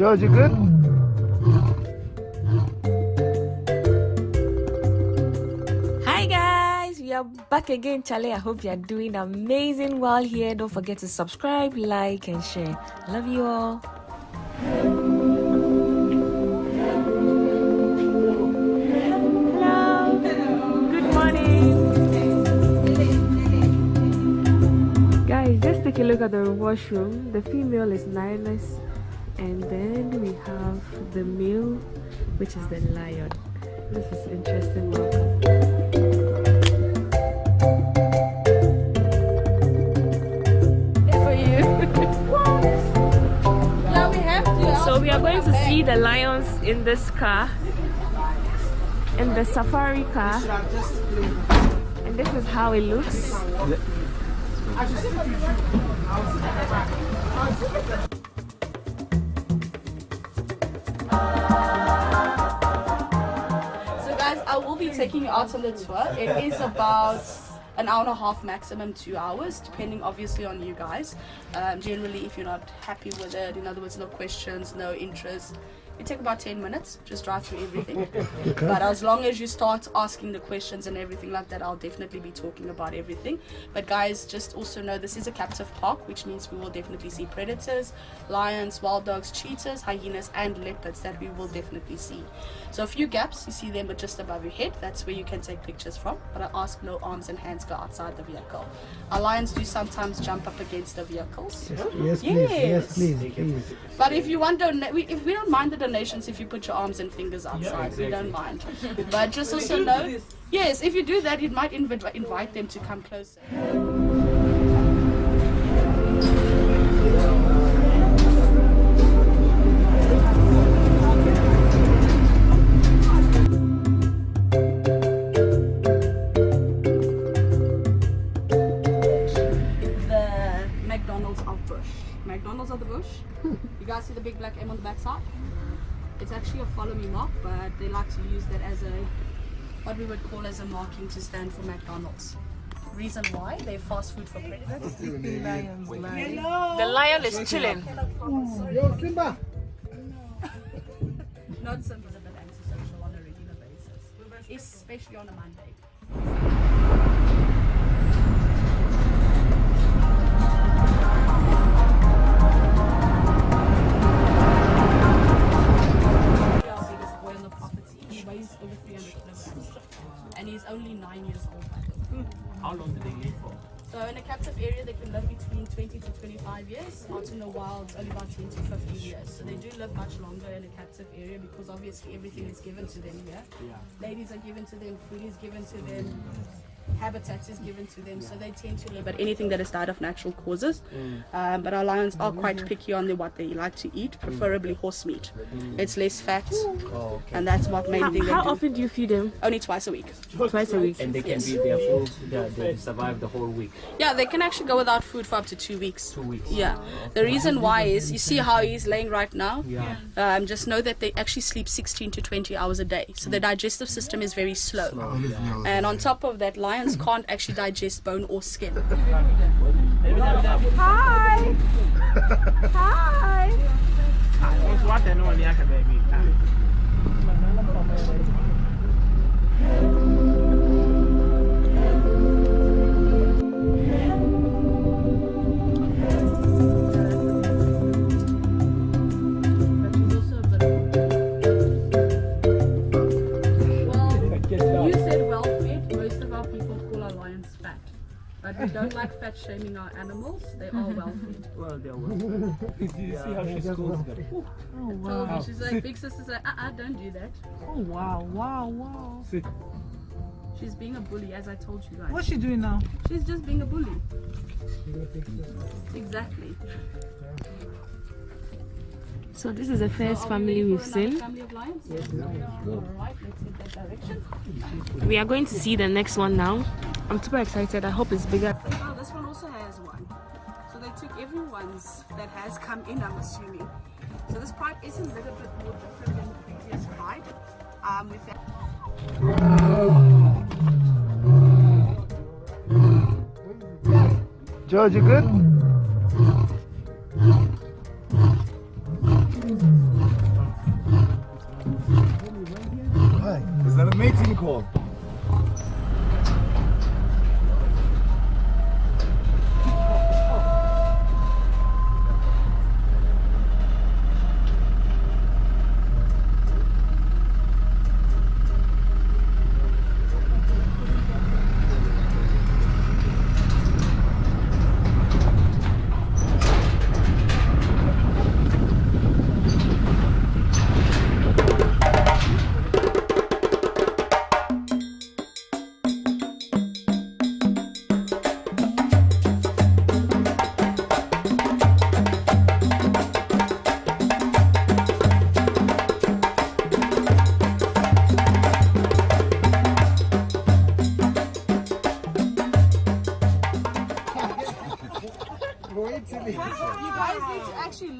George, you good? Hi guys, we are back again. Charlie, I hope you are doing amazing while here. Don't forget to subscribe, like and share. Love you all. Hello. Good morning. Guys, just take a look at the washroom. The female is lioness, and then we have the male, which is the lion. This is interesting. Welcome. For you. Yeah, we have to. So we are going to see the lions in this car, in the safari car, and this is how it looks. I will be taking you out on the tour. It is about an hour and a half, maximum 2 hours, depending obviously on you guys. Generally, if you're not happy with it, in other words, no questions, no interest, it take about 10 minutes, just drive through everything. But as long as you start asking the questions and everything like that, I'll definitely be talking about everything. But guys, just also know this is a captive park, which means we will definitely see predators, lions, wild dogs, cheetahs, hyenas and leopards that we will definitely see. So a few gaps, you see them but just above your head, that's where you can take pictures from. But I ask no arms and hands go outside the vehicle. Our lions do sometimes jump up against the vehicles. Yes, please. Yes, please. But if you want if we don't mind the donations if you put your arms and fingers outside, we don't mind. But just also know, yes, if you do that, it might invite them to come closer. McDonald's of the bush. You guys see the big black M on the back side? It's actually a follow me mark, but they like to use that as a, what we would call as a marking to stand for McDonald's. Reason why? They're fast food for predators. The lion is chilling. Yo, Simba! Not Simba's a bit antisocial on a regular basis, especially on a Monday. Over 300 kilograms, and he's only 9 years old. How long do they live for? So in a captive area they can live between 20 to 25 years. Out in the wild it's only about 10 to 15 years. So they do live much longer in a captive area because obviously everything is given to them here. Ladies are given to them, food is given to them, habitat is given to them, so they tend to live at anything that has died of natural causes. But our lions are quite picky on what they like to eat, preferably horse meat. It's less fat, and that's what main thing they do. How often do you feed them? Only twice a week. Twice a week. And they can be there full, they survive the whole week. Yeah, they can actually go without food for up to 2 weeks. 2 weeks. Yeah. The reason why is, you see how he's laying right now? Just know that they actually sleep 16 to 20 hours a day. So the digestive system is very slow. And on top of that, lions can't actually digest bone or skin. Hi! Hi! But we don't like fat shaming our animals. They are well fed. Well, they're well fed. Did you see how she schools them? Oh wow. She's like, big sister's like, don't do that. Oh wow, wow. She's being a bully, as I told you guys. What's she doing now? She's just being a bully. Exactly. So this is the first family we've seen. Family of lions? Yes. Alright, let's hit that direction. We are going to see the next one now. I'm super excited. I hope it's bigger. Oh, this one also has one. So they took everyone's that has come in, I'm assuming. So this pipe is a little bit more different than the previous pipe. With that. George, you good?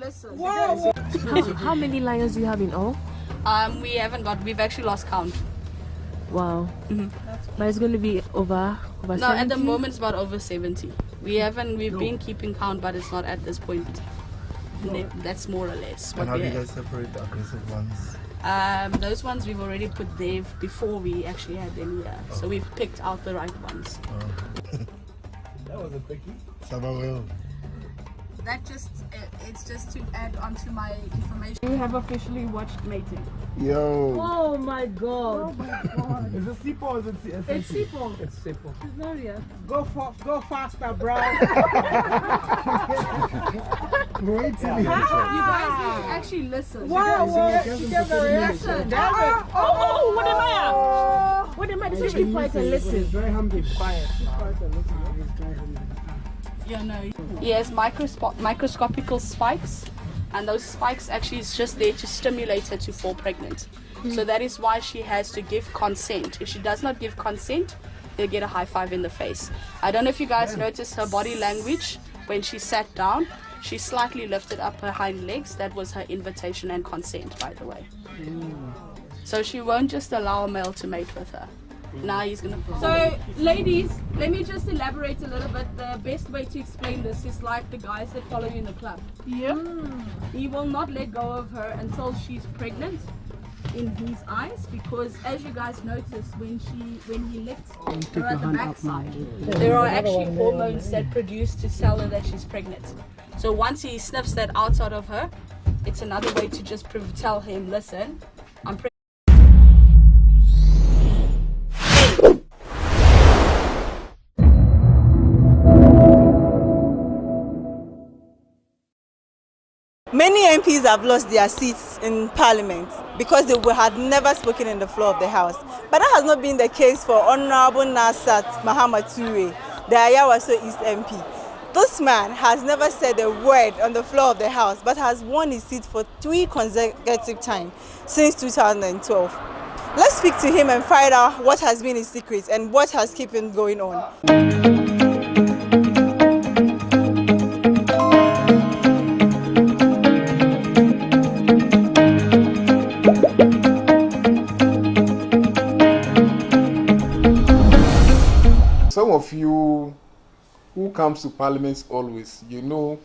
listen. How many lions do you have in all? We haven't got. We've actually lost count. Wow. But it's going to be over No, 70? at the moment it's about over 70. We've been keeping count, but it's not at this point. That's more or less what And how we do you have. guys separate the aggressive ones? Those ones we've already put there before we actually had them here. So we've picked out the right ones. That was a quickie. Samuel. It's just to add onto my information. You have officially watched mating. Yo. Oh my god. Is it Sipo or is it It's simple. It's simple. It's not real. Go faster, bro. Wait till You guys need to actually listen. Wow, Listen. Oh, what am I? What am I? Just keep quiet and listen. Very humble. quiet. Yeah, no. He has microscopical spikes, and those spikes actually is just there to stimulate her to fall pregnant. So that is why she has to give consent. If she does not give consent, they'll get a high five in the face. I don't know if you guys noticed her body language when she sat down. She slightly lifted up her hind legs. That was her invitation and consent, by the way. So she won't just allow a male to mate with her. Now he's gonna. So, ladies, let me just elaborate a little bit. The best way to explain this is like the guys that follow you in the club. Yeah. He will not let go of her until she's pregnant, in his eyes, because as you guys noticed, when he licked her at the backside, there are actually hormones that produce to tell her that she's pregnant. So once he sniffs that outside of her, it's another way to just tell him, listen, I'm pregnant. Many MPs have lost their seats in Parliament because they had never spoken in the floor of the House. But that has not been the case for Honorable Nasat Mahamat Ture, the Ayawaso East MP. This man has never said a word on the floor of the House, but has won his seat for 3 consecutive times since 2012. Let's speak to him and find out what has been his secret and what has kept him going on. Some of you who comes to Parliament always, you know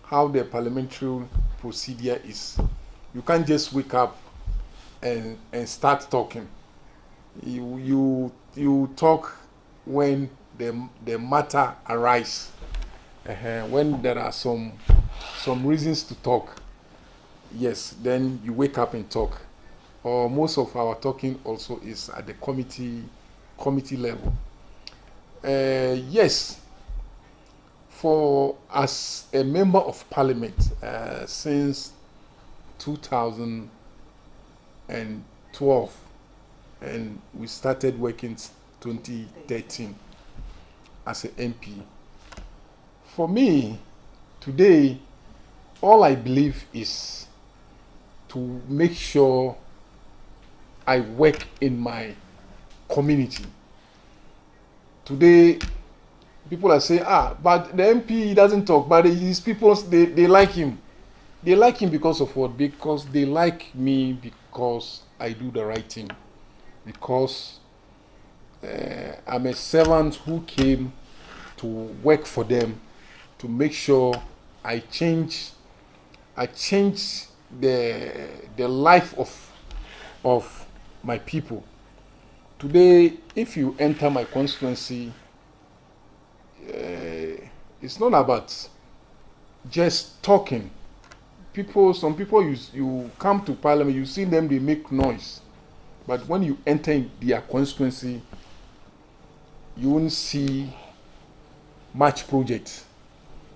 how the parliamentary procedure is. You can't just wake up and start talking. You talk when the matter arises. When there are some reasons to talk, yes, then you wake up and talk. Or most of our talking also is at the committee level. Yes, as a member of Parliament since 2012, and we started working 2013 as an MP. For me, today, all I believe is to make sure I work in my community. Today, people are saying, but the MP doesn't talk, but his people, they like him. They like him because of what? Because they like me because I do the right thing. Because I'm a servant who came to work for them, to make sure I change the life of my people. Today, if you enter my constituency, it's not about just talking. Some people, you come to Parliament, you see them, they make noise. But when you enter in their constituency, you won't see much project.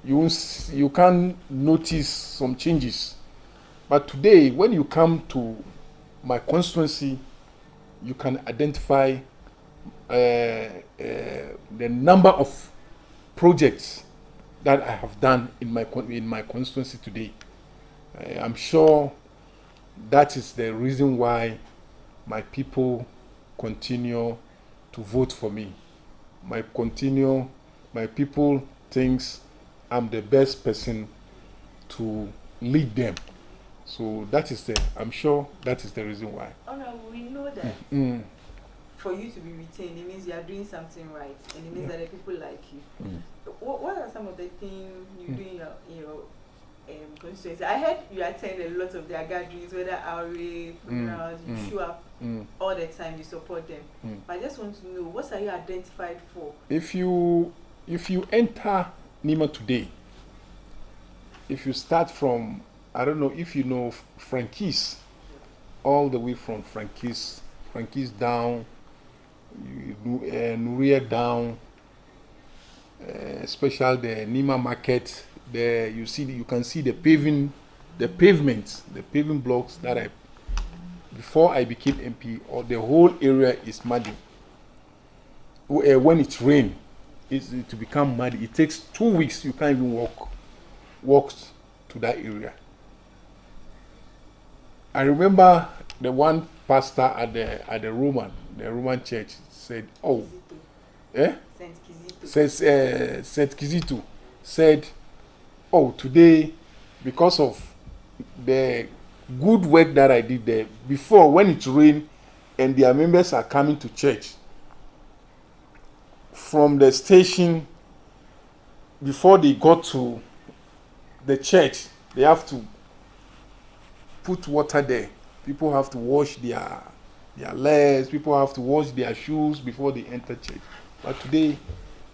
You can't notice some changes. But today, when you come to my constituency, you can identify the number of projects that I have done in my constituency today. I'm sure that is the reason why my people continue to vote for me. My people thinks I'm the best person to lead them. So that is I'm sure that is the reason why. Oh no, we know that. For you to be retained, it means you are doing something right, and it means that the people like you. What are some of the things you do in your constituency? I heard you attend a lot of their gatherings, whether RA, funerals, you show up all the time, you support them. But I just want to know, what are you identified for? If you enter Nima today, if you start from, I don't know if you know Frankie's, all the way from Frankie's down, Nuria down, especially the Nima market. There you can see the paving blocks that before I became MP, or the whole area is muddy. When it rains, to become muddy. It takes 2 weeks. You can't even walk to that area. I remember the one pastor at the Roman church said, "Oh, Saint Kizito said, oh, today, because of the good work that I did there, before when it rained and their members are coming to church from the station, before they got to the church, they have to put water there. People have to wash their legs, people have to wash their shoes before they enter church. But today,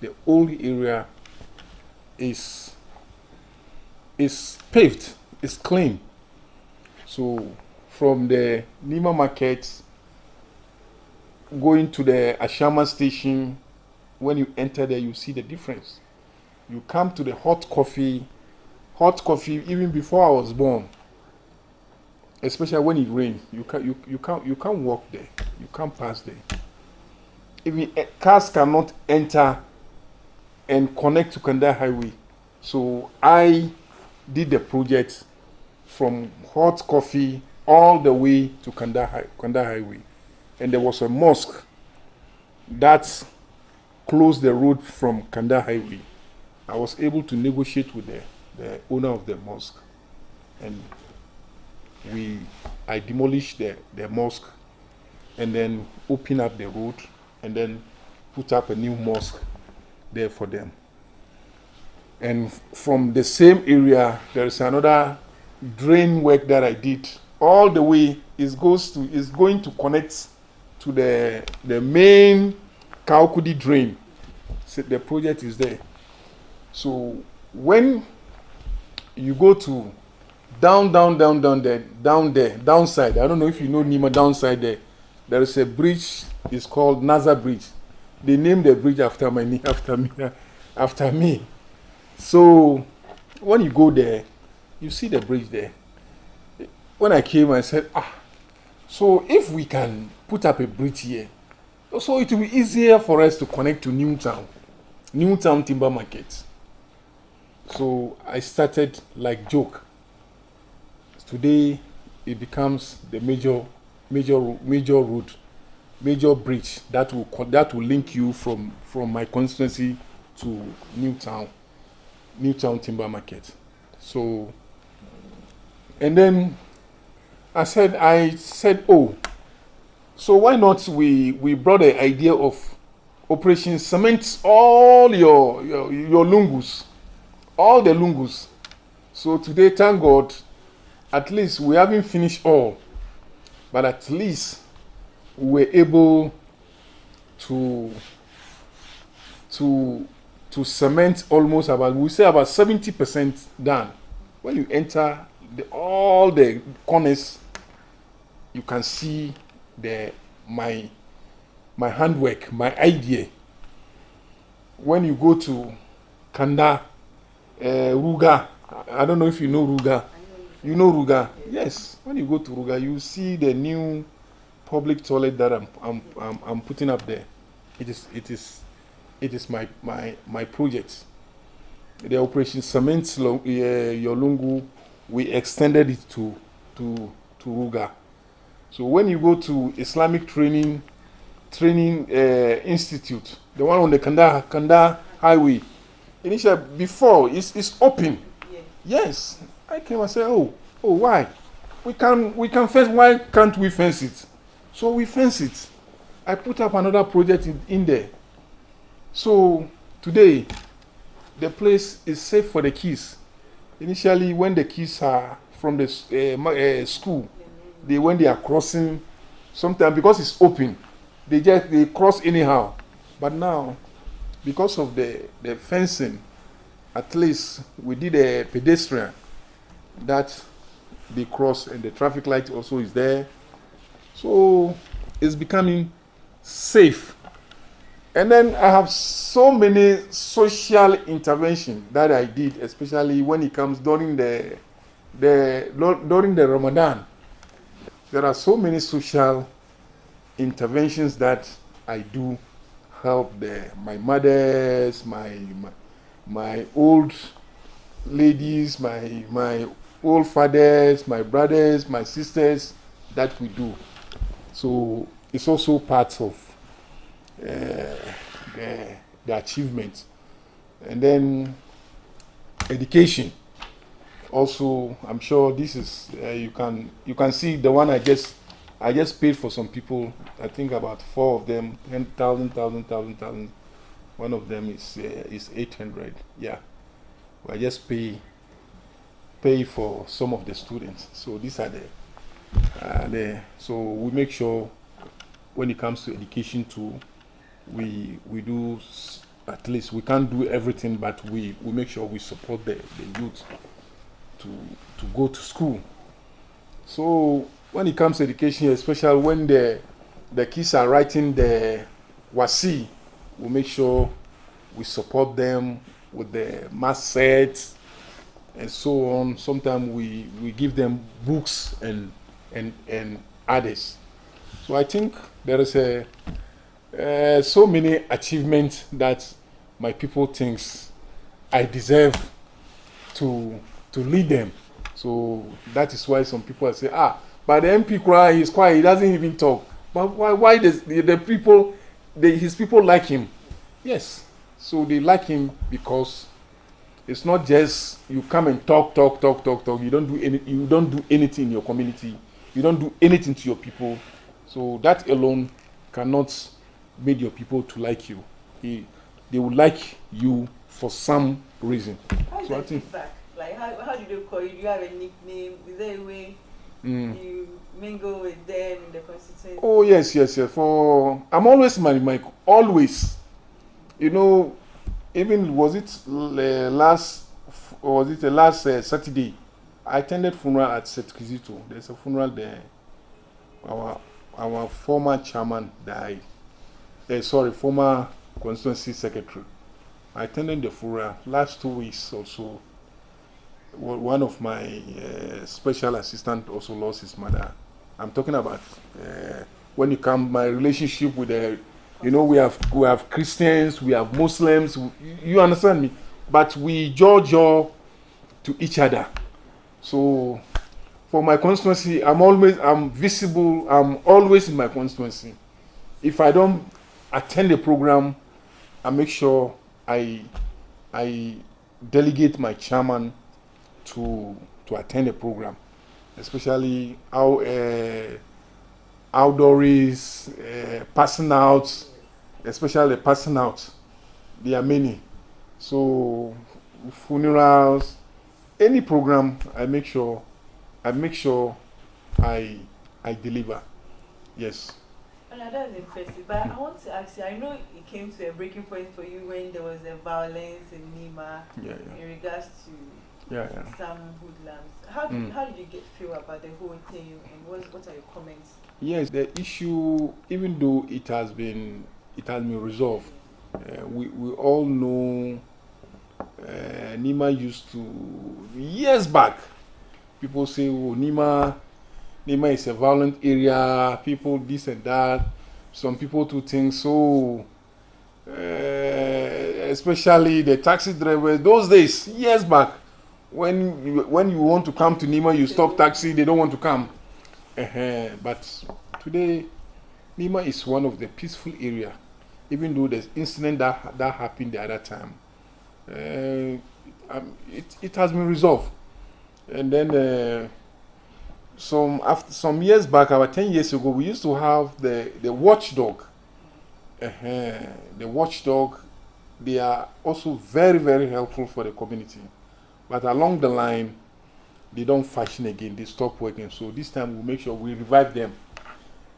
the whole area is paved, it's clean. So from the Nima market going to the Ashama station, when you enter there, you see the difference. You come to the hot coffee even before I was born, especially when it rains, you can't walk there, you can't pass there. Even cars cannot enter and connect to Kanda Highway. So I did the project from hot coffee all the way to Kanda Highway, and there was a mosque that closed the road from Kanda Highway. I was able to negotiate with the owner of the mosque, and I demolished the mosque and then open up the road and then put up a new mosque there for them. And from the same area, there is another drain work that I did all the way. Is going to connect to the main Kaukudi drain. So the project is there. So when you go to downside, I don't know if you know Nima, downside there is a bridge. It's called Naza Bridge. They named the bridge after me. So when you go there, you see the bridge there. When I came, I said, so if we can put up a bridge here, so it will be easier for us to connect to Newtown Timber Market. So I started like joke. Today it becomes the major road, major bridge that will link you from my constituency to Newtown Timber Market. So, and then I said, oh, so why not we brought the idea of Operation Cement all your lungus, all the lungus. So today, thank God, at least we haven't finished all, but at least we're able to cement almost about 70% done. When you enter all the corners, you can see my handwork, my idea. When you go to Kanda, Ruga, I don't know if you know Ruga. You know Ruga? Yes. When you go to Ruga, you see the new public toilet that I'm putting up there. It is my project. The Operation Cement Yolungu, we extended it to Ruga. So when you go to Islamic Training Institute, the one on the Kanda Highway, initially before it's open. Yes, I came and said, oh, why? We can fence. Why can't we fence it? So we fence it. I put up another project in there. So today, the place is safe for the kids. Initially, when the kids are from the school, when they are crossing, sometimes because it's open, they cross anyhow. But now, because of the fencing, at least we did a pedestrian that they cross, and the traffic light also is there. So it's becoming safe. And then I have so many social interventions that I did, especially when it comes during the Ramadan. There are so many social interventions that I do help my mothers, my old ladies, my old fathers, my brothers, my sisters, that we do. So it's also part of the achievement. And then education. Also, I'm sure this is you can see the one I just paid for some people. I think about 4 of them, 10,000. One of them is 800. Yeah, I just pay for some of the students. So these are so we make sure when it comes to education too, we do, at least we can't do everything, but we make sure we support the youth to go to school. So when it comes to education, especially when the kids are writing the wasi, we make sure we support them with the math sets and so on. Sometimes we give them books and others. So I think there is so many achievements that my people thinks I deserve to lead them. So that is why some people say, but the MP cry, he's quiet, he doesn't even talk. But why does his people like him? Yes. So they like him because it's not just you come and talk. You don't do anything in your community. You don't do anything to your people. So that alone cannot make your people to like you. They will like you for some reason. How is that feedback? Like how do they call you? Do you have a nickname? Is there a way you mingle with them in the constituency? Oh yes. I'm always my always. You know, even was it last Saturday? I attended funeral at St. Kizito. There's a funeral there. Our former chairman died. Former constituency secretary. I attended the funeral last 2 weeks also. One of my special assistant also lost his mother. I'm talking about when you come, my relationship with we have Christians, we have Muslims. You understand me? But we judge to each other. So for my constituency, I'm visible. I'm always in my constituency. If I don't attend the program, I make sure I delegate my chairman to attend the program, especially outdoors, passing out, especially passing out. There are many. So funerals, any program, I make sure I deliver. Yes. Well, that's impressive. But I want to ask you, I know it came to a breaking point for you when there was a violence in Nima in regards to some hoodlums. How did you feel about the whole thing, and what are your comments? Yes, the issue, even though it has been resolved, we all know Nima used to, years back, people say, oh, Nima is a violent area, people this and that. Some people do things so, especially the taxi drivers, those days, years back, when you want to come to Nima, you stop taxi, they don't want to come. But today, Nima is one of the peaceful area, even though there's incident that happened the other time. It has been resolved. And then some years back, about 10 years ago, we used to have the watchdog. The watchdog, they are also very, very helpful for the community. But along the line, they don't function again. They stop working. So this time we'll make sure we revive them.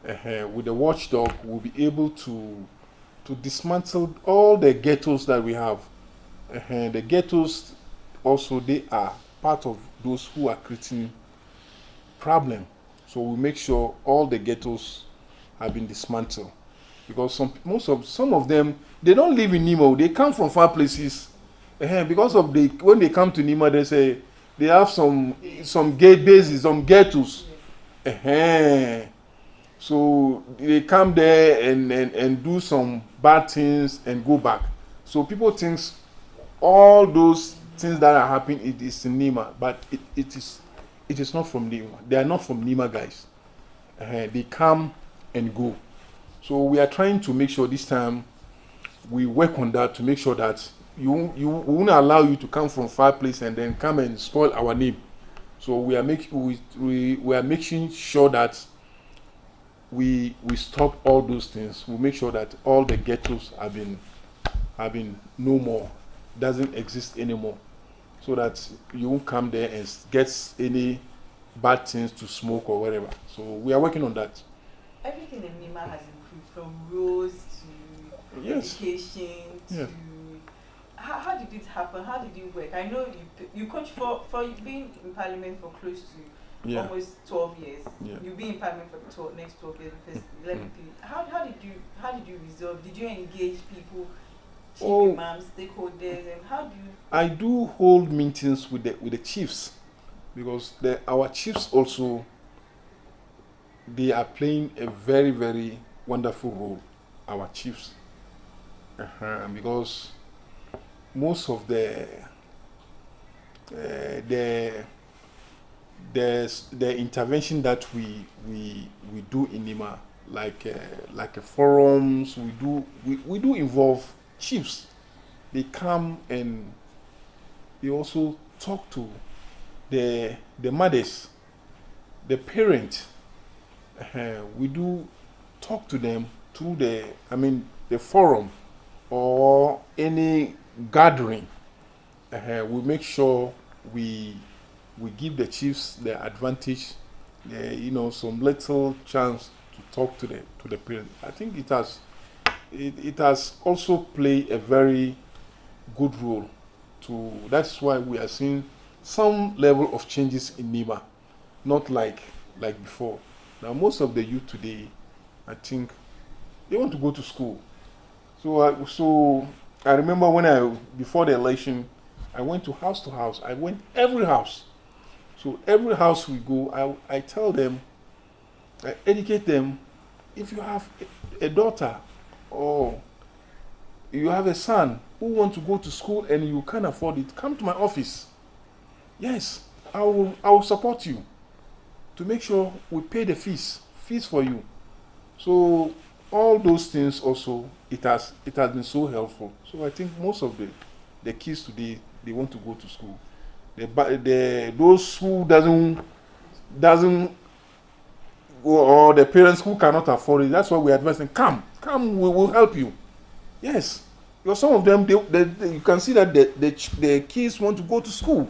With the watchdog, we'll be able to dismantle all the ghettos that we have. The ghettos also, they are part of those who are creating problem. So we make sure all the ghettos have been dismantled. Because some of them, they don't live in Nima. They come from far places. Because of when they come to Nima, they say they have some gate bases, some ghettos. So they come there and do some bad things and go back. So people think all those things that are happening, it is in Nima, but it is not from Nima. They are not from Nima, guys. They come and go. So we are trying to make sure this time we work on that to make sure that we won't allow you to come from far place and then come and spoil our name. So we are making sure that we stop all those things. We make sure that all the ghettos have been no more, doesn't exist anymore, so that you won't come there and get any bad things to smoke or whatever. So we are working on that. Everything in Nima has improved, from roads to education to... Yes. How did it happen? How did you work? I know you coach for being in parliament for close to almost 12 years. Yeah. You'll be in parliament for the next 12 years because how did you resolve? Did you engage people, chief imams, stakeholders, and how do you? I do hold meetings with the chiefs, because our chiefs also, they are playing a very, very wonderful role. Our chiefs, because most of the intervention that we do in Nima, like forums, we do involve chiefs. They come and they also talk to the mothers, the parents. We do talk to them through the forum or any gathering. We make sure we give the chiefs the advantage, some little chance to talk to the parents. I think it has also played a very good role. That's why we are seeing some level of changes in Nima, not like before. Now most of the youth today, I think, they want to go to school. So I remember before the election, I went to house. I went every house. So every house we go, I tell them, I educate them. If you have a daughter or you have a son who wants to go to school and you can't afford it, come to my office. Yes, I will support you to make sure we pay the fees for you. So all those things also, it has been so helpful. So I think most of the kids today, they want to go to school. Those who doesn't go, or the parents who cannot afford it, that's why we advise them, come, we will help you. Yes, because some of them, you can see that the kids want to go to school,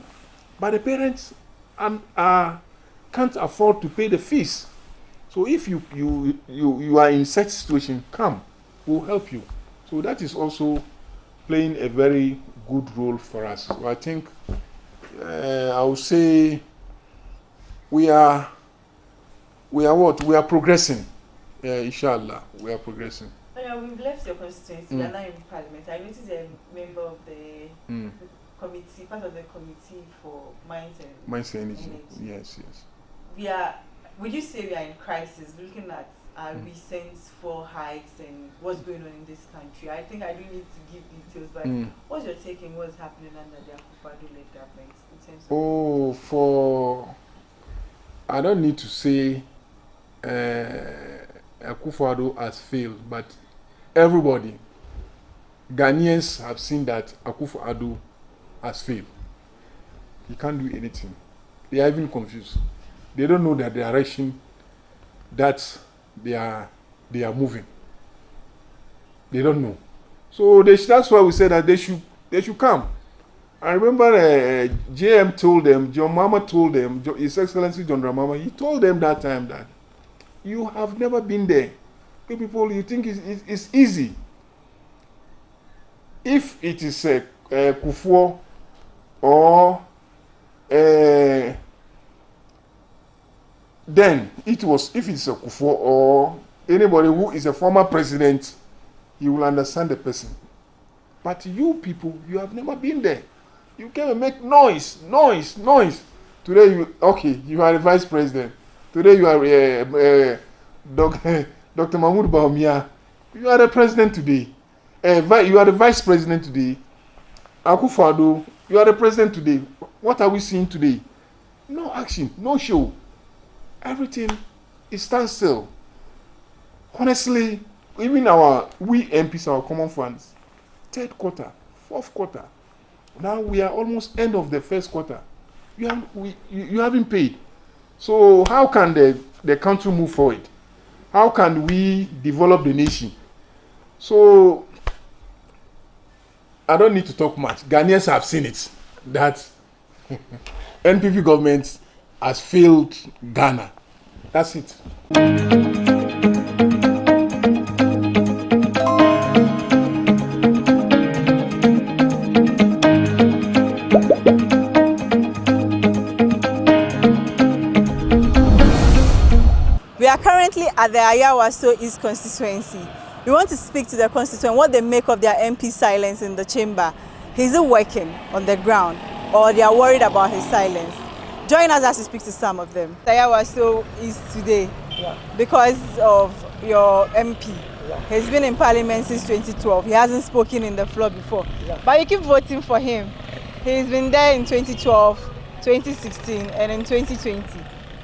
but the parents can't afford to pay the fees. So if you are in such situation, come, we'll help you. So that is also playing a very good role for us. So I think I would say we are progressing. Inshallah, we are progressing. We've left your constituency. We are now in parliament. I noticed a member of the committee, part of the committee for mines and energy. Yes. Would you say we are in crisis, looking at our recent 4 hikes and what's going on in this country? I think I don't need to give details, but what's your take on what's happening under the Akufo-Addo-led government in terms of... I don't need to say Akufo-Addo has failed, but everybody, Ghanaians have seen that Akufo-Addo has failed. He can't do anything. They are even confused. They don't know the direction that they are moving. They don't know. So that's why we said that they should come. I remember JM told them, John Mama told them, His Excellency John Ramama, he told them that time that you have never been there. You people, you think it's easy. If it is Kufuor or then it was, if it's a Kufuor or anybody who is a former president, you will understand the person. But you people, you have never been there. You came and make noise. Today you are the vice president. Today you are Dr. Mahmoud Bawumia. You are the president today. You are the vice president today. Akufo-Addo, you are the president today. What are we seeing today? No action, no show. Everything is standstill. Honestly, even we MPs, our common funds, third quarter, fourth quarter. Now we are almost end of the first quarter. You haven't paid. So how can the country move forward? How can we develop the nation? So I don't need to talk much. Ghanaians have seen it that NPP government has failed Ghana. That's it. We are currently at the Ayawaso East constituency. We want to speak to the constituent what they make of their MP silence in the chamber. Is it working on the ground or they are worried about his silence? Join us as we speak to some of them. Ayawaso East today because of your MP. He's been in parliament since 2012. He hasn't spoken in the floor before. But you keep voting for him. He's been there in 2012, 2016 and in 2020.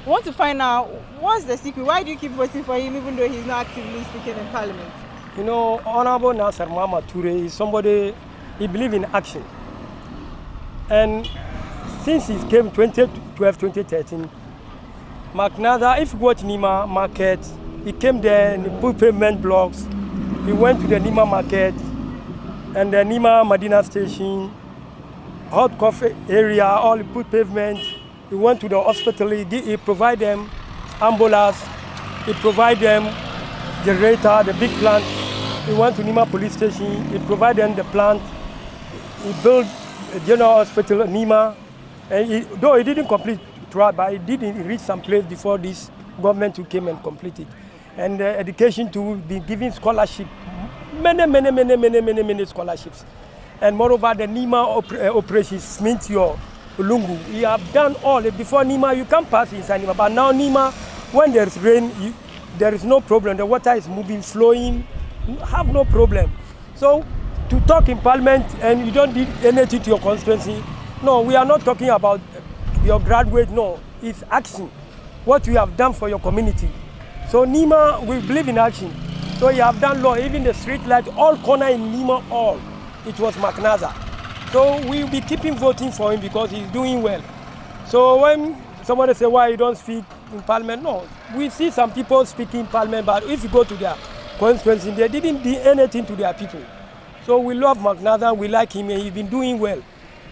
We want to find out what's the secret. Why do you keep voting for him even though he's not actively speaking in parliament? You know, Honorable Nasser Muhammad Toure is somebody, he believes in action. And since he came 2012, 2013, McNaza, if you go to Nima market, he came there and he put pavement blocks. He went to the Nima market and the Nima Medina station, hot coffee area, all he put pavement. He went to the hospital, he provide them ambulance, he provide them generator, the big plant. He went to Nima police station, he provide them the plant. He built a general hospital at Nima. And though he didn't complete throughout, but he did reach some place before this government who came and completed. And education to be giving scholarship, many scholarships. And moreover, the Nima operation, Smith your Ulungu, we have done all. Before Nima, you can't pass inside Nima. But now Nima, when there's rain, there is no problem. The water is moving, flowing, you have no problem. So to talk in parliament and you don't need anything to your constituency, no, we are not talking about your graduate, no, it's action. What you have done for your community. So Nima, we believe in action. So you have done law, even the street light, all corner in Nima, all. It was McNaza. So we will be keeping voting for him because he's doing well. So when somebody say why you don't speak in parliament, no. We see some people speaking in parliament, but if you go to their constituency, they didn't do anything to their people. So we love McNaza, we like him, and he's been doing well.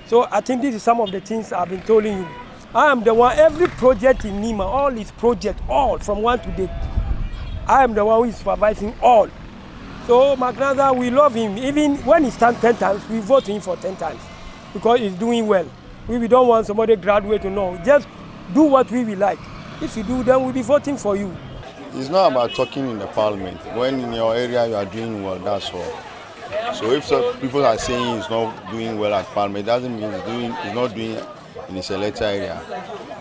So I think this is some of the things I've been telling you. I am the one, every project in Nima, all his projects, all from 1 to 8. I am the one who is supervising all. So McNaza, we love him. Even when he stands 10 times, we vote him for 10 times because he's doing well. We don't want somebody graduate to know. Just do what we will like. If you do, then we'll be voting for you. It's not about talking in the parliament. When in your area you are doing well, that's all. So if people are saying he's not doing well at parliament, it doesn't mean he's not doing in his electoral area.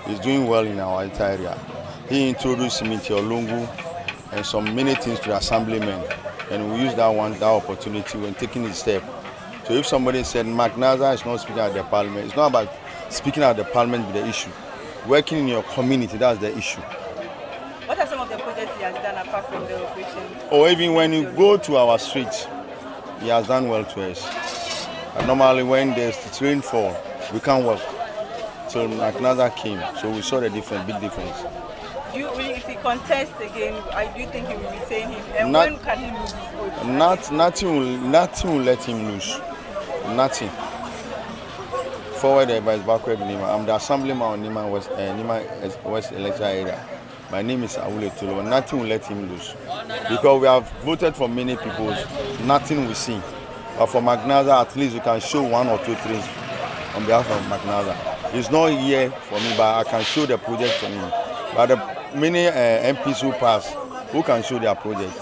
He's doing well in our electoral area. He introduced me to Olungu and some many things to the assemblymen. And we use that opportunity when taking his step. So if somebody said McNaza is not speaking at the parliament, it's not about speaking at the parliament with the issue. Working in your community, that's the issue. What are some of the projects he has done apart from the operation? Or even when you go to our streets, he has done well to us. And normally when there's rainfall, we can't work. until McNaza came. So we saw the difference, big difference. If he contests again, do you think he will retain him? And when can he lose his vote? Nothing will let him lose. Nothing. Forward advice, backward Nima. I'm the assemblyman on Nima West electoral area. My name is Awule Tolo. Nothing will let him lose. Because we have voted for many people, nothing we see. But for McNaza, at least we can show 1 or 2 things on behalf of McNaza. He's not here for me, but I can show the project for him. But the many MPs who pass, who can show their project.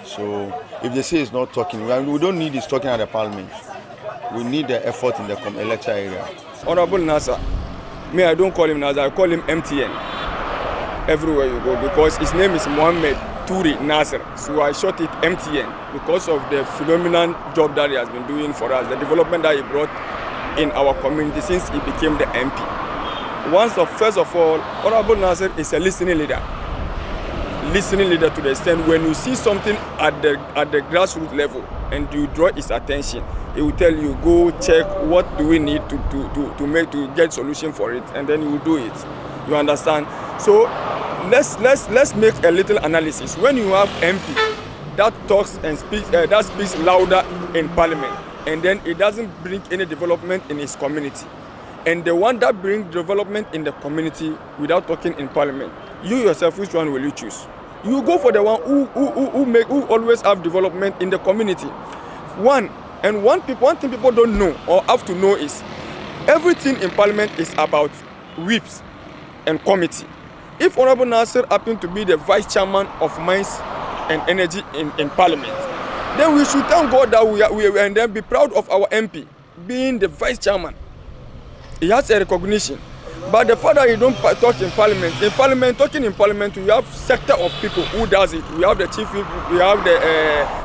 So if they say he's not talking, we don't need his talking at the parliament. We need the effort in the electoral area. Honorable Nasser, me, I don't call him Nasser, I call him MTN. Everywhere you go, because his name is Mohammed Turi Nasser. So I short it MTN because of the phenomenal job that he has been doing for us, the development that he brought in our community since he became the MP. First of all, Honorable Nasser is a listening leader. Listening leader to the extent when you see something at the grassroots level and you draw his attention, he will tell you, go check what do we need to get solution for it, and then you will do it. You understand? So let's make a little analysis. When you have MP that talks and speaks louder in parliament, and then it doesn't bring any development in his community, and the one that brings development in the community without talking in parliament, you yourself, which one will you choose? You go for the one who always have development in the community. One thing people don't know or have to know is everything in parliament is about whips and committee. If Honorable Nasser happened to be the vice chairman of Mines and Energy in parliament, then we should thank God that we and then be proud of our MP being the vice chairman. He has a recognition. But the fact that you don't talk in parliament, talking in parliament, we have sector of people who does it. We have the chief whip, we have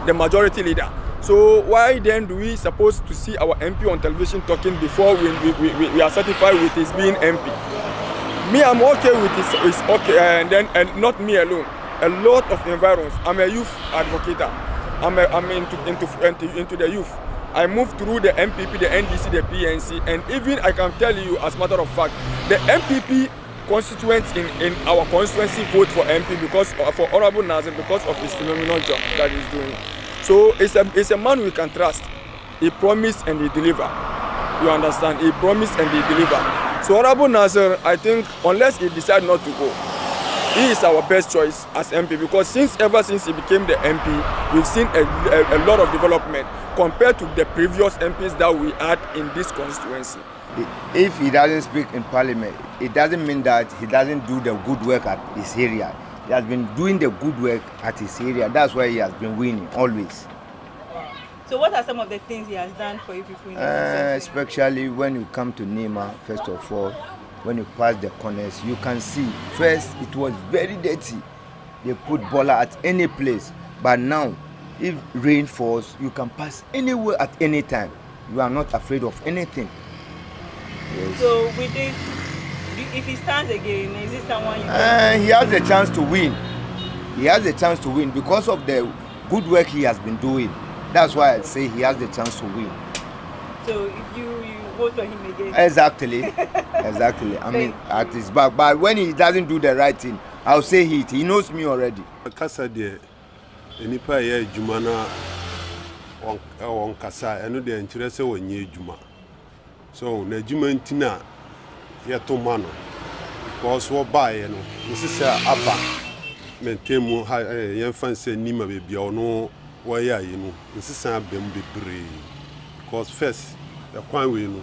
the majority leader. So why then do we supposed to see our MP on television talking before we are satisfied with his being MP? Me, I'm okay with his okay, and not me alone. A lot of environs. I'm a youth advocate. I'm into the youth. I moved through the MPP, the NDC, the PNC, and even I can tell you, as a matter of fact, the MPP constituents in our constituency vote for MP because for Honorable Nasser because of his phenomenal job that he's doing. So it's a man we can trust. He promised and he deliver. You understand? He promised and he deliver. So Honorable Nasser, I think, unless he decide not to go, he is our best choice as MP because ever since he became the MP, we've seen a lot of development compared to the previous MPs that we had in this constituency. If he doesn't speak in parliament, it doesn't mean that he doesn't do the good work at his area. He has been doing the good work at his area. That's why he has been winning always. So what are some of the things he has done for you people in the especially when you come to Nima, first of all, when you pass the corners, you can see, first it was very dirty. They put bola at any place. But now, if rain falls, you can pass anywhere at any time. You are not afraid of anything. Yes. So with this, if he stands again, is this someone you he has a chance to win. He has a chance to win because of the good work he has been doing. That's why I say he has the chance to win. So if you vote for him again? Exactly. Exactly. I mean, at his back. But when he doesn't do the right thing, I'll say he knows me already. Kasa de enipa ye adwuma na on kasa eno de nkyere se wonye adwuma. So na adwuma ntina ye to ma no because wo bae no nsisa aba mentemu ye fanse nima bebia ono wo ya yi no nsisa abem bebre because first the kwan we no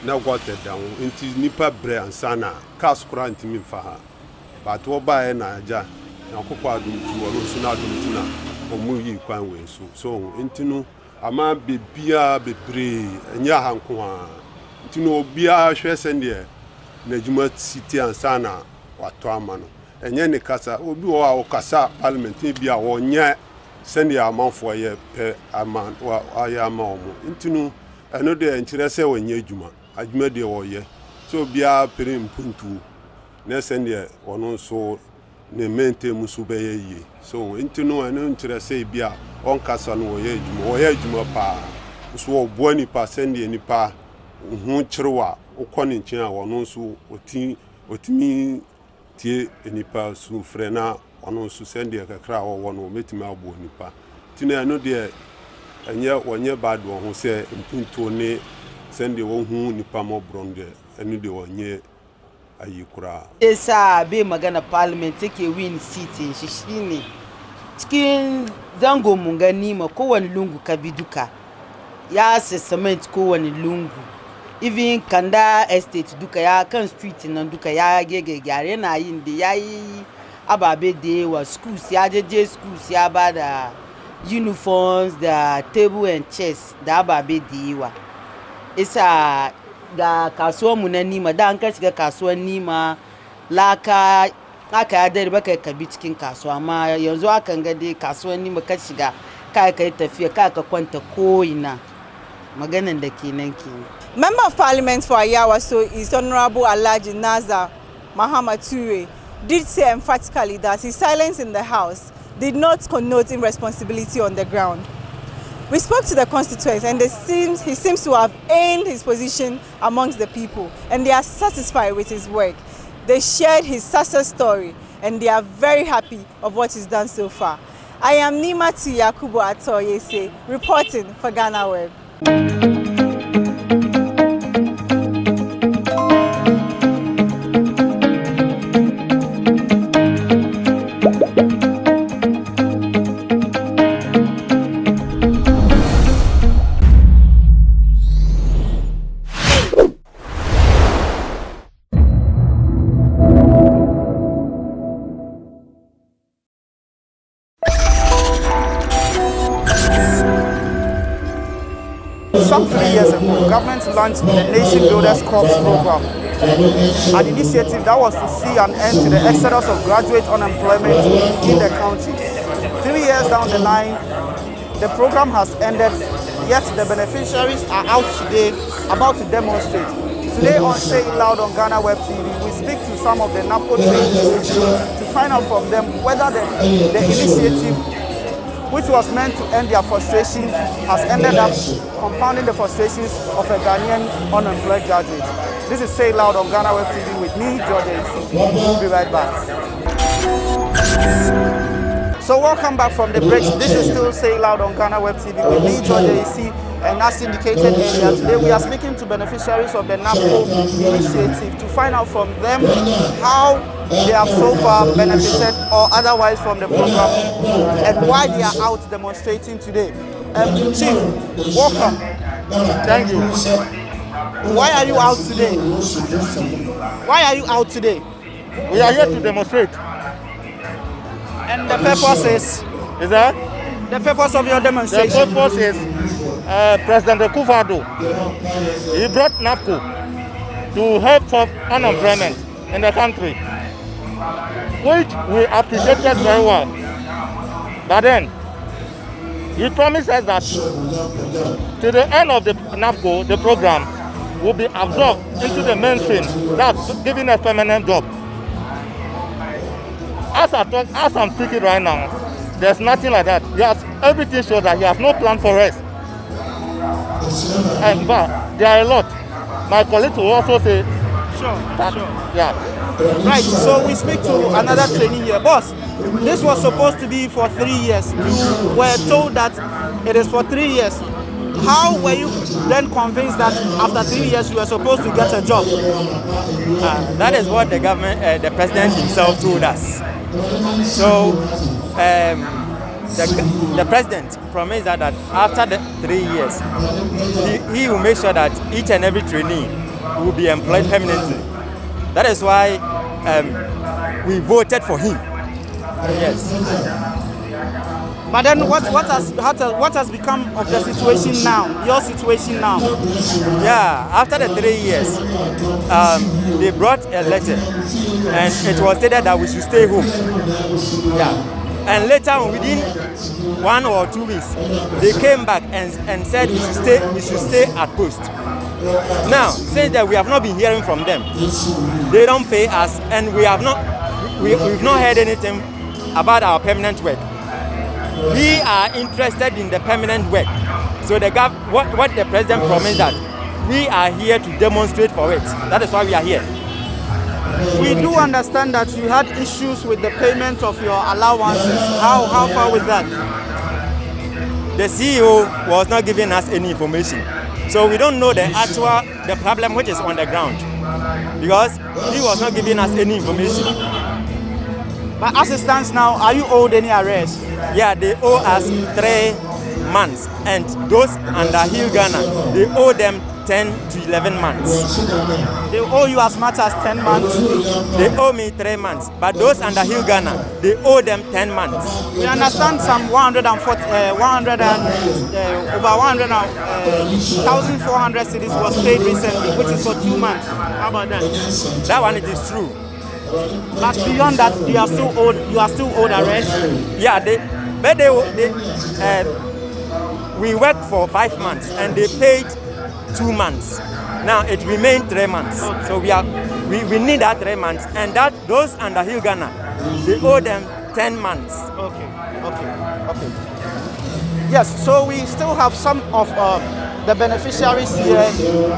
na water down into nipa bre ansana cars kura ntimi fa ha but wo bae na aja na kokwa adum tu wo so na adum tu na omu yi kwan we so ntinu ama bebia bebre enya hanko ha ntinu obia hwe sende na juma city ansana wato ama no enye ne kasa obi wo a kasa parliament bia wo nya sende amanfo ye pe ama wa aya ama omo ntinu eno de nkyere se wo nya adwuma de wo ye so bia pere mpuntu na sende wono so ne mente musu be ye so ntinu eno nkyere se bia on kasa no wo ye adwuma pa so wo bo ni pa sende ni pa hu kyerwa wokɔ ne nkyɛn a wɔno nso otimi tie nipa su frɛ na ɔno nso sɛndeɛ kakra a wɔwɔ no wɔmɛtumi abɔ nipa nti na ɛno deɛ wɔnyɛ bad wɔ ho sɛ mpuntuo ne sɛndeɛ wɔhu nipa mmɔborɔ no deɛ ɛno deɛ wɔnyɛ ayi koraa. Esa be magana parliament take a win seat in Shishini. Cikin zango munga nima kowane lungu kabiduka ya se cement kowane lungu. Even Kanda estate duka ya kan street nan duka ya gege gyare na yin da yayi ababe da yawa schools ya je schools ya ba da uniforms da table and chairs da ababe da yawa. Isa ga kasuwar mu na Nima da an ka shiga kasuwar Nima laka aka ya dare baka ka bi cikin kasuwa amma yanzu akan ga dai kasuwar Nima ka shiga kai tafiya kai ka kwanta koina maganan da kenan kenan. Member of Parliament for Ayawaso is Honorable Alhaji Nazar Muhammad Ture did say emphatically that his silence in the House did not connote irresponsibility on the ground. We spoke to the constituents and he seems to have earned his position amongst the people and they are satisfied with his work. They shared his success story and they are very happy of what he's done so far. I am Nimatu Yakubu Atoyese reporting for GhanaWeb. Some 3 years ago, the government launched the Nation Builders Corps program, an initiative that was to see an end to the exodus of graduate unemployment in the country. 3 years down the line, the program has ended, yet the beneficiaries are out today about to demonstrate. Today on Say It Loud on GhanaWeb TV, we speak to some of the NAPCO trainees to find out from them whether the initiative, which was meant to end their frustration, has ended up compounding the frustrations of a Ghanaian unemployed graduate. This is Say It Loud on GhanaWeb TV with me, George. We'll be right back. So welcome back from the break. This is still Say It Loud on GhanaWeb TV with me, George. And as indicated earlier, today we are speaking to beneficiaries of the NAPCO initiative to find out from them how they have so far benefited or otherwise from the program and why they are out demonstrating today. Chief, welcome. Thank you. Why are you out today? Why are you out today? We are here to demonstrate. And the purpose is that? The purpose of your demonstration? The purpose is President Akufo-Addo. He brought NAPCO to help solve unemployment in the country, which we appreciated very well. But then, he promised us that to the end of the NAPCO, the program will be absorbed into the mainstream, that's giving us permanent job. As I'm speaking right now, there's nothing like that. Everything shows that he has no plan for us. And but there are a lot. My colleagues will also say, sure. Yeah. Right, so we speak to another trainee here. Boss, this was supposed to be for 3 years. You were told that it is for 3 years. How were you then convinced that after 3 years you were supposed to get a job? That is what the government, the president himself told us. So the president promised that after the 3 years, he will make sure that each and every trainee will be employed permanently. That is why we voted for him. Yes. But then what has become of the situation now, your situation now? Yeah, after the 3 years, they brought a letter and it was stated that we should stay home. Yeah. And later on, within 1 or 2 weeks, they came back and said we should stay at post. Now, since that we have not been hearing from them, they don't pay us and we've not heard anything about our permanent work. We are interested in the permanent work. So what the president promised that we are here to demonstrate for it. That is why we are here. We do understand that you had issues with the payment of your allowances. How far with that? The CEO was not giving us any information. So we don't know the problem which is on the ground. Because he was not giving us any information. But as it stands now, are you owed any arrears? Yeah, they owe us 3 months. And those under Hill Ghana, they owe them 10 to 11 months. They owe you as much as 10 months? They owe me 3 months. But those under Hill Ghana, they owe them 10 months. We understand some 1,400 cities was paid recently, which is for 2 months. How about that? That one, it is true. But beyond that, you are still owed arrest? Yeah, we worked for 5 months and they paid 2 months. Now it remained 3 months. So we need that 3 months, and that those under Hill Ghana, they owe them 10 months. Okay. Yes, so we still have some of the beneficiaries here.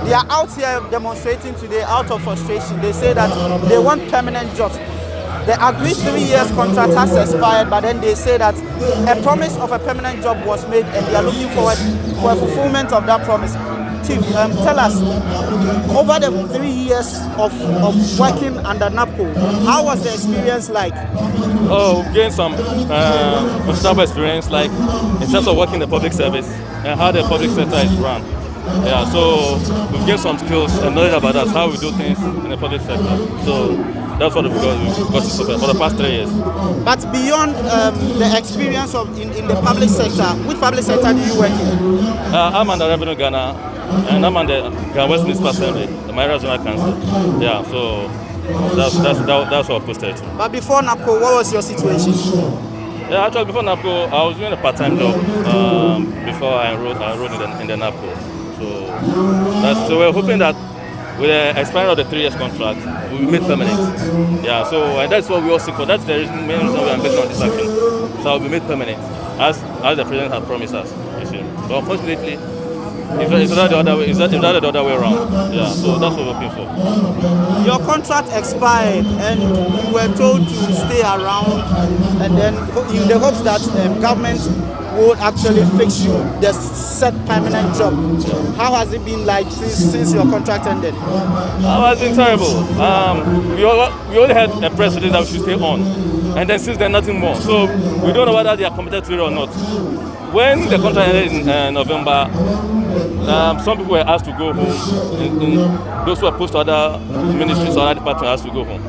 They are out here demonstrating today out of frustration. They say that they want permanent jobs. The agreed 3 years contract has expired, but then they say that a promise of a permanent job was made and they are looking forward for a fulfillment of that promise. Chief, tell us, over the 3 years of working under NAPCO, how was the experience like? Oh, we've gained some considerable experience, like in terms of working in the public service and how the public sector is run. Yeah, so we've gained some skills and knowledge about that, how we do things in the public sector. So that's what we've got to suffer for the past 3 years. But beyond the experience in the public sector, which public sector do you work in? I'm under Revenue Ghana, and I'm under GhanaWeb Municipal Assembly, the Mayoral Zonal Council. Yeah, so that's what I posted to. But before NAPCO, what was your situation? Yeah, actually before NAPCO, I was doing a part-time job before I enrolled in the NAPCO. So we're hoping that with the expiry of the 3 years contract, we will make permanent. Yeah, so and that's what we all seek for. That's the main reason we are betting on this action. So it will be made permanent, as the president has promised us. But unfortunately, it's not the other way. It's not the other way around. Yeah, so that's what we're hoping for. Your contract expired, and you were told to stay around, and then in the hopes that government would actually fix you the set permanent job. How has it been like since your contract ended? Oh, it's been terrible. We only had a precedent that we should stay on, and then since then nothing more. So we don't know whether they are committed to it or not. When the contract ended in November, some people were asked to go home. Those who were posted to other ministries or other departments were asked to go home.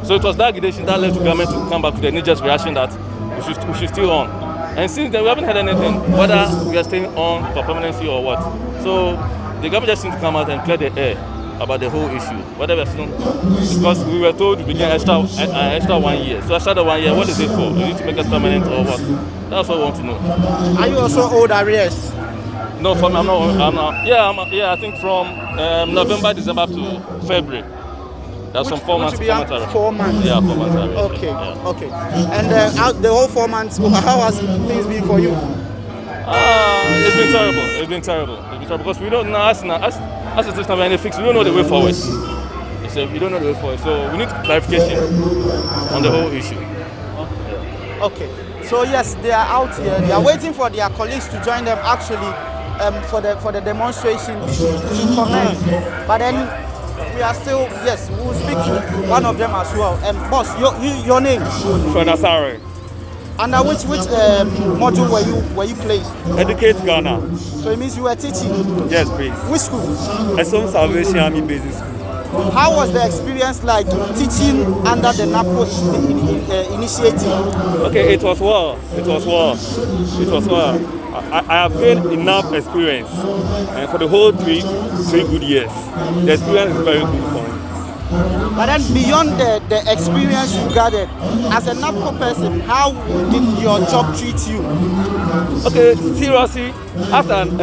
So it was that agitation that led the government to come back to the knee-jerk reaction that we should stay on. And since then, we haven't had anything, whether we are staying on for permanency or what. So the government just seems to come out and clear the air about the whole issue. Whether we are still, because we were told to begin extra 1 year. So after the 1 year, what is it for? You need to make us permanent or what? That's what we want to know. Are you also owed arrears? No, for me, I'm not. Yeah, I think from November, December to February. There's some 4 months. 4 months. Yeah, 4 months. Okay, yeah. Okay. And the whole 4 months, how has things been for you? It's been terrible. It's been terrible because we don't know as a system any fix. We don't know the way forward. We don't know the way forward. So we need clarification on the whole issue. Okay. So yes, they are out here. They are waiting for their colleagues to join them actually for the demonstration to comment. But then we are still, yes, we will speak to one of them as well. Boss, your name? Nasare. Under which module were you placed? Educate Ghana. So it means you were teaching? Yes, please. Which school? Some Salvation Army Basic School. How was the experience like teaching under the NAPCO initiative? Okay, it was well. I have gained enough experience, and for the whole three good years, the experience is very good for me. But then beyond the experience you gathered, as a NAPCO person, how did your job treat you? Okay, seriously, as an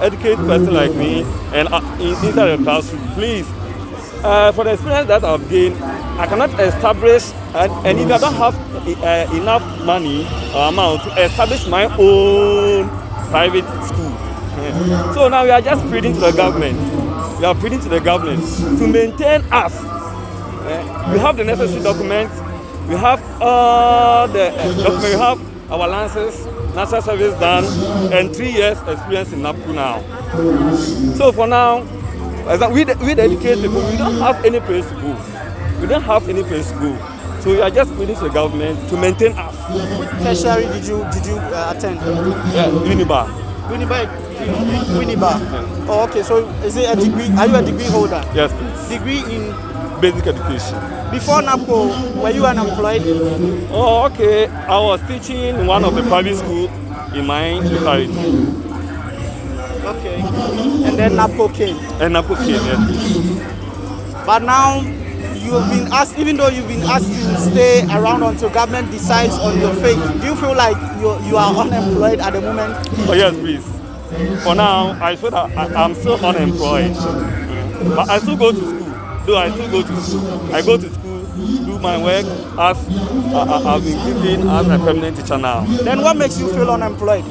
educated person like me, and inside the classroom, please, for the experience that I've gained, I cannot establish, and if I don't have enough money or amount to establish my own private school, So now we are just pleading to the government. We are pleading to the government to maintain us. We have the necessary documents. We have all the documents. We have our licenses, national service done, and 3 years experience in NAPCO now. So for now, we the educated people, we don't have any place to go. We don't have any place to go. So we are just pleading to the government to maintain us. Which tertiary did you attend? Yeah, Unibar. Unibar. Yeah. Oh, okay. So is it a degree? Are you a degree holder? Yes, please. Degree in basic education. Before NAPCO, were you unemployed? Oh, okay. I was teaching in one of the private schools in my locality. Okay. And then NAPCO came. And NAPCO came, yes. But now you've been asked, even though you've been asked to stay around until government decides on your fate, do you feel like you are unemployed at the moment? Oh yes, please. For now, I feel that I'm still unemployed. But I still go to school. Though I still go to school. I go to school, do my work as I've been given as a permanent teacher now. Then what makes you feel unemployed?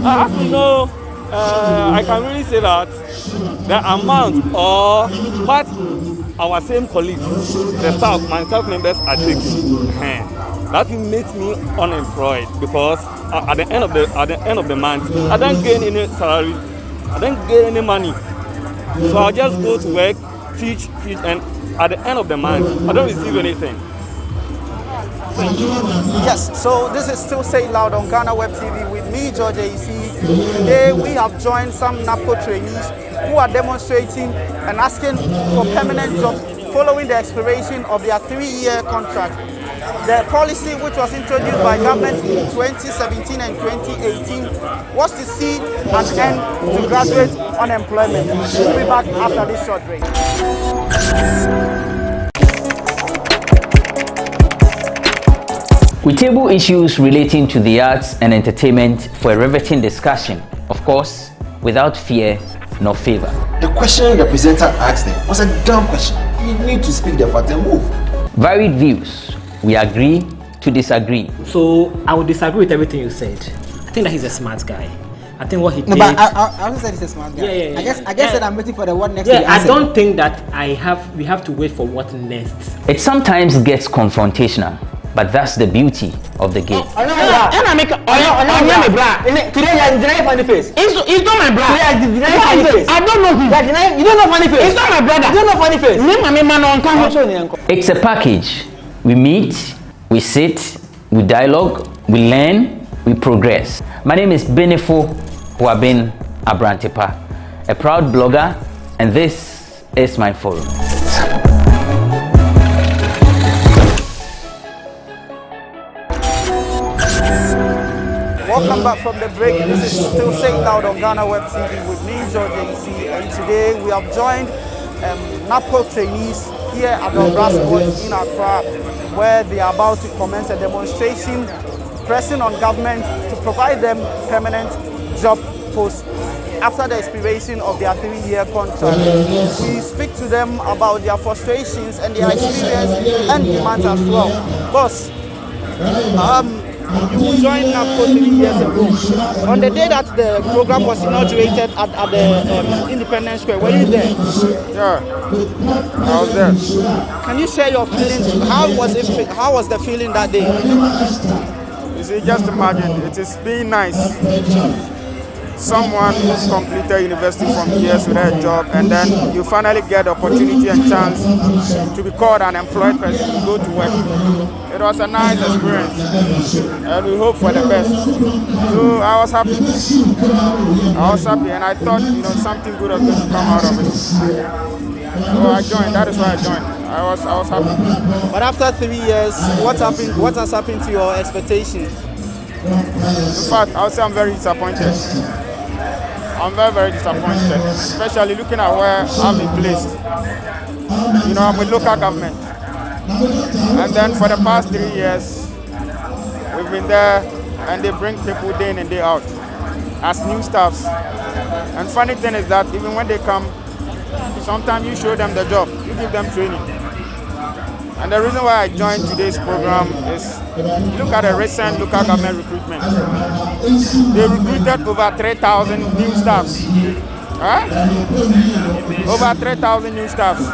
I have to know, I can really say that the amount or what our same colleagues, the staff, my staff members are taking, that makes me unemployed because at the end of the month, I don't gain any salary, I don't gain any money. So I'll just go to work, teach, and at the end of the month, I don't receive anything. Yes, so this is Still Say It Loud on GhanaWeb TV with me, George AC. Today we have joined some NAPCO trainees who are demonstrating and asking for permanent jobs following the expiration of their 3-year contract. The policy, which was introduced by government in 2017 and 2018, was to see an end to graduate unemployment. We'll be back after this short break. We table issues relating to the arts and entertainment for a riveting discussion, of course, without fear nor favor. The question the presenter asked them was a dumb question. You need to speak the fact and move. Varied views. We agree to disagree. So I would disagree with everything you said. I think that he's a smart guy. I think what he did. No, but I also said he's a smart guy. Yeah. I guess that I'm waiting for the what next. Yeah, I don't think that we have to wait for what next. It sometimes gets confrontational, but that's the beauty of the game. Today you are denying funny face. It's not my brother. You are denying funny face. I don't know him. You don't know funny face. It's not my brother. You don't know funny face. It's a package. We meet, we sit, we dialogue, we learn, we progress. My name is Benefo Huabin Abrantepa, a proud blogger, and this is my forum. Welcome back from the break. This is Still Say It Loud on GhanaWeb TV with me, George AC, and today we have joined NAPCO trainees here at the Brassboard in Accra, where they are about to commence a demonstration pressing on government to provide them permanent job posts after the expiration of their 3-year contract. We speak to them about their frustrations and their experience and demands as well. Boss, you joined NAPCO 3 years ago. On the day that the program was inaugurated at the Independence Square, were you there? Yeah, I was there. Can you share your feelings? How was the feeling that day? You see, just imagine, it is being nice. Someone who's completed university from years without a job, and then you finally get the opportunity and chance to be called an employed person to go to work. It was a nice experience, and we hope for the best. So I was happy. And I thought, something good was going to come out of it. So I joined. That is why I joined. I was happy. But after 3 years, what happened? What has happened to your expectations? In fact, I would say I'm very disappointed. I'm very, very disappointed, especially looking at where I've been placed. I'm with local government. And then for the past 3 years, we've been there and they bring people day in and day out as new staffs. And funny thing is that even when they come, sometimes you show them the job, you give them training. And the reason why I joined today's program is look at the recent local government recruitment. They recruited over 3,000 new staffs. Over 3,000 new staffs.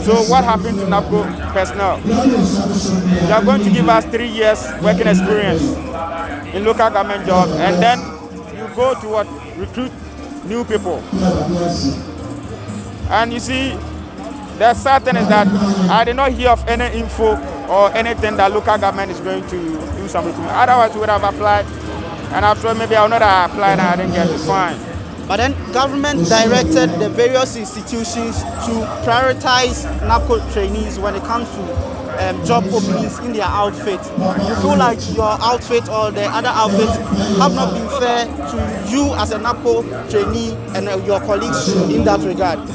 So what happened to NAPCO personnel? They are going to give us 3 years working experience in local government job, and then you go to what? Recruit new people. And you see, the sad thing is that I did not hear of any info or anything that local government is going to do some recruitment. Otherwise, we would have applied, and after maybe I would not have applied and I didn't get it. Fine. But then government directed the various institutions to prioritize NAPCO trainees when it comes to job openings in their outfit. You feel like your outfit or the other outfits have not been fair to you as a NAPCO trainee and your colleagues in that regard?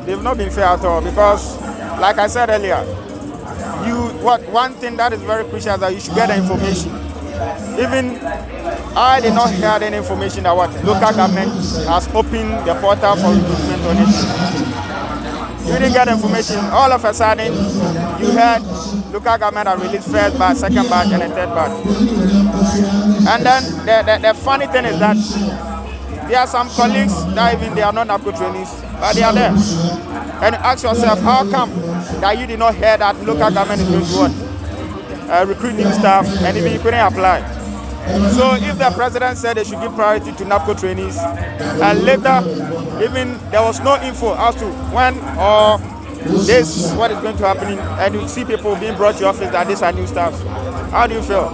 They've not been fair at all because, like I said earlier, one thing that is very crucial is that you should get the information. Even I did not hear any information that what local government has opened the portal for recruitment on it. You didn't get information. All of a sudden, you heard local government have released first batch, second batch, and a third batch. And then the funny thing is that there are some colleagues that even they are not NAPCO trainees, but they are there. And you ask yourself, how come that you did not hear that local government is going to what? Recruit new staff, and even you couldn't apply. So if the president said they should give priority to NAPCO trainees, and later even there was no info as to when or this what is going to happen, and you see people being brought to your office that these are new staff, how do you feel?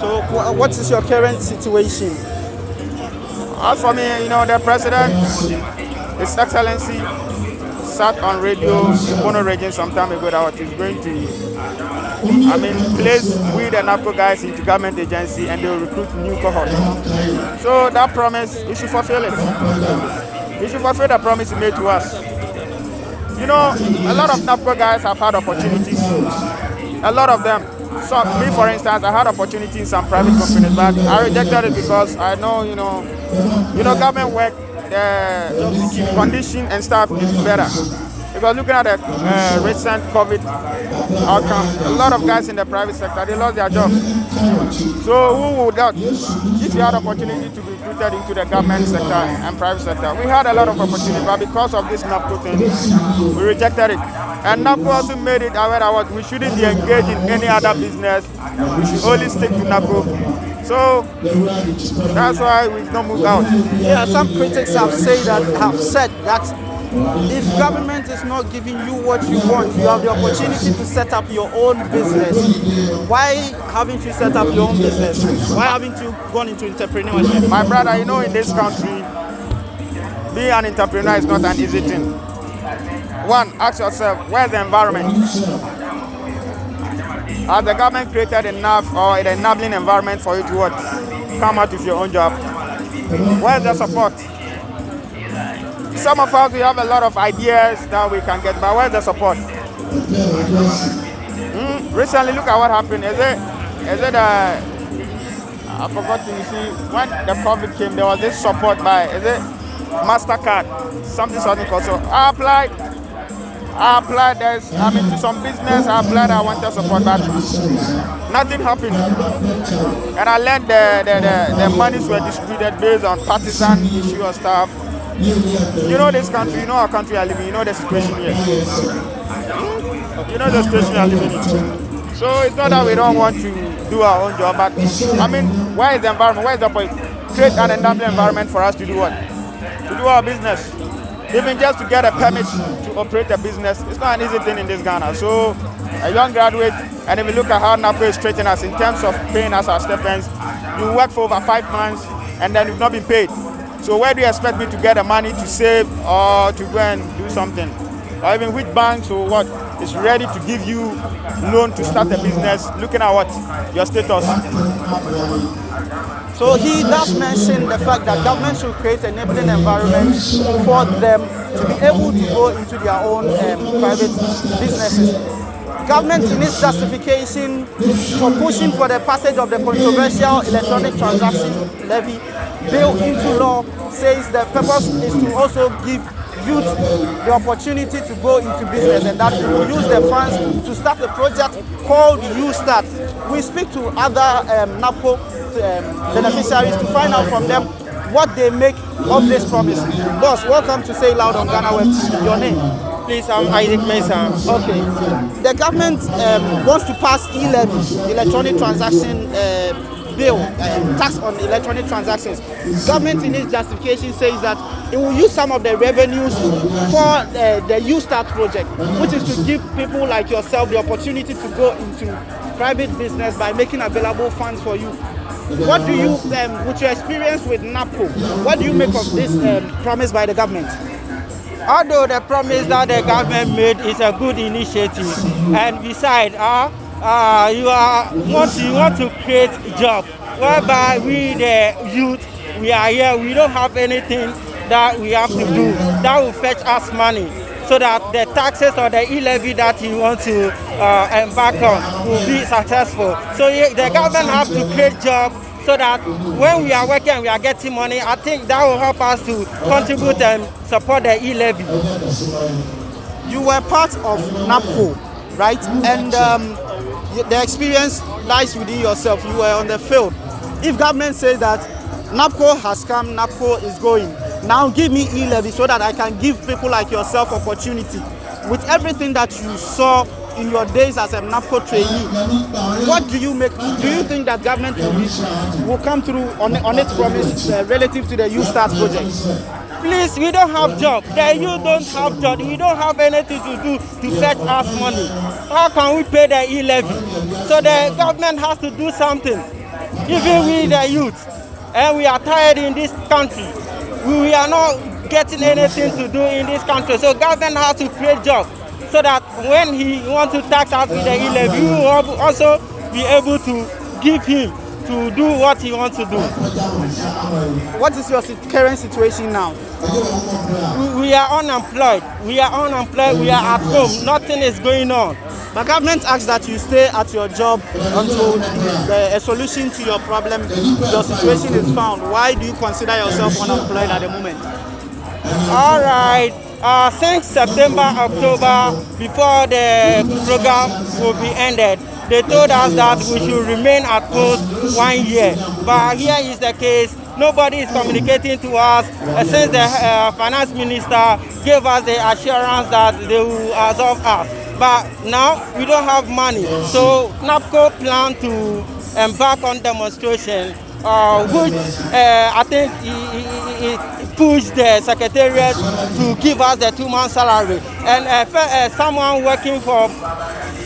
So what is your current situation? As for me, the president, His Excellency, sat on radio in Bono region some time ago that he's going to place we the NAPCO guys into government agency and they will recruit new cohort. So that promise, we should fulfill it. We should fulfill the promise he made to us. A lot of NAPCO guys have had opportunities. A lot of them. So me, for instance, I had opportunity in some private companies, but I rejected it because I know, government work, the condition and stuff is better. Because looking at the recent COVID outcome, a lot of guys in the private sector, they lost their jobs. So who would that? If you had opportunity to be recruited into the government sector and private sector, we had a lot of opportunity, but because of this NAPCO thing, we rejected it. And NAPCO also made it aware that we shouldn't be engaged in any other business. We should only stick to NAPCO. So that's why we've not moved out. Yeah, some critics have said that if government is not giving you what you want, you have the opportunity to set up your own business. Why haven't you set up your own business? Why haven't you gone into entrepreneurship? My brother, in this country, being an entrepreneur is not an easy thing. One, ask yourself, where's the environment? Has the government created enough or an enabling environment for you to what? Come out with your own job? Where's the support? Some of us, we have a lot of ideas that we can get, but where's the support? Recently, look at what happened. Is it I forgot to see, when the COVID came, there was this support by, MasterCard, something called. So I applied to some business, I applied, I wanted support, but nothing happened. And I learned the monies were distributed based on partisan issue or stuff. This country, our country I live in, the situation here. The situation I live in. So it's not that we don't want to do our own job, but where is the environment? Where is the point? Create an enabling environment for us to do what? To do our business. Even just to get a permit to operate a business, it's not an easy thing in this Ghana. So a young graduate, and if you look at how NAPCO is treating us in terms of paying us our stipends, you work for over 5 months and then you've not been paid. So where do you expect me to get the money to save or to go and do something? Or even which banks or what is ready to give you loan to start a business, looking at what? Your status. So he does mention the fact that government should create an enabling environment for them to be able to go into their own private businesses. Government in its justification for pushing for the passage of the controversial electronic transaction levy bill into law says the purpose is to also give youth the opportunity to go into business, and that we will use the funds to start a project called U-Start. We speak to other NAPCO beneficiaries to find out from them what they make of this promise. Boss, welcome to Say Loud on GhanaWeb TV. Your name? Please, I'm Isaac Mesa. Okay. The government wants to pass e-levy, electronic transaction bill, tax on electronic transactions. Government in its justification says that it will use some of the revenues for the U-Start project, which is to give people like yourself the opportunity to go into private business by making available funds for you. What do you, with your experience with NAPCO, what do you make of this promise by the government? Although the promise that the government made is a good initiative, and besides, you want to create jobs, whereby we the youth, we are here, we don't have anything that we have to do that will fetch us money, so that the taxes or the e-levy that you want to embark on will be successful. So the government has to create jobs, so that when we are working and we are getting money, I think that will help us to contribute and support the e-levy. You were part of NAPCO, right? And the experience lies within yourself. You were on the field. If government says that NAPCO has come, NAPCO is going, now give me e-levy so that I can give people like yourself opportunity. With everything that you saw in your days as a NAPCO trainee, what do you make? Do you think that government will come through on its promise relative to the U-Start project? Please, we don't have job. The youth don't have job. We don't have anything to do to fetch us money. How can we pay the e-levy? So the government has to do something. Even we the youth, and we are tired in this country. We are not getting anything to do in this country. So government has to create jobs, so that when he wants to tax us with the e-levy, we will also be able to give him to do what he wants to do. What is your current situation now? We are unemployed. We are unemployed. We are at home. Nothing is going on. The government asks that you stay at your job until a solution to your problem, your situation is found. Why do you consider yourself unemployed at the moment? All right. Since September, October, before the program will be ended, they told us that we should remain at post 1 year. But here is the case. Nobody is communicating to us since the finance minister gave us the assurance that they will absorb us. But now we don't have money. So NAPCO plan to embark on demonstration, which I think it pushed the secretariat to give us the 2-month salary. And someone working for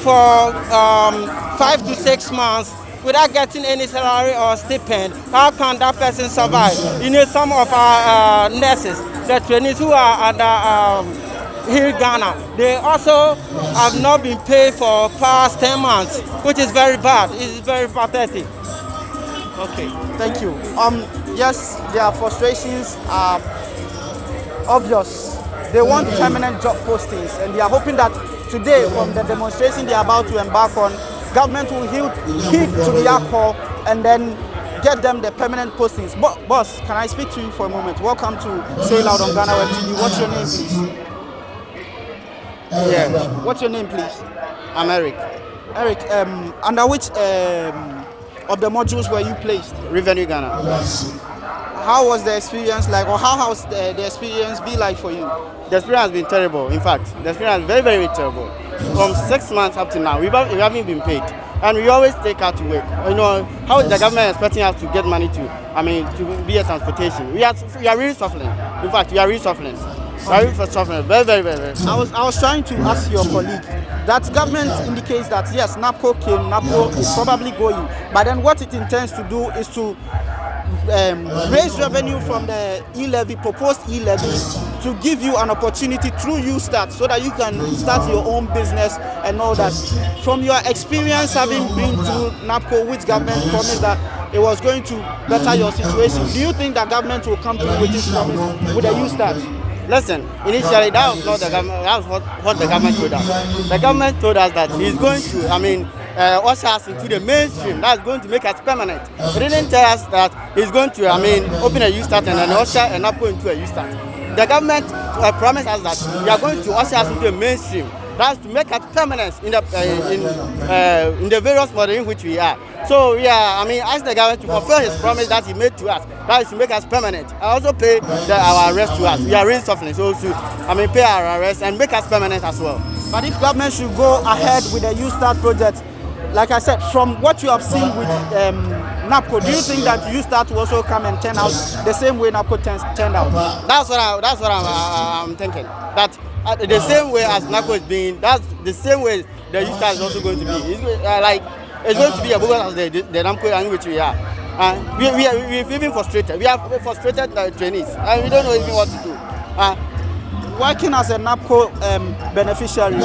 5 to 6 months without getting any salary or stipend, how can that person survive? You know, some of our nurses, the trainees who are under here Ghana, they also have not been paid for past 10 months, which is very bad. It's very pathetic. Okay, thank you. Yes, their frustrations are obvious. They want permanent job postings, and they are hoping that today, from the demonstration they are about to embark on, government will heed to their call and then get them the permanent postings. Boss, can I speak to you for a moment? Welcome to Say Loud on GhanaWeb TV. What's your name, please? Yeah. What's your name, please? I'm Eric. Eric, under which of the modules were you placed? Revenue Ghana. How was the experience like, or how has the experience been like for you? The experience has been terrible. In fact, the experience is very, very terrible. From 6 months up to now, we haven't been paid. And we always take out to work. You know, how the government is expecting us to get money to be a transportation. We are really suffering. In fact, we are really suffering. Very, very, very, very. I was trying to ask your colleague that government indicates that yes, NAPCO came, NAPCO is probably going, but then what it intends to do is to raise revenue from the e-levy, proposed e-levy, to give you an opportunity through U-Start so that you can start your own business and all that. From your experience having been to NAPCO, which government promised that it was going to better your situation, do you think that government will come through with this promise with the U-Start? Listen, initially that was not the government. That was what the government told us. The government told us that he's going to, usher us into the mainstream. That's going to make us permanent. He didn't tell us that he's going to, open a U-Start and then usher and NAPCO into a U-Start. the government promised us that we are going to usher us into a mainstream. That's to make us permanent in the various models in which we are. So we are, ask the government to fulfill his promise that he made to us. That is to make us permanent. And also pay our arrest to us. We are really suffering, so to pay our arrest and make us permanent as well. But if government should go ahead with the U-Start project, like I said, from what you have seen with NAPCO, do you think that U-Start will also come and turn out the same way NAPCO turned out? That's what I'm thinking. That the same way as NAPCO is being, that's the same way the U-Start is also going to be. It's going to be a bogus as the NAPCO in which we are. We're even frustrated. We are frustrated trainees, and we don't know even what to do. Working as a NAPCO beneficiary,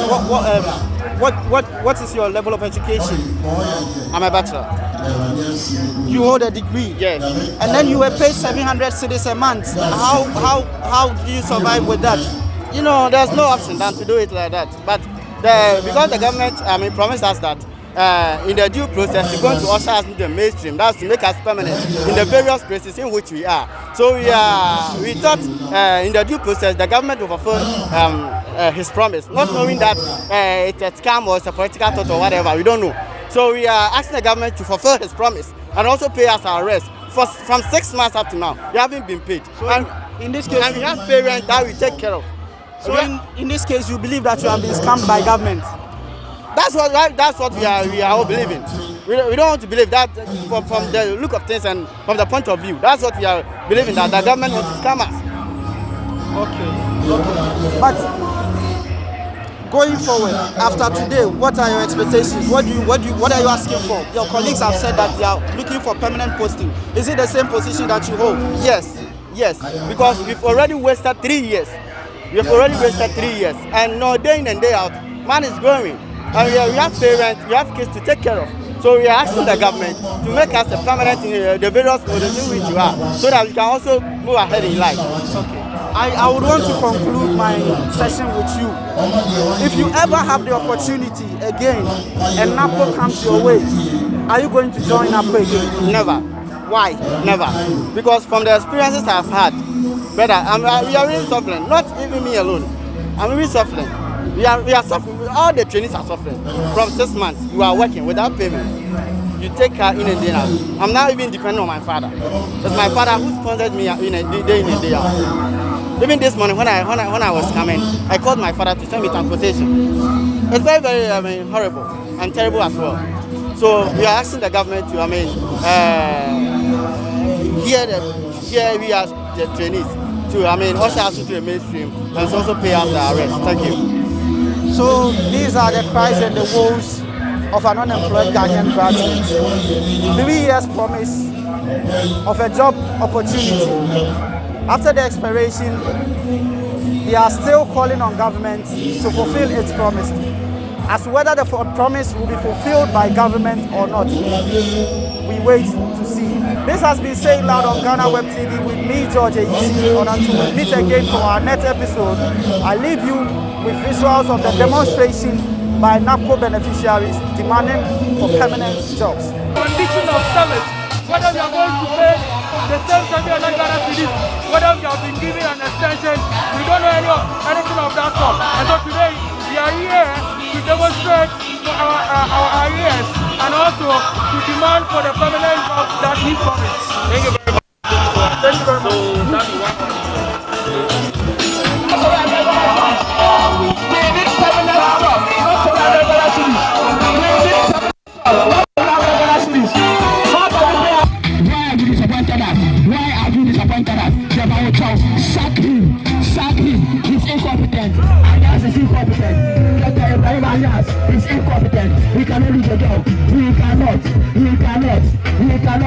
what is your level of education? I'm a bachelor. You hold a degree? Yes. And then you were paid 700 cedis a month. How do you survive with that? You know, there's no option than to do it like that. But because the government, promised us that in the due process, we're going to usher us into the mainstream. That's to make us permanent in the various places in which we are. So we thought in the due process, the government will fulfill his promise, not knowing that it's a scam or it's a political thought or whatever. We don't know. So we are asking the government to fulfill his promise and also pay us our rest. From 6 months up to now, we haven't been paid. So in this case, and we have parents that we take care of. So in this case, you believe that you have been scammed by government? That's what we are all believing. We don't want to believe that from the look of things and from the point of view. That's what we are believing, that the government wants to scam us. Okay. But going forward, after today, what are your expectations? What are you asking for? Your colleagues have said that they are looking for permanent posting. Is it the same position that you hold? Yes, because we've already wasted 3 years. And no, day in and day out, man is growing. And we have parents, we have kids to take care of. So we are asking the government to make us a permanent in the various models in which you are, so that we can also move ahead in life. Okay. I would want to conclude my session with you. If you ever have the opportunity again and NAPCO comes your way, are you going to join NAPCO again? Never. Why? Never. Because from the experiences I've had, brother, we are really suffering. Not even me alone. I'm really suffering. We are suffering. All the trainees are suffering. From 6 months, you are working without payment. You take care in and day out. I'm now even depending on my father. It's my father who sponsored me day in and day out. Even this morning when I was coming, I called my father to send me transportation. It's very, very horrible and terrible as well. So we are asking the government to here we are the trainees to usher us into the mainstream and also pay us the arrest. Thank you. So these are the cries and the woes of an unemployed Ghanaian graduate. 3 years promise of a job opportunity. After the expiration, they are still calling on government to fulfill its promise. As to whether the promise will be fulfilled by government or not, we wait to see. This has been Say Loud on GhanaWeb TV with me, George Ayisi. And until we meet again for our next episode, I leave you with visuals of the demonstration by NAPCO beneficiaries demanding for permanent jobs. Condition of service, whether we are going to pay the same Ghana cedis, whether we have been given an extension, we don't know anything of that sort. And so today we are here to demonstrate for our arrears and also to demand for the permanent jobs that we promised. Thank you very much. Thank you very much. Sack him, he's incompetent. Alias is incompetent. Dr. Ibrahim Alias is incompetent. He cannot do the job. He cannot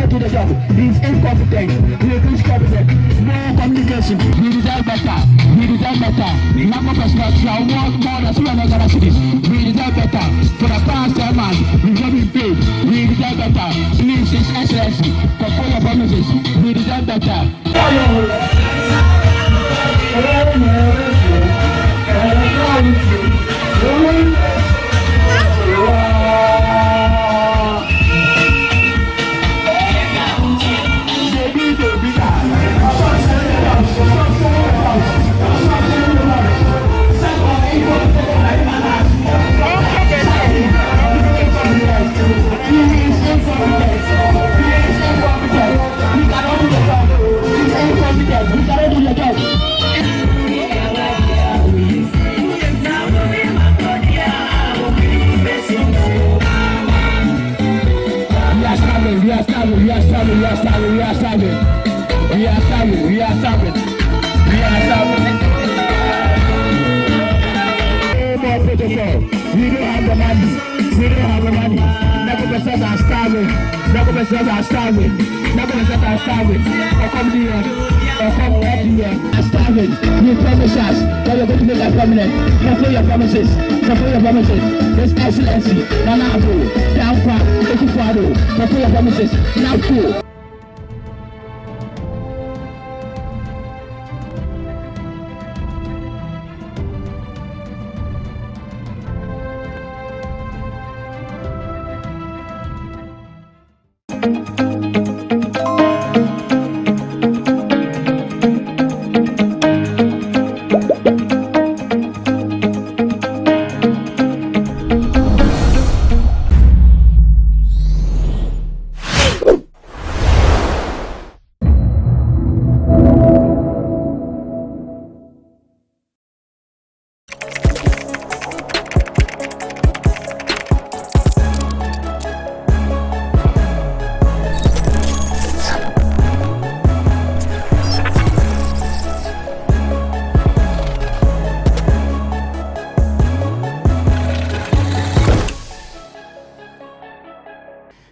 do the job. He's incompetent. He is competent. No communication. He deserves better. NAPCO personnel shall work more than 200 Ghana cedis. We deserve better. For the past 10 months, we've not been paid. We deserve better. Please, His Excellency, fulfill your promises. We deserve better. serving, we are serving. We are serving, we are serving. We are serving. More protocol. We don't have the money. We don't have the money. Negotiators are starving. Negotiators are starving. Negotiators are starving. Or come here. Or come right here. Are starving. You promise us that you're going to make that permanent. Fulfill your promises. Fulfill your promises. His Excellency, Nana Abu, Dampa, Ekufado. Fulfill your promises. Now cool.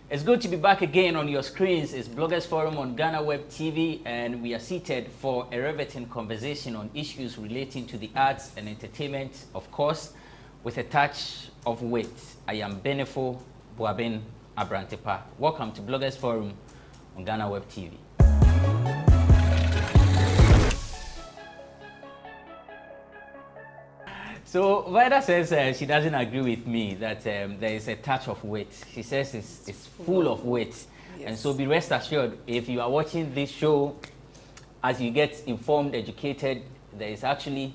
It's good to be back again on your screens. It's Bloggers Forum on GhanaWeb TV, and we are seated for a riveting conversation on issues relating to the arts and entertainment, of course, with a touch of wit. I am Benefo Boabin Abrantepa. Welcome to Bloggers Forum on GhanaWeb TV. So Vida says she doesn't agree with me that there is a touch of wit. She says it's full of wit. Yes. And so be rest assured, if you are watching this show, as you get informed, educated, there is actually,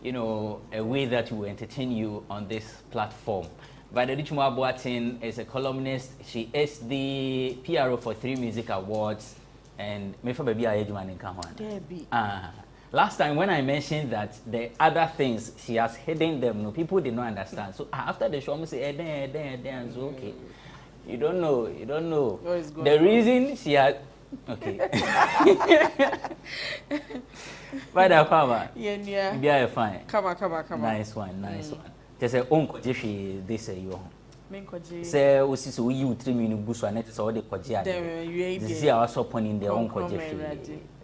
you know, a way that will entertain you on this platform. Vida Richmond Boatin is a columnist. She is the PRO for 3 music awards. And last time when I mentioned that the other things, she has hidden them, no, people did not understand. So after the show, I say, so okay. You don't know. The reason she had, okay. But I come. Yeah. Be fine. Come on. Nice one. Just say, uncle Jeffy, they say you. Say, we see so you 3 minutes bush and it's all the Kojia. This is our support in the uncle Jeffy.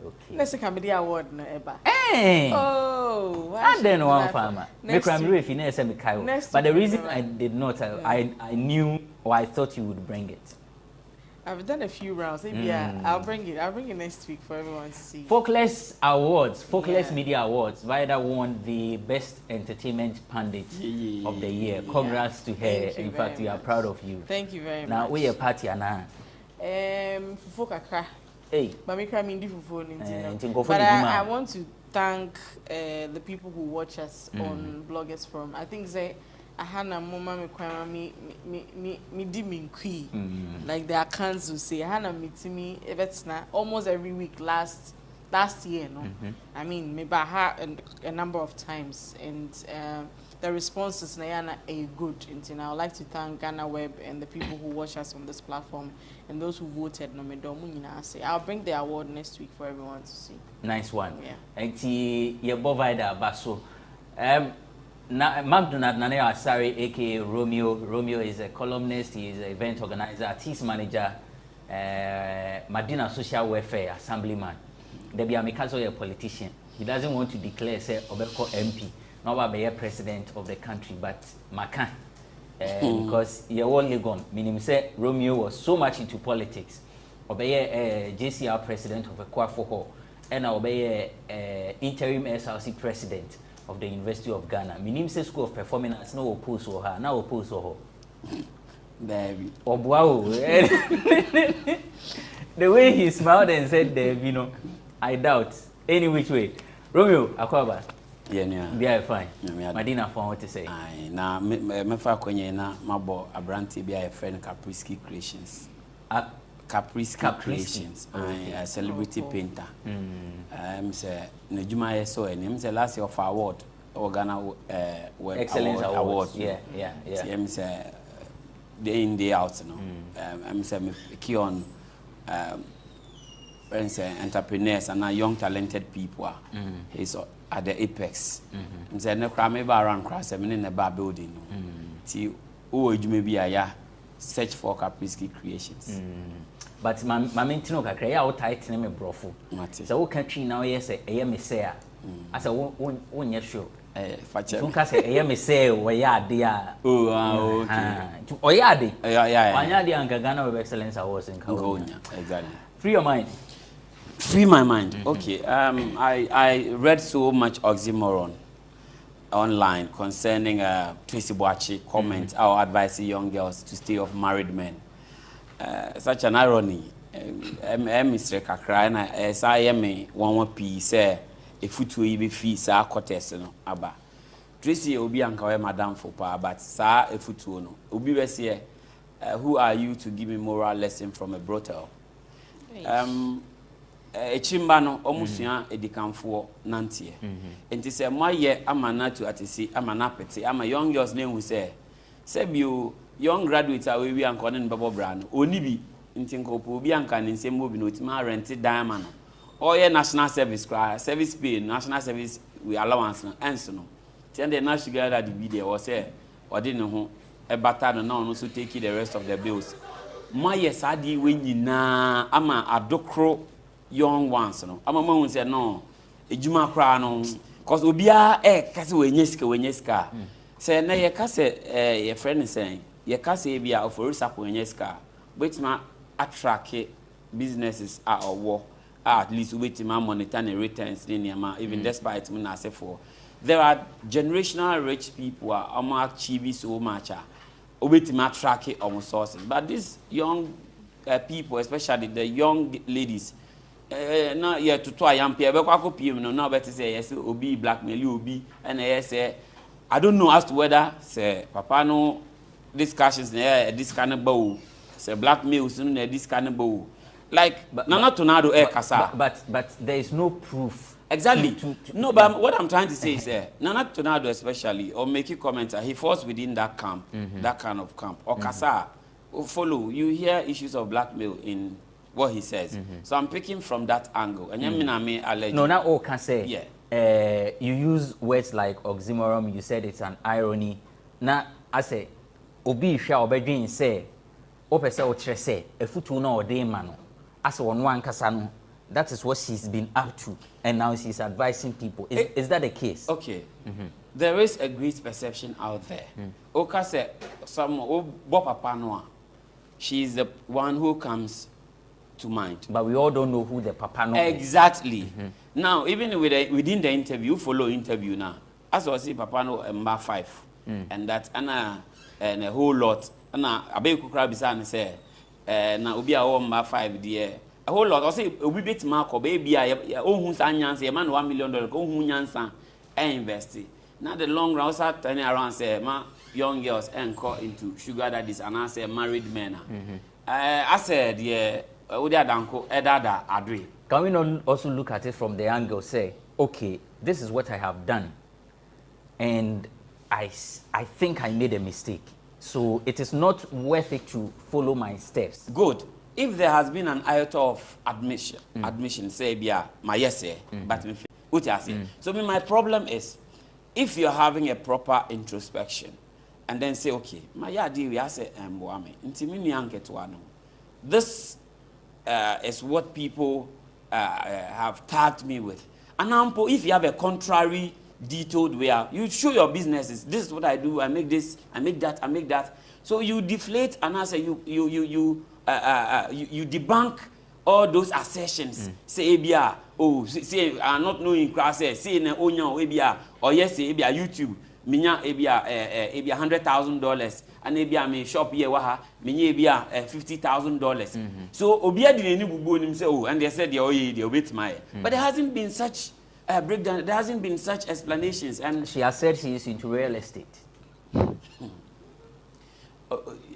Okay. Let's come the award no eba. Hey. Oh, and then one farmer. Make I'm really finesse me Kyle. But the reason I did not, I knew or I thought you would bring it. I've done a few rounds. Maybe I'll bring it. I'll bring it next week for everyone to see. Folkless Awards, Folkless Media Awards. Vida won the Best Entertainment Pundit of the year. Congrats to her. In fact, we are proud of you. Thank you very much. Now we are party now. Fufukaka. Hey. But I want to thank the people who watch us on Bloggers Forum. I think they Hana Mama me di me kui. Like the accounts will say Hana me almost every week last year, no. I mean maybe I had a number of times, and the responses are good. And I would like to thank GhanaWeb and the people who watch us on this platform and those who voted. I'll bring the award next week for everyone to see. Nice one. Yeah. And your Vida Basso. McDonald Nane Asari, aka Romeo. Romeo is a columnist, he is an event organizer, artist manager, Madina Social Welfare Assemblyman. Debbie Amikazo is a politician. He doesn't want to declare, say, Obeko MP, not be a president of the country, but Macan. Because he only gone. Meaning, say, Romeo was so much into politics. Obey JCR president of a Kwafoho, and obey interim SRC president of the University of Ghana. Meaning, say, School of Performing Arts, no oppose to her, now oppose to her. Baby. Oh, wow. The way he smiled and said, you know, I doubt. Any which way. Romeo, Akwaba. Yeah. Be fine. Madina, for what to say. Now, me fa kwenye na mabo Abranti be a friend Capriski Creations. Capriski Creations. A celebrity painter. Say Nejuma so and say last year of award or Ghana Excellence Award. Yeah. Say day in day out, no. Say me key on entrepreneurs and young talented people. He's at the apex. And say no crime maybe around cross in the bar building. See who you may be a search for Capriski Creations. But my mentino kakra ya tight na me brofo. So what country now yes e me say I say won yet show. Fache. So ka say e me say we ya de a. Oh okay. O ya de. Yeah. Wanya de anka Ghana Web Excellence Awards in Kawonya. Exactly. Free your mind. Free my mind. Okay. I read so much oxymoron online concerning Tracy Boachi comment our advising young girls to stay off married men. Such an irony. Mr. Kakra na SIM one piece say a foot will be fee sa cotes no aba. Tracy obi anka madam for pa but sa a foot no. Obi we say who are you to give me moral lesson from a brothel? A chimba no omusua edikanfo nantie. Enti say moye amana to atisi amana pete ama young girls name who say you young graduates are we and calling Babo Brand. Only be in Tinkopo, be and can in same movie, no time rented diamond. Or your national service cry, service pay, national service we allowance and so no. Tell the national gather the video or say, or didn't know a batter no also take the rest of the bills. My yes, I did when you na ama a docro young ones. No, I'm a moment said no, a Juma crown, cause Ubia kasi wenyeska. Say, na ye kase your friend is saying. Ye kase bia ofori sapo enyeska wait ma attract businesses or war at least wait ma monitor and returns in even despite me na say for there are generational rich people are achieve so much wait ma attract almost sources but these young people especially the young ladies na ye to ayam pia be kwa kopiem no na better say yes obi blackmail you obi and yes I don't know as to whether say papa no discussions this kind of bow say blackmail soon this kind of bow like Nana Tornado kasa but there is no proof exactly no but what I'm trying to say is Nana Tornado especially or make you comment he falls within that camp that kind of camp or kasa follow you hear issues of blackmail in what he says so I'm picking from that angle and no not all can say yeah you use words like oxymoron you said it's an irony now I say obi hwa obedwen say opese o kire say efutu na ode ma no ase wonu ankasa no that is what she's been up to and now she's advising people is that the case okay there is a great perception out there oka say some bo papa no she is the one who comes to mind but we all don't know who the papa no exactly now even within the interview follow interview now as I see papa no mba 5 and that and a whole lot na abeku kra bisa ne say na obi a wo mba 5 there a whole lot I say obi betima ko baby a ohun san nyansa e man $1 million ko ohun nyansa e invest now the long run also turning around say ma young girls encore into sugar daddies and I say married men I said yeah we dey adanko edada adwe. Can we not also look at it from the angle say okay this is what I have done and I think I made a mistake. So it is not worth it to follow my steps. Good. If there has been an iota of admission, say, yeah, my yes, but so my problem is, if you're having a proper introspection, and then say, okay, my yadi we say, this is what people have tagged me with. And if you have a contrary detailed where you show your businesses, this is what I do, I make this, I make that, I make that. So you deflate and I say you debunk all those assertions. Say ebia, oh, say I'm not knowing class, say na onya ebia, or yes, say ebia YouTube, minya ebia $100,000, and ebia me shop here waha, minya ebia $50,000. So obia di ni bubu nim say oh, and they said they wait my, but there hasn't been such breakdown. There hasn't been such explanations, and she has said she is into real estate.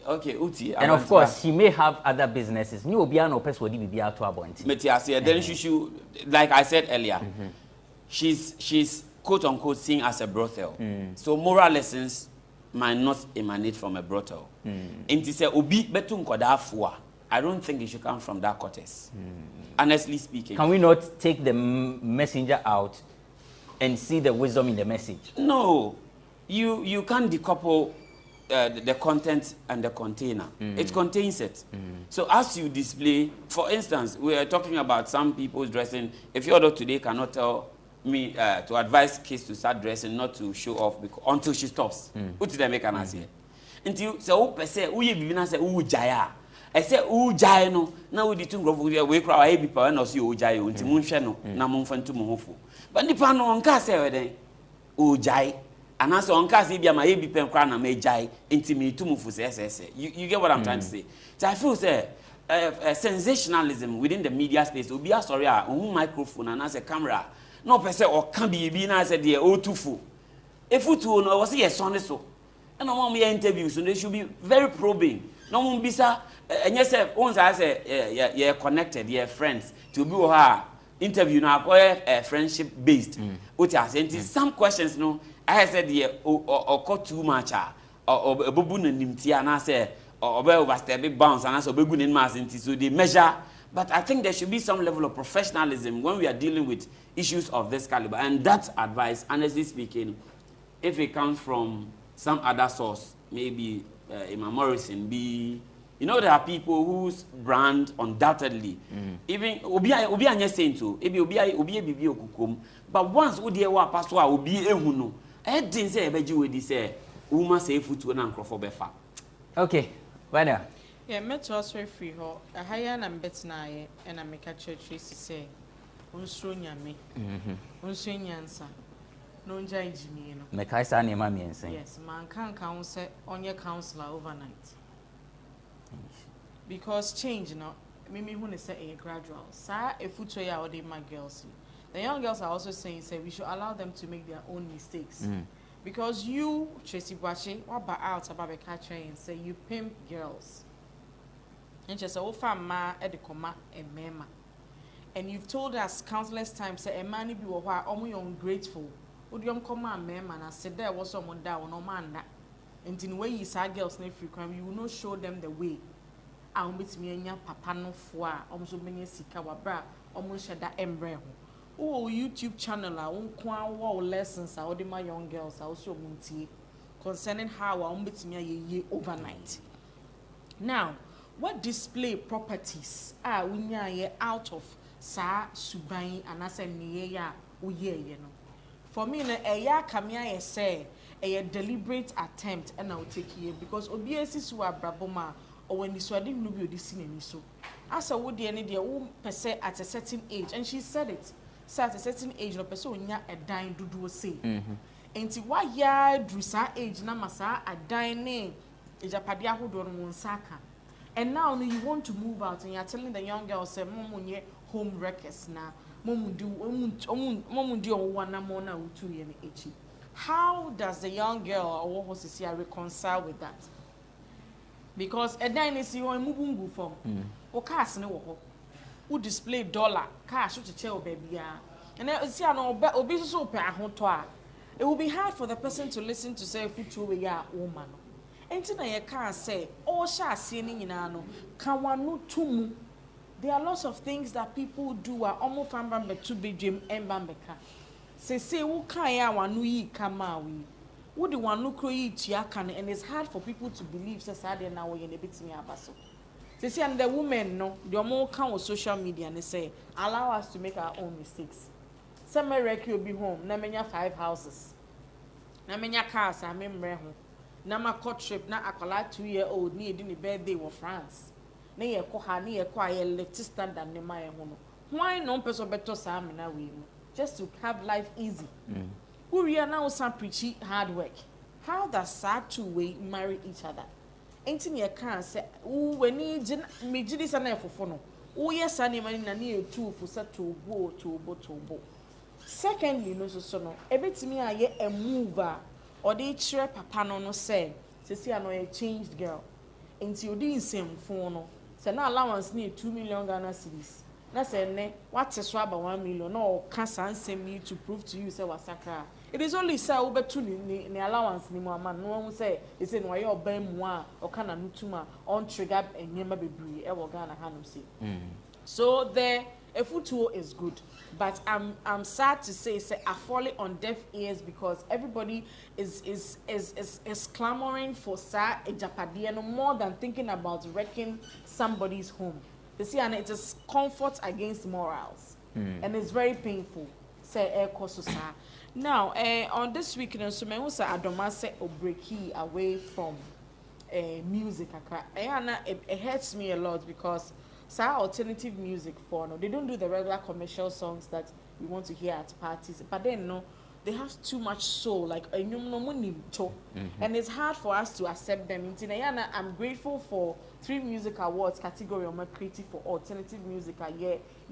Okay, Uti. And of course, she may have other businesses. New Obiano Peswodi Bibia to Abonti. Then she should, like I said earlier, she's quote unquote seen as a brothel. So moral lessons might not emanate from a brothel. And to say Obi Betun Kodafua, I don't think it should come from that quarters. honestly speaking. Can we not take the messenger out and see the wisdom in the message? No, you can't decouple the content and the container. It contains it. So as you display, for instance, we are talking about some people's dressing. If your daughter today cannot tell me to advise kids to start dressing, not to show off until she stops. What did I make an answer? Until so per se, we be say jaya. I say jaya no. Now we do we cry people and us you jaya until moon no na moon fan to mohofu. But the pan on cast then jaya. And also on cast if you my baby pen crown and may jai into me to move for you get what I'm trying to say. So I feel say sensationalism within the media space will be a story on microphone and as a camera. No person or can be na said the o too full. If you two no was yes on so. And no more interviews and they should be very probing. No one be sir and yes once I say you're connected, you're friends to be her interview now friendship based. What I say some questions no I said yeah or too much or bubu nimti and I say or overstep bounce and also begun in mass into so they measure. But I think there should be some level of professionalism when we are dealing with issues of this caliber. And that advice, honestly speaking, if it comes from some other source, maybe Emma Morrison, you know, there are people whose brand undoubtedly, even Obi Anya saying to, but once Udi Ewa Paswa Obi Ehuno, I didn't say Ebeji with this woman say foot and befa. Okay, right now. Yeah, met us very free ho. A higher and bet na and I make a church to say, Unstrunya me, Unstrunyansa, no jai Jimmy. Mekaisa ni mami and say. Yes, man can't counsel on your counselor overnight. Because change, you know, maybe when they say a gradual, sir, a footwear or my girls. The young girls are also saying, say, we should allow them to make their own mistakes. Because you, Tracy Boache, what about out about a catcher and say you pimp girls. And just oh ma edikoma and mema. And you've told us countless times say a man be why only ungrateful. Would you come and mema and I said there was someone down no man that. And in the way you saw girls near frequent, you will not show them the way. I'll meet me and your papa no foa, almost many sika wabra, almost shed that embryo. Oh, YouTube channel, I won't quite lessons. I order my young girls, I also munti concerning how I'll meet me a year overnight. Now, what display properties are we out of sa subain and as a near uye, you know? For me, a ya kamia say a deliberate attempt and I'll take here because obviously su braboma or when this wedding will be this in so. As a would the any dear per se at a certain age, and she said it. So at a certain age, no person a dying to do say. And why ya drew sa age namasa a dying name is a padia who don't want saka. And now you want to move out and you're telling the young girl say mom ye home wreckers now. Mom do one mona or 2 years each. How does the young girl or what was reconcile with that? Because a dying is you and mubungu from or cast no who display dollar cash to tell baby and then see no be so it will be hard for the person to listen to say put to a woman. And then you can't say all shall see any no can one no tumu. There are lots of things that people do are almost from to be dream and bambeka. Say who can ya one we come out who the one who create ya can and it's hard for people to believe society now in a bit me abaso. See, and the women, no, the more count with social media and they say, allow us to make our own mistakes. Some may wreck you be home, na menya 5 houses. Na menya cars, I remember home. Na ma court trip, na akola 2-year-old, ni edini birthday in France. Na ye koha, ni ye kwa ye left standard ni ma ye hono. Why no person better sa na we just to have life easy. We are now some preachy hard work. How does that two way marry each other? Ain't in your car say, oh, when you me this and for no. Oh, yes, I need na near 2 for set to bo. Secondly, no so no. Every to me, I get a mover or they cheer papa no say, see, I know a changed girl. Ain't you doing same phone? Say, now allowance near 2 million Ghana cedis. Na say, ne, what's a swab 1 million? No, can't send me to prove to you, say, was sakra. It is only say over 2 ni allowance ni mo man. No one say they say no you obey moi or kana nutuma on trigger and yema bebree e wo Ghana hanum say. So there A futuo is good, but I'm sad to say I falling on deaf ears because everybody is clamoring for sa a Japadiano more than thinking about wrecking somebody's home. You see, and it is comfort against morals, and it's very painful. Say now, on this weekend, so me say Adoma say breaky away from music. It hurts me a lot because alternative music they don't do the regular commercial songs that we want to hear at parties, but then no, they have too much soul, like and it's hard for us to accept them. I'm grateful for 3 music awards category on my creative for alternative music.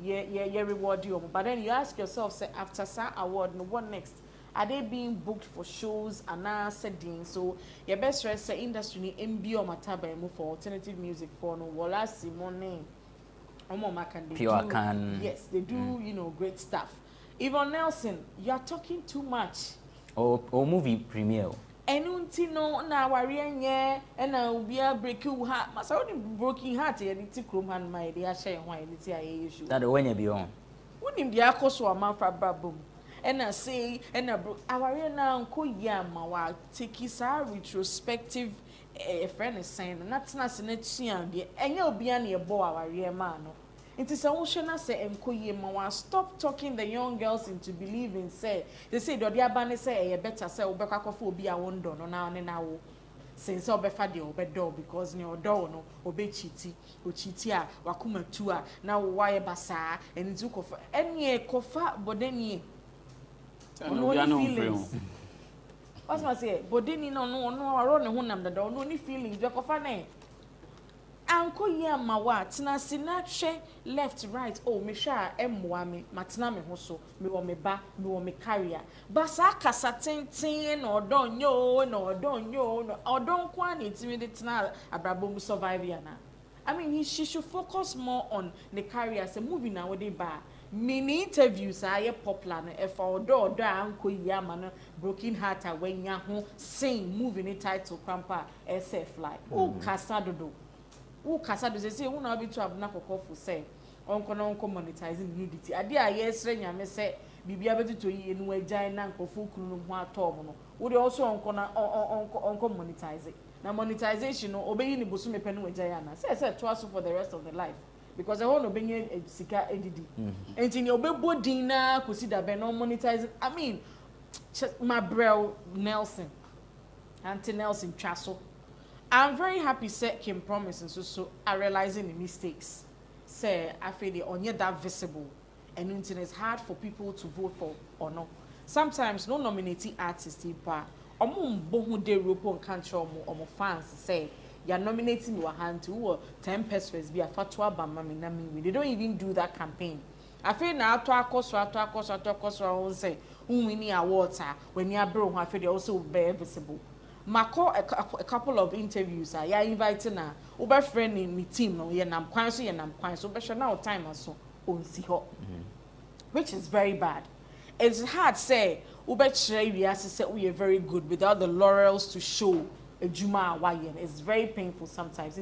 Reward you, but then you ask yourself, say after that award, no, what next? Are they being booked for shows and now setting? So your best rest say industry ni MBO mataba for alternative music for no wala Simone. Pure can. Yes, they do, great stuff. Yvonne Nelson, you are talking too much. Or movie premiere. No na worrying and I will be a breaking heart. Must only broken heart and it's a chrome and my dear share why it's a issue. That when you be on. Wouldn't the Akos or man for babum. And I say, and I broke our now, Koyama, take his retrospective friend is saying, and that's not in it, and you'll be any boy, our real man. It is a ocean, I say, and Koyama, stop talking the young girls into believing, say, they say, Dodiabane say, a better say, Obeka be a wonder, no now and now. Since Obefadi Obedo, because no dono, Obechiti, Uchitia, Wakuma Tua, now why basa, and Zuko for any kofa, but then no feelings. What's my say? But then no, I run a one that don't any feelings. You're confident. Uncle Yamawa, Tina Sinache, left, right. Oh, Misha, Mwami, Matinami Hoso, me or me ba, me or me carrier. Basaka satin, or don't yo, no, don't yo, no, or don't quan it's me the Tina, Abrabum surviviana. I mean, she should focus more on the carrier as a movie nowadays. Many interviews are popular if our door Uncle Yamana broken heart when Yahoo sing moving the title Pampa SF like oh Casado. Oh Casado say who now be to have Nako for say uncle monetizing nudity. I dear yes Renya say Bibia better to ye no giant uncle full crew no would also uncle monetize it. Now monetization obeying the Busume Penu Jayana. Say twice for the rest of the life. Because I want to bring a sika edidi. And in your bebo dinner, consider be no monetizing. I mean, my bro Nelson, Auntie Nelson Chasso. I'm very happy. Say Kim Promise and so are realizing the mistakes. Say I feel they only that visible, and it's hard for people to vote for or not. Sometimes no nominating artists, but bohu de ropo country or fans say. You're nominating your hand to 10 pesos be a fatwa bamami. They don't even do that campaign. I feel now to a say who winning awards when you're bro, I feel they also very visible. Mako a couple of interviews you're inviting a over friend in my team no yeah nam kwan so be now time so on see ho which is very bad. It's hard say ube chere we say we are very good without the laurels to show. It's very painful sometimes.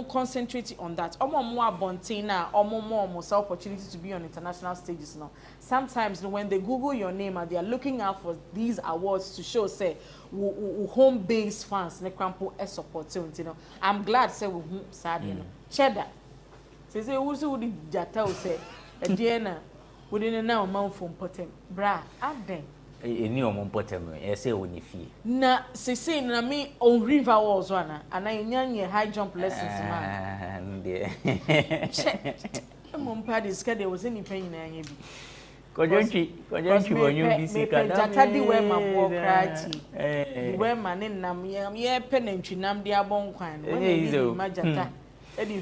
Concentrating on that. More bontina, more opportunity to be on international stages now. Sometimes when they Google your name and they are looking out for these awards to show, say, home-based fans, support. I'm glad say we sad, Cheddar. Say who's who did Jata say, Diana, we didn't know amount from Potem. Bra, add them. Any on Potem, I say when you feel. Na say na me on river walls one and I nyanye high jump lessons man. Mom party scared there was any pain na anya bi. Kojonchi when you be sick and Jata di we ma bo krati. We ma ne nam ye penantwi nam de abon kwan. When you ma Jata. E di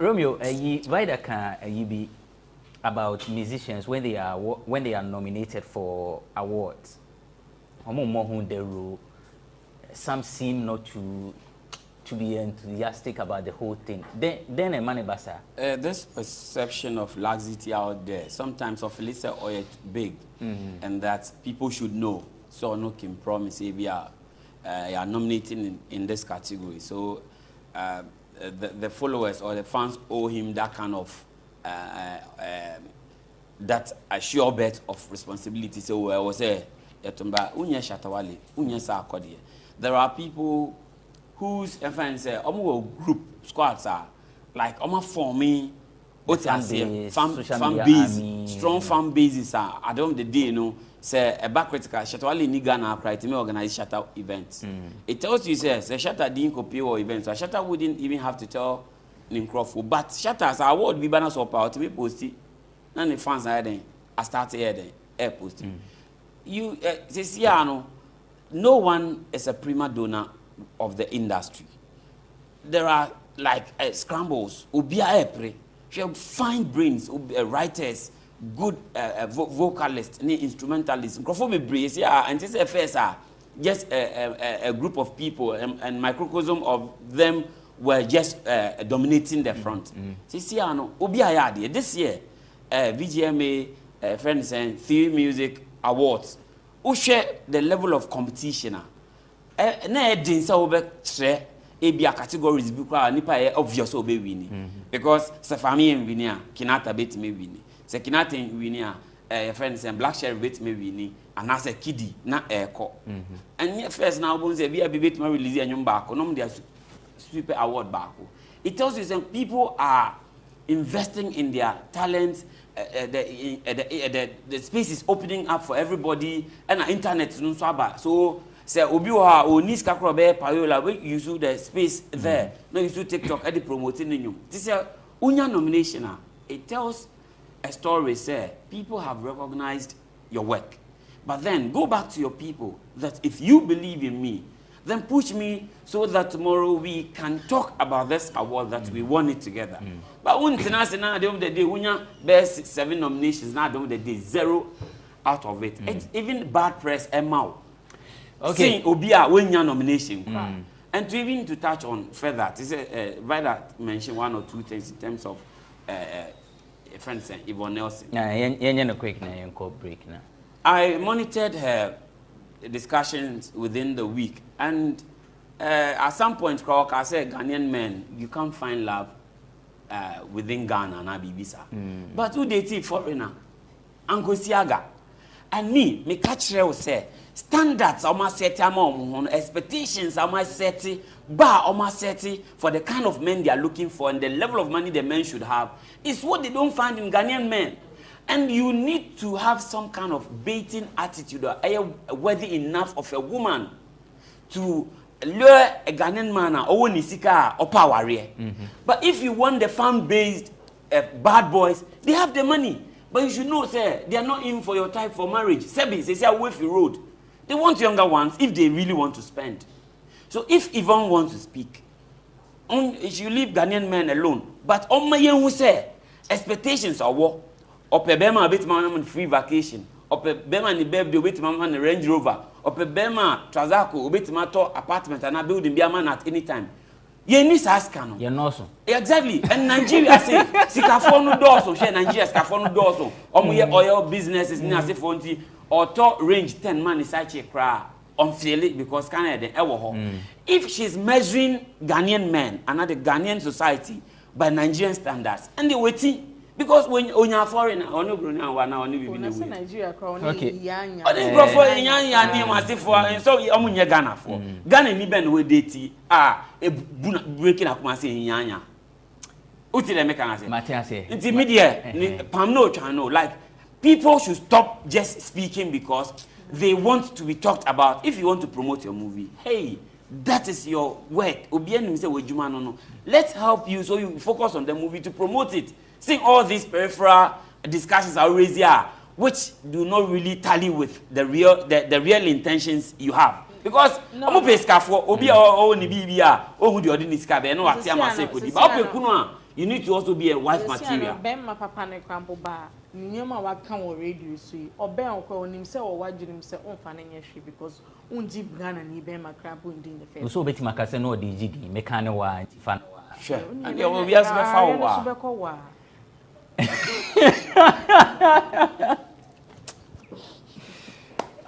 Romeo, Vida can be about musicians when they are nominated for awards. Some seem not to be enthusiastic about the whole thing. Then a money basa. This perception of laxity out there, sometimes of Lisa or it big, and that people should know. So no can promise if you are nominating in this category. So the followers or the fans owe him that kind of that a sure bet of responsibility. So I was there. There are people whose friends say, group squads are like forming fan base, strong fan bases are at the end of the day, you know, say a back critical Shatawali ni Ghana right to organize shatter events. It tells you says a shatter didn't copy or events, so a shatter wouldn't even have to tell Nincroft, but shatters are what be banners of power to be posted. None of the fans are there. I started here then air posting. You say no one is a prima donna of the industry. There are like scrambles, ubia fine brains, writers, good vocalists, instrumentalists. And this affairs are just a group of people, and microcosm of them were just dominating the front. This year, VGMA, friends and Theory Music Awards, who share the level of competition. Categories obvious because Safami and Vinia, Kinata bet me winning. Sekinata and Vinia, friends and Black Sheriff bet me winning, and as a kiddie, not air call. And yet, first now, Bones, we have bit my release and young back, no, they are super award back. It tells you that people are investing in their talents. The space is opening up for everybody, and the internet is not so. Say Obiwa or Niska Krobe Payola, we use the space there. No, you should TikTok at the promoting you. This is a Unya nomination. It tells a story. Say people have recognized your work, but then go back to your people that if you believe in me, then push me so that tomorrow we can talk about this award that we won it together. But when now the day Unya best 7 nominations, now the day 0 out of it. It's even bad press and okay. Obia when your nomination. And to even to touch on further, rather mention 1 or 2 things in terms of friends and Yvonne Nelson. Break now. I monitored her discussions within the week, and at some point, I said, Ghanaian men, you can't find love within Ghana and Abibisa. But who date foreigner? Uncle Siaga. And me catch her say, standards are my set, expectations are my set, bar are my set for the kind of men they are looking for and the level of money the men should have is what they don't find in Ghanaian men. And you need to have some kind of baiting attitude or worthy enough of a woman to lure a Ghanaian man or Nisika or power. But if you want the fan-based bad boys, they have the money. But you should know, sir, they are not in for your type for marriage. Sebi, they say away from the road. They want younger ones if they really want to spend. So if Yvonne wants to speak, you leave Ghanaian men alone. But on my young say, expectations are war. Or pe bema a bit man free vacation. Or pe bema ni babe the bit man a Range Rover. Or pe bema Trazako a bit man to apartment and a building be a man at any time. You need to ask no. You know so. Exactly. And Nigeria say Sikafonu doors share Nigeria Sikafonu doors oil businesses ni ase fonti or to range 10 man inside che cry unfairly because Canada the if she's measuring Ghanaian men and the Ghanaian society by Nigerian standards and they waiting because when you're foreign or no Bruno one now only be Nigeria okay so Ghana for Ghana ni ben we date breaking akuma say nyanya uti le make am say Matia say inti media pam no channel like people should stop just speaking because they want to be talked about. If you want to promote your movie, hey, that is your work. Let's help you so you focus on the movie to promote it. Seeing all these peripheral discussions are always here, which do not really tally with the real intentions you have. Because you need to also be a wife material. Because unji Ghana ni bema crampo in the face. So beti makase no DJ mekane wa fan. Sure. And you will be as before.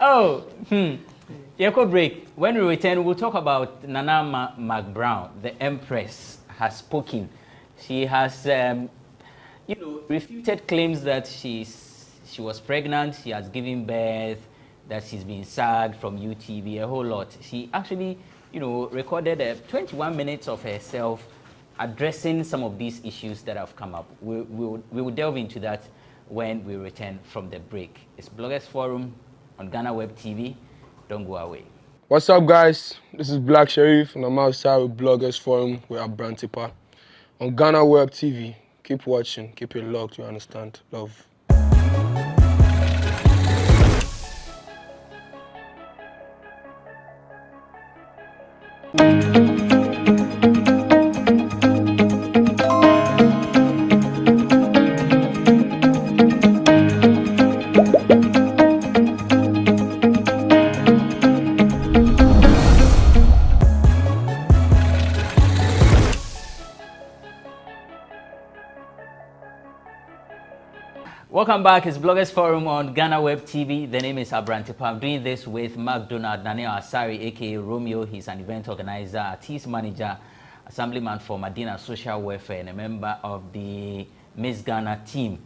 Oh, Yeko break. When we return, we'll talk about Nana McBrown, the Empress, has spoken. She has, refuted claims that she was pregnant, she has given birth, that she's been sacked from UTV, a whole lot. She actually, recorded 21 minutes of herself addressing some of these issues that have come up. We will delve into that when we return from the break. It's Bloggers Forum on GhanaWeb TV. Don't go away. What's up, guys? This is Black Sharif, and I'm outside with Bloggers Forum with Abrantipa on GhanaWeb TV. Keep watching, keep it locked, you understand? Love. Welcome back. It's Bloggers Forum on GhanaWeb TV. The name is Abrantipa. I'm doing this with McDonald Daniel Asari, aka Romeo. He's an event organizer, artist manager, assemblyman for Medina Social Welfare, and a member of the Miss Ghana team.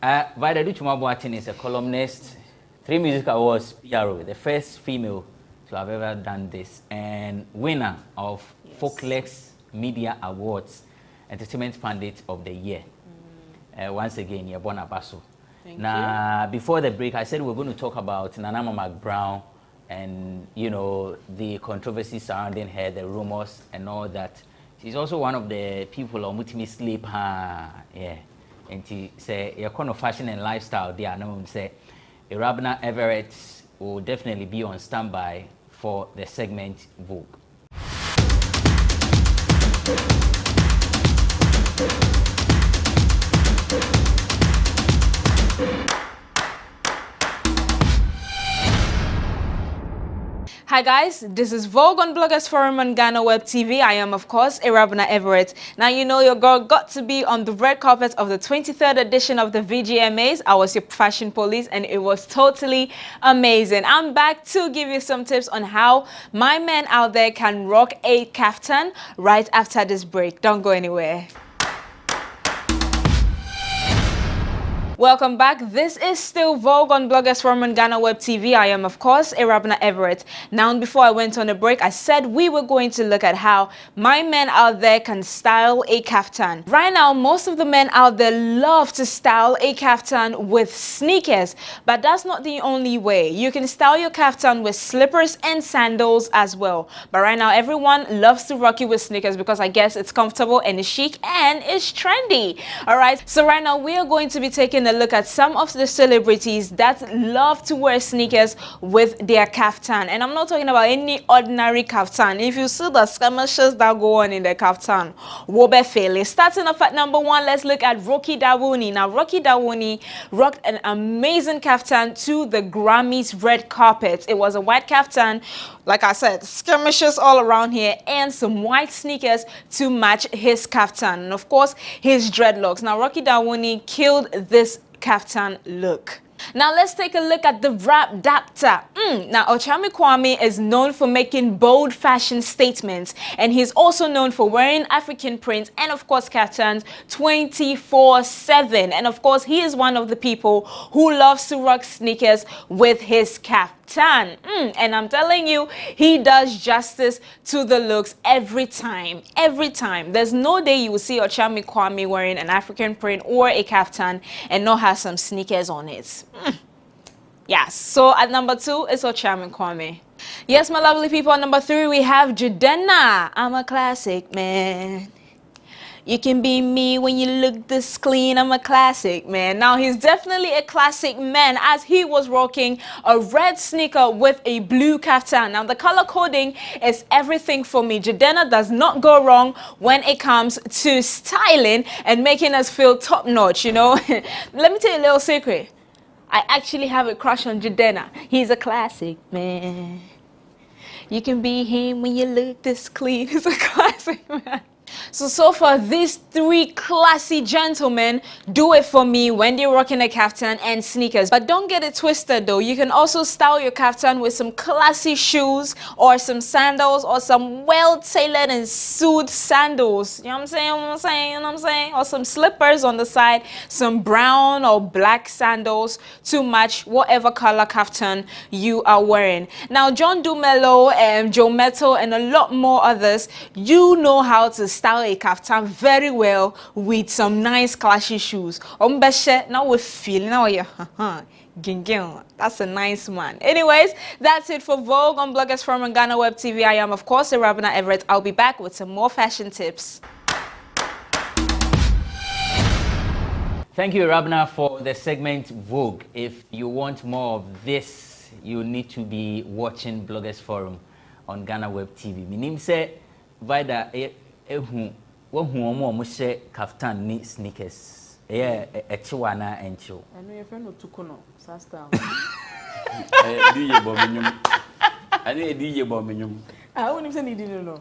Vida Duchumabuatin is a columnist, 3 Music Awards PRO, the first female to have ever done this, and winner of Folklex Media Awards, Entertainment Pundit of the Year. Once again, you're born Abaso. Now, before the break, I said we're going to talk about Nanama McBrown and, the controversy surrounding her, the rumors and all that. She's also one of the people on Mutimi Sleep. Yeah. And she say, you're kind of fashion and lifestyle there. I know say, Rabna Everett will definitely be on standby for the segment Vogue. Hi guys, this is Vogue on Bloggers Forum on GhanaWeb TV. I am, of course, Rabna Everett. Now, your girl got to be on the red carpet of the 23rd edition of the VGMAs. I was your fashion police and it was totally amazing. I'm back to give you some tips on how my men out there can rock a kaftan right after this break. Don't go anywhere. Welcome back. This is still Vogue on Bloggers Forum on GhanaWeb TV. I am, of course, Rabna Everett. Now, before I went on a break, I said we were going to look at how my men out there can style a kaftan. Right now, most of the men out there love to style a kaftan with sneakers, but that's not the only way. You can style your kaftan with slippers and sandals as well. But right now, everyone loves to rock it with sneakers because I guess it's comfortable and it's chic and it's trendy. All right. So right now, we are going to be taking a look at some of the celebrities that love to wear sneakers with their kaftan. And I'm not talking about any ordinary kaftan. If you see the skirmishes that go on in the kaftan, wobe fail. Starting off at number 1, let's look at Rocky Dawuni. Now, Rocky Dawuni rocked an amazing kaftan to the Grammys red carpet. It was a white kaftan, like I said, skirmishes all around here, and some white sneakers to match his kaftan. And of course, his dreadlocks. Now, Rocky Dawuni killed this kaftan look. Now let's take a look at the rap doctor. Now Ochami Kwame is known for making bold fashion statements, and he's also known for wearing African prints and of course kaftans 24/7. And of course he is one of the people who loves to rock sneakers with his kaftan. And I'm telling you, he does justice to the looks every time. Every time. There's no day you will see Ochami Kwame wearing an African print or a kaftan and not have some sneakers on it. Yes, so at number 2 is Ochami Kwame. Yes, my lovely people, at number 3 we have Judena. I'm a classic man. You can be me when you look this clean. I'm a classic man. Now, he's definitely a classic man as he was rocking a red sneaker with a blue kaftan. Now, the color coding is everything for me. Judena does not go wrong when it comes to styling and making us feel top notch, Let me tell you a little secret. I actually have a crush on Judena. He's a classic man. You can be him when you look this clean. He's a classic man. So far, these three classy gentlemen do it for me when they're rocking a kaftan and sneakers. But don't get it twisted though. You can also style your kaftan with some classy shoes or some sandals or some well-tailored and sewed sandals. You know what I'm saying? You know what I'm saying? Or some slippers on the side, some brown or black sandals to match whatever color kaftan you are wearing. Now, John Dumelo and Joe Metal and a lot more others, you know how to style a kaftan very well with some nice classy shoes. Now we're feeling now that's a nice man. Anyways, that's it for Vogue on Bloggers Forum on GhanaWeb TV. I am, of course, Rabina Everett. I'll be back with some more fashion tips. Thank you, Rabna, for the segment Vogue. If you want more of this, you need to be watching Bloggers Forum on GhanaWeb TV. Minim say Vida who share kaftan ni sneakers. Yeah, a chiwana and chill. I know your friend of Tukono, Sasta. DJ Bominum. I know a DJ Bominum. I wouldn't say you know.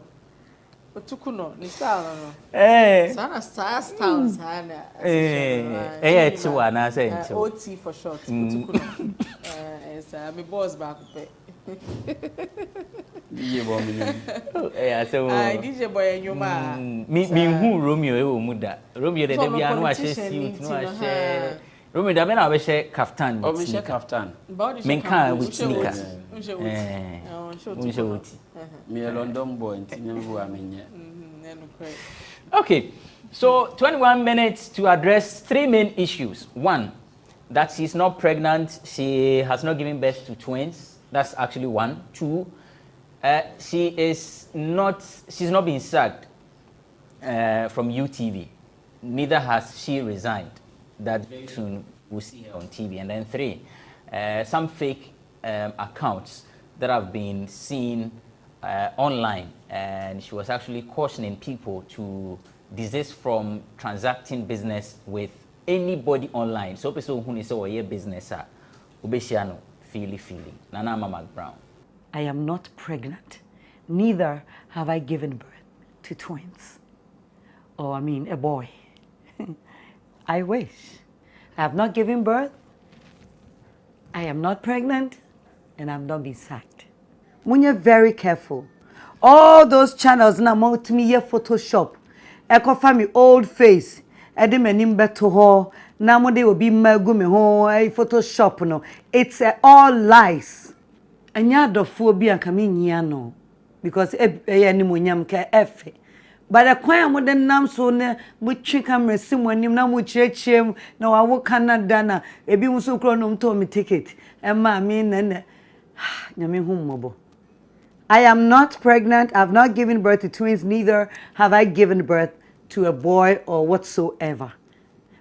But Tukono, ni style no. Eh. Sana style sana. Eh, chiwana say chill. OT for short. Tukono. It's my boss back. DJ boy minimum. Eh, so DJ boy and your man. Me who Romeo e wo muda. Romeo de be anu a share suit, no a share. Romeo da be na be share kaftan. O be share kaftan. Men can with sneakers. Me a London boy ntinyembu amenye. Okay. So 21 minutes to address three main issues. One, that she's not pregnant, she has not given birth to twins. That's actually one. Two, she's not been sacked from UTV. Neither has she resigned. That very soon we'll see her on TV. And then three, some fake accounts that have been seen online, and she was actually cautioning people to desist from transacting business with anybody online. So person who is a business ubeshiano feely. Nana Mama Brown. I am not pregnant. Neither have I given birth to twins. Or I mean a boy. I wish. I have not given birth. I am not pregnant, and I'm not being sacked. When you're very careful, all those channels now mount me here Photoshop. Echo family old face. Ede menim beto ho. Now they will be magumi ho. Photoshop no. It's all lies. Anya do phobia kami no. Because any munyam ke efe. But the kwan mo den nam so ne mo twi camera sim wanim na mo chirechem na wa wo Canada na ebi mo so kro no mto me ticket. E ma me nene. Nyame hu mmobo. I am not pregnant. I have not given birth to twins. Neither have I given birth to a boy or whatsoever.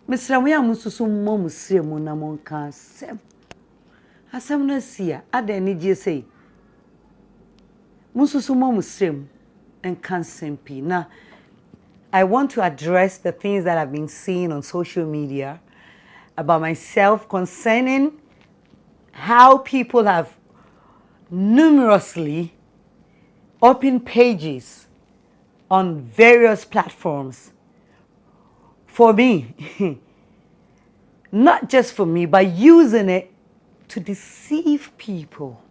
Mr. We are mususu mom semu na monka sem. Asem na sia ade ni je say. Mususu mom semu and kansempi. Now, I want to address the things that I've been seeing on social media about myself concerning how people have numerously opened pages on various platforms for me. Not just for me, but using it to deceive people.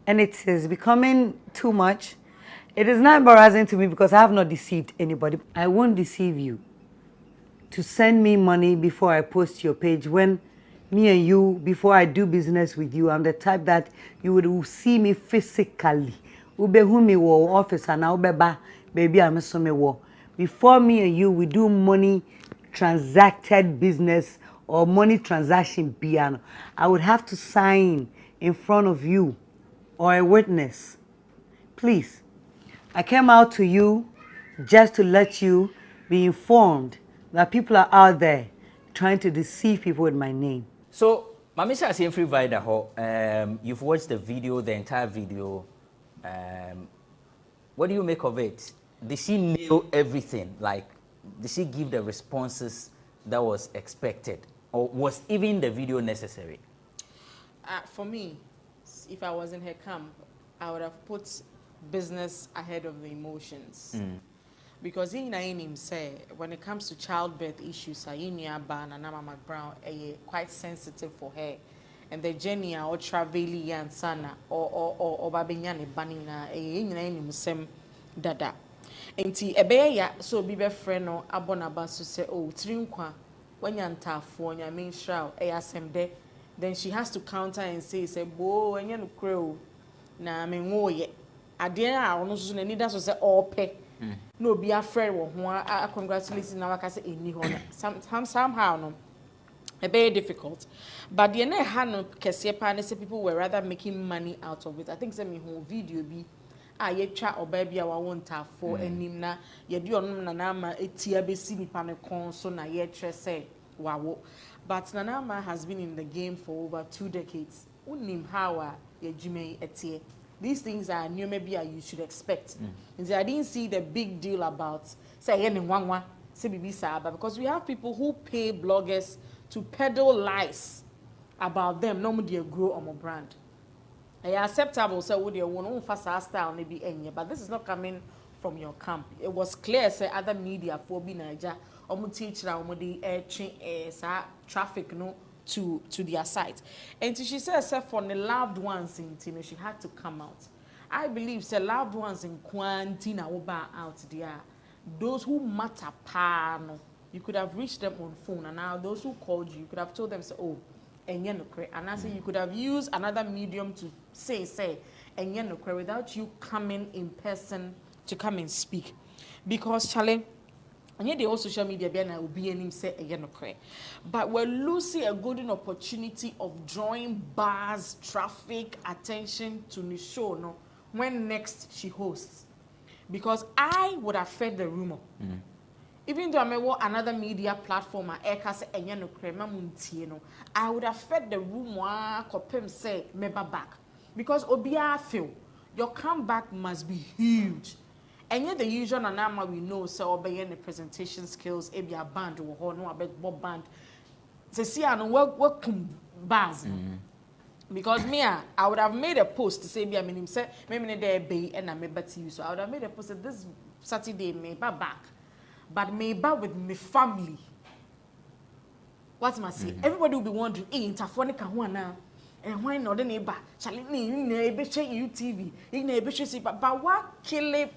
And it is becoming too much. It is not embarrassing to me because I have not deceived anybody. I won't deceive you to send me money before I post your page. When me and you, before I do business with you, I'm the type that you would see me physically. Ube humi wo office and ube baby I'm so me wo. Before me and you, we do money transacted business or money transaction piano. I would have to sign in front of you or a witness. Please. I came out to you just to let you be informed that people are out there trying to deceive people with my name. So, Mamisha is free Vida ho. You've watched the video, the entire video. What do you make of it? Did she nail everything? Like, did she give the responses that was expected? Or was even the video necessary? For me, if I was in her camp, I would have put business ahead of the emotions. Because in him say when it comes to childbirth issues, Ban and Mama Brown quite sensitive for her. And the journey or traveling and sana or babinyane banina him sem dada. Enti ebeya so be friend no abonaba so say oh trinkwa when yantafo nya main shroud asem de then she has to counter and say bo enye no crow na me woye ade a ono so na nida so say ope no be a friend wo ho congratulations na waka say eni ho somehow no very difficult, but the na ha no kese pa ne say people were rather making money out of it. I think say me whole video bi ye twa oba bia wa wonta for enim na ye di onom na na ma etia be si nipa ne kon so na ye tre say wawo. But Nanama has been in the game for over 2 decades. Unim hawa ye jime etie. These things are new maybe you should expect. And I didn't see the big deal about say yen nwanwa say bibi saba because we have people who pay bloggers to peddle lies about them no they grow on a brand. It's acceptable so would you want fast style maybe any, but this is not coming from your camp. It was clear say other media for be Niger teach traffic no to their site. And she says for the loved ones in Tino, she had to come out. I believe say loved ones in Quantina out there, those who matter no, you could have reached them on phone, and now those who called you could have told them say oh and I say you could have used another medium to say and without you coming in person to come and speak. Because Charlie, and yet the whole social media will be any say but we're losing a golden opportunity of drawing buzz, traffic, attention to the show no when next she hosts. Because I would have fed the rumor. Even though I may want another media platform, I would have fed the rumor kopem say meba back. Because Obia feel your comeback must be huge. And yet the usual Nanama we know so obey the presentation skills, a band or no about band. Say see I know what bars. Because me, I would have made a post to say I mean him say maybe there be and I may to you. So I would have made a post that this Saturday may back. But maybe with my family. What must say? Everybody will be wondering, hey, Interphonic and and why not the neighbor? Shall it mean you TV? But what kill it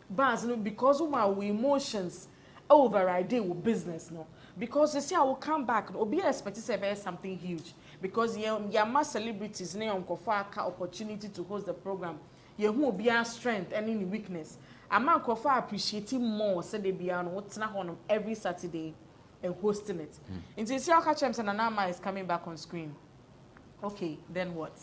bars no because of our emotions override with business no. Because you see I will come back or be expected to say something huge. Because your mass celebrities ne opportunity to host the program. You will be our strength and any weakness. A man kofa appreciating more said they be on what's not on every Saturday and hosting it. And you see how Kachem and Anama is coming back on screen. Okay, then what?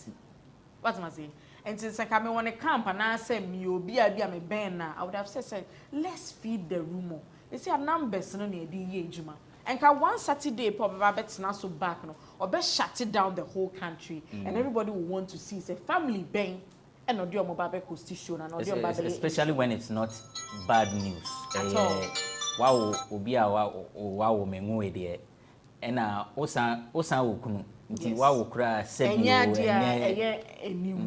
What am I saying? And since I come on a camp and I say me be a banner, I would have said let's feed the rumor. They say a numbers no near the juma. And can one Saturday probably bet now so back no or best shut it down the whole country and everybody will want to see say family bang. And especially when it's not bad news. At all. Wow, wow, mengu ede. Ena osan okunu. Nti wow kura sebi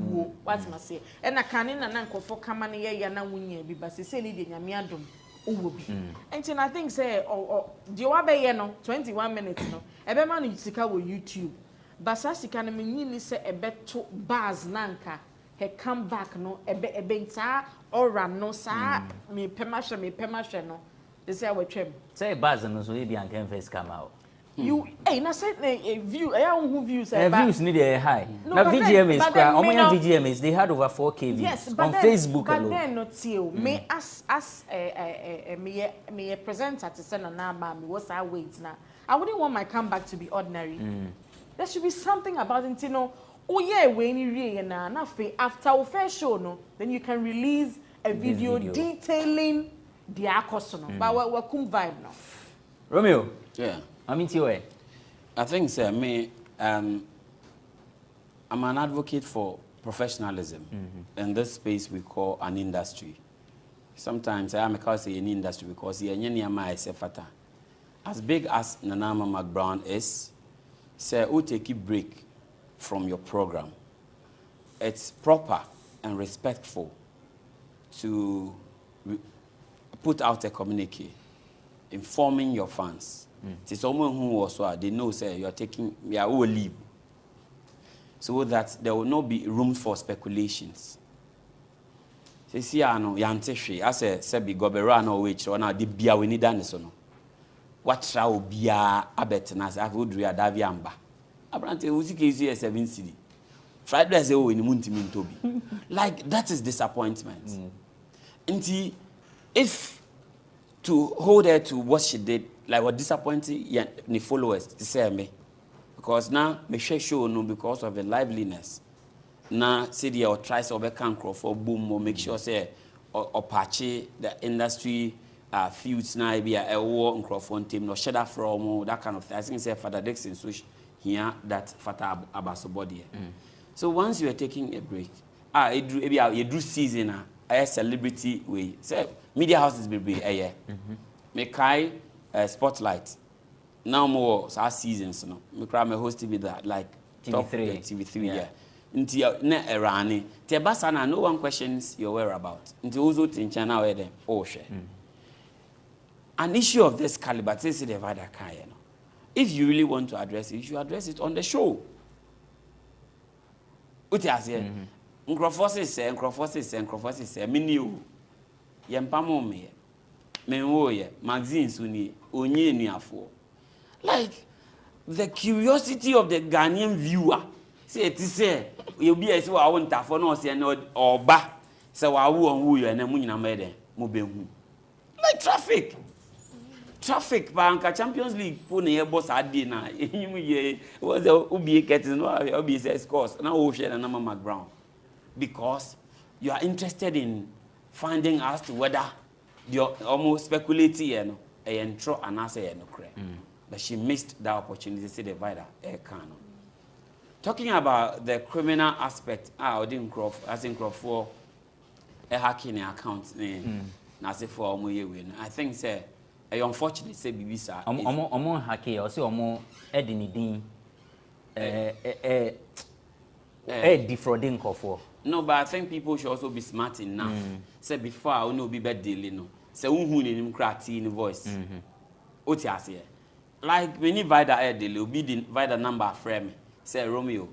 o. What must say? Ena kanin na nkofo kama ne ye na wunye bi ba se ni de nyame adom owo bi. Enti I think say the wa be ye no 21 minutes no. Ebe ma no sika wo YouTube. Basa sika na menyi ni se ebeto bars nanka. He come back no ebe or run no sa me pemashe no they say we twem say buzz no so e bi can first come out you na say a view who views views need a high na VGM is VGM is they had over 4K views yes, on then, Facebook but alone. Then not till me as me a presenter to send na me what's I wait now I wouldn't want my comeback to be ordinary. There should be something about it, you know. Oh yeah, when you read na after our first show no, then you can release a video detailing the acosono. But we're come vibe now. Romeo. Yeah. I mean to I think sir me I'm an advocate for professionalism in this space we call an industry. Sometimes I am call an industry because as big as Nanama McBrown is, say who take a break from your program, it's proper and respectful to put out a communique informing your fans. It's someone who also they know say you are taking all leave, so that there will not be room for speculations. See, I know Yanteshi. I say be Goberano which or now the beer we need done so no. What shall be a abetnas? I would read Daviamba. Apparently, Uzi 7 CD. Fried rice in Muntimin Toby. Like that is disappointment. And if to hold her to what she did, like what disappointing the followers to say me, because now me show no because of the liveliness. Now see the or tries over cancro for boom or make sure say or patch the industry feuds now be a war on Crawford team no shedder from that kind of thing. I think say Father Dixon so here that Father Abaso body. So once you are taking a break, you do season a celebrity way. Say media houses be a make spotlight. Now more seasons no. Me cry me host TV that like TV3 yeah. Until ne erani. Te basana no one questions your whereabouts. Until also in China where them share. An issue of this caliber, say the Vada Kaya. If you really want to address it, you should address it on the show. Uti asye. Nkrofose se, miniu. Yempamo me. Menwoye, magazine suni, onye ni afo. Like the curiosity of the Ghanaian viewer. Say it say you be as wa won tafo no say no oba. Say wa wu on wu yo na mu nyina mede mo behu. Like traffic banka Champions League po na ye boss ade na enyim ye was the obi curtain no obi say scores na o share na mama ground because you are interested in finding as to whether the almost speculating you know e intro and answer no cre but she missed that opportunity to see the divider talking about the criminal aspect for a hacking account na say for I think say unfortunately say bibisa omo hacking or say omo edini din defrauding for. No, but I think people should also be smart enough. Say before I know be bad deal no. Say who in crati in voice. Oti ase. Like when you buy that deal, you be the the number frame. Say Romeo,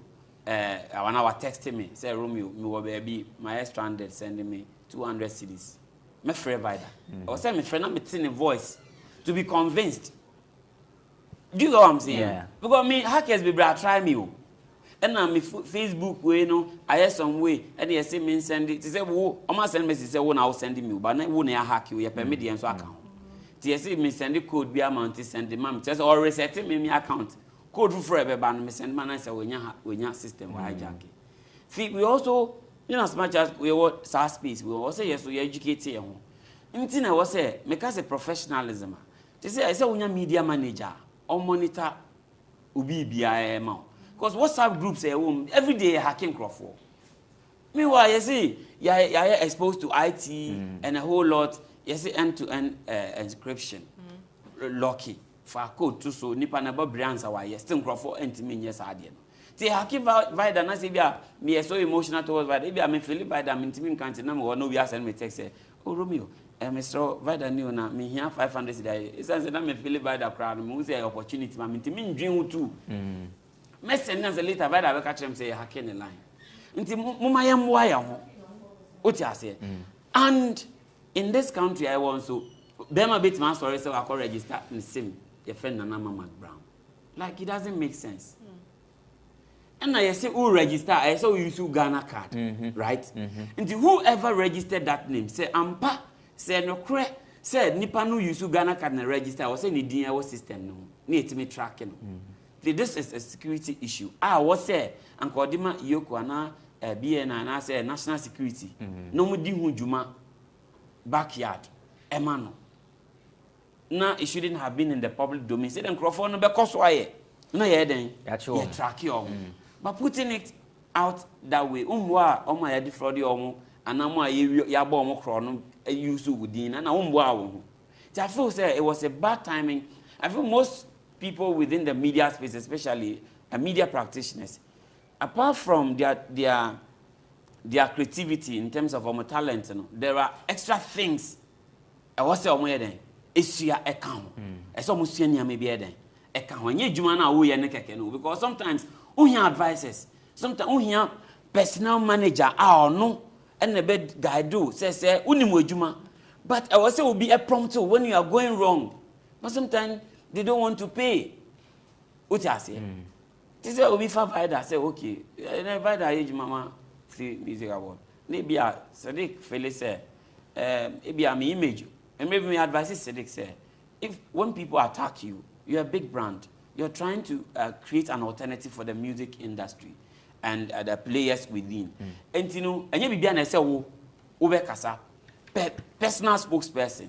I wanna text me. Say Romeo, me will be my stranded sending me 200 cedis. Me free by that. Or say me friend me in voice to be convinced. Do you know what I'm saying? Yeah. Because me hackers be try me. And now me Facebook way no, I have some way. And they say me send it. They say wo, I send message say wo now send me, but na wo na hack you. You permit the so account. They say me send the code be amount send the mom. Just or reset me account. Code for everybody. Me send man I say we nya system we hijack. We also, you know, as much as we want SaaS space, we also yes we educate here. Anything I was say, make us a professionalism. They say I say we nya media manager or monitor ubi BIM. Because WhatsApp groups every day hacking Crawford. Meanwhile, you see, you're exposed to IT and a whole lot. You see, end-to-end encryption, lucky for code too. So nipa never brands our yes, still Crawford and yes idea. They hacking via the nasi bia me so emotional towards via. If I am feeling by them intimate can't number no we are sending me text say, oh Romeo, Mr. Via new na me here 500 today. It's as I'm feeling by the crowd. Me say opportunity. Me intimate dream too. Message later by the catch them say hacking the line. Until Mumayam wire what you say. And in this country I want so Bema bit man story so I can register in the same your friend Nana Mama Brown. Like it doesn't make sense. And I say who register, I saw you use Ghana card, right? Until whoever registered that name say Ampa say no cre said nipa no use Ghana card and register or say ni DNA system no. Need me tracking. This is a security issue. What say Uncle Dima Yoko na BN and I say national security. No mu di juma backyard. Emano. Now it shouldn't have been in the public domain. Say them Crawford no because why? No yeah then. You track you. But putting it out that way, omo ya defraud you and amo ya bo omo kro no use within and omo I feel say it was a bad timing. I feel most people within the media space, especially media practitioners, apart from their creativity in terms of talent, there are extra things I was say omo yeden esua eka ho e so mo sua nia me bi yeden eka ho anya adwuma na wo ye ne keke no because sometimes we hear advices sometimes we hear personal manager no and the bed guy do say unimu adwuma but I was say will be a prompt when you are going wrong but sometimes they don't want to pay what you say this will be provider say okay provider age mama free music award maybe a Sadiq Felix say maybe am image and maybe my advice is Sadiq say if when people attack you you're a big brand you're trying to create an alternative for the music industry and the players within and you know and you be na say wo be kasa personal spokesperson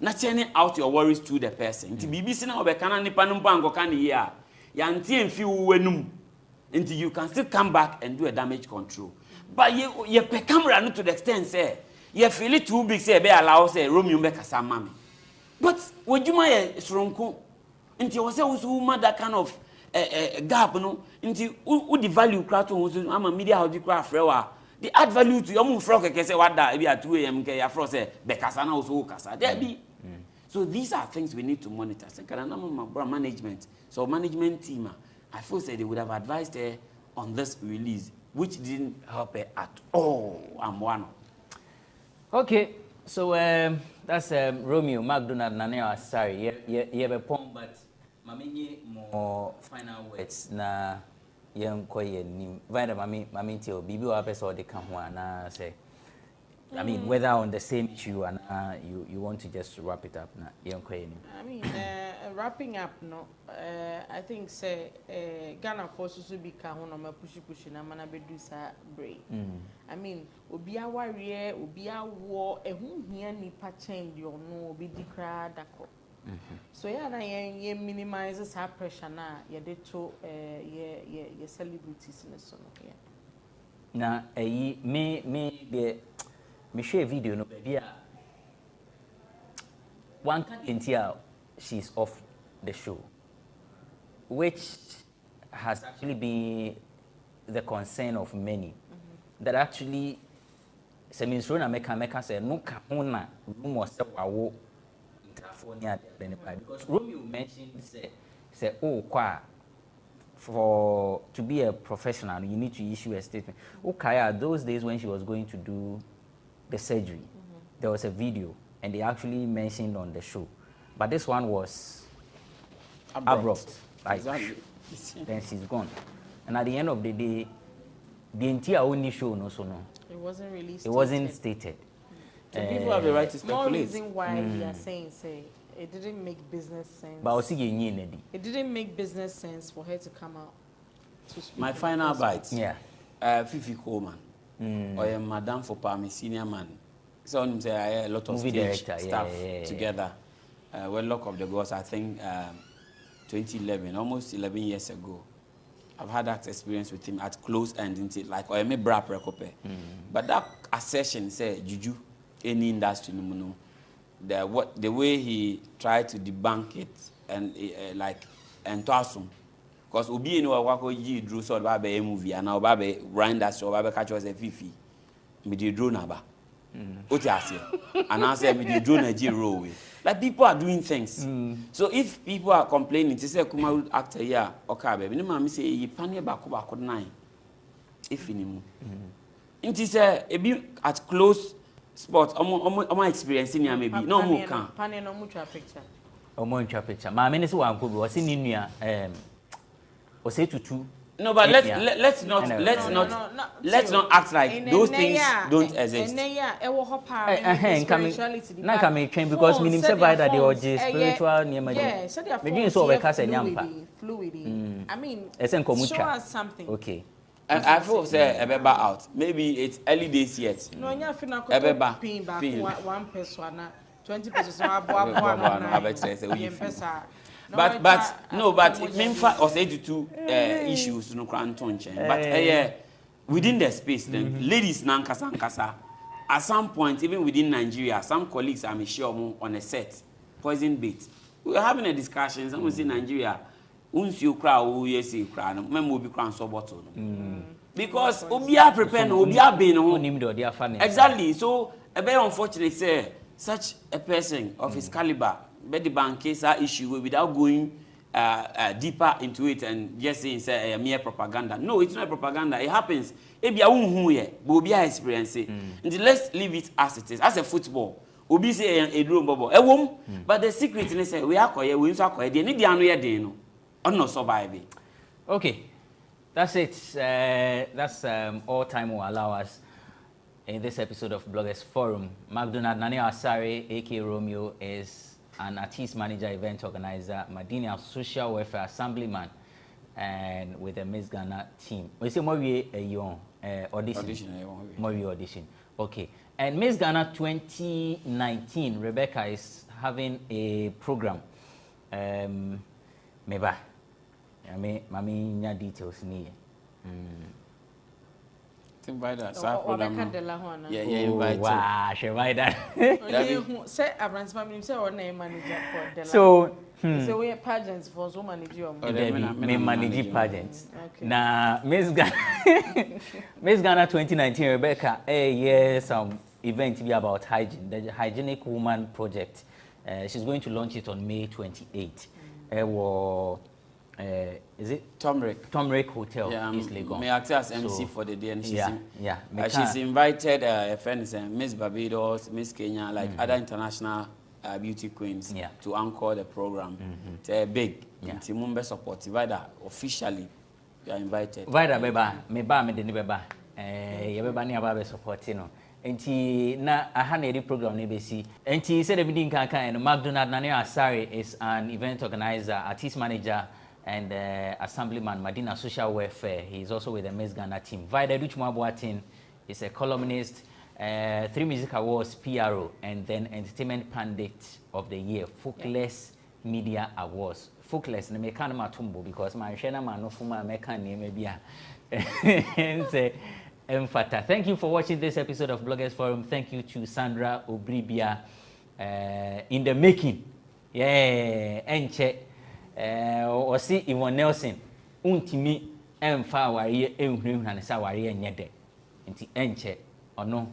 na churning out your worries to the person nti BBC na obeka na nipa no mpa angoka ne ye a ya ntie mfi wo wanum nti you can still come back and do a damage control but you pe camera no to the extent say you feel it too big say be allow say Romeo be kasa mami but wodjuma ye sronko nti wo say wo mother kind of gap no nti wo the value kra to wo ama media how the kra frewa the add value to your move frog ke say wada e be at 2 am ke ya fro say be kasa na wo kasa there be so these are things we need to monitor say kana na management so management team I feel say they would have advised her on this release which didn't help her at all I'm one okay so that's Romeo McDonald Nane sorry you be pom but mamenye more final words na yenkoye ni vanda mami tell bibi wa pesa de kan ho na say I mean whether on the same issue and you want to just wrap it up na yenkoye ni I mean wrapping up no I think say Ghana forces to be ka ho no ma push na mana bedu sa break I mean obi aware obi awo ehun hia nipa chen de ono obi dikra dako so yeah na ye minimize that pressure na ye dey to ye celebrities in so no yeah na me share video no baby one can until she's off the show which has actually been the concern of many that actually seminso na meka say no ka ho na rumor say wawo because Romeo mentioned say oh kwa for to be a professional you need to issue a statement. Okay, those days when she was going to do the surgery there was a video and they actually mentioned on the show but this one was abrupt like exactly. Then she's gone and at the end of the day the entire only show no so no it wasn't really stated. It wasn't stated. So people have the right to speculate. More reason why we are saying it didn't make business sense. But it didn't make business sense for her to come out to speak. My final bite. Yeah. Fifi Coleman. Or Madame for Palmy, senior man. So I say a lot of movie stage director, stuff together. Well, Lock of the Gods, I think 2011, almost 11 years ago. I've had that experience with him at close end, like or me bra precope. But that assertion say juju any industry no the way he tried to debunk it and like and to assume because obi eno wa ko yi drew so ba be movie and now ba be grind that so ba be catch us a fifi me dey draw na ba o ti ase and I say me dey draw na ji roll way like people are doing things so if people are complaining to say kuma actor here okay baby no ma me say yi pane ba ko 9 if inimu nti say e be at close spot omo experiencing ya maybe no mo kan pane no mucha picture omo mucha picture ma me ne se wan ko bi o se ni nua o se tutu no but let's not act like those things don't exist na ka me twen because minim se by that the spiritual near me me so we ka se nyampa fluid I mean show us something okay and I feel say Ebeba out maybe it's early days yet no nya fina ko pin back 1 person na 20 pesos na abo but it mean for us 82 issues no kranton chen but within the space then ladies nankasa at some point even within Nigeria some colleagues I'm sure on a set poison bait we were having a discussion some say Nigeria unsi okra o yesi okra no memo obi kran so bottle no because obi a prepare no obi a be no onim do dia fa ne exactly so a very unfortunate say such a person of his caliber, but the bank case issue without going deeper into it and just saying say mere propaganda. No, it's not propaganda. It happens. Ebi a unhu ye, but obi a experience it. And let's leave it as it is. As a football, obi say a drum bubble. But the secret is say we are koye, we are koye. They need the anu dey no. On no survive. Okay, that's it. That's all time will allow us in this episode of Bloggers Forum. McDonald Nani Asare, aka Romeo, is an artist manager, event organizer, Madina social welfare assemblyman, and with the Miss Ghana team. We say more audition. Okay, and Miss Ghana 2019, Rebecca is having a program. Meba, mami nya details ni. Invite that. Yeah, invite. Wow, she invite that. Say Abrams family say or name manager for the. So, so we pageants for so manage you. Me manage pageants. Na Miss Ghana 2019 Rebecca, some event be about hygiene, the hygienic woman project. She's going to launch it on May 28th. Is it Tomrick Hotel, East Legon. May act as MC for the day, and she's invited friends Miss Barbados, Miss Kenya, like other international beauty queens to anchor the program. It's big. It's Mumbai support. Vida officially, you are invited. Vida beba, me deni beba. Beba ni ababe support no. Enti na aha program ne besi. Enti said everything can and McDonald Nani Asare is an event organizer, artist manager, and assemblyman, Madina Social Welfare. He's also with the Miss Ghana team. Vida Duchmabuatin is a columnist, 3 music awards, PRO, and then entertainment pundit of the year, Folkless Media Awards. Folkless, ne mekana matumbo because my shena manofuma mekani maybe. Mfata. Thank you for watching this episode of Bloggers Forum. Thank you to Sandra Obribia in the making. Yeah, enche. Osi Yvonne Nelson. Untimi emfa wari enhuru na nsa wari enyede. Nti enche ono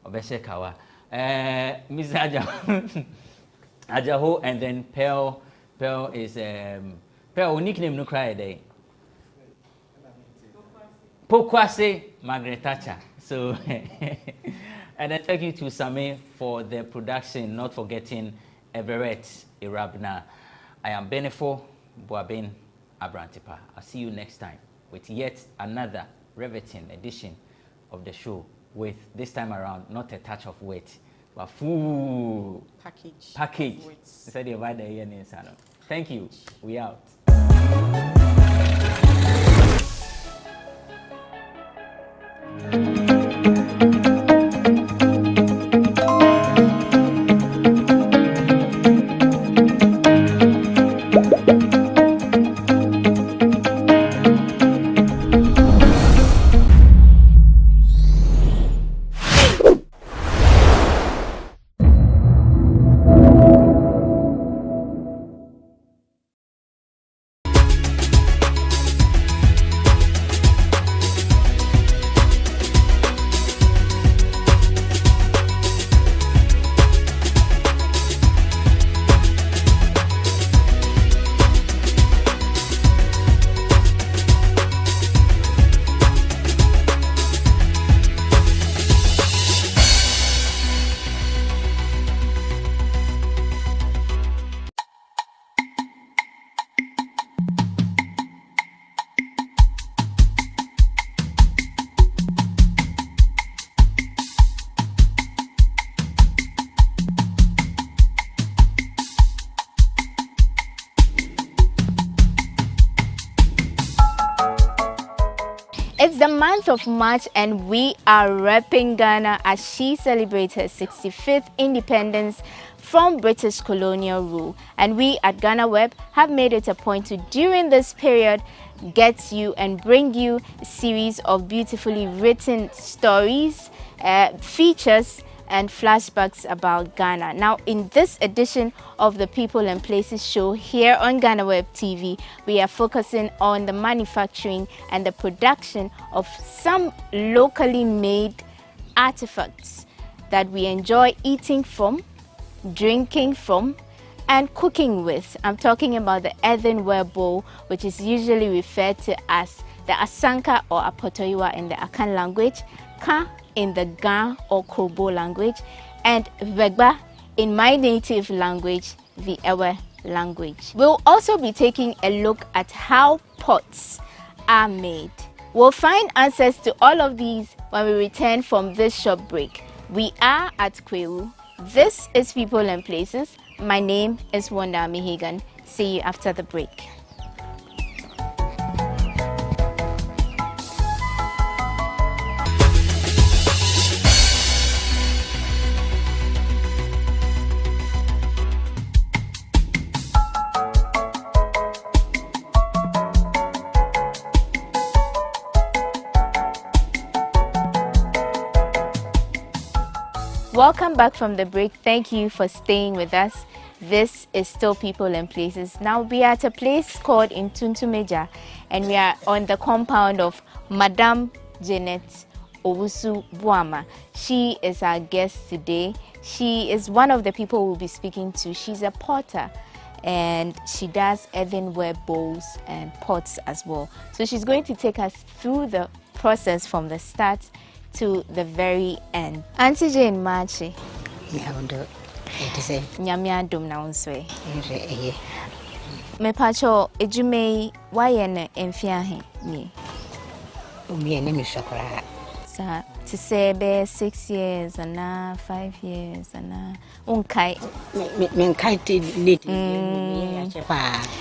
obese kawa. Miss Ajaho and then Pearl is Pearl nickname no cry day. Pokwase Margaret Thatcher. So and then thank you to Sami for the production, not forgetting Everett Irabna. I am Benefo Boabin Abrantipa. I'll see you next time with yet another riveting edition of the show with this time around not a touch of weight but full package. Thank you. We out. It's the month of March and we are repping Ghana as she celebrates her 65th independence from British colonial rule. And we at GhanaWeb have made it a point to, during this period, get you and bring you a series of beautifully written stories, features, and flashbacks about Ghana. Now, in this edition of the People and Places show here on GhanaWeb TV, we are focusing on the manufacturing and the production of some locally made artifacts that we enjoy eating from drinking from, and cooking with. I'm talking about the earthenware bowl, which is usually referred to as the asanka or apotoiwa in the Akan language, ka in the Ga or Krobo language, and vegba in my native language, the Ewe language. We'll also be taking a look at how pots are made. We'll find answers to all of these when we return from this short break. We are at Kwewu. This is People and Places. My name is Wanda Mihigan. See you after the break. Welcome back from the break. Thank you for staying with us. This is still People and Places. Now we are at a place called Intuntumeja, and we are on the compound of Madame Janet Owusu Buama. She is our guest today. She is one of the people we'll be speaking to. She's a potter, and she does earthenware bowls and pots as well. So she's going to take us through the process from the start to the very end. Auntie Jane Machi. Nyamia dum na unswe. Me pacho ejume wayene emfiahe ni. Umiene mi shakora. Sa to say be 6 years and 5 years and unkai. Me kai ti late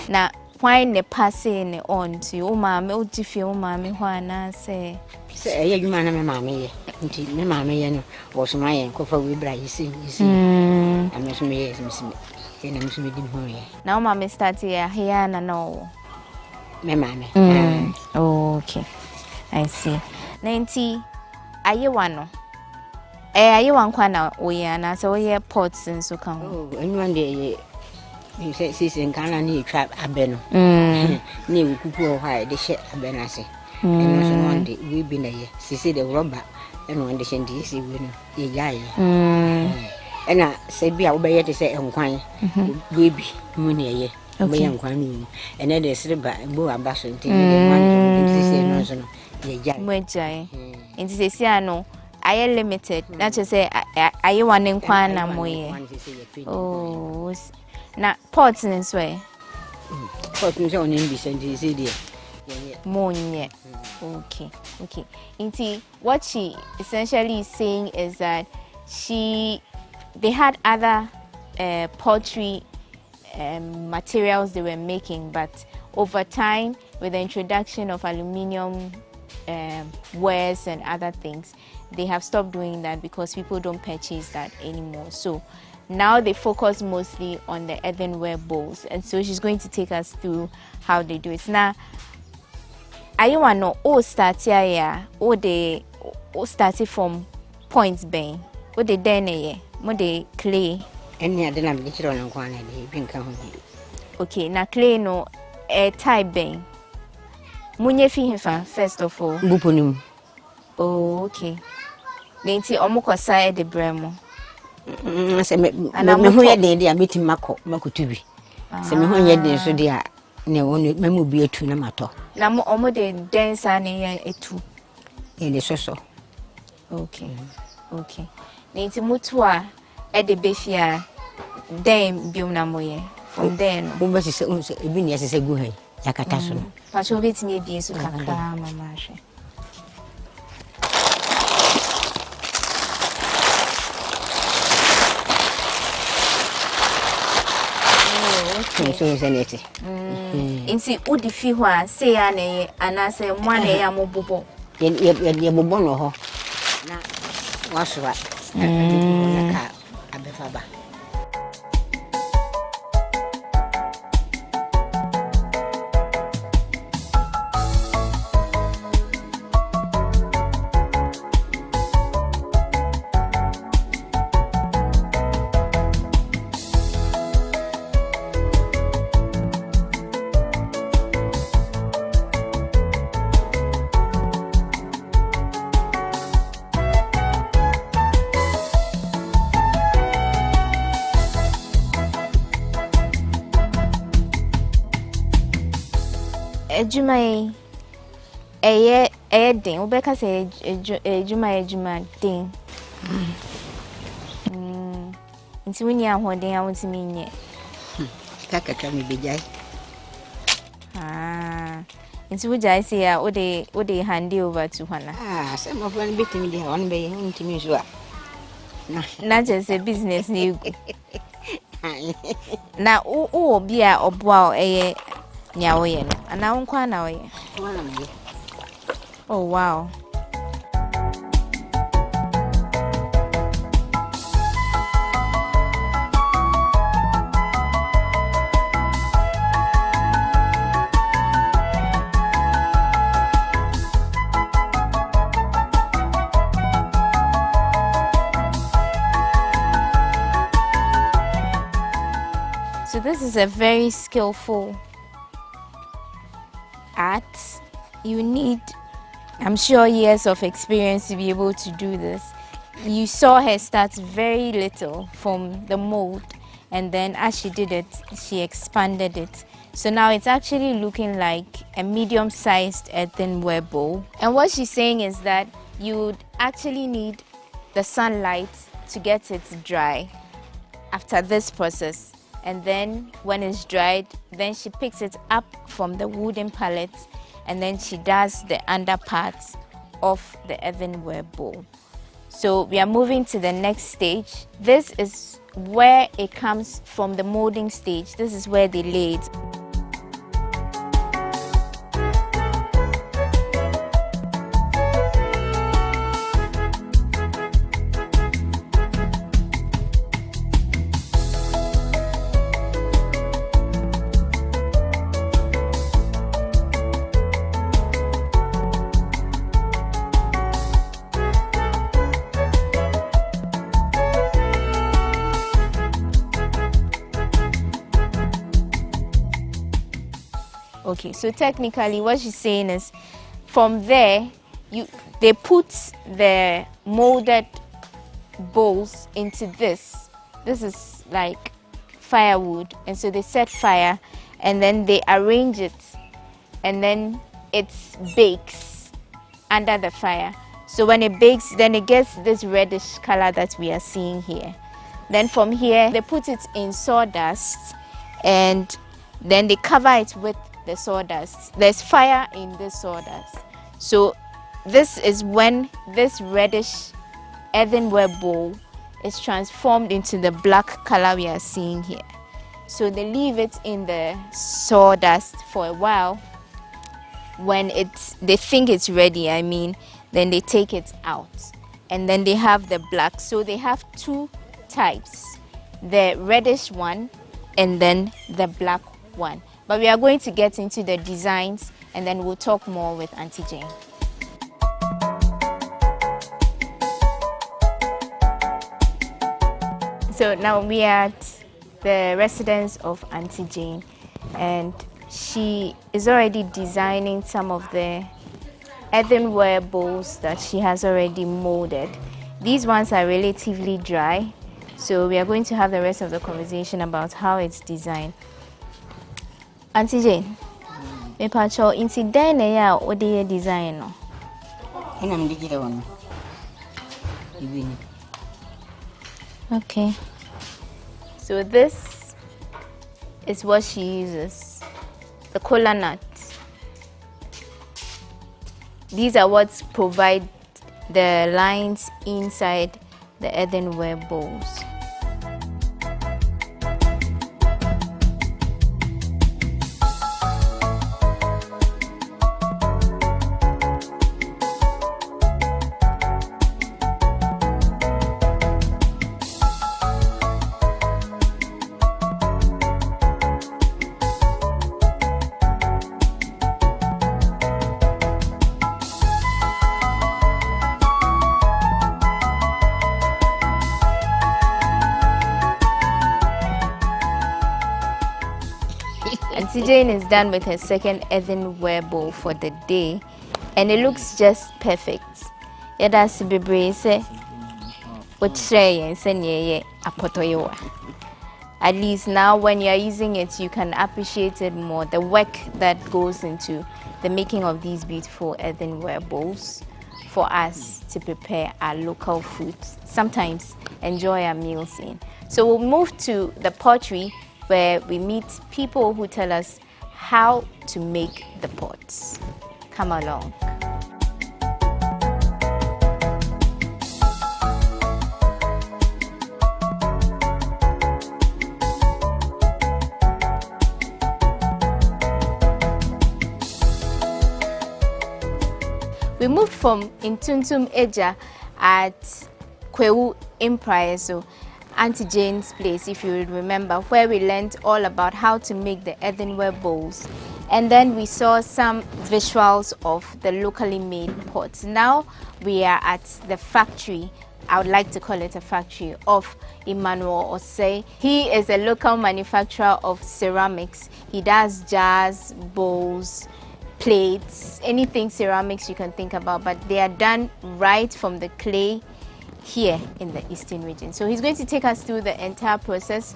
na why ne passing on to you mama ujifi mama hwana say say you man me mama ye nti me mama ye no wo so my ko fa we bra yisi am so me ye na me di ho ye now mama start here na no me mama okay I see 90 ayewa no ayewa nkwa na wo ye na so ye pots nso kan oh anyone dey you say in Ghana ni trap abeno. Ni ukuku why they share abenase. And also one day we been a year. See the rubber and one day she see we yai. And I said be obey to say unquine baby money a year. Obey unquine and then they said by Bo Ambassador until one say no in this no I am limited. Not to say I want inquire na moye. Oh na pots in this way. Pots in on in Monye. Okay. Inti, what she essentially is saying is that they had other pottery materials they were making, but over time, with the introduction of aluminium wares and other things, they have stopped doing that because people don't purchase that anymore. So now they focus mostly on the earthenware bowls, and so she's going to take us through how they do it. Now, I want to know start here, they started from points being, what they done here, what they clay. Any other than okay, now clay no a type being. Munye fi first of all. Buponum. Oh, okay. Nenti omukwa side the bremo. Se me ho ye den dia metim makotubi. Se me ho ye den so dia ne wonu memu bi etu na mato. Na mo omo de densa ne etu. E de soso. Okay. Okay. Nenti mutu a e de befia den biom na moye. From there no. Mo be se ebi ne se gu han. Yakata so no. Pa so betimi bi so kakra mama hwe. So is anything. Insi udi fi ho a say ya na anase mo na ya mo bobo. Ye bobo no ho. Na waswa. Na ka abefaba. ejuma eye den obeka say ejuma den nti woni ahoden a wonti minye kakaka mi bejai nti wujai say a ode hand over to hana some of one bit me dey one be wonti mi so na just a business ni na obi a oboa eye nya wo ye no ana won kwa na wo ye oh wow. So this is a very skillful art. You need, I'm sure, years of experience to be able to do this. You saw her start very little from the mold, and then as she did it, she expanded it. So now it's actually looking like a medium-sized earthenware bowl. And what she's saying is that you would actually need the sunlight to get it dry after this process. And then when it's dried, then she picks it up from the wooden pallet and then she does the under part of the earthenware bowl. So we are moving to the next stage. This is where it comes from, the molding stage. This is where they lay it. Okay, so technically what she's saying is from there, they put the molded bowls into this. This is like firewood, and so they set fire and then they arrange it and then it bakes under the fire. So when it bakes, then it gets this reddish color that we are seeing here. Then from here, they put it in sawdust and then they cover it with the sawdust. There's fire in this sawdust. So this is when this reddish earthenware bowl is transformed into the black color we are seeing here. So they leave it in the sawdust for a while. When they think it's ready, then they take it out. And then they have the black. So they have two types, the reddish one and then the black one. But we are going to get into the designs and then we'll talk more with Auntie Jane. So now we are at the residence of Auntie Jane and she is already designing some of the earthenware bowls that she has already molded. These ones are relatively dry, so we are going to have the rest of the conversation about how it's designed. Auntie Jane, me pacho inti dine ya ode design no. Ina mdikira wono. Okay. So this is what she uses. The cola nut. These are what provide the lines inside the earthenware bowls. Auntie Jane is done with her second earthenware bowl for the day and it looks just perfect. It has to be brace. At least now when you're using it, you can appreciate it more. The work that goes into the making of these beautiful earthenware bowls for us to prepare our local foods, sometimes enjoy our meals in. So we'll move to the pottery where we meet people who tell us how to make the pots. Come along. We moved from Intuntum Eja at Kwewu Imprieso, Auntie Jane's place, if you remember, where we learned all about how to make the earthenware bowls. And then we saw some visuals of the locally made pots. Now we are at the factory. I would like to call it a factory of Emmanuel Osei. He is a local manufacturer of ceramics. He does jars, bowls, plates, anything ceramics you can think about, but they are done right from the clay here in the eastern region. So he's going to take us through the entire process.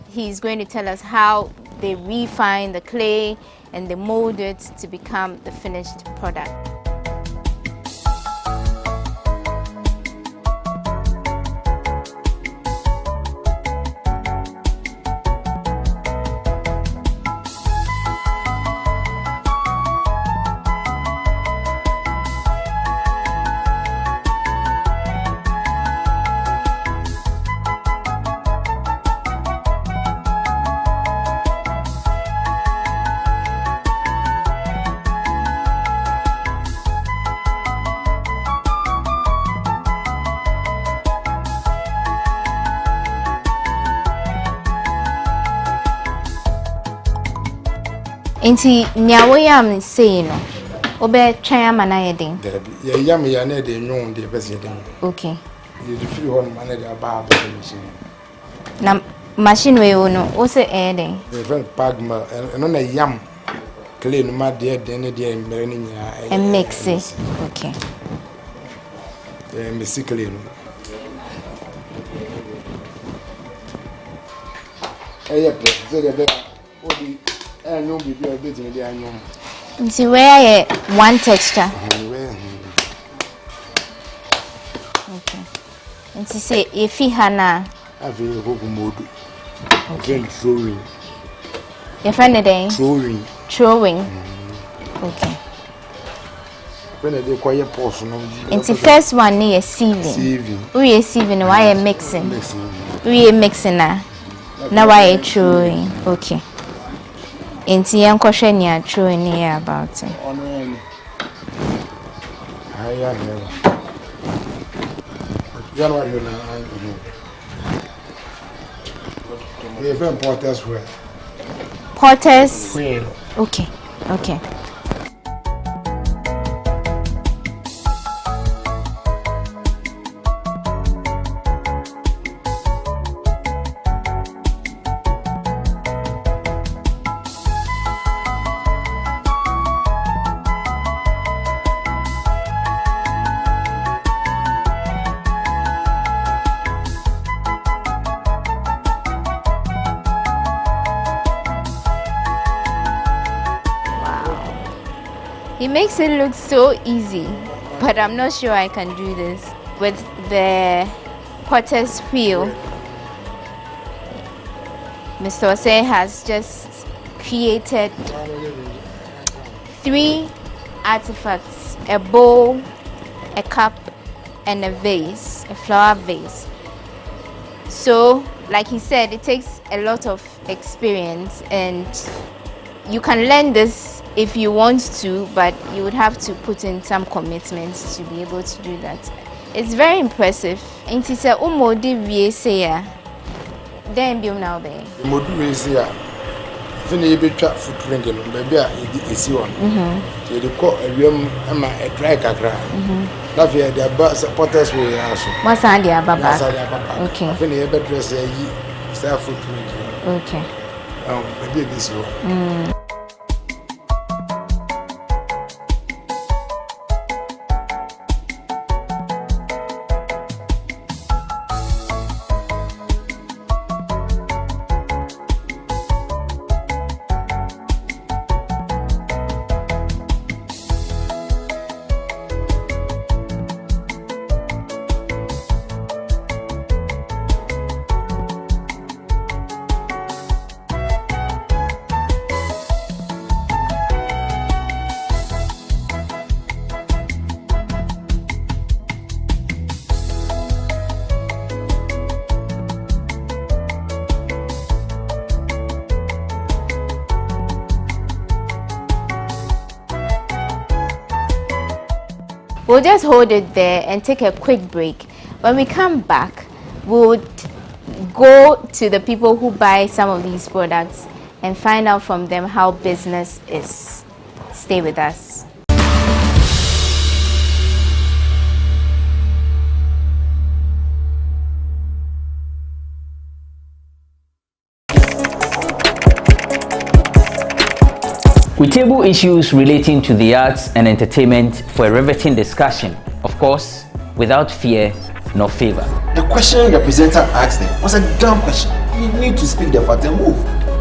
He's going to tell us how they refine the clay and they mold it to become the finished product. Inti nyawayam say no. Obe chayama na yedin. Yeah, yam ya na de nyon de president. Okay. You the free one man de aba machine. Na machine we no o se edin. The friend pagma no na yam clay no ma de de mere ni nya. And mix it. Okay. Mix clay no. Pre so de odi no be be bit me dey anyom. Nti where one texture. Okay. Nti say if he hana afi hoku modu. Okay. Throwing. Your friend dey throwing. Okay. When they quiet portion of nti first one near sieving. We are sieving why mixing. We are mixing na why throwing. Okay. Inti yankoshe ni atro ni about it. Porters. Okay. Okay. It makes it look so easy, but I'm not sure I can do this. With the potter's wheel, Mr. Osei has just created 3 artifacts: a bowl, a cup, and a vase, a flower vase. So, like he said, it takes a lot of experience, and you can learn this if you want to, but you would have to put in some commitments to be able to do that. It's very impressive. And it's a umodi VSA. Then be now be. Umodi VSA. Fini ebe twa footprint no baby a esi won. So they call a room ama a dry kakra. Na fe dey aba supporters we aso. What's and dey baba? Okay. Fini ebe dress yi self footprint. Okay. Baby this one. We'll just hold it there and take a quick break. When we come back, we'll go to the people who buy some of these products and find out from them how business is. Stay with us. We table issues relating to the arts and entertainment for a riveting discussion, of course, without fear nor favor. The question the presenter asked them was a dumb question. You need to speak the fact and move.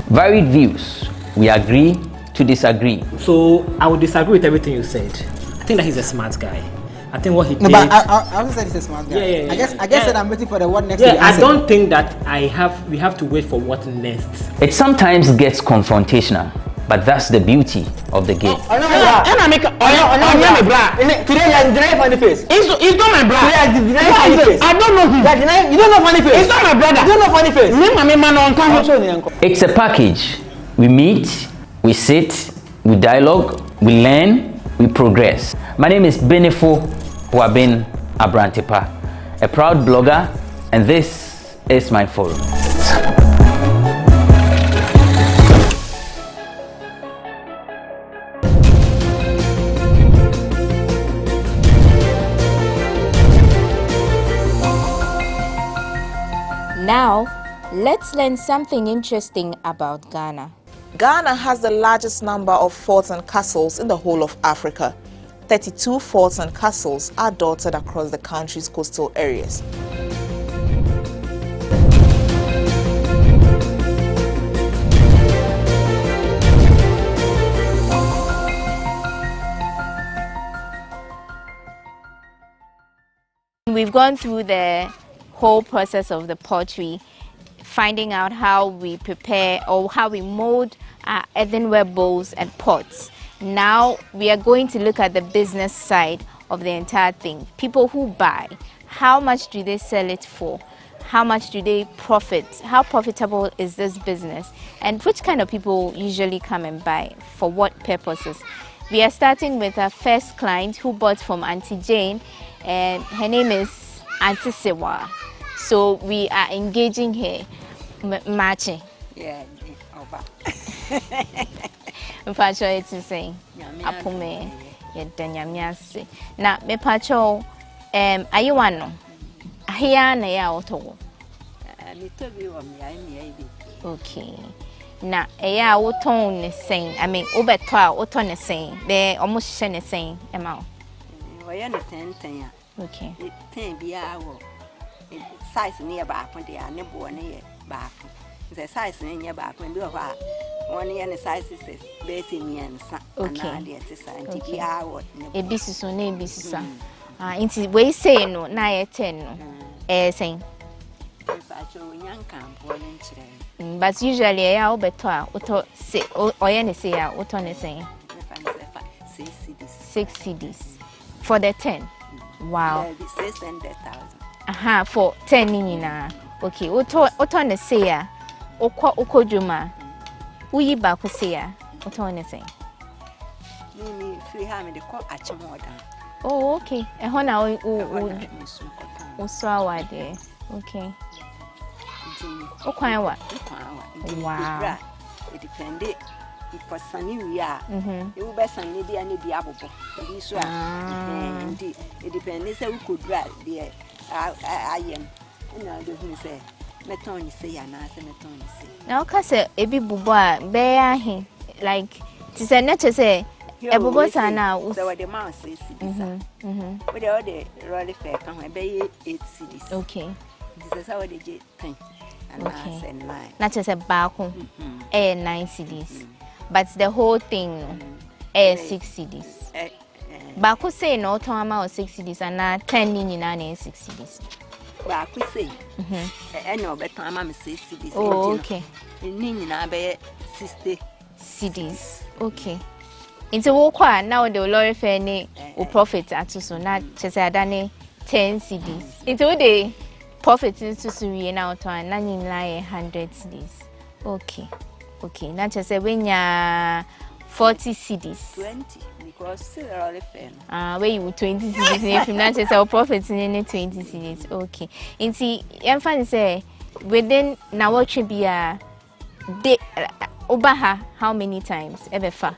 Varied views. We agree to disagree. So I would disagree with everything you said. I think that he's a smart guy. I think what he did. But I also said he's a smart guy. Yeah. I guess that I'm waiting for the what next. Yeah, I don't think that we have to wait for what next. It sometimes gets confrontational, but that's the beauty of the game. Today you are denying funny face. It's not my brother. I don't know him. You don't know funny face. It's not my brother. You don't know funny face. It's a package. We meet, we sit, we dialogue, we learn, we progress. My name is Benefo Huabin Abrantepa, a proud blogger, and this is my forum. Now, let's learn something interesting about Ghana. Ghana has the largest number of forts and castles in the whole of Africa. 32 forts and castles are dotted across the country's coastal areas. We've gone through the whole process of the pottery, finding out how we prepare or how we mold our earthenware bowls and pots. Now we are going to look at the business side of the entire thing. People who buy, how much do they sell it for? How much do they profit? How profitable is this business? And which kind of people usually come and buy? For what purposes? We are starting with our first client who bought from Auntie Jane, and her name is Auntie Sewa. So we are engaging her, matching. Yeah, I'm not sure it's saying. Apume, yeah, Danyamiasi. Now, me pacho, are you one? Here, na ya auto. Okay. Now, ya auto the same. I mean, over 12 auto the same. They almost share the same amount. Okay. 10 be our size near back when they are never near back. The size near back when you are 1 year and size is basing and okay. A business on a business. Inti we say no, na 10 no. Saying. But usually I will be taught auto say or any say auto ne saying 6 CDs for the 10. Wow. 600,000. For 10 nina. Okay. Auto ne say ya. Oko juma. Uyi ba ko say ya. Auto ne saying. Me free have me the call at more than. Oh, okay. And how now Uswa there. Okay. Okay, what? Wow. It depends. For sunny we are. You best sunny the any diabo. It depends. Say we could drive there. I am. You know, the say. Metoni say and I say metoni say. Now, cause a big buba bear him like to say not to say. A buba sana. So the mouse says. But the other really fair come be 8 cities. Okay. This is how they get 10. Okay. Not just a back home. 9 CDs. But the whole thing 6 CDs. Baku say no to 6 CDs and 10 in 6 CDs. Baku say. No better I'm 6 CDs. Oh, okay. In 60 CDs. Okay. Into walk now the lorry fair will profit at so not just 10 CDs. Into the profit into Suri now to 100 CDs. Okay. Okay. Not just when ya 40 cedis. 20 because still all fair. Where you 20 cedis if you not say our profits in 20 cedis. Okay. And see, I'm say within now what should be a day Obaha how many times ever far?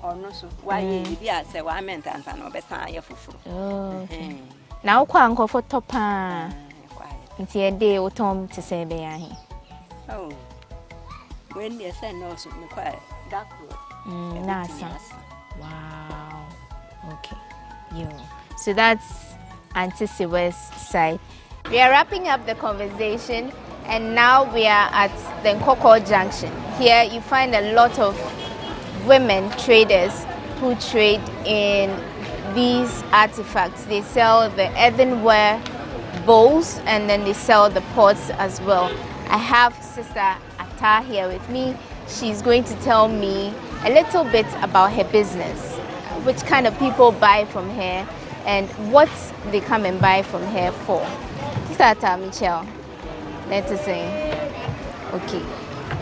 Or no so why you say why meant and no better okay. Now quite for top it's a day or Tom to say be oh when they say no so quite that Nasa. Wow. Okay. So that's Auntie Siwa's side. We are wrapping up the conversation and now we are at the Nkoko Junction. Here you find a lot of women traders who trade in these artifacts. They sell the earthenware bowls and then they sell the pots as well. I have Sister Atta here with me. She's going to tell me a little bit about her business, which kind of people buy from her and what they come and buy from her for. Sister Atta, Michelle, let's say, okay,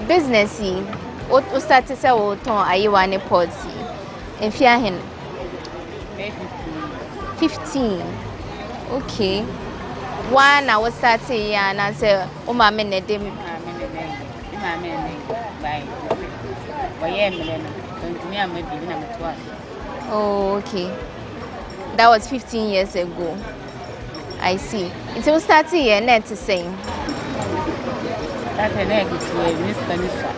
businessy. What start to say what are you one pots? If you are 15. Okay. One I was starting and I say, oh my minute. Oh, okay. That was 15 years ago. I see. It was starting here net to say. That an egg is where Miss Canisa.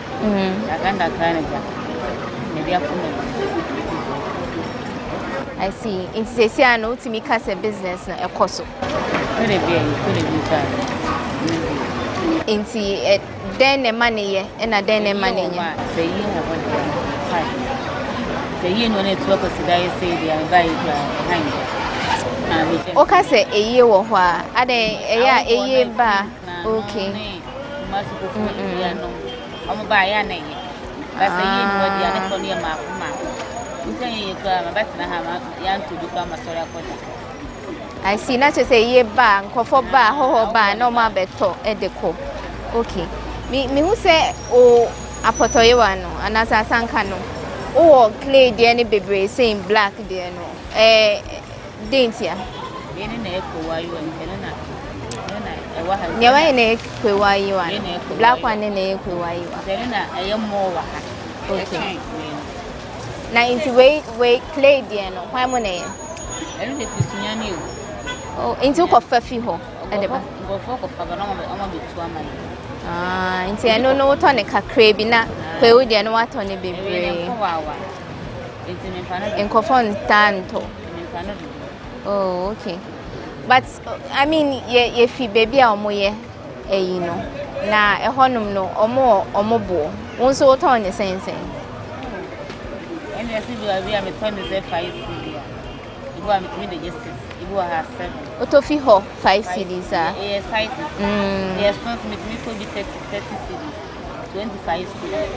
I see. It's a no to make us a business a coso. Into then a money and a then a money. Say you have one. Say you know it's what I say they are buying behind. Okay, say a year or what? Are they a year bar? Okay. I'm a buyer name. That's a year what you are only a map. I'm saying you are better than have young to become a story. I see, not to say ye bar, for bar, ho bar, no more better at the co. Okay. Me who say, oh, a potoyano, and as a sancano, or clay the any baby saying black, dear no. Dainty. In echo while you and Helena. Never in a why you are. Black one in a why you are. Helena, I am more. Okay. Now it's way clay, dear no. Why money? I don't know if it's new. Oh, into coffee ho. Go for a into I don't know what on a crabina, where would you know what on a baby? In Coffon Tanto. Oh, okay. But I mean, if you baby or more, you know, now a honum no or more or more. Once or turn the same thing. And I see we are a ton of 5 CDs. You are with the justice. You are 7. Otofi ho 5 CDs. Yes, yes, not with me could be 30 CDs, 25 CDs.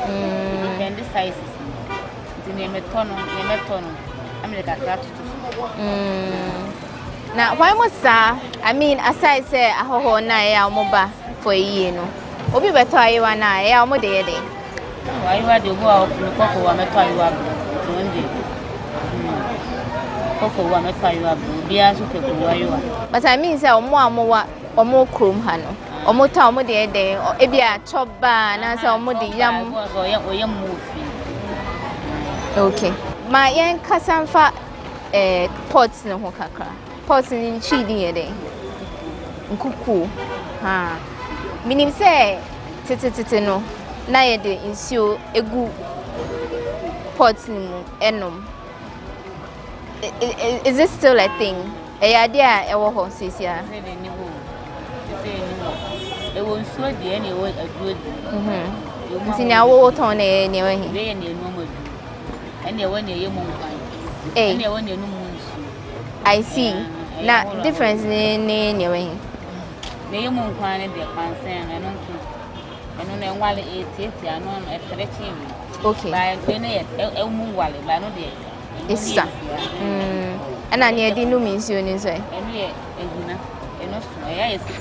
And the sizes. The name a ton, I'm like a craft. Now, why must I mean, as I say, a whole night mobile for a year, no? Obi better you and I, I'm a day. Why you are the world, the cocoa, I'm a toy you are one day. Cocoa, I'm a toy you are, be as you are. But I mean, say, or more chrome, Hano, or more time, or day, or a be a chop bar, and answer more the young or young movie. Okay. My young cousin for pots no hokaka. Pots in chili a day. Cuckoo. Ha. Meaning say, titino, na de insure a good pots enum. Is this still a thing? A idea our horses, yeah. It won't sweat the anyway a good. It's in our water on a near him. And you want your moon. And you want your moon. I see. Now, difference in your way. The moon climbed their concern and on while it I know a stretching. Okay. By a moon while I know the. It's that. And I near the new means you say. And yet, enough. I see.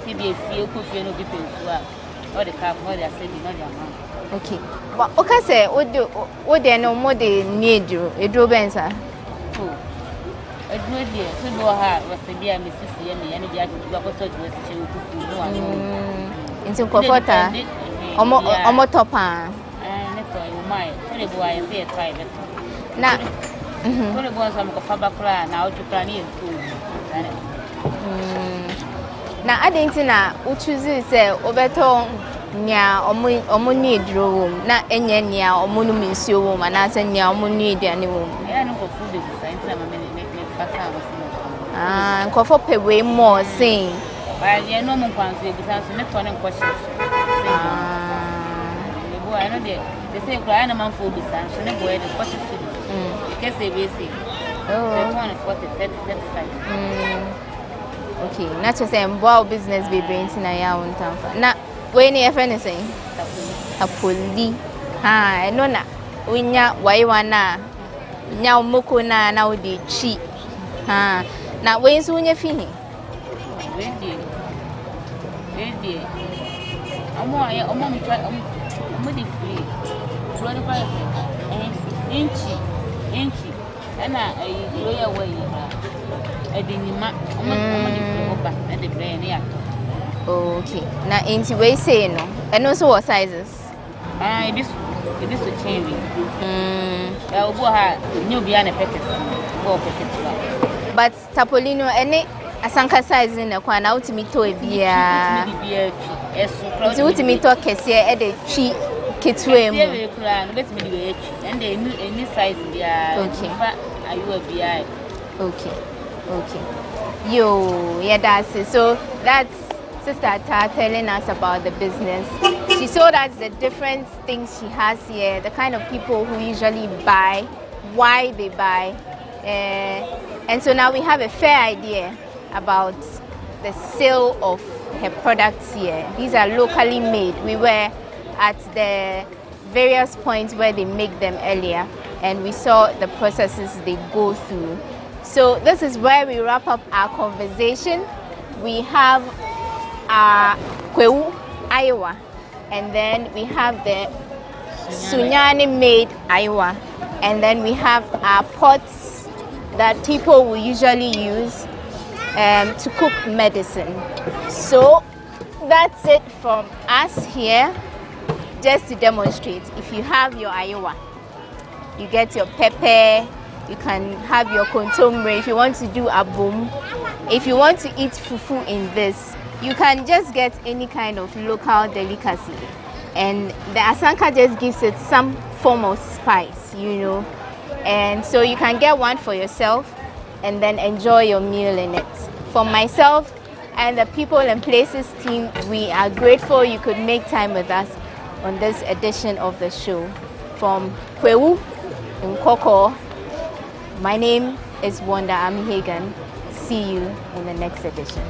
See, a few could feel no people. all the cap, all their saving, all their amount. Okay. But okay, say what they no more they need you. It do benza. Oh. It do there. So do her was the dear Mrs. Yemi and the other to was she would no one. Into Kokota. Omo topa. My only boy I say private. Na only boy some Fabakra now to plan in food. Na adenti na uchuzi say obeto nya omo need room na enye nya omo no nsuo wo ma na se nya omo need ane wo. Ya no go food the science na me fata was. Nkofo pe we more saying. But you know mo kwanzo e bisa so me turn question. I know they say cry na man for bisa so ne boy the 40 cities. Because they basic. Oh. The one is 40 35. Okay, not just saying wow business be brains na ya on time. Na we ni efe ni saying tapoli. Ha, no na unya waiwa na nya umoko na udi chi. Ha, na we nso unya fihi. We di. Omo di free. Flori pa inchi na lawyer way edinima omo di free oba na the brain ya. Okay. Na inchi we say no. And also what sizes? It is to change. Ya obo ha new bia na packet. Go packet. But tapolino any asanka size na kwa na ultimate to bia. It's ultimate to kese e de twi ketwe mu. And any size bia. Okay. Are you a BI? Okay. Yo, yeah, that's it. So that's Sister Ta telling us about the business. She showed us the different things she has here, the kind of people who usually buy, why they buy. And so now we have a fair idea about the sale of her products here. These are locally made. We were at the various points where they make them earlier, and we saw the processes they go through. So this is where we wrap up our conversation. We have our Kwewu, Iowa, and then we have the Sunyani made Iowa, and then we have our pots that people will usually use to cook medicine. So that's it from us here, just to demonstrate. If you have your Iowa, you get your pepper, you can have your kontomire. If you want to do abum, if you want to eat fufu in this, you can just get any kind of local delicacy, and the asanka just gives it some form of spice, and so you can get one for yourself and then enjoy your meal in it. For myself and the People and Places team, we are grateful you could make time with us on this edition of the show. From Kwewu in Koko, my name is Wanda Amihagan. See you in the next edition.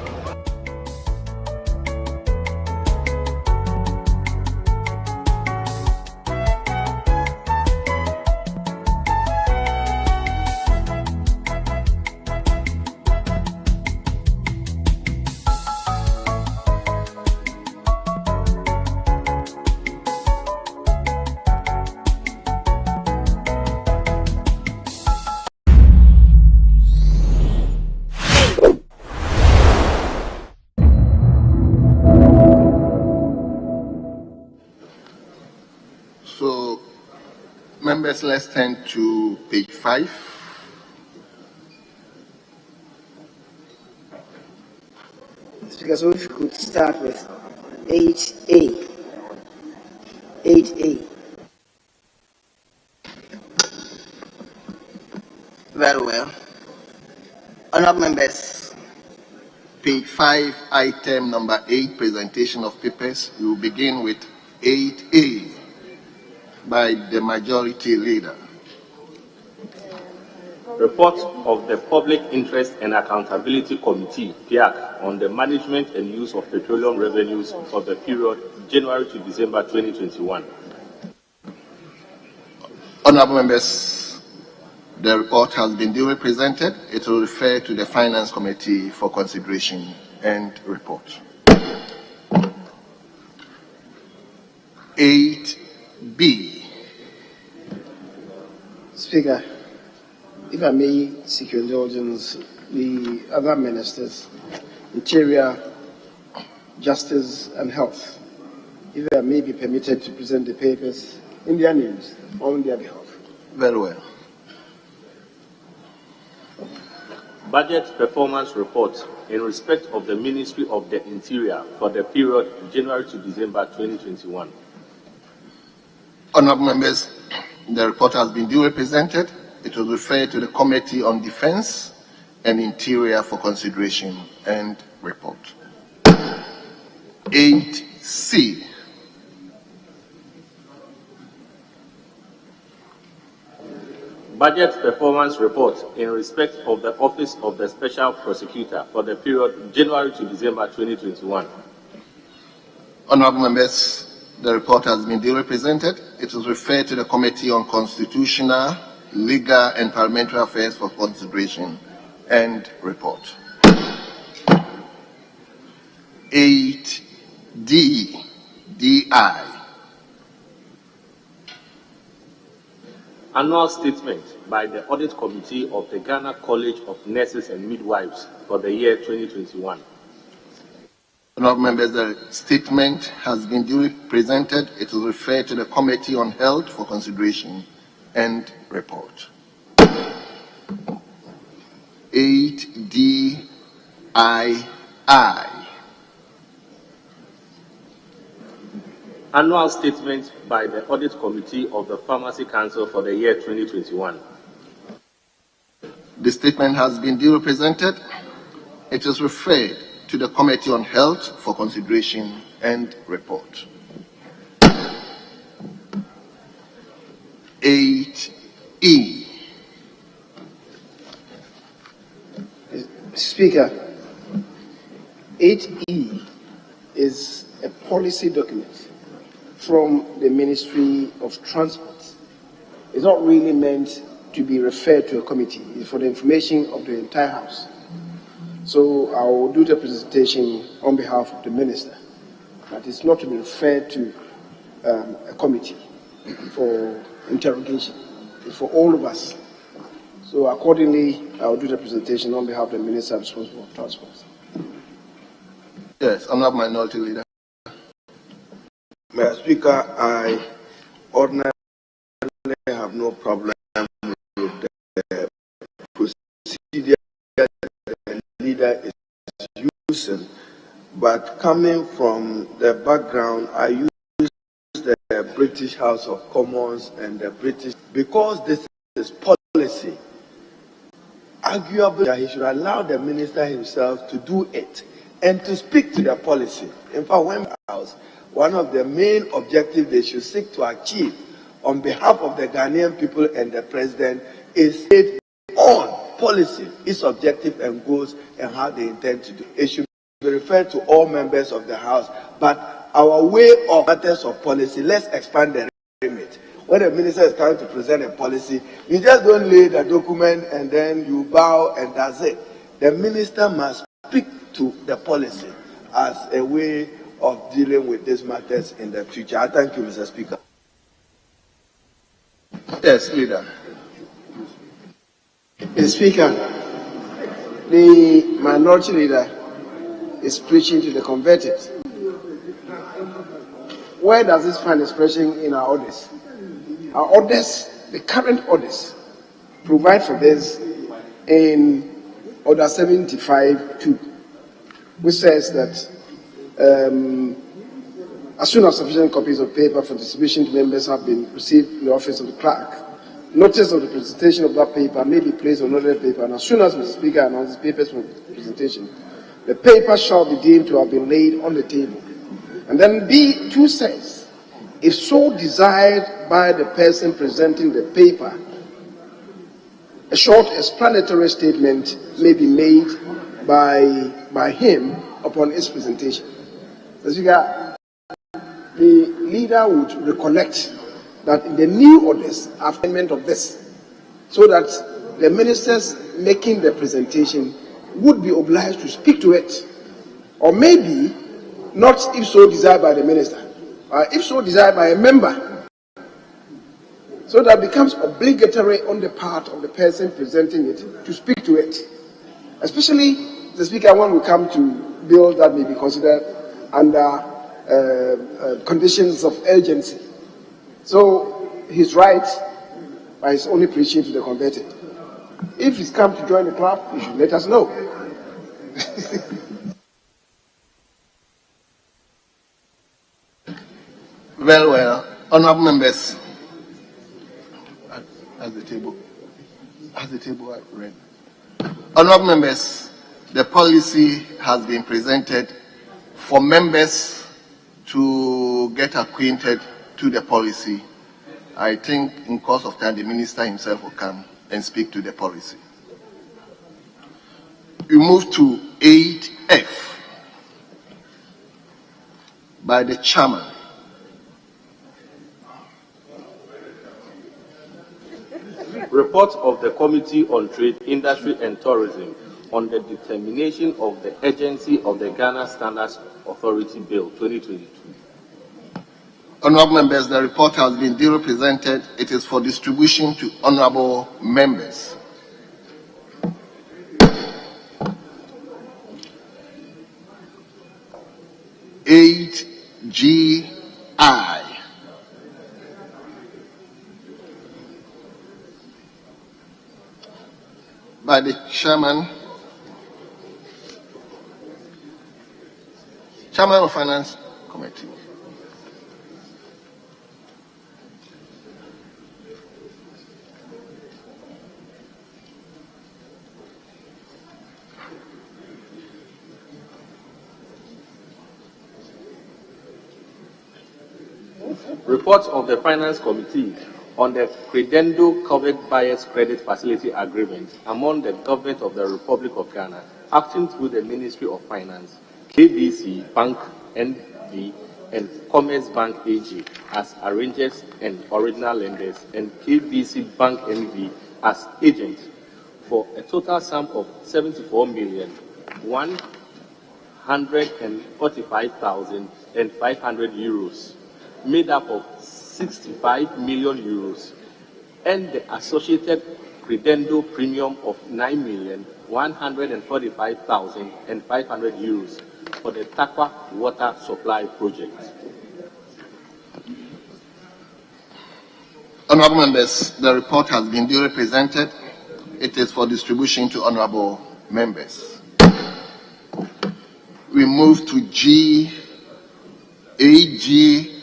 Members, let's turn to page 5. Speaker, so if you could start with 8A. 8A. Very well. Honourable members, page 5, item number 8, presentation of papers. We will begin with 8A. By the majority leader. Report of the Public Interest and Accountability Committee, PIAC, on the management and use of petroleum revenues for the period January to December 2021. Honourable members, the report has been duly presented. It will refer to the Finance Committee for consideration and report. 8B. Speaker, if I may seek your indulgence, the other ministers, Interior, Justice and Health, if I may be permitted to present the papers in their names on their behalf. Very well. Budget performance report in respect of the Ministry of the Interior for the period January to December 2021. Honourable members, the report has been duly presented. It was referred to the Committee on Defence and Interior for consideration and report. 8C. Budget performance report in respect of the Office of the Special Prosecutor for the period January to December 2021. Honourable members, the report has been duly presented. It was referred to the Committee on Constitutional, Legal and Parliamentary Affairs for consideration and report. 8DI. Annual statement by the Audit Committee of the Ghana College of Nurses and Midwives for the year 2021. Honourable members, the statement has been duly presented. It will refer to the Committee on Health for consideration and report. 8DII. Annual statement by the Audit Committee of the Pharmacy Council for the year 2021. The statement has been duly presented. It is referred to the Committee on Health for consideration and report. 8E. Speaker, 8E is a policy document from the Ministry of Transport. It's not really meant to be referred to a committee. It's for the information of the entire House. So I will do the presentation on behalf of the Minister. That is not to be referred to a committee for interrogation. It's for all of us. So accordingly, I will do the presentation on behalf of the Minister responsible for Transport. Yes, I'm not Minority Leader. Mr. Speaker, I ordinarily have no problem with the procedure that the leader is using, but coming from the background, I use the British House of Commons and the British, because this is policy, arguably he should allow the minister himself to do it and to speak to the policy. In fact, when the House, one of the main objectives they should seek to achieve on behalf of the Ghanaian people and the president is state on policy, its objective and goals, and how they intend to do it. It should be referred to all members of the House, but our way of matters of policy, let's expand the remit. When the minister is trying to present a policy, you just don't lay the document and then you bow and that's it. The minister must speak to the policy as a way of dealing with these matters in the future. I thank you, Mr. Speaker. Yes, Leader. Mr. Speaker, the Minority Leader is preaching to the converted. Where does this find expression in our orders? Our orders, the current orders, provide for this in Order 75-2, which says that as soon as sufficient copies of paper for distribution to members have been received in the office of the clerk, notice of the presentation of that paper may be placed on other paper, and as soon as Mr. Speaker announces papers for presentation, the paper shall be deemed to have been laid on the table. And then B2 says, if so desired by the person presenting the paper, a short explanatory statement may be made by him upon its presentation. Mr. Speaker, the leader would recollect that in the new orders, amendment of this, so that the ministers making the presentation would be obliged to speak to it, or maybe not if so desired by the minister, if so desired by a member, so that becomes obligatory on the part of the person presenting it to speak to it. Especially the speaker when we come to bills that may be considered under conditions of urgency. So he's right, but he's only preaching to the converted. If he's come to join the club, he should let us know. Well, honorable members, as the table I read. Honorable members, the policy has been presented for members to get acquainted to the policy. I think in course of time, the minister himself will come and speak to the policy. We move to 8F by the chairman. Report of the Committee on Trade, Industry and Tourism on the determination of the agency of the Ghana Standards Authority Bill 2022. Honorable members, the report has been duly presented. It is for distribution to honorable members. GI. By the chairman of Finance Committee. Report of the Finance Committee on the Credendo Covered Buyers Credit Facility Agreement among the Government of the Republic of Ghana, acting through the Ministry of Finance, KBC Bank NV, and Commerce Bank AG as arrangers and original lenders, and KBC Bank NV as agent, for a total sum of 74,145,500 euros, made up of 65 million euros, and the associated credendo premium of 9,145,500 euros for the Takwa water supply project. Honorable members, the report has been duly presented. It is for distribution to honorable members. We move to AGII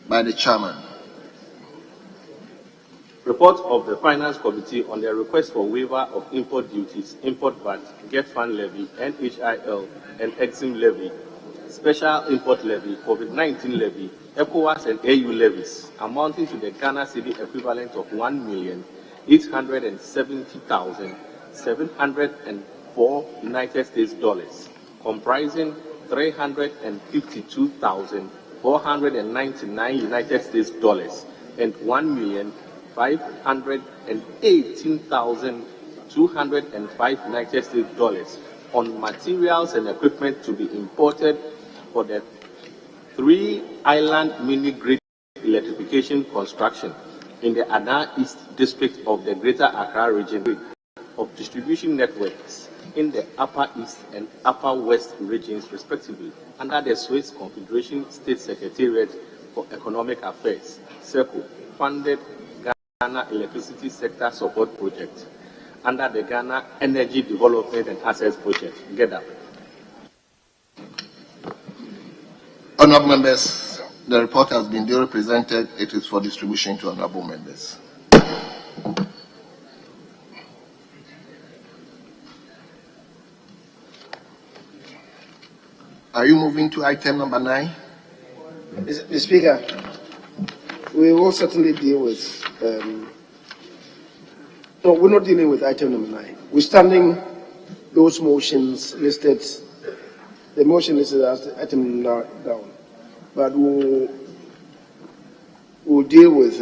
by the chairman. Report of the Finance Committee on the request for waiver of import duties, import VAT, Get Fund Levy, NHIL, and Exim Levy, Special Import Levy, COVID-19 Levy, ECOWAS and AU levies, amounting to the Ghana cedi equivalent of 1,870,704 United States dollars, comprising 352,499 United States dollars and 1,518,205 United States dollars on materials and equipment to be imported for the 3-island mini-grid electrification construction in the Ada East District of the Greater Accra Region of distribution networks in the Upper East and Upper West regions, respectively, under the Swiss Confederation State Secretariat for Economic Affairs, (SECO), funded Ghana Electricity Sector Support Project under the Ghana Energy Development and Access Project, GEDA. Honorable members, the report has been duly presented. It is for distribution to honorable members. Are you moving to item number 9? Mr. Speaker, we will certainly deal with. No, we're not dealing with item number 9. We're standing those motions listed. The motion listed as item down, but we'll deal with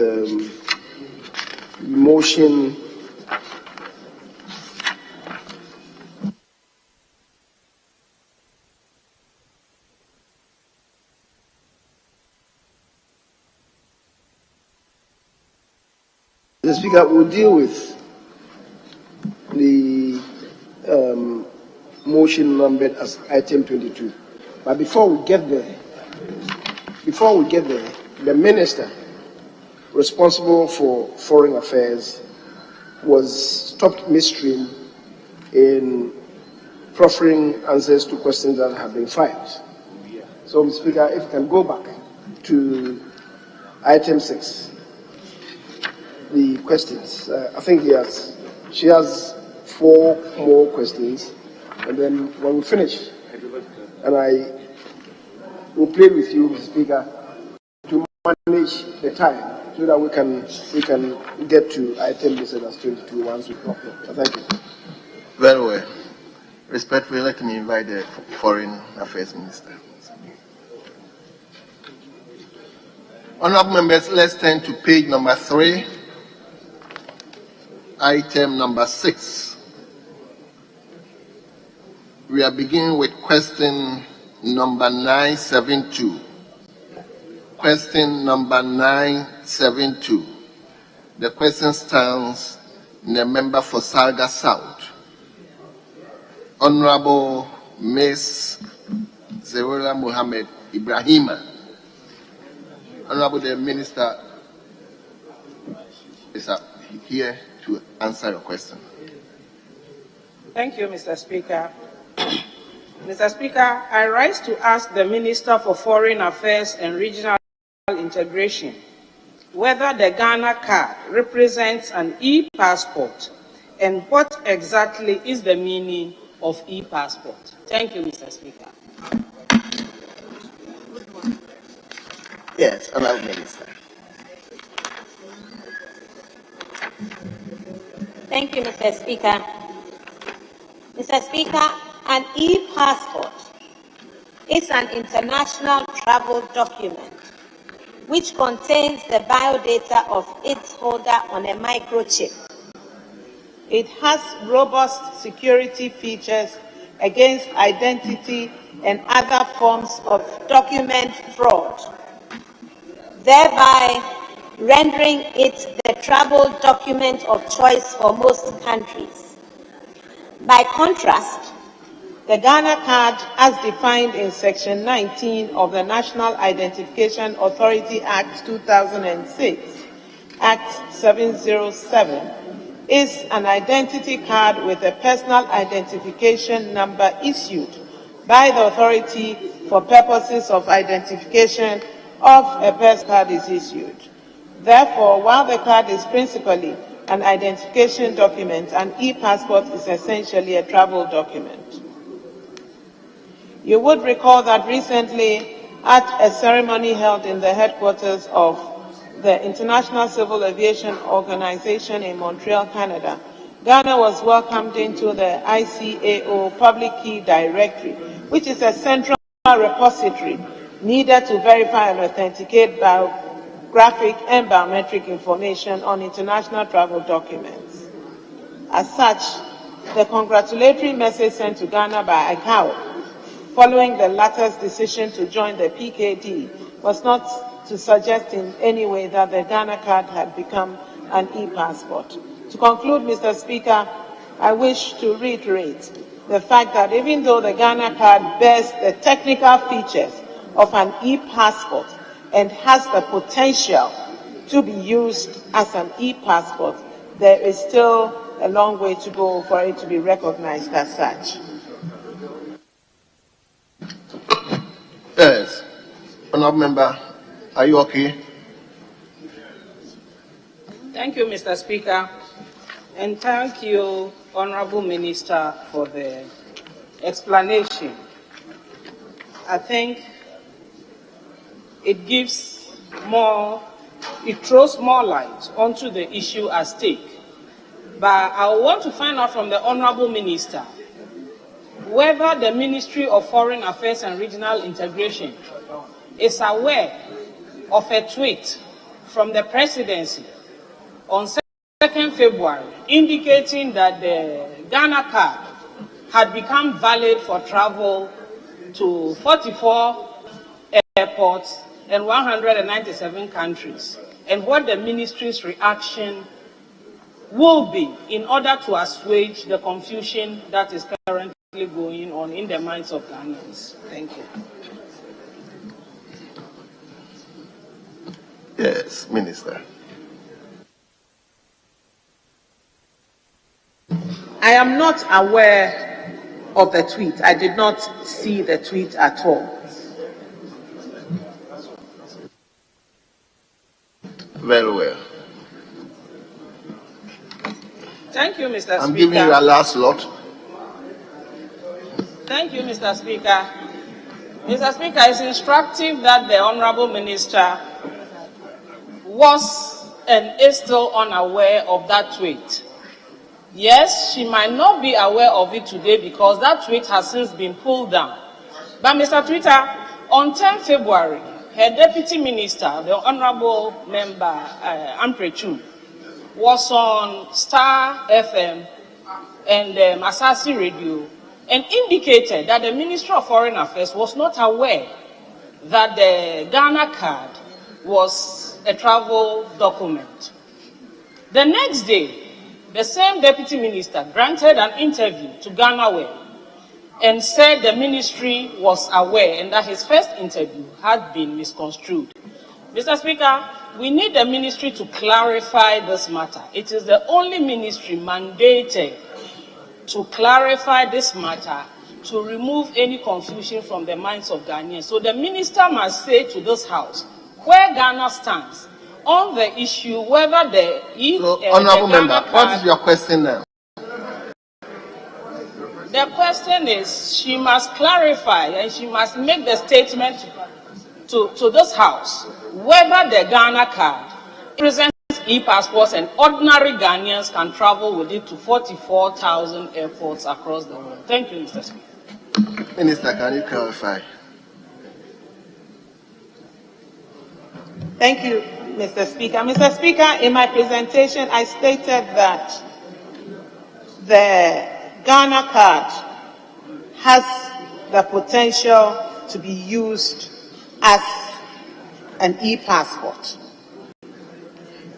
motion. Mr. Speaker, we'll deal with the motion numbered as item 22. But before we get there, the minister responsible for foreign affairs was stopped midstream in proffering answers to questions that have been filed. So, Mr. Speaker, if you can go back to item 6, the questions. I think she has 4 more questions, and then when we finish, and I will play with you, Mr. Speaker, to manage the time so that we can get to item listed as 22 once we talk. Thank you. Very well. Respectfully, let me invite the Foreign Affairs Minister. Honorable members, let's turn to page number 3, item number 6. We are beginning with question number 972. Question number 972. The question stands in the member for Salga South. Honorable Ms. Zewela Mohammed Ibrahima. Honorable the Minister is here to answer your question. Thank you, Mr. Speaker. Mr. Speaker, I rise to ask the Minister for Foreign Affairs and Regional Integration whether the Ghana card represents an e-passport and what exactly is the meaning of e-passport. Thank you, Mr. Speaker. Yes, Honorable Minister. Thank you, Mr. Speaker. Mr. Speaker, an e-passport is an international travel document which contains the biodata of its holder on a microchip. It has robust security features against identity and other forms of document fraud, thereby rendering it the travel document of choice for most countries. By contrast, the Ghana card, as defined in Section 19 of the National Identification Authority Act 2006, Act 707, is an identity card with a personal identification number issued by the authority for purposes of identification of a person card is issued. Therefore, while the card is principally an identification document, an e-passport is essentially a travel document. You would recall that recently, at a ceremony held in the headquarters of the International Civil Aviation Organization in Montreal, Canada, Ghana was welcomed into the ICAO Public Key Directory, which is a central repository needed to verify and authenticate biographic and biometric information on international travel documents. As such, the congratulatory message sent to Ghana by ICAO following the latter's decision to join the PKD was not to suggest in any way that the Ghana card had become an e-passport. To conclude, Mr. Speaker, I wish to reiterate the fact that even though the Ghana card bears the technical features of an e-passport and has the potential to be used as an e-passport, there is still a long way to go for it to be recognized as such. Yes. Honorable Member, are you okay? Thank you, Mr. Speaker, and thank you, Honorable Minister, for the explanation. I think it throws more light onto the issue at stake. But I want to find out from the Honorable Minister whether the Ministry of Foreign Affairs and Regional Integration is aware of a tweet from the Presidency on 2nd February indicating that the Ghana card had become valid for travel to 44 airports and 197 countries, and what the Ministry's reaction will be in order to assuage the confusion that is currently going on in the minds of Ghanaians. Thank you. Yes, Minister. I am not aware of the tweet. I did not see the tweet at all. Very well. Thank you, Mr. Speaker. I'm giving you a last lot. Thank you, Mr. Speaker. Mr. Speaker, it's instructive that the Honorable Minister was and is still unaware of that tweet. Yes, she might not be aware of it today because that tweet has since been pulled down. But Mr. Twitter, on 10 February, her Deputy Minister, the Honorable Member Amprechu, was on Star FM and Masasi Radio and indicated that the Ministry of Foreign Affairs was not aware that the Ghana card was a travel document. The next day, the same Deputy Minister granted an interview to GhanaWeb and said the ministry was aware and that his first interview had been misconstrued. Mr. Speaker, we need the ministry to clarify this matter. It is the only ministry mandated to clarify this matter, to remove any confusion from the minds of Ghanaians. So the minister must say to this House where Ghana stands on the issue whether the Honourable Member, what is your question now? The question is, she must clarify and she must make the statement to this House whether the Ghana card presents e-passports and ordinary Ghanaians can travel with it to 44,000 airports across the world. Thank you, Mr. Speaker. Minister, can you clarify? Thank you, Mr. Speaker. Mr. Speaker, in my presentation, I stated that the Ghana card has the potential to be used as an e-passport.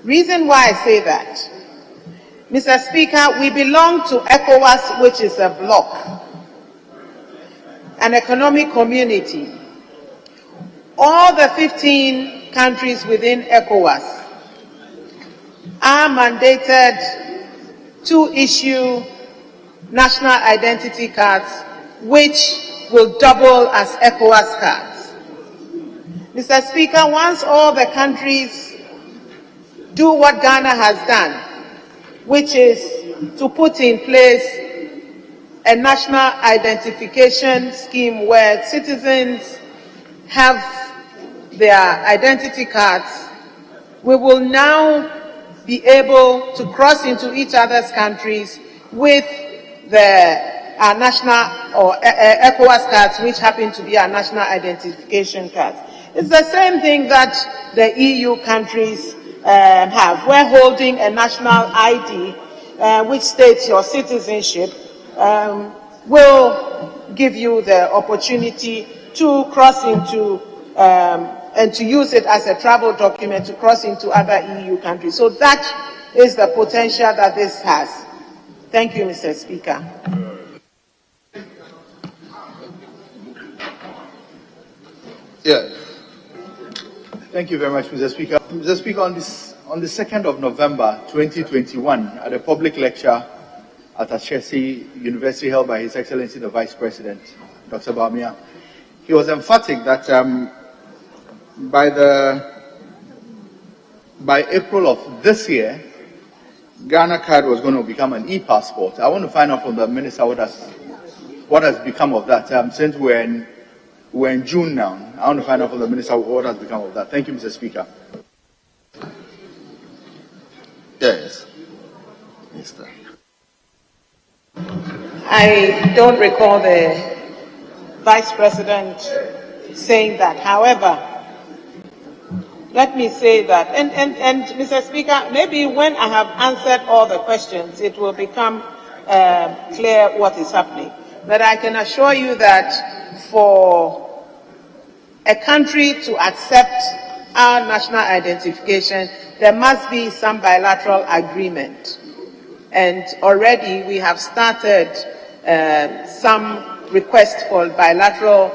Reason why I say that, Mr. Speaker, we belong to ECOWAS, which is a bloc, an economic community. All the 15 countries within ECOWAS are mandated to issue national identity cards, which will double as ECOWAS cards. Mr. Speaker, once all the countries do what Ghana has done, which is to put in place a national identification scheme where citizens have their identity cards, we will now be able to cross into each other's countries with our national or ECOWAS cards, which happen to be our national identification cards. It's the same thing that the EU countries have. We're holding a national ID which states your citizenship, will give you the opportunity to cross into and to use it as a travel document to cross into other EU countries. So that is the potential that this has. Thank you, Mr. Speaker. Yeah. Thank you very much, Mr. Speaker. Mr. Speaker, on the 2nd of November 2021, at a public lecture at Ashesi University held by His Excellency the Vice President, Dr. Bawumia, he was emphatic that by April of this year, Ghana card was going to become an e-passport. I want to find out from the minister what has become of that. Since we're in June now, I want to find out from the minister what has become of that. Thank you, Mr. Speaker. Yes, Minister. I don't recall the Vice President saying that. However, let me say that, and Mr. Speaker, maybe when I have answered all the questions, it will become clear what is happening. But I can assure you that for a country to accept our national identification, there must be some bilateral agreement And already we have started some requests for bilateral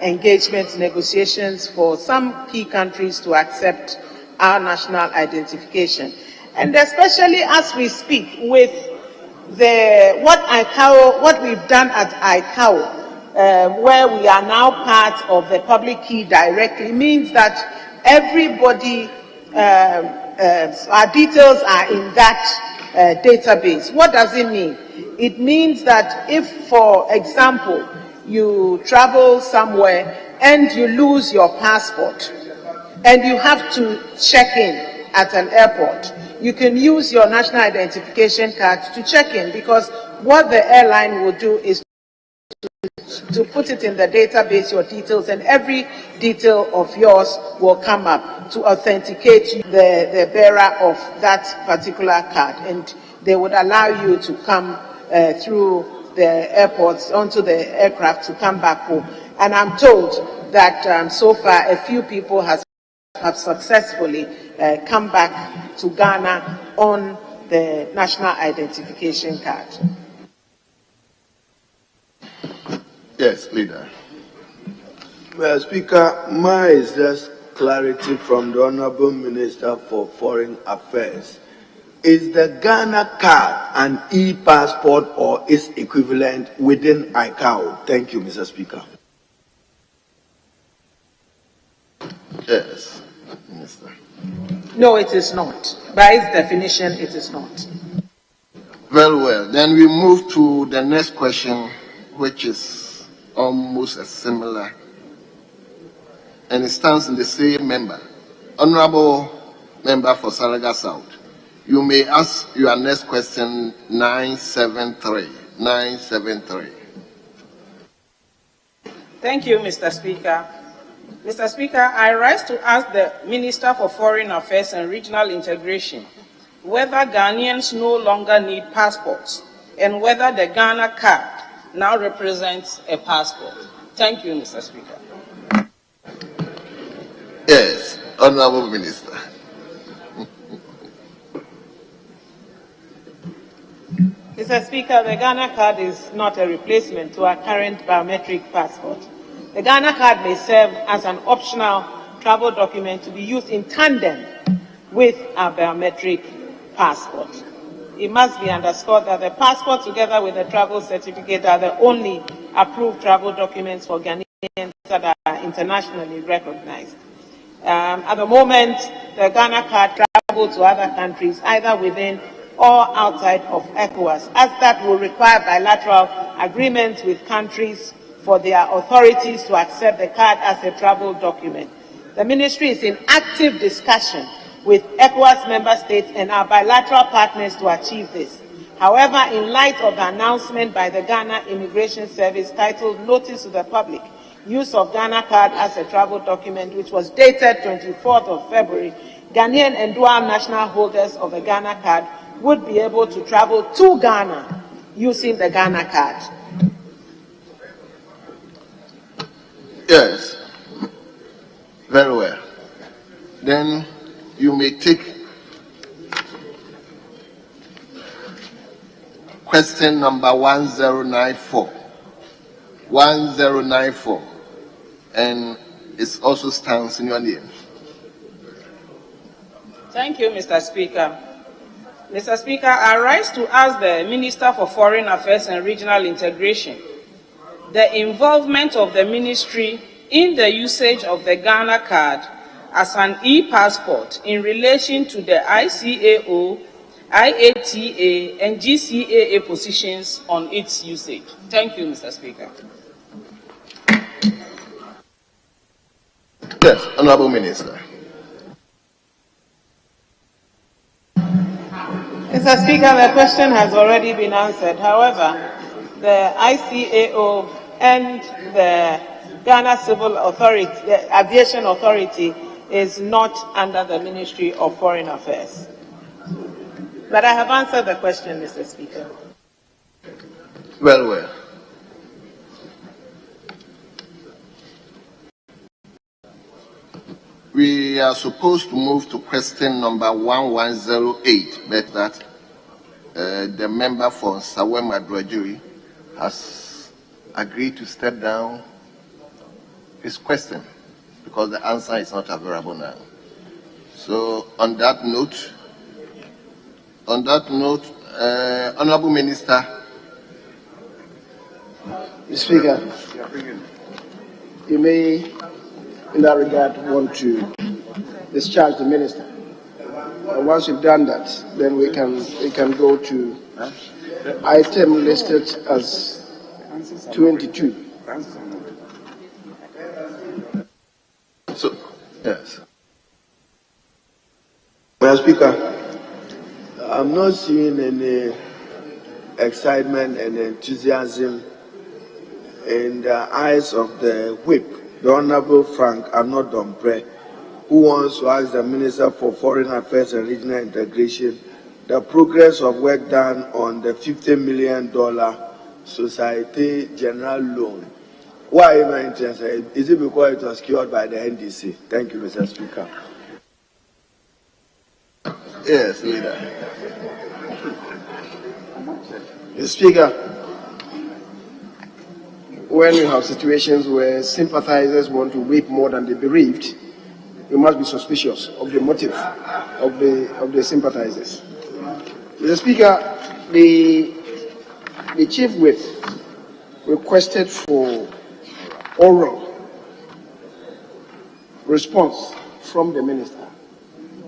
engagement negotiations for some key countries to accept our national identification. And especially as we speak with what we've done at ICAO, where we are now part of the public key directly, means that everybody, our details are in that database. What does it mean? It means that if, for example, you travel somewhere and you lose your passport and you have to check in at an airport, you can use your national identification card to check in, because what the airline will do is to put it in the database, your details, and every detail of yours will come up to authenticate the bearer of that particular card, and they would allow you to come through the airports onto the aircraft to come back home. And I'm told that so far a few people have successfully come back to Ghana on the national identification card. Yes, Leader. Well, Speaker, mine is just clarity from the Honorable Minister for Foreign Affairs. Is the Ghana card an e-passport or its equivalent within ICAO? Thank you, Mr. Speaker. Yes, Minister. No, it is not. By its definition, it is not. Very well. Then we move to the next question, which is almost a similar, and it stands in the same member. Honorable Member for Saraga South, you may ask your next question 973. 973. Thank you, Mr. Speaker. Mr. Speaker, I rise to ask the Minister for Foreign Affairs and Regional Integration whether Ghanaians no longer need passports and whether the Ghana card now represents a passport. Thank you, Mr. Speaker. Yes, Honorable Minister. Mr. Speaker, the Ghana card is not a replacement to our current biometric passport. The Ghana card may serve as an optional travel document to be used in tandem with our biometric passport. It must be underscored that the passport together with the travel certificate are the only approved travel documents for Ghanaians that are internationally recognized. At the moment, the Ghana card travels to other countries, either within or outside of ECOWAS, as that will require bilateral agreements with countries for their authorities to accept the card as a travel document. The Ministry is in active discussion with ECOWAS member states and our bilateral partners to achieve this. However, in light of the announcement by the Ghana Immigration Service titled Notice to the Public, Use of Ghana Card as a Travel Document, which was dated 24th of February, Ghanaian and dual national holders of the Ghana card would be able to travel to Ghana using the Ghana card. Yes, very well. Then you may take question number 1094. 1094. And it also stands in your name. Thank you, Mr. Speaker. Mr. Speaker, I rise to ask the Minister for Foreign Affairs and Regional Integration the involvement of the Ministry in the usage of the Ghana card as an e-passport in relation to the ICAO, IATA, and GCAA positions on its usage. Thank you, Mr. Speaker. Yes, Honorable Minister. Mr. Speaker, the question has already been answered. However, the ICAO and the Ghana Civil Authority, the Aviation Authority, is not under the Ministry of Foreign Affairs. But I have answered the question, Mr. Speaker. Well, well. We are supposed to move to question number 1108, but that the member for Sawema Drajuri has agreed to step down his question because the answer is not available now. So on that note, Honorable Minister. Mr. Speaker, you may, in that regard, want to discharge the minister. And once you've done that, then we can go to item listed as 22. So, yes. Mr. Speaker, I'm not seeing any excitement and enthusiasm in the eyes of the whip, the Honorable Frank Anodompre, who wants to ask the Minister for Foreign Affairs and Regional Integration the progress of work done on the $50 million Societe General loan. Why am I interested? Is it because it was cured by the NDC? Thank you, Mr. Speaker. Yes, Leader. Mr. Speaker, when you have situations where sympathizers want to weep more than the bereaved, you must be suspicious of the motive of the sympathizers. Mr. Speaker, the Chief Whip requested for oral response from the Minister.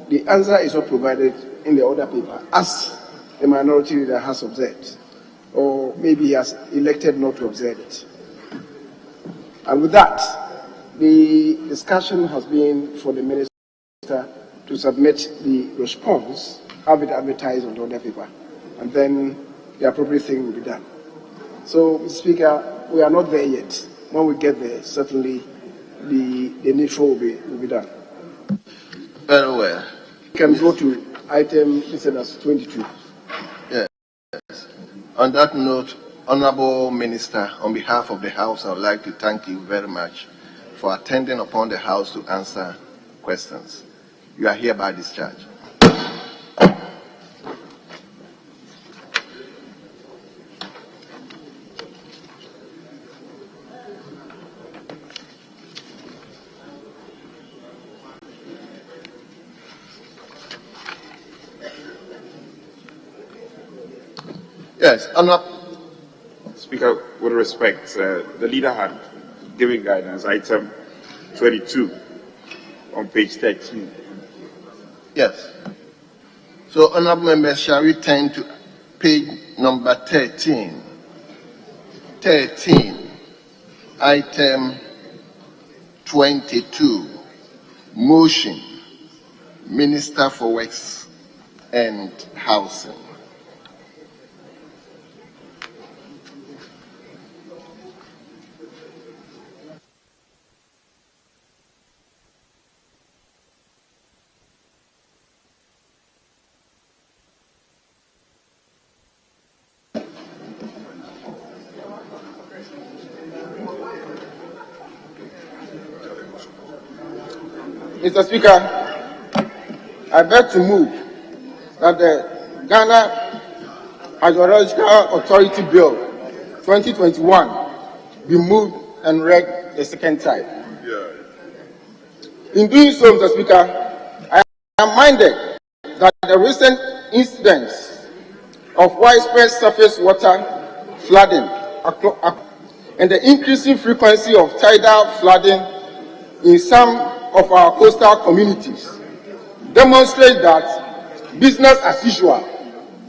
The answer is not provided in the order paper, as the Minority Leader has observed, or maybe he has elected not to observe it. And with that, the discussion has been for the Minister to submit the response, have it advertised on the order paper, and then the appropriate thing will be done. So, Mr. Speaker, we are not there yet. When we get there, certainly the needful will be done. Very well. We can go to item listed as 22. Yes. On that note, Honorable Minister, on behalf of the House, I would like to thank you very much for attending upon the House to answer questions. You are hereby discharged. Yes, Speaker, with respect, the leader had given guidance, item 22 on page 13. Yes. So, honorable members, shall we turn to page number 13? 13, item 22, motion, Minister for Works and Housing. Mr. Speaker, I beg to move that the Ghana Hydrological Authority Bill 2021 be moved and read the second time. In doing so, Mr. Speaker, I am minded that the recent incidents of widespread surface water flooding and the increasing frequency of tidal flooding in some of our coastal communities demonstrate that business as usual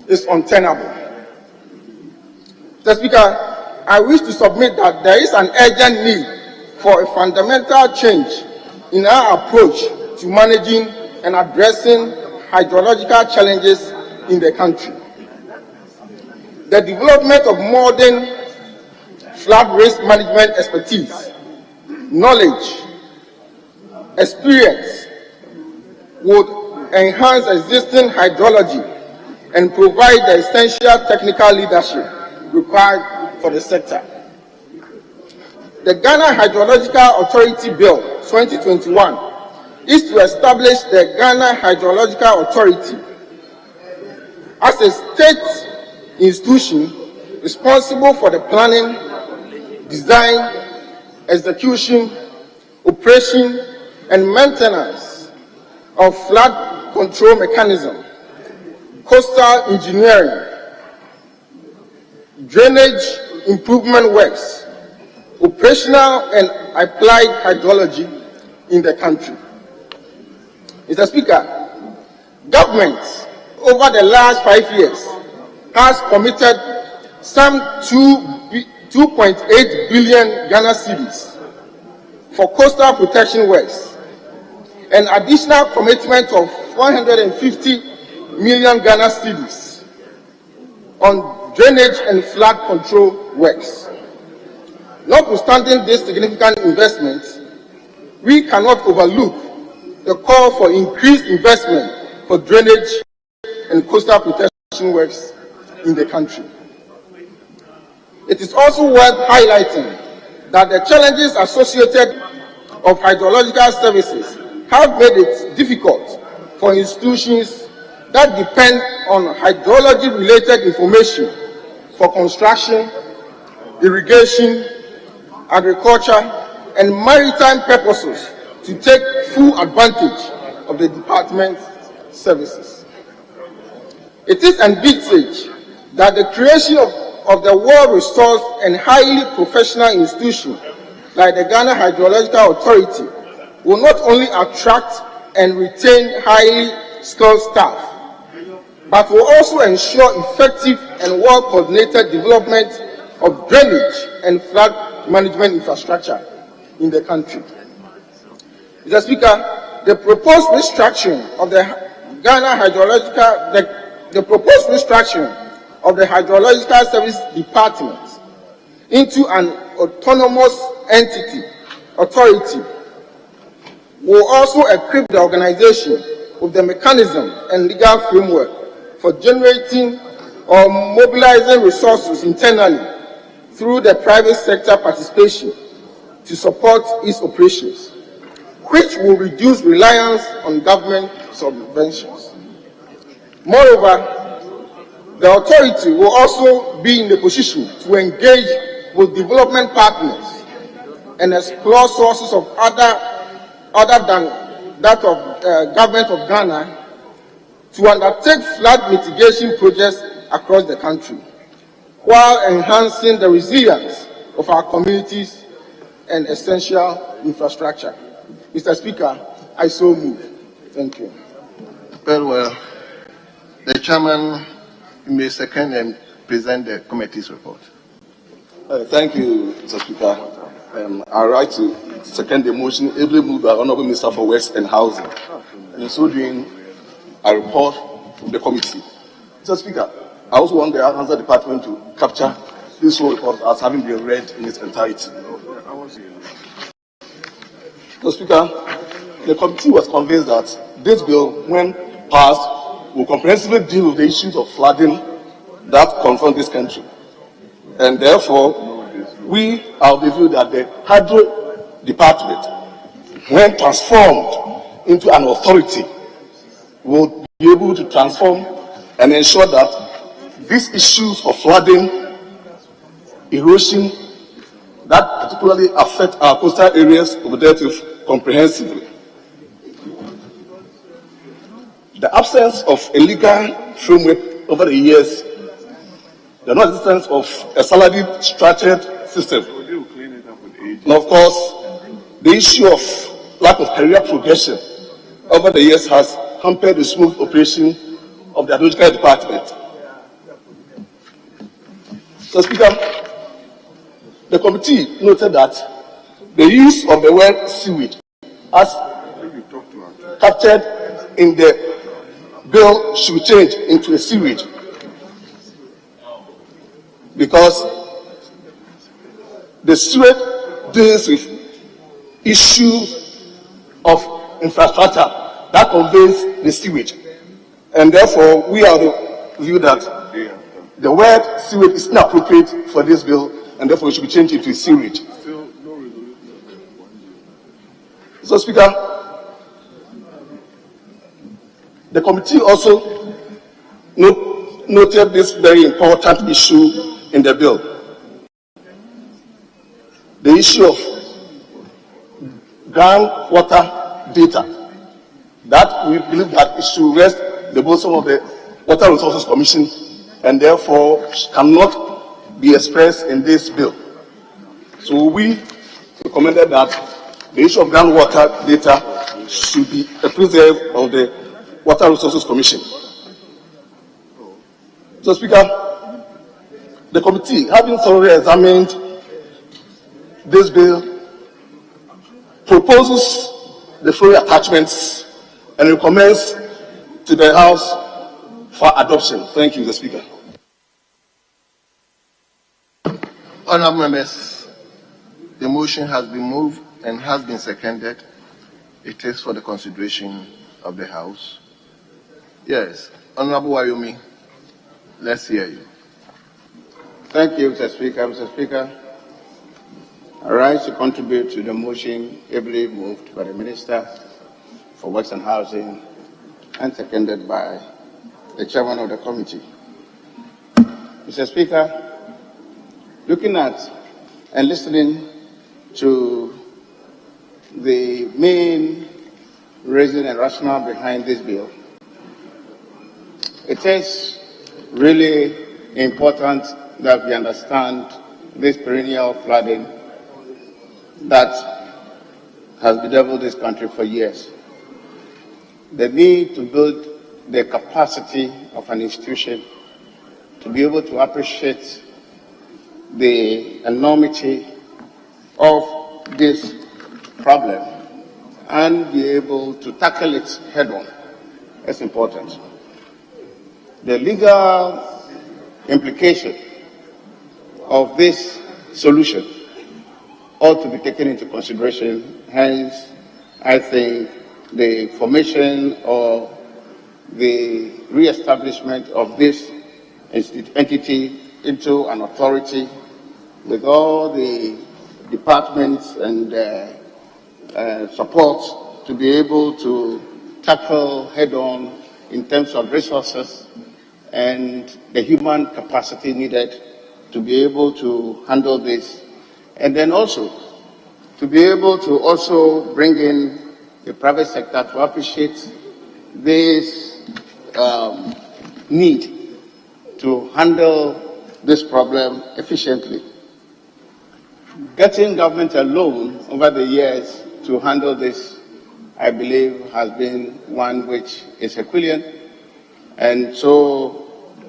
is untenable. Mr. Speaker, I wish to submit that there is an urgent need for a fundamental change in our approach to managing and addressing hydrological challenges in the country. The development of modern flood risk management expertise, knowledge, experience would enhance existing hydrology and provide the essential technical leadership required for the sector. The Ghana Hydrological Authority Bill 2021 is to establish the Ghana Hydrological Authority as a state institution responsible for the planning, design, execution, operation, and maintenance of flood control mechanism, coastal engineering, drainage improvement works, operational and applied hydrology in the country. Mr. Speaker, government over the last 5 years has committed some 2.8 billion Ghana cedis for coastal protection works, an additional commitment of 150 million Ghana cedis on drainage and flood control works. Notwithstanding this significant investment, we cannot overlook the call for increased investment for drainage and coastal protection works in the country. It is also worth highlighting that the challenges associated of hydrological services have made it difficult for institutions that depend on hydrology-related information for construction, irrigation, agriculture, and maritime purposes to take full advantage of the department's services. It is envisaged that the creation of the well-resourced and highly professional institution like the Ghana Hydrological Authority will not only attract and retain highly skilled staff, but will also ensure effective and well-coordinated development of drainage and flood management infrastructure in the country. Mr. Speaker, the proposed restructuring of the Hydrological Service Department into an autonomous authority will also equip the organization with the mechanism and legal framework for generating or mobilizing resources internally through the private sector participation to support its operations, which will reduce reliance on government subventions. Moreover, the authority will also be in the position to engage with development partners and explore sources of other than that of government of Ghana to undertake flood mitigation projects across the country, while enhancing the resilience of our communities and essential infrastructure. Mr. Speaker, I so move. Thank you. Very well. The chairman may second and present the committee's report. Thank you, Mr. Speaker. I write to second the motion ably moved by Honorable Minister for Works and Housing, and in so doing, I report from the committee. Mr. Speaker, I also want the Answer Department to capture this whole report as having been read in its entirety. Mr. Speaker, the committee was convinced that this bill, when passed, will comprehensively deal with the issues of flooding that confront this country. And therefore, we are of the view that the Hydro Department, when transformed into an authority, will be able to transform and ensure that these issues of flooding, erosion, that particularly affect our coastal areas, will be dealt with comprehensively. The absence of a legal framework over the years, the non-existence of a salaried structured system, and of course, the issue of lack of career progression over the years has hampered the smooth operation of the Hydrological Department. So, Speaker, the committee noted that the use of the word sewage as captured in the bill should change into a sewage, because the sewage deals with issues of infrastructure that conveys the sewage, and therefore we are of the view that the word sewage is inappropriate for this bill, and therefore it should be changed into sewage. So, Speaker, the committee also noted this very important issue in the bill. The issue of groundwater data, that we believe that it should rest the bosom of the Water Resources Commission and therefore cannot be expressed in this bill. So we recommended that the issue of groundwater data should be a preserve of the Water Resources Commission. So, Speaker, the committee, having thoroughly examined this bill, proposes the following attachments and recommends to the House for adoption. Thank you, Mr. Speaker. Honourable members, the motion has been moved and has been seconded. It is for the consideration of the House. Yes, Honourable Wayomi, let's hear you. Thank you, Mr. Speaker. Mr. Speaker, I rise to contribute to the motion ably moved by the Minister for Works and Housing and seconded by the Chairman of the Committee. Mr. Speaker, looking at and listening to the main reason and rationale behind this bill, it is really important that we understand this perennial flooding that has bedeviled this country for years. The need to build the capacity of an institution to be able to appreciate the enormity of this problem and be able to tackle it head-on is important. The legal implication of this solution ought to be taken into consideration. Hence, I think the formation or the re-establishment of this entity into an authority with all the departments and support to be able to tackle head-on in terms of resources and the human capacity needed to be able to handle this, and then also to be able to also bring in the private sector to appreciate this need to handle this problem efficiently. Getting government alone over the years to handle this, I believe, has been one which is Herculean, and so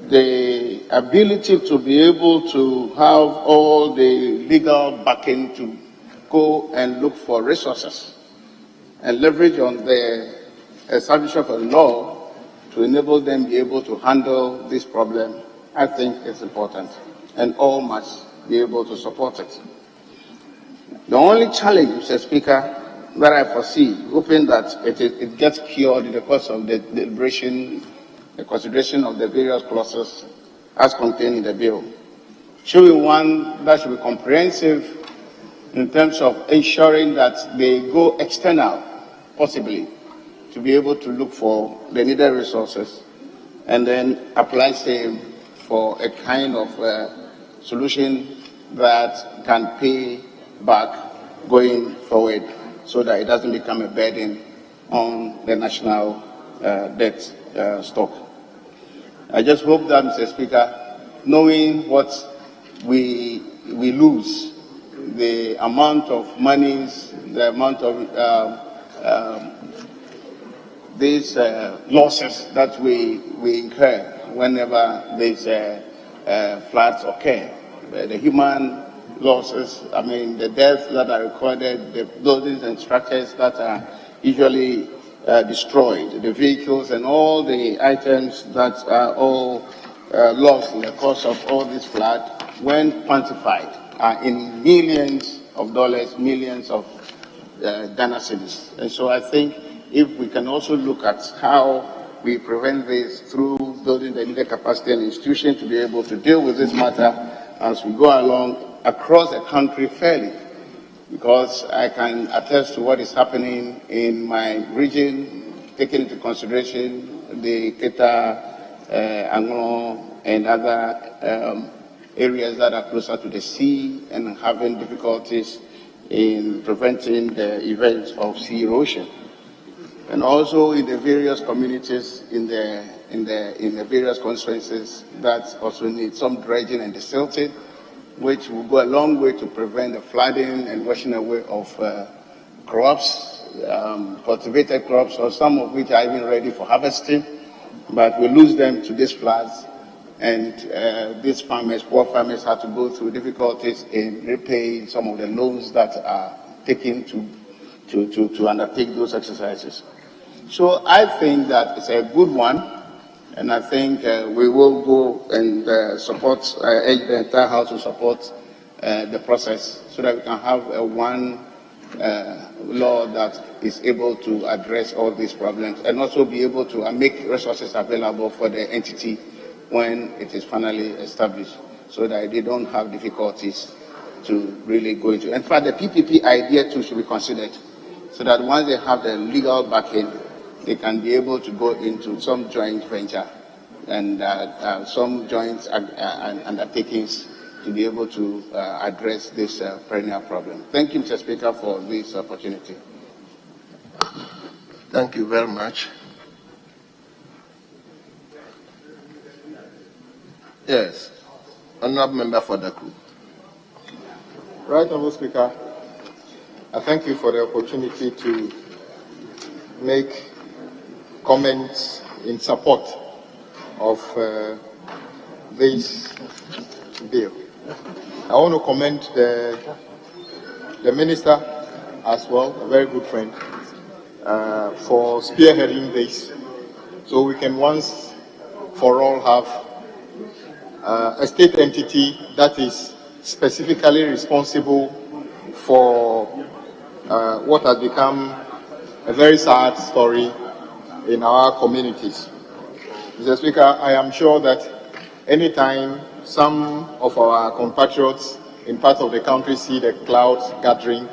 the ability to be able to have all the legal backing to go and look for resources and leverage on the establishment of a law to enable them to be able to handle this problem, I think is important, and all must be able to support it. The only challenge, Mr. Speaker, that I foresee, hoping that it gets cured in the course of the deliberation, the consideration of the various clauses as contained in the bill, should be one that should be comprehensive in terms of ensuring that they go external, possibly, to be able to look for the needed resources and then apply same for a kind of solution that can pay back going forward so that it doesn't become a burden on the national debt stock. I just hope that, Mr. Speaker, knowing what we lose, the amount of monies, the amount of these losses that we incur whenever these floods occur, the human losses, I mean the deaths that are recorded, the buildings and structures that are usually destroyed, the vehicles and all the items that are all lost in the course of all this flood, when quantified, are in millions of dollars, millions of Ghana cedis. And so I think if we can also look at how we prevent this through building the needed capacity and institution to be able to deal with this matter as we go along across the country fairly, because I can attest to what is happening in my region, taking into consideration the Keta, Anglo, and other areas that are closer to the sea and having difficulties in preventing the events of sea erosion. And also in the various communities in the various constituencies that also need some dredging and desilting, which will go a long way to prevent the flooding and washing away of crops, cultivated crops, or some of which are even ready for harvesting, but we lose them to these floods. And these farmers, poor farmers, have to go through difficulties in repaying some of the loans that are taken to undertake those exercises. So I think that it's a good one, and I think we will go and support, urge the entire House to support the process so that we can have one law that is able to address all these problems and also be able to make resources available for the entity when it is finally established, so that they don't have difficulties to really go into. In fact, the PPP idea too should be considered, so that once they have the legal backing, they can be able to go into some joint venture and some joint undertakings to be able to address this perennial problem. Thank you, Mr. Speaker, for this opportunity. Thank you very much. Yes, Honourable Member for the group. Right, Honourable Speaker, I thank you for the opportunity to make comments in support of this bill. I want to commend the Minister as well, a very good friend, for spearheading this, so we can once for all have a state entity that is specifically responsible for what has become a very sad story in our communities. Mr. Speaker, I am sure that anytime some of our compatriots in parts of the country see the clouds gathering,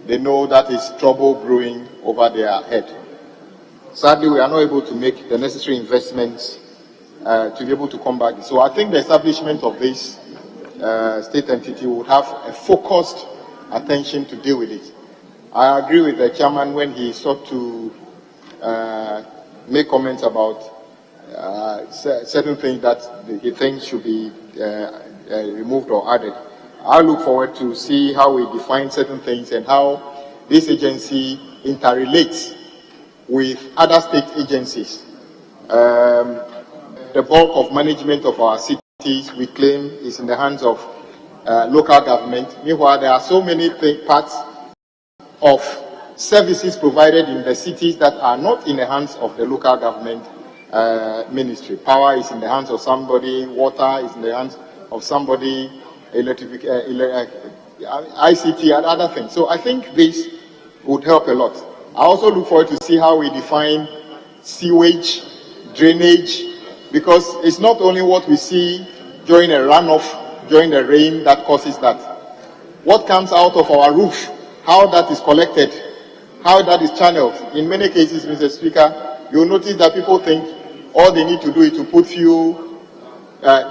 they know that is trouble brewing over their head. Sadly, we are not able to make the necessary investments to be able to combat this. So I think the establishment of this state entity would have a focused attention to deal with it. I agree with the chairman when he sought to make comments about certain things that he thinks should be removed or added. I look forward to see how we define certain things and how this agency interrelates with other state agencies. The bulk of management of our cities, we claim, is in the hands of local government. Meanwhile, there are so many parts of services provided in the cities that are not in the hands of the local government ministry. Power is in the hands of somebody, water is in the hands of somebody, ICT and other things. So I think this would help a lot. I also look forward to see how we define sewage, drainage, because it's not only what we see during a runoff, during the rain that causes that. What comes out of our roof, how that is collected, how that is channeled. In many cases, Mr. Speaker, you'll notice that people think all they need to do is to put few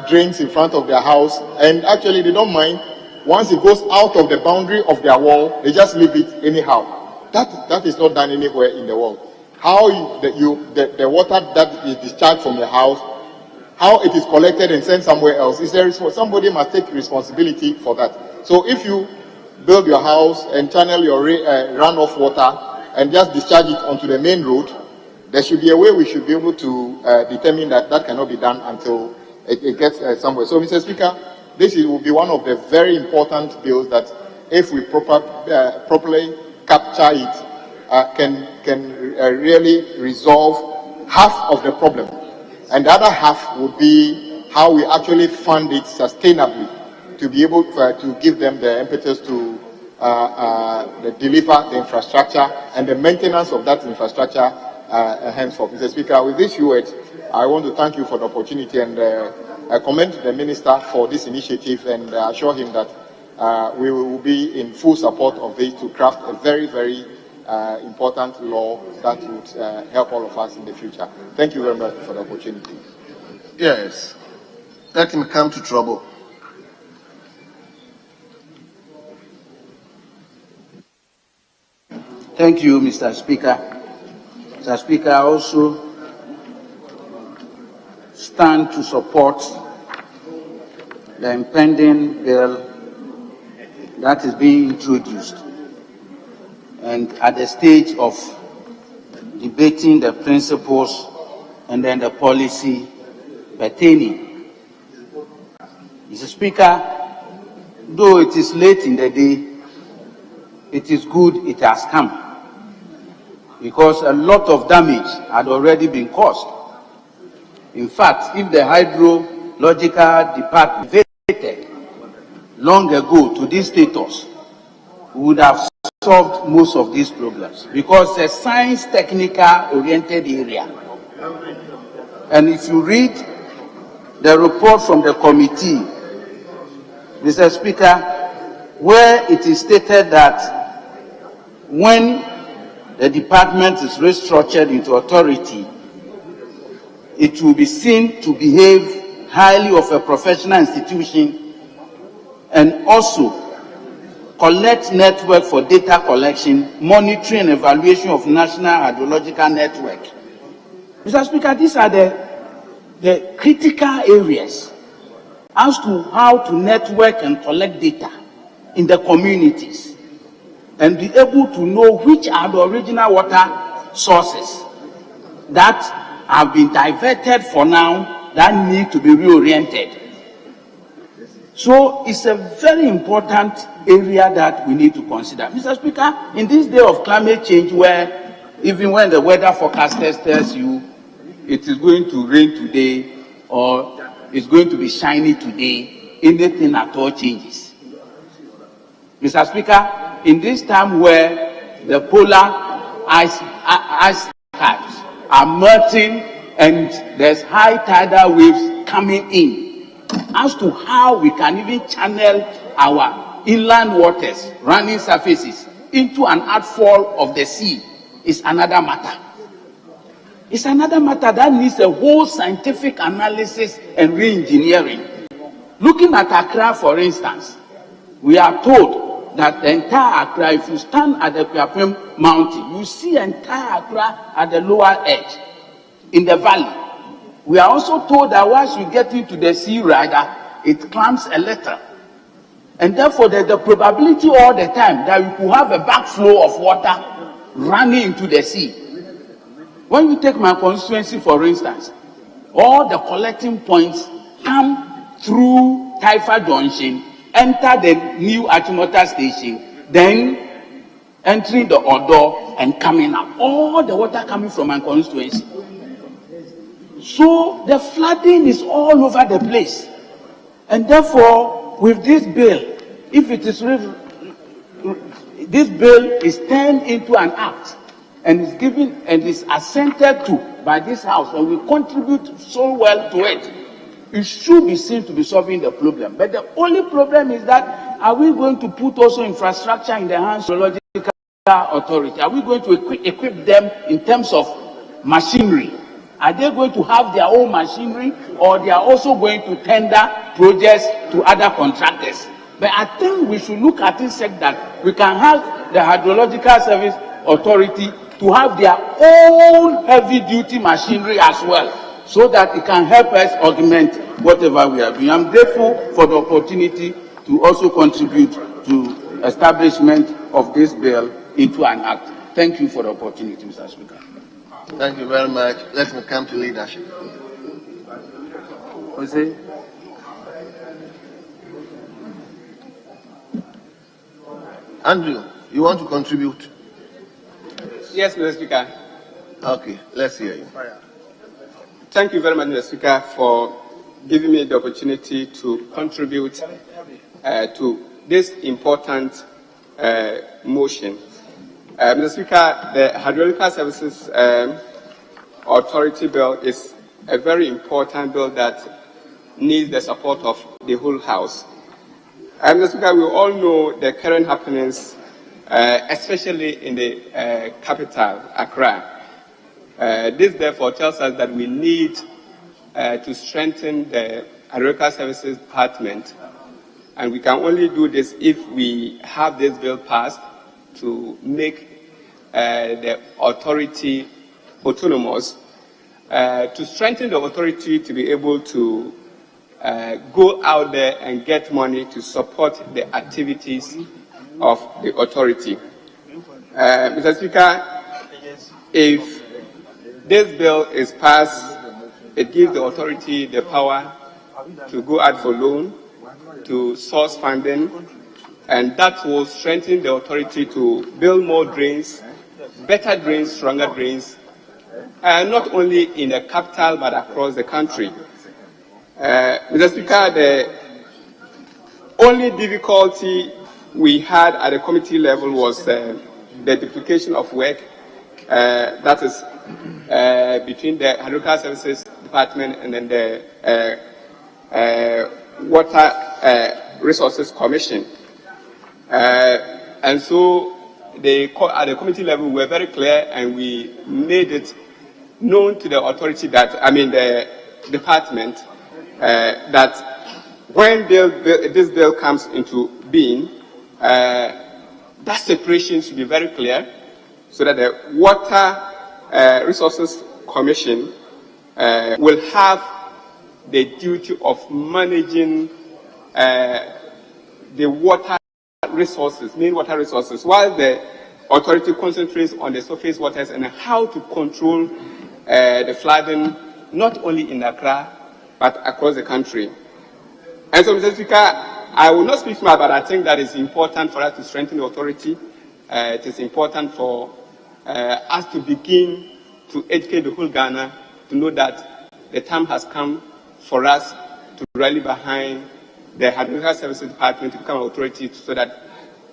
drains in front of their house, and actually they don't mind. Once it goes out of the boundary of their wall, they just leave it anyhow. That is not done anywhere in the world. How the water that is discharged from your house, how it is collected and sent somewhere else, is there somebody must take responsibility for that. So if you build your house and channel your runoff water and just discharge it onto the main road, there should be a way we should be able to determine that that cannot be done until it gets somewhere. So, Mr. Speaker, this will be one of the very important bills that, if we properly capture it, can really resolve half of the problem. And the other half would be how we actually fund it sustainably to be able to give them the impetus to deliver the infrastructure and the maintenance of that infrastructure henceforth. Mr. Speaker, with these few words, I want to thank you for the opportunity and I commend the Minister for this initiative and assure him that we will be in full support of this to craft a very, very important law that would help all of us in the future. Thank you very much for the opportunity. Yes. let him come to trouble. Thank you, Mr. Speaker. Mr. Speaker, I also stand to support the impending bill that is being introduced, and at the stage of debating the principles and then the policy pertaining. Mr. Speaker, though it is late in the day, it is good it has come, because a lot of damage had already been caused. In fact, if the hydrological department waited long ago to this status, we would have solved most of these problems, because it's a science technical oriented area. And if you read the report from the committee, Mr. Speaker, where it is stated that when the department is restructured into authority, it will be seen to behave highly of a professional institution and also collect network for data collection, monitoring and evaluation of national hydrological network. Mr. Speaker, these are the critical areas as to how to network and collect data in the communities and be able to know which are the original water sources that have been diverted for now that need to be reoriented. So it's a very important area that we need to consider. Mr. Speaker, in this day of climate change, where even when the weather forecasters tells you it is going to rain today or it's going to be shiny today, anything at all changes. Mr. Speaker, in this time where the polar ice caps are melting and there's high tidal waves coming in, as to how we can even channel our inland waters, running surfaces, into an outfall of the sea is another matter. It's another matter that needs a whole scientific analysis and re-engineering. Looking at Accra, for instance, we are told that the entire Accra, if you stand at the Piapem Mountain, you see entire Accra at the lower edge, in the valley. We are also told that once you get into the sea rider, it climbs a little. And therefore, there's the probability all the time that we could have a backflow of water running into the sea. When you take my constituency, for instance, all the collecting points come through Taifa Junction, enter the new Achimota station, then entering the Odo and coming up. All the water coming from my constituency. So the flooding is all over the place. And therefore, with this bill, if it is this bill is turned into an act and is given and is assented to by this house, and we contribute so well to it, it should be seen to be solving the problem. But the only problem is that, are we going to put also infrastructure in the hands of the geological authority? Are we going to equip them in terms of machinery? Are they going to have their own machinery, or they are also going to tender projects to other contractors? But I think we should look at it such that we can have the Hydrological Service Authority to have their own heavy-duty machinery as well, so that it can help us augment whatever we are doing. I'm grateful for the opportunity to also contribute to establishment of this bill into an act. Thank you for the opportunity, Mr. Speaker. Thank you very much. Let me come to leadership. Jose? Andrew, you want to contribute? Yes, Mr. Speaker. Okay, let's hear you. Thank you very much, Mr. Speaker, for giving me the opportunity to contribute to this important motion. Mr. Speaker, the Hydrological Services Authority Bill is a very important bill that needs the support of the whole House. Mr. Speaker, we all know the current happenings, especially in the capital, Accra. This therefore tells us that we need to strengthen the Agricultural Services Department, and we can only do this if we have this bill passed to make the authority autonomous, to strengthen the authority to be able to go out there and get money to support the activities of the authority. Mr. Speaker, if this bill is passed, it gives the authority the power to go out for loan, to source funding, and that will strengthen the authority to build more drains, better drains, stronger drains, not only in the capital but across the country. Mr. Speaker, the only difficulty we had at the committee level was the duplication of work, that is between the Agricultural Services Department and then the Water Resources Commission. And so at the committee level, we were very clear and we made it known to the authority that, the department, that when this bill comes into being, that separation should be very clear so that the Water Resources Commission will have the duty of managing the water resources, main water resources, while the authority concentrates on the surface waters and how to control the flooding, not only in Accra, but across the country. And so, Mr. Speaker, I will not speak more, but I think that it's important for us to strengthen the authority. It is important for us to begin to educate the whole Ghana to know that the time has come for us to rally behind the Agricultural Services Department to become an authority so that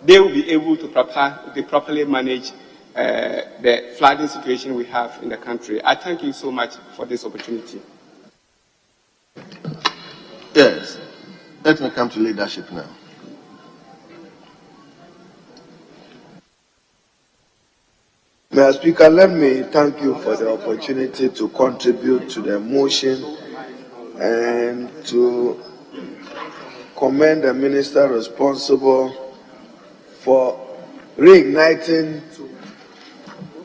they will be able to properly manage the flooding situation we have in the country. I thank you so much for this opportunity. Yes. Let me come to leadership now. Mr. Speaker, let me thank you for the opportunity to contribute to the motion and to commend the minister responsible for reigniting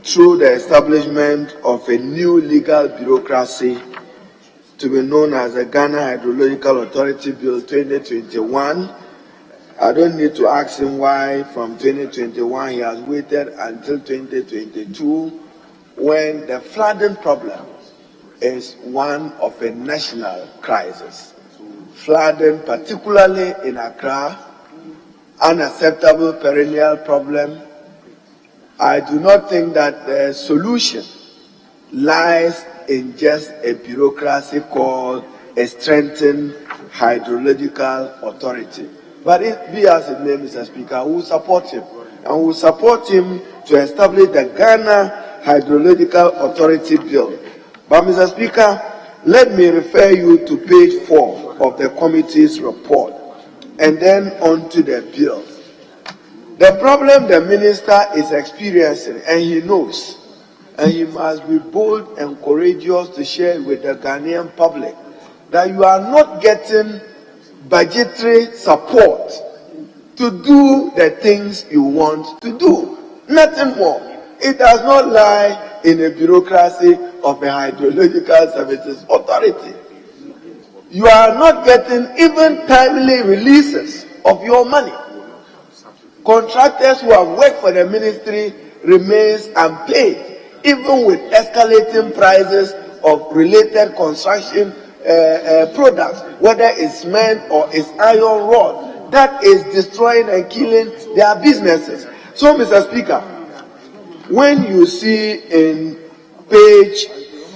through the establishment of a new legal bureaucracy to be known as the Ghana Hydrological Authority Bill 2021. I don't need to ask him why from 2021 he has waited until 2022 when the flooding problem is one of a national crisis. Flooding, particularly in Accra, unacceptable perennial problem. I do not think that the solution lies in just a bureaucracy called a strengthened hydrological authority. But it be as it may, Mr. Speaker, we will support him. And we will support him to establish the Ghana Hydrological Authority Bill. But, Mr. Speaker, let me refer you to page 4 of the committee's report and then on to the bill. The problem the minister is experiencing, and he knows, and he must be bold and courageous to share with the Ghanaian public, that you are not getting budgetary support to do the things you want to do. Nothing more. It does not lie in the bureaucracy of a hydrological services authority. You are not getting even timely releases of your money. Contractors who have worked for the ministry remains unpaid, even with escalating prices of related construction products, whether it's cement or it's iron rod. That is destroying and killing their businesses. So, Mr. Speaker, when you see in page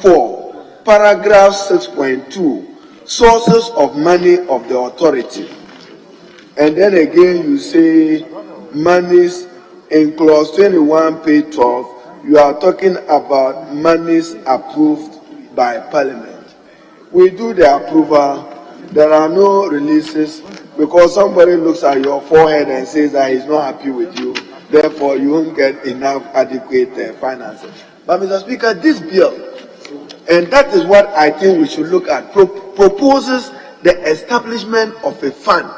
4, paragraph 6.2, sources of money of the authority, and then again you say monies in clause 21, page 12, you are talking about monies approved by Parliament. We do the approval, there are no releases because somebody looks at your forehead and says that he's not happy with you, therefore you won't get enough adequate finances. But, Mr. Speaker, this bill, and that is what I think we should look at, proposes the establishment of a fund.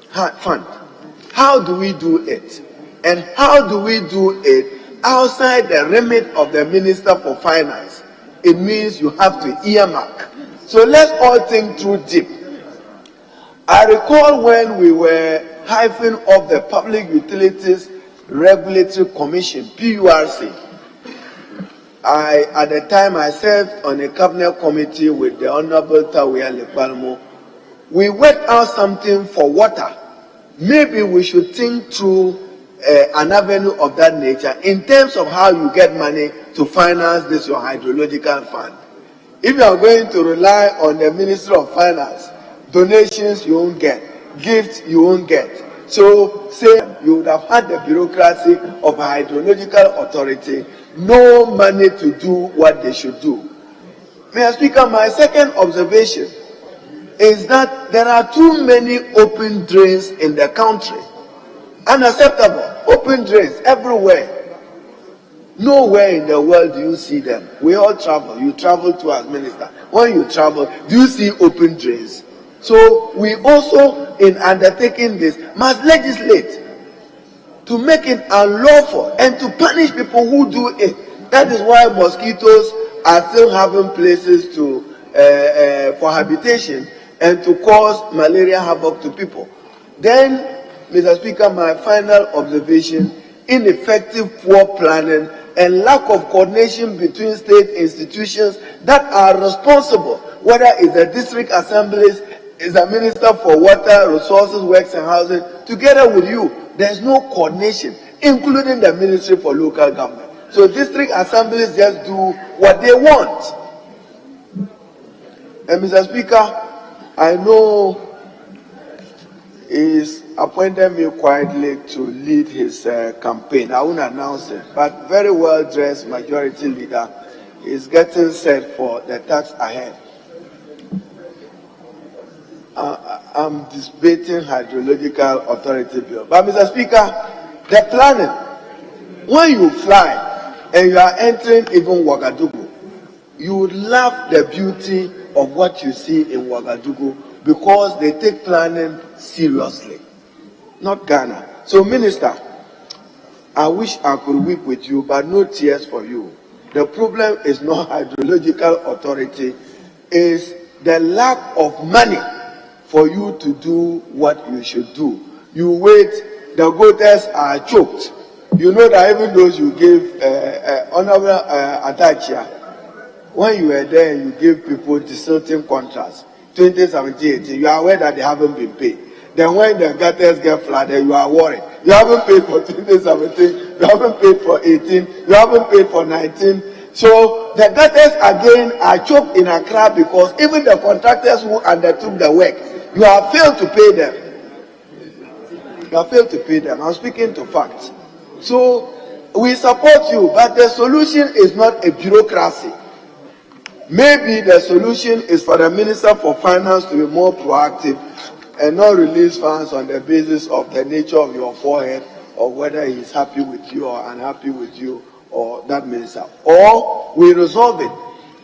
How do we do it? And how do we do it outside the remit of the Minister for Finance? It means you have to earmark. So let's all think through deep. I recall when we were hyphing off the Public Utilities Regulatory Commission, PURC. At the time, I served on a cabinet committee with the Honorable Tawia Lepalmo. We worked out something for water. Maybe we should think through an avenue of that nature in terms of how you get money to finance this your hydrological fund. If you are going to rely on the Ministry of Finance, donations you won't get, gifts you won't get. So say you would have had the bureaucracy of a hydrological authority, no money to do what they should do. Mr. Speaker, my second observation is that there are too many open drains in the country. Unacceptable. Open drains everywhere. Nowhere in the world do you see them. We all travel. You travel to as minister. When you travel, do you see open drains? So we also, in undertaking this, must legislate to make it unlawful and to punish people who do it. That is why mosquitoes are still having places to for habitation and to cause malaria havoc to people. Then, Mr. Speaker, my final observation, ineffective poor planning and lack of coordination between state institutions that are responsible, whether it's the district assemblies, is the Minister for Water, Resources, Works and Housing, together with you. There's no coordination, including the Ministry for Local Government. So district assemblies just do what they want. And Mr. Speaker, I know he's appointed me quietly to lead his campaign. I won't announce it, but very well-dressed majority leader is getting set for the task ahead. I'm debating hydrological authority bill. But Mr. Speaker, the planning, when you fly and you are entering even Ouagadougou, you would love the beauty of what you see in Ouagadougou because they take planning seriously, not Ghana. So, Minister, I wish I could weep with you, but no tears for you. The problem is not hydrological authority, it's the lack of money for you to do what you should do. You wait, the goaters are choked. You know that even those you give Honorable Atachia, when you were there, you give people distorting contracts. 2017-18, you are aware that they haven't been paid. Then when the gutters get flooded, you are worried. You haven't paid for 2017, you haven't paid for 18, you haven't paid for 19. So the gutters again are choked in Accra because even the contractors who undertook the work, you have failed to pay them. You have failed to pay them. I'm speaking to facts. So we support you, but the solution is not a bureaucracy. Maybe the solution is for the Minister for Finance to be more proactive and not release funds on the basis of the nature of your forehead or whether he's happy with you or unhappy with you or that minister. Or we resolve it.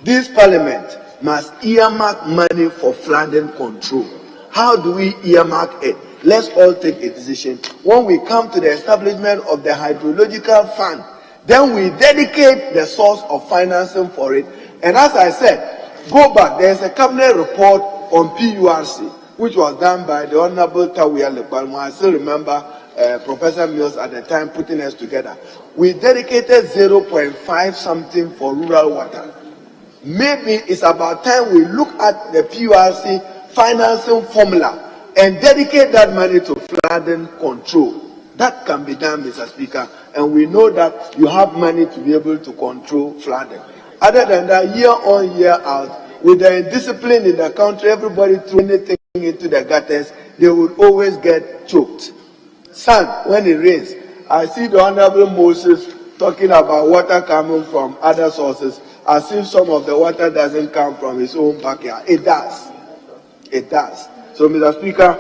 This parliament must earmark money for flooding control. How do we earmark it? Let's all take a decision. When we come to the establishment of the hydrological fund, then we dedicate the source of financing for it. And as I said, go back, there's a cabinet report on PURC, which was done by the Honorable Tawia Lepalmo. I still remember Professor Mills at the time putting us together. We dedicated 0.5 something for rural water. Maybe it's about time we look at the PURC financing formula and dedicate that money to flooding control. That can be done, Mr. Speaker, and we know that you have money to be able to control flooding. Other than that, year on, year out, with the indiscipline in the country, everybody threw anything into the gutters, they would always get choked. Sun, when it rains, I see the Honorable Moses talking about water coming from other sources, as if some of the water doesn't come from his own backyard. It does. It does. So, Mr. Speaker,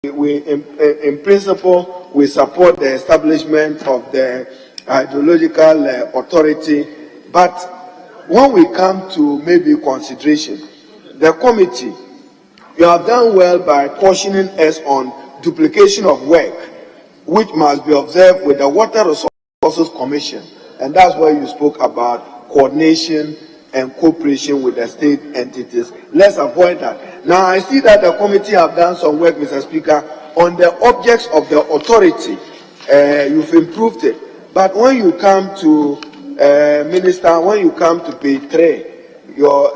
in principle, we support the establishment of the hydrological authority, but when we come to maybe consideration, the committee, you have done well by cautioning us on duplication of work, which must be observed with the Water Resources Commission. And that's where you spoke about coordination and cooperation with the state entities. Let's avoid that. Now, I see that the committee have done some work, Mr. Speaker, on the objects of the authority. You've improved it. But when you come to, Minister, when you come to page 3, your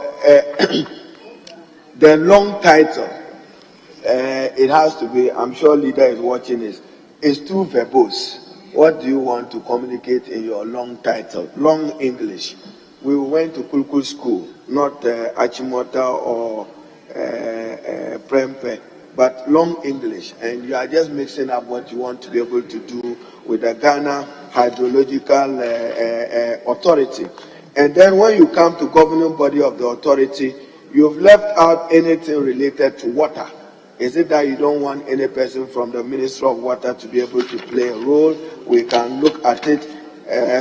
the long title, it has to be, I'm sure leader is watching this, it's too verbose. What do you want to communicate in your long title? Long English. We went to Kulkul school, not Achimota or Prempe, but long English. And you are just mixing up what you want to be able to do with the Ghana Hydrological Authority. And then when you come to governing body of the authority, you've left out anything related to water. Is it that you don't want any person from the Ministry of Water to be able to play a role? We can look at it.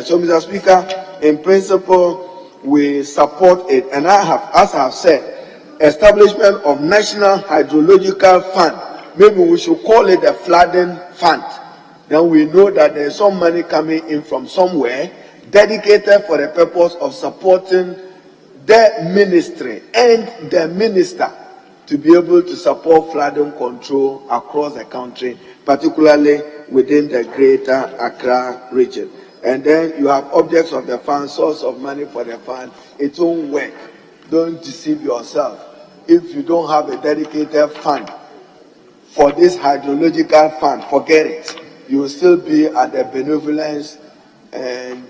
So, Mr. Speaker, in principle, we support it. And I have, as I have said, establishment of National Hydrological Fund. Maybe we should call it a flooding fund. Then we know that there's some money coming in from somewhere dedicated for the purpose of supporting the ministry and the minister to be able to support flooding control across the country, particularly within the greater Accra region. And then you have objects of the fund, source of money for the fund, its own work. Don't deceive yourself. If you don't have a dedicated fund for this hydrological fund, forget it. You will still be at the benevolence and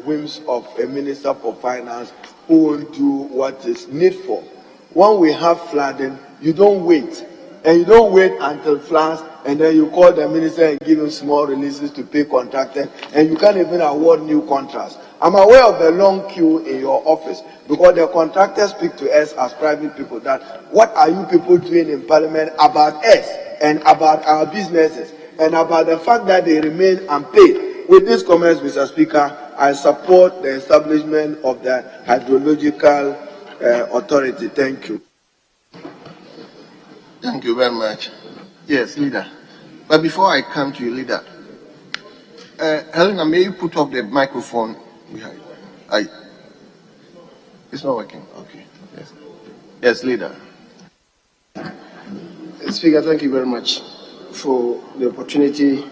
whims of a minister for finance who won't do what is needful. When we have flooding, you don't wait. And you don't wait until floods, and then you call the minister and give him small releases to pay contractors, and you can't even award new contracts. I'm aware of the long queue in your office, because the contractors speak to us as private people that, what are you people doing in Parliament about us and about our businesses and about the fact that they remain unpaid? With these comments, Mr. Speaker, I support the establishment of the Hydrological Authority. Thank you. Thank you very much. Yes, leader. But before I come to you, leader, Helena, may you put off the microphone behind? It's not working. Okay. Yes. Yes, leader. Speaker, thank you very much for the opportunity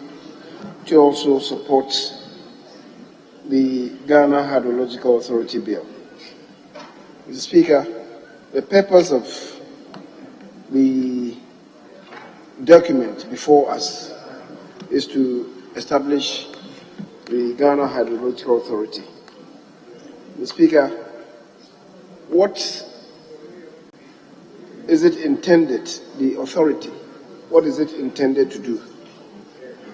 to also support the Ghana Hydrological Authority Bill. Mr. Speaker, the purpose of the document before us is to establish the Ghana Hydrological Authority. Mr. Speaker, what is it intended, the authority, what is it intended to do?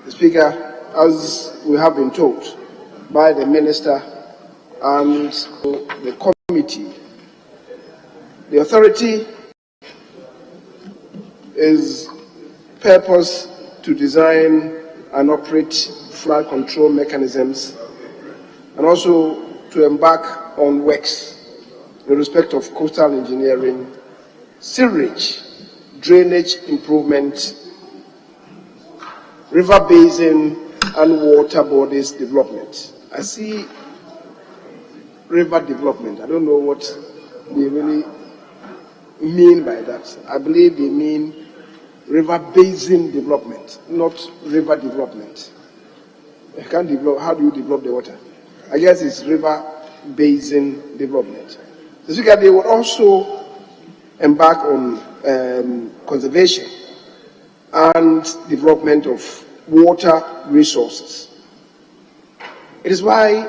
Mr. Speaker, as we have been told by the Minister and the committee, the authority is purpose to design and operate flood control mechanisms and also to embark on works in respect of coastal engineering, sewerage, drainage improvement, river basin and water bodies development. I see river development. I don't know what they really mean by that. I believe they mean river basin development, not river development. You can't develop, how do you develop the water? I guess it's river basin development. The Speaker, they will also embark on conservation and development of water resources. It is why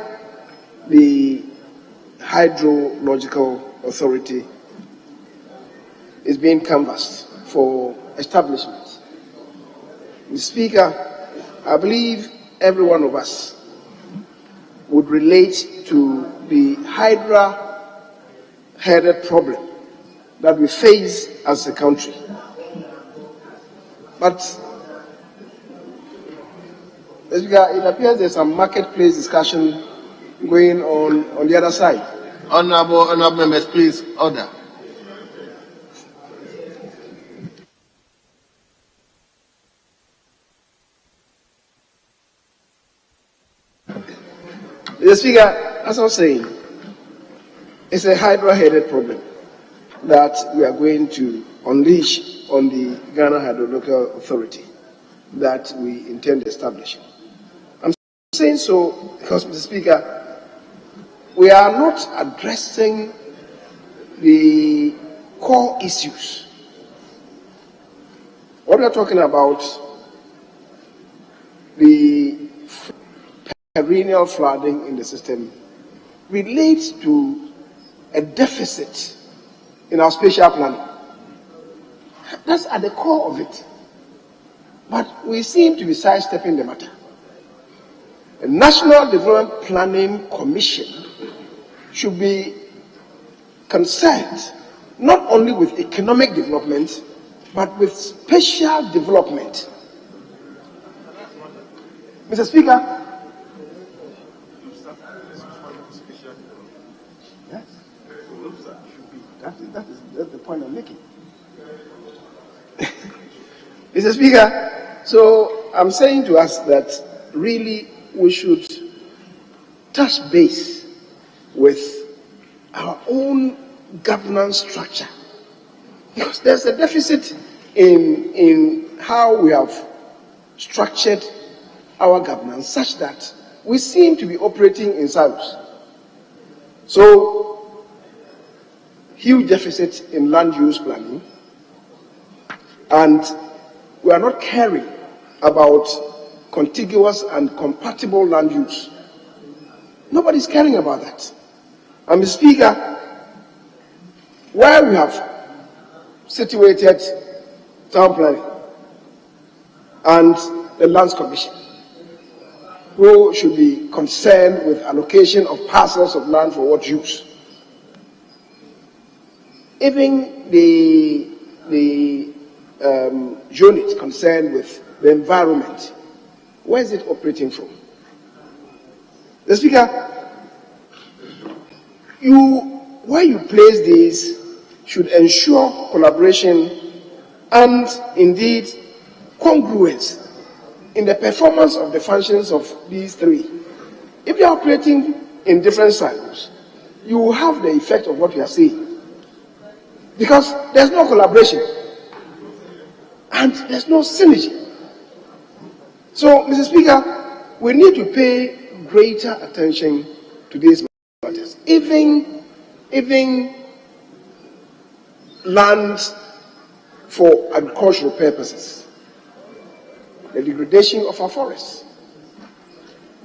the Hydrological Authority is being canvassed for establishment. Mr. Speaker, I believe every one of us would relate to the Hydra-headed problem that we face as a country. But, Mr. Speaker, it appears there's some marketplace discussion going on the other side. Honorable members, please, order. Mr. Speaker, as I was saying, it's a hydra-headed problem that we are going to unleash on the Ghana Hydrological Authority that we intend establishing. I'm saying so because, Mr. Speaker, we are not addressing the core issues. What we are talking about, the perennial flooding in the system, relates to a deficit in our spatial planning. That's at the core of it. But we seem to be sidestepping the matter. The National Development Planning Commission should be concerned not only with economic development, but with spatial development. Mr. Speaker, yes, that's the point I'm making. Mr. Speaker, so I'm saying to us that really we should touch base with our own governance structure, because there's a deficit in how we have structured our governance such that we seem to be operating in silos. So, huge deficit in land use planning, and we are not caring about contiguous and compatible land use. Nobody's caring about that. And Mr. Speaker, where we have situated town planning and the Lands Commission, who should be concerned with allocation of parcels of land for what use. Even the unit concerned with the environment, where is it operating from? The Speaker, where you place these should ensure collaboration and indeed congruence in the performance of the functions of these three. If you are operating in different silos, you will have the effect of what you are saying, because there's no collaboration and there's no synergy. So, Mr. Speaker, we need to pay greater attention to these matters. Even land for agricultural purposes, the degradation of our forests,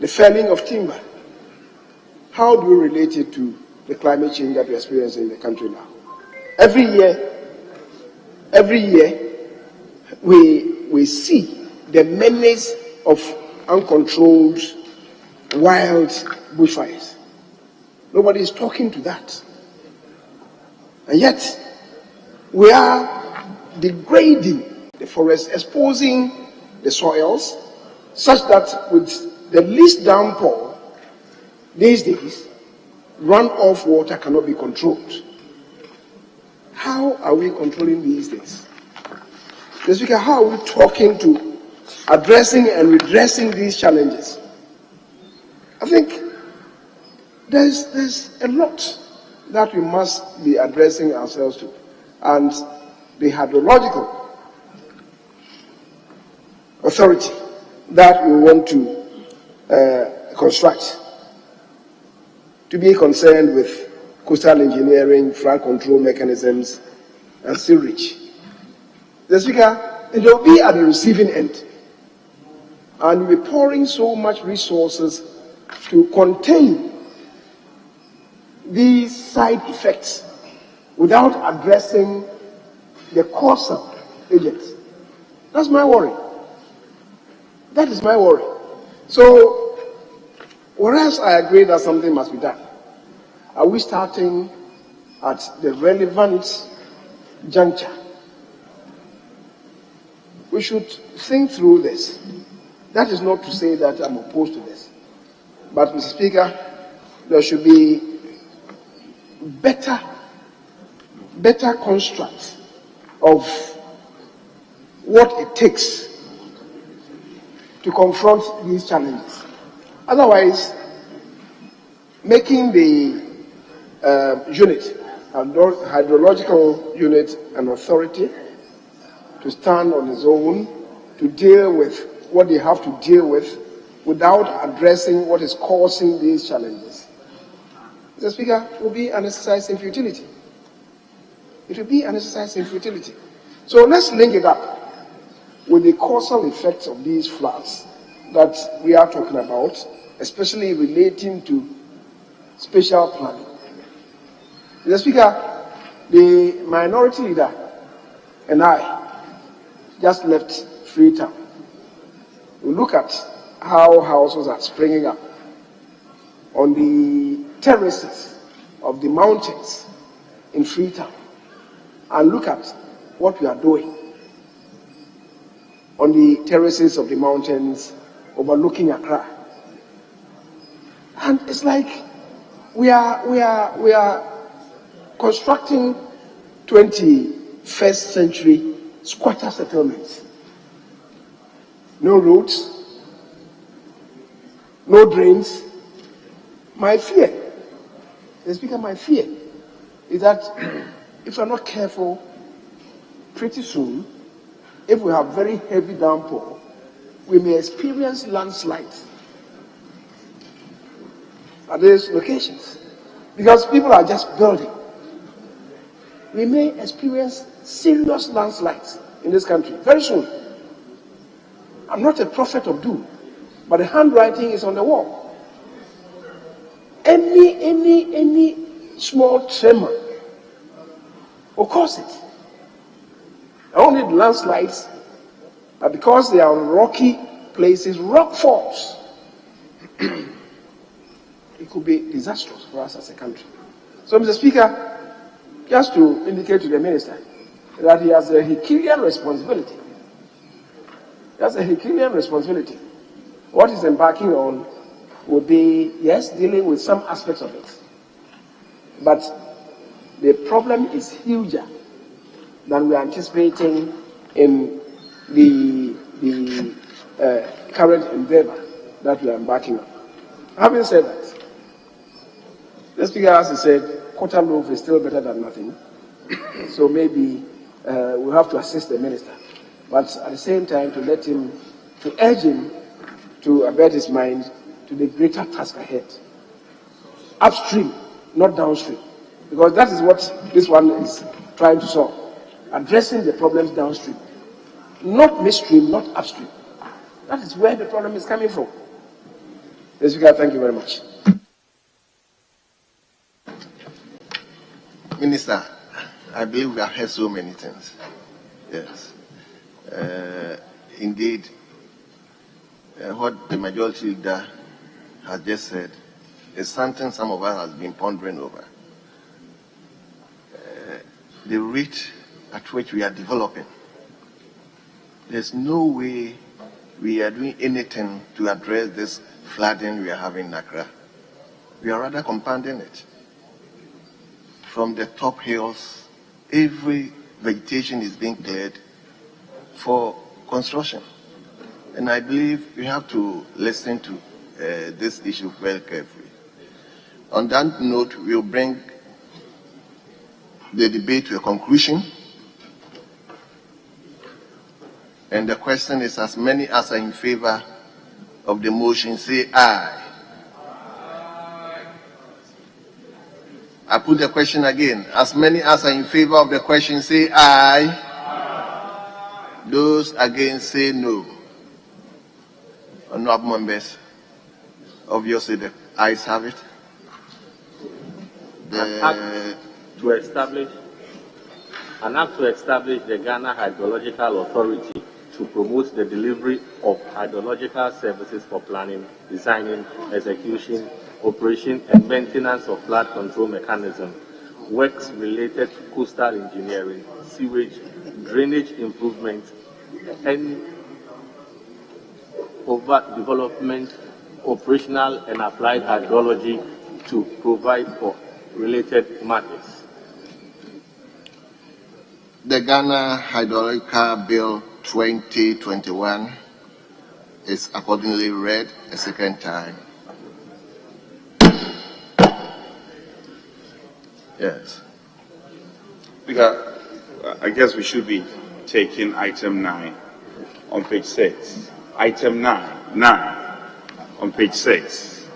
the felling of timber. How do we relate it to the climate change that we're experiencing in the country now? Every year, we see the menace of uncontrolled wild bushfires. Nobody is talking to that. And yet, we are degrading the forest, exposing the soils, such that with the least downpour these days, runoff water cannot be controlled. How are we controlling these things? Mr. Speaker, how are we talking to addressing and redressing these challenges? I think there's a lot that we must be addressing ourselves to, and the hydrological authority that we want to construct to be concerned with coastal engineering, flood control mechanisms, and sewerage. The Speaker, it will be at the receiving end, and we'll be pouring so much resources to contain these side effects without addressing the causal agents. That's my worry. That is my worry. So, whereas I agree that something must be done, are we starting at the relevant juncture? We should think through this. That is not to say that I'm opposed to this. But, Mr. Speaker, there should be better construct of what it takes to confront these challenges. Otherwise, making the hydrological unit an authority to stand on its own, to deal with what they have to deal with without addressing what is causing these challenges, Mr. Speaker, will be an exercise in futility. It will be an exercise in futility. So let's link it up with the causal effects of these floods that we are talking about, especially relating to spatial planning. Mr. Speaker, the minority leader and I just left Freetown. We look at how houses are springing up on the terraces of the mountains in Freetown, and look at what we are doing on the terraces of the mountains overlooking Accra. And it's like we are constructing 21st century squatter settlements. No roads, no drains. My fear, Mr. Speaker, my fear is that if we are not careful, pretty soon, if we have very heavy downpour, we may experience landslides at these locations because people are just building. We may experience serious landslides in this country very soon. I'm not a prophet of doom, but the handwriting is on the wall. Any small tremor will cause it. Not only the landslides, but because they are on rocky places, rock falls. It could be disastrous for us as a country. So, Mr. Speaker, just to indicate to the minister that he has a Herculean responsibility. He has a Herculean responsibility. What he's embarking on will be, yes, dealing with some aspects of it. But the problem is huger than we are anticipating in the current endeavor that we are embarking on. Having said that, the Speaker, as he said, quarter loaf is still better than nothing. So maybe we'll have to assist the minister. But at the same time, to urge him to avert his mind to the greater task ahead. Upstream, not downstream. Because that is what this one is trying to solve. Addressing the problems downstream. Not midstream, not upstream. That is where the problem is coming from. Mr. Speaker, thank you very much. Minister, I believe we have heard so many things. Yes. Indeed, what the majority leader has just said is something some of us have been pondering over. The rate at which we are developing, there's no way we are doing anything to address this flooding we are having in Accra. We are rather compounding it. From the top hills, every vegetation is being cleared for construction. And I believe we have to listen to this issue very carefully. On that note, we'll bring the debate to a conclusion. And the question is, as many as are in favor of the motion, say aye. I put the question again. As many as are in favor of the question, say aye. Those against, say no. Honorable members, obviously the ayes have it. An act to establish the Ghana Hydrological Authority to promote the delivery of hydrological services for planning, designing, execution, operation and maintenance of flood control mechanism, works related to coastal engineering, sewage, drainage improvement, and overdevelopment, operational and applied hydrology to provide for related matters. The Ghana Hydraulical Bill 2021 is accordingly read a second time. Yes. Speaker, I guess we should be taking item 9 on page 6. Item 9 on page 6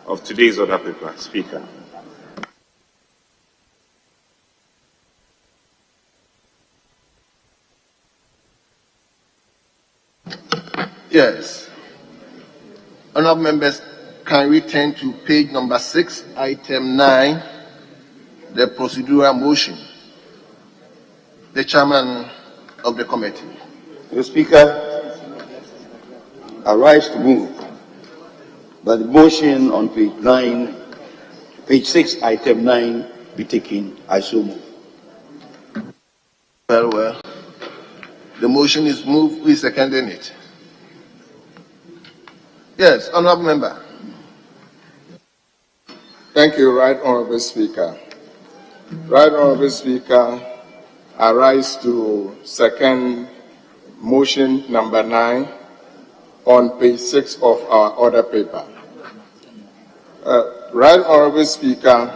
of today's order paper, Speaker. Yes. Honourable members, can we turn to page number 6, item 9, the procedural motion? The chairman of the committee. Mr. Speaker, I rise to move that the motion on page 6, item 9, be taken. I so move. Very well. The motion is moved. Who is seconding it? Yes, honourable member. Thank you, Right Honourable Speaker. Right Honourable Speaker, I rise to second motion number 9 on page 6 of our order paper. Right Honourable Speaker,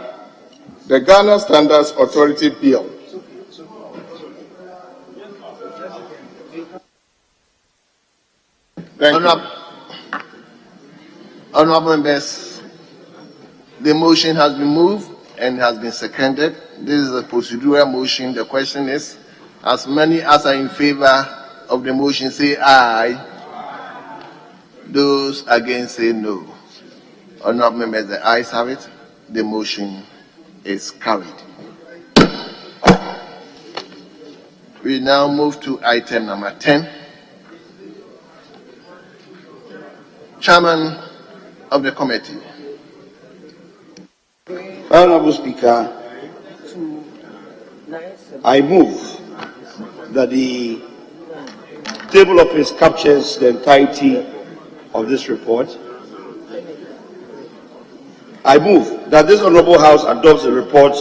the Ghana Standards Authority Bill Honourable members, the motion has been moved and has been seconded. This is a procedural motion. The question is, as many as are in favor of the motion say aye. Those against say no. Honourable members, the ayes have it. The motion is carried. We now move to item number 10. Chairman of the committee. Honourable Speaker, I move that the table office captures the entirety of this report. I move that this Honourable House adopts the report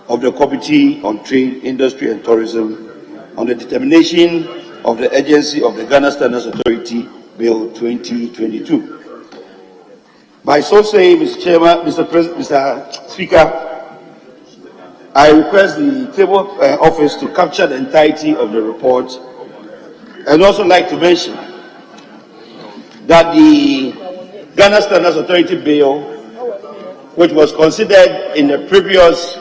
of the Committee on Trade, Industry and Tourism on the determination of the agency of the Ghana Standards Authority Bill 2022. By so saying, Mr. Chairman, Mr. Speaker, I request the table office to capture the entirety of the report, and also like to mention that the Ghana Standards Authority Bill, which was considered in the previous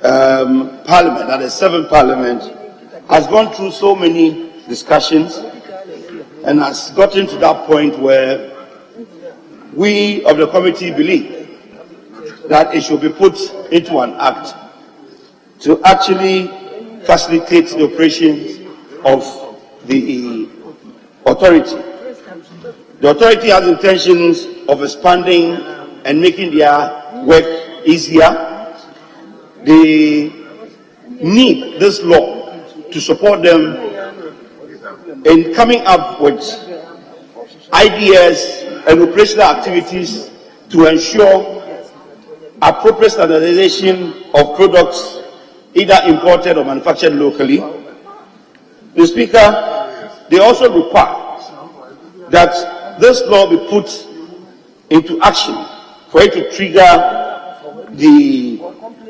Parliament, that is 7th Parliament, has gone through so many discussions and has gotten to that point where we of the committee believe that it should be put into an act to actually facilitate the operations of the authority. The authority has intentions of expanding and making their work easier. They need this law to support them in coming up with ideas and operational activities to ensure appropriate standardization of products either imported or manufactured locally. The Speaker, they also require that this law be put into action for it to trigger the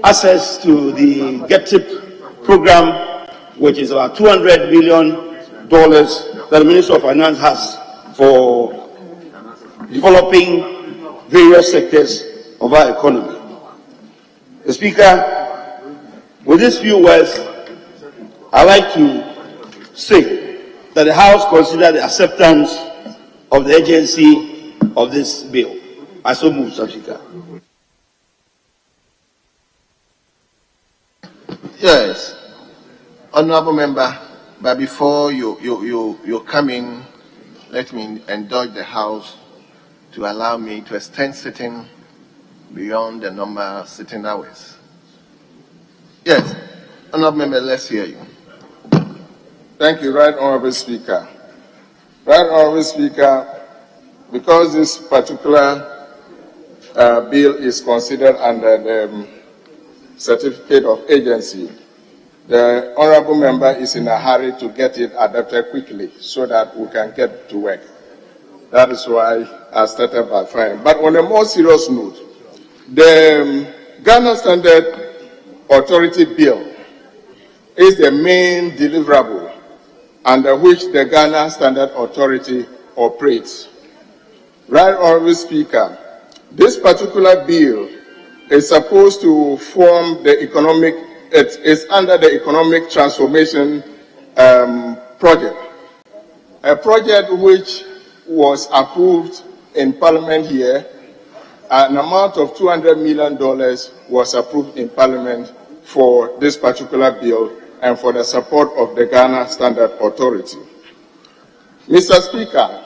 access to the GetTip program, which is about $200 million that the Ministry of Finance has for developing various sectors of our economy. The Speaker, with these few words, I'd like to say that the House consider the acceptance of the agency of this bill. I so move, Mr. Speaker. Yes, honourable member, but before you come in, let me indulge the House to allow me to extend sitting beyond the normal sitting hours. Yes, honourable member, let's hear you. Thank you, Right Honourable Speaker. Right Honourable Speaker, because this particular bill is considered under the certificate of agency, the honorable member is in a hurry to get it adopted quickly so that we can get to work. That is why I started by firing. But on a more serious note, the Ghana Standard Authority Bill is the main deliverable under which the Ghana Standard Authority operates. Right Honorable Speaker, this particular bill is supposed to form the economic, it is under the economic transformation project, a project which was approved in Parliament here. An amount of $200 million was approved in Parliament for this particular bill and for the support of the Ghana Standard Authority. Mr. Speaker,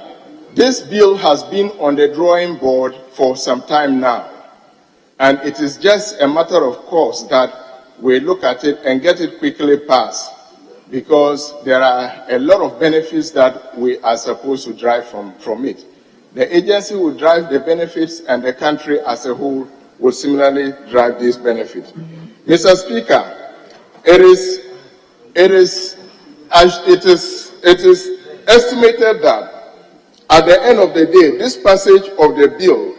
this bill has been on the drawing board for some time now, and it is just a matter of course that we look at it and get it quickly passed, because there are a lot of benefits that we are supposed to derive from it. The agency will drive the benefits, and the country as a whole will similarly drive these benefits. Mr. Speaker, it is estimated that at the end of the day, this passage of the bill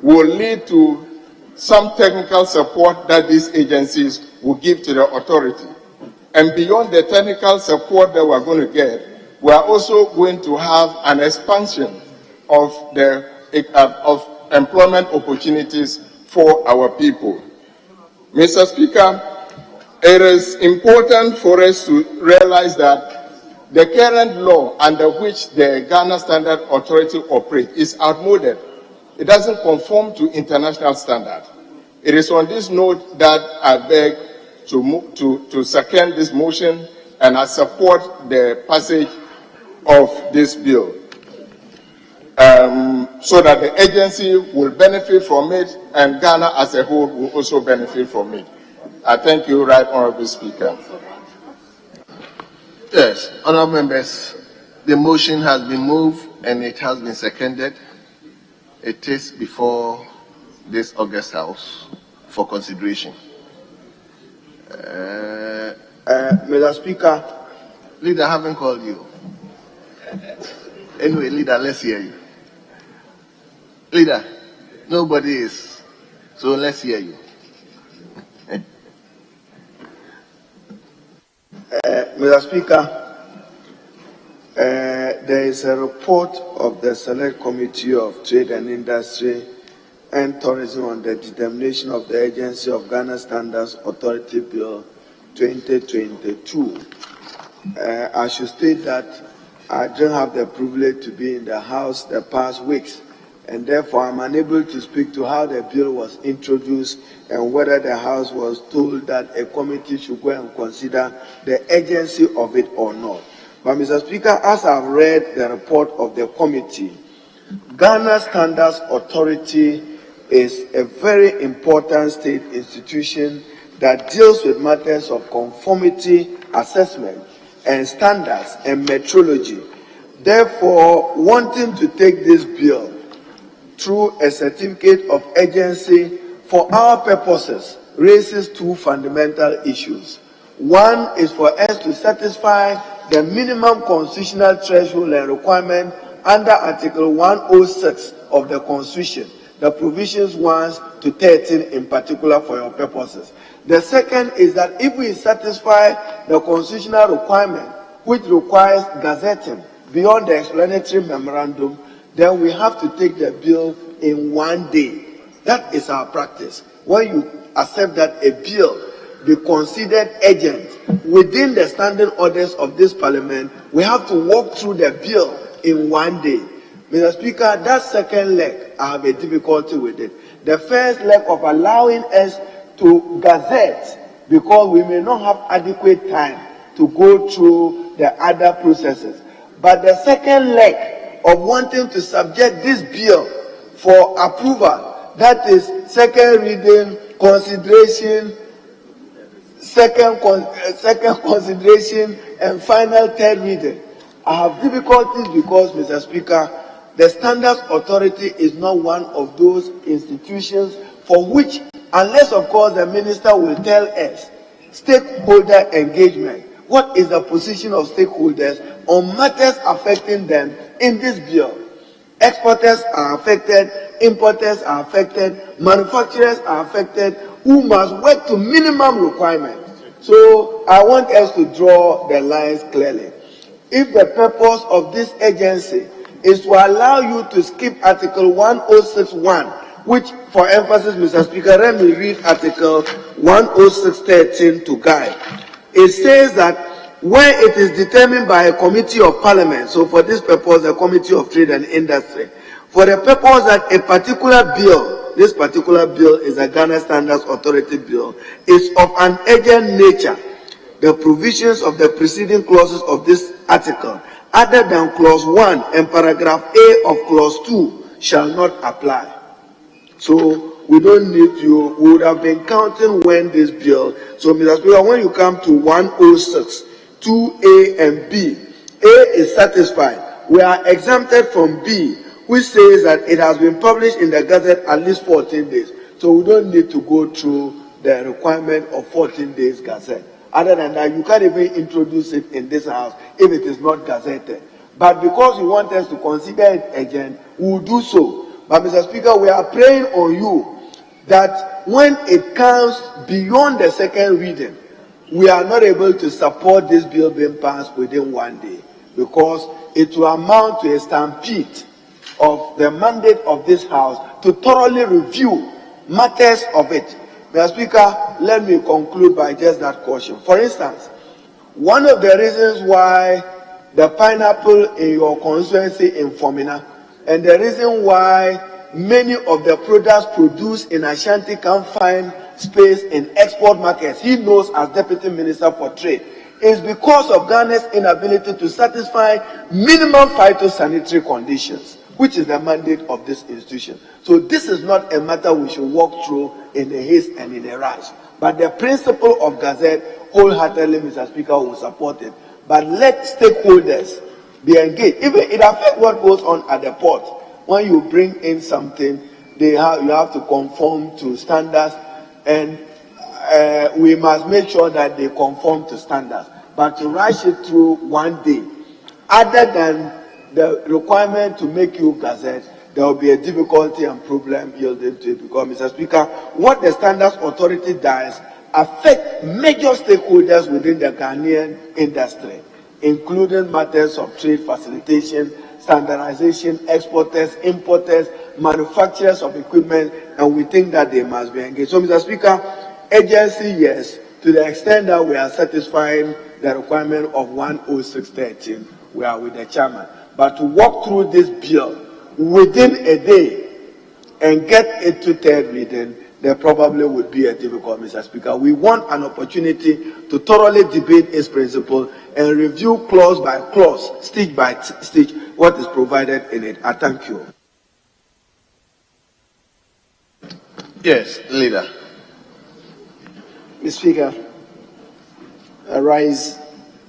will lead to some technical support that these agencies will give to the authority. And beyond the technical support that we're going to get, we are also going to have an expansion of employment opportunities for our people. Mr. Speaker, it is important for us to realize that the current law under which the Ghana Standard Authority operates is outmoded. It doesn't conform to international standard. It is on this note that I beg to second this motion, and I support the passage of this bill so that the agency will benefit from it and Ghana as a whole will also benefit from it. I thank you, Right Honorable Speaker. Yes, honorable members, the motion has been moved and it has been seconded. It is before this August House for consideration. Mr. Speaker, Leader, I haven't called you. Anyway, Leader, let's hear you. Leader, nobody is, so let's hear you. Mr. Speaker, there is a report of the Select Committee of Trade and Industry and Tourism on the determination of the Agency of Ghana Standards Authority Bill 2022. I should state that I don't have the privilege to be in the House the past weeks, and therefore I'm unable to speak to how the bill was introduced and whether the House was told that a committee should go and consider the agency of it or not. But Mr. Speaker, as I've read the report of the committee, Ghana Standards Authority is a very important state institution that deals with matters of conformity assessment and standards and metrology. Therefore, wanting to take this bill through a certificate of agency for our purposes raises two fundamental issues. One is for us to satisfy the minimum constitutional threshold and requirement under Article 106 of the Constitution, the provisions 1 to 13 in particular for your purposes. The second is that if we satisfy the constitutional requirement, which requires gazetting beyond the explanatory memorandum, then we have to take the bill in 1 day. That is our practice. When you accept that a bill be considered urgent within the standing orders of this Parliament, we have to walk through the bill in 1 day. Mr. Speaker, that second leg, I have a difficulty with it. The first leg of allowing us to gazette, because we may not have adequate time to go through the other processes. But the second leg of wanting to subject this bill for approval, that is second reading, consideration, second consideration, and final third reading. I have difficulties because, Mr. Speaker, The Standards Authority is not one of those institutions for which, unless of course the minister will tell us, stakeholder engagement. What is the position of stakeholders on matters affecting them in this bill? Exporters are affected, importers are affected, manufacturers are affected, who must work to minimum requirements. So I want us to draw the lines clearly. If the purpose of this agency is to allow you to skip Article 1061, which, for emphasis, Mr. Speaker, let me read Article 106.13 to guide. It says that where it is determined by a committee of parliament, so for this purpose, a committee of trade and industry, for the purpose that a particular bill, this particular bill is a Ghana Standards Authority bill, is of an urgent nature, the provisions of the preceding clauses of this article, other than clause 1 and paragraph A of clause 2, shall not apply. So we don't need to, we would have been counting when this bill, so Mr. Speaker, when you come to 106, 2A and B, A is satisfied. We are exempted from B, which says that it has been published in the Gazette at least 14 days. So we don't need to go through the requirement of 14 days Gazette. Other than that, you can't even introduce it in this house if it is not gazetted. But because you want us to consider it again, we will do so. But Mr. Speaker, we are praying on you that when it comes beyond the second reading, we are not able to support this bill being passed within 1 day, because it will amount to a stampede of the mandate of this House to thoroughly review matters of it. Mr. Speaker, let me conclude by just that caution. For instance, one of the reasons why the pineapple in your constituency in Fomina, and the reason why many of the products produced in Ashanti can't find space in export markets, he knows as Deputy Minister for Trade, is because of Ghana's inability to satisfy minimum phytosanitary conditions, which is the mandate of this institution. So this is not a matter we should walk through in a haste and in a rush. But the principle of Gazette, wholeheartedly, Mr. Speaker, will support it. But let stakeholders be engaged. Even it affects what goes on at the port. When you bring in something, you have to conform to standards, and we must make sure that they conform to standards. But to rush it through 1 day, other than the requirement to make you Gazette, there will be a difficulty and problem yielded to it. Because, Mr. Speaker, what the Standards Authority does affect major stakeholders within the Ghanaian industry, including matters of trade facilitation, standardization, exporters, importers, manufacturers of equipment, and we think that they must be engaged. So, Mr. Speaker, agency, yes, to the extent that we are satisfying the requirement of 106.13, we are with the chairman. But to walk through this bill within a day and get it to third reading, there probably would be a difficult, Mr. Speaker. We want an opportunity to thoroughly debate its principle and review clause by clause, stitch by stitch, what is provided in it. I thank you. Yes, Leader. Mr. Speaker, I rise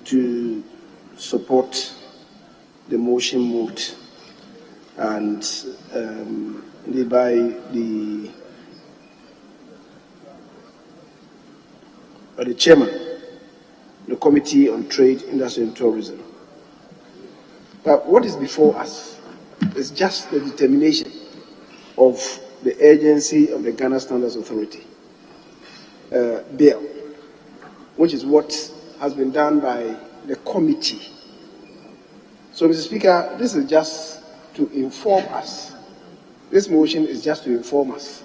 to support the motion moved and led by the chairman, the Committee on Trade, Industry and Tourism. But what is before us is just the determination of the agency of the Ghana Standards Authority bill, which is what has been done by the committee. So, Mr. Speaker, this is just to inform us. This motion is just to inform us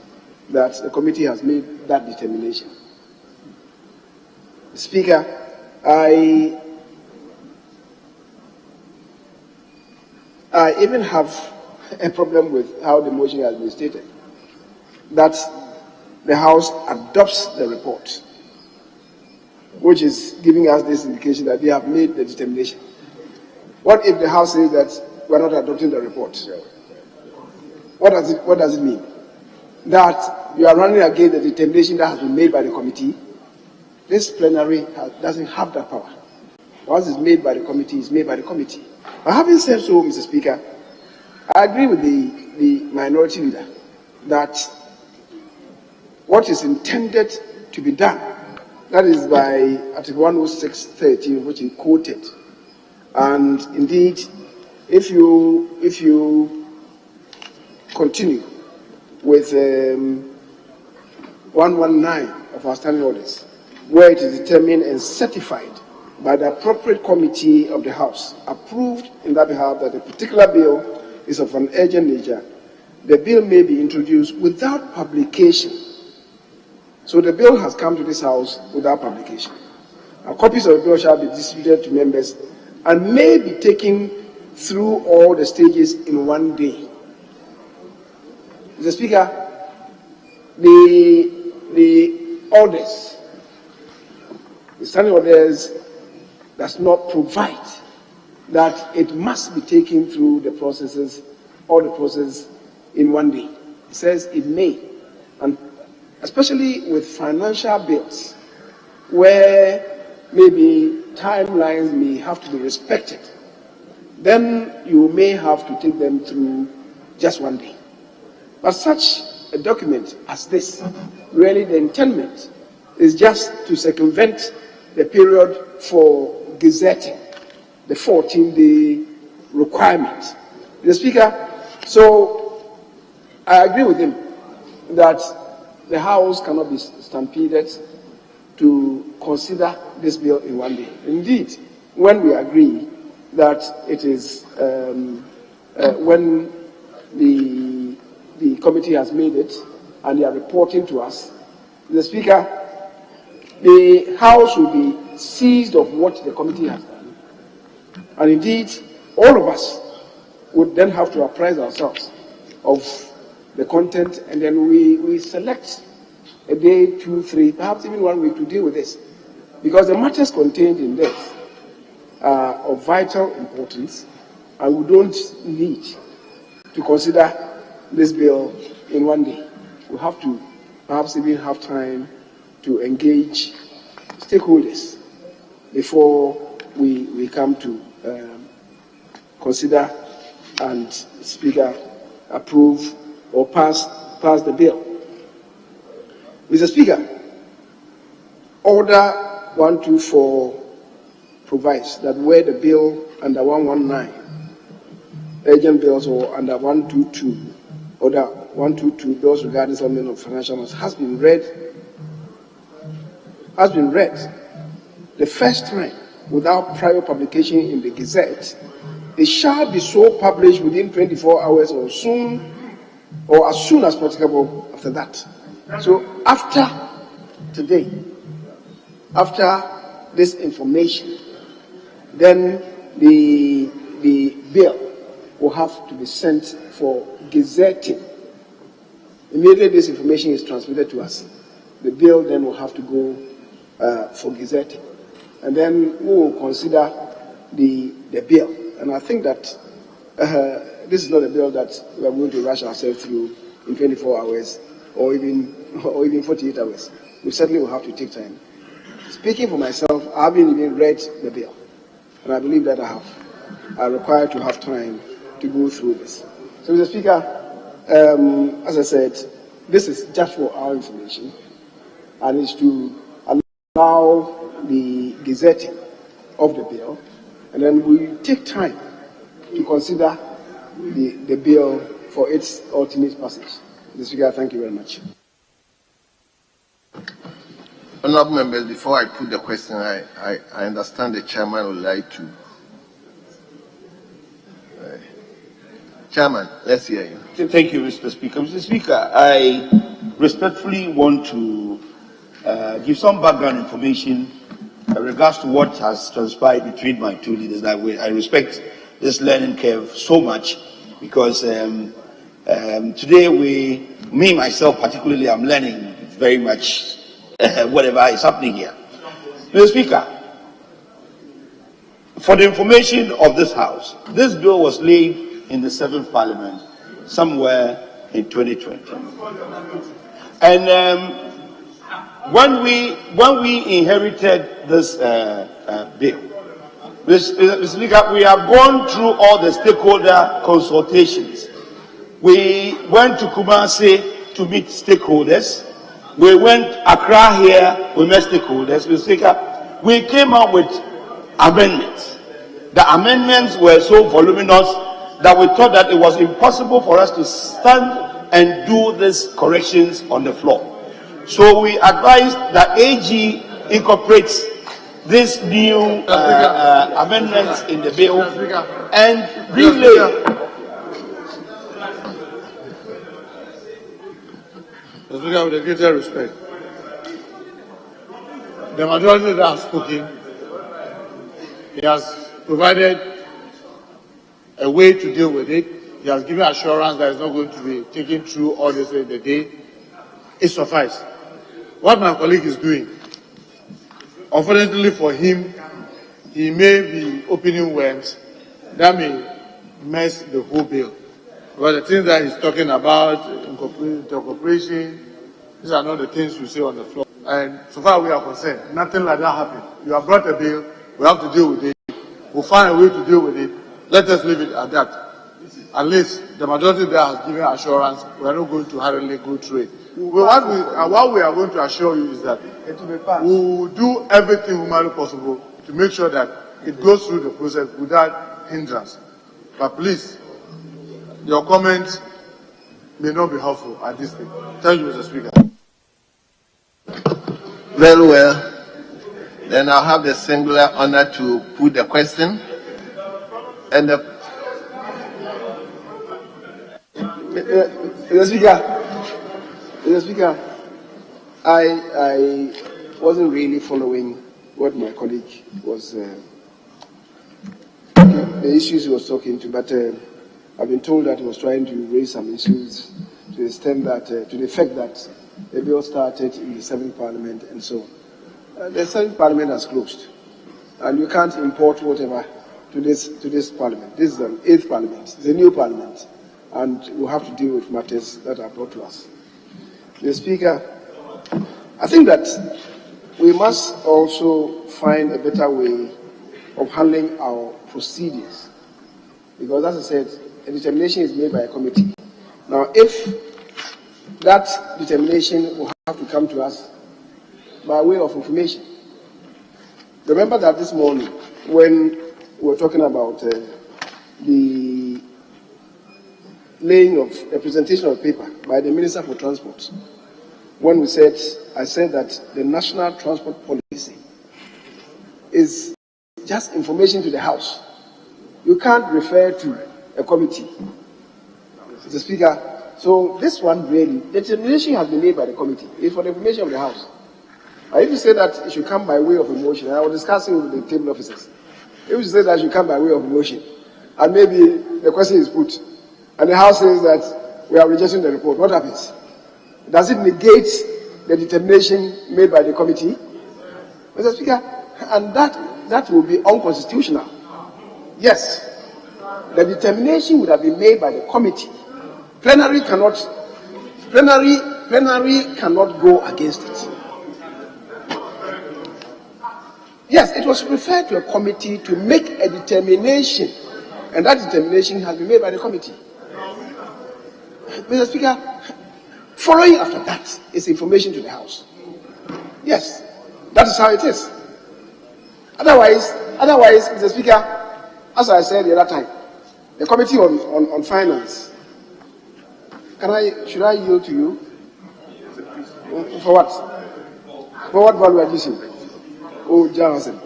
that the committee has made that determination. Speaker, I even have a problem with how the motion has been stated, that the House adopts the report, which is giving us this indication that they have made the determination. What if the House says that we are not adopting the report? What does it mean? That you are running against the determination that has been made by the committee? This plenary doesn't have that power. Once it's made by the committee, it's made by the committee. But having said so, Mr. Speaker, I agree with the minority leader that what is intended to be done, that is by Article 106(13), which he quoted, and indeed, if you continue with 119 of our standing orders, where it is determined and certified by the appropriate committee of the House, approved in that behalf that a particular bill is of an urgent nature, the bill may be introduced without publication. So the bill has come to this House without publication. Now, copies of the bill shall be distributed to members and may be taken through all the stages in one day. Mr. Speaker, the orders, the standing orders does not provide that it must be taken through the processes, all the process in one day. It says it may, and especially with financial bills, where maybe timelines may have to be respected, then you may have to take them through just one day. But such a document as this, really the intendment is just to circumvent the period for gazetting, the 14-day requirement. The Speaker, so I agree with him that the House cannot be stampeded to consider this bill in one day. Indeed, when we agree that it is when the committee has made it and they are reporting to us, the Speaker, the House will be seized of what the committee has done. And indeed, all of us would then have to apprise ourselves of the content, and then we select a day, 2, 3, perhaps even 1 week to deal with this. Because the matters contained in this are of vital importance, and we don't need to consider this bill in one day. We have to perhaps even have time to engage stakeholders before we come to consider and, Speaker, approve or pass the bill. Mr. Speaker, Order 124 provides that where the bill under 119, urgent bills, or under 122, Order 122, bills regarding settlement of financial matters has been read the first time without prior publication in the Gazette, it shall be so published within 24 hours or as soon as practicable after that. So after today, after this information, then the bill will have to be sent for gazetting. Immediately this information is transmitted to us, the bill then will have to go for gazetting. And then we will consider the bill. And I think that this is not a bill that we are going to rush ourselves through in 24 hours or even 48 hours. We certainly will have to take time. Speaking for myself, I haven't even read the bill. And I believe that I require to have time to go through this. So, Mr. Speaker, as I said, this is just for our information, and is to allow the gazetting of the bill, and then we take time to consider the bill for its ultimate passage. Mr. Speaker, thank you very much. Honourable members, before I put the question, I understand the chairman would like to. Chairman, let's hear you. Thank you, Mr. Speaker. Mr. Speaker, I respectfully want to give some background information in regards to what has transpired between my two leaders. I respect this learning curve so much because today me myself particularly, I'm learning very much whatever is happening here. Mr. Speaker, for the information of this House, this bill was laid in the 7th Parliament somewhere in 2020. And when we inherited this bill, Mr. Speaker, we have gone through all the stakeholder consultations. We went to Kumasi to meet stakeholders. We went Accra here, we met stakeholders. Mr. Speaker, we came up with amendments. The amendments were so voluminous that we thought that it was impossible for us to stand and do these corrections on the floor. So we advised that AG incorporates these new amendments in the bill and relay. Mr. Speaker, with the greatest respect, the majority that has spoken, he has provided a way to deal with it. He has given assurance that it's not going to be taken through all this in the day. It suffices. What my colleague is doing, unfortunately for him, he may be opening worms that may mess the whole bill. But the things that he's talking about, incorporation, these are not the things you say on the floor. And so far we are concerned, nothing like that happened. You have brought a bill, we have to deal with it. We'll find a way to deal with it. Let us leave it at that. At least the majority there has given assurance we are not going to hurriedly go through it. What we are going to assure you is that we will do everything humanly possible to make sure that it goes through the process without hindrance. But please, your comments may not be helpful at this stage. Thank you, Mr. Speaker. Very well. Then I'll have the singular honor to put the question. And the Mr. Speaker, I wasn't really following what my colleague was, the issues he was talking to, but I've been told that he was trying to raise some issues to the extent that, to the effect that the bill started in the 7th Parliament and so on. The 7th Parliament has closed, and you can't import whatever to this Parliament. This is an 8th Parliament. It's a new Parliament, and we'll have to deal with matters that are brought to us. Mr. Speaker, I think that we must also find a better way of handling our procedures, because, as I said, a determination is made by a committee. Now, if that determination will have to come to us by way of information. Remember that this morning, when we were talking about the laying of a presentation of paper by the Minister for Transport, when I said that the national transport policy is just information to the House. You can't refer to a committee, Mr. Speaker. So this one really, the determination has been made by the committee. It's for the information of the House. If you say that it should come by way of a motion, and I was discussing with the table officers, if you say that it should come by way of a motion, and maybe the question is put, and the House says that we are rejecting the report, what happens? Does it negate the determination made by the committee? Mr. Speaker, and that will be unconstitutional. Yes, the determination would have been made by the committee. Plenary cannot go against it. Yes, it was referred to a committee to make a determination, and that determination has been made by the committee. Mr. Speaker, following after that is information to the House. Yes, that is how it is. Otherwise, Mr. Speaker, as I said the other time, the Committee on Finance, should I yield to you? For what? For what value addition? Oh, Johnson.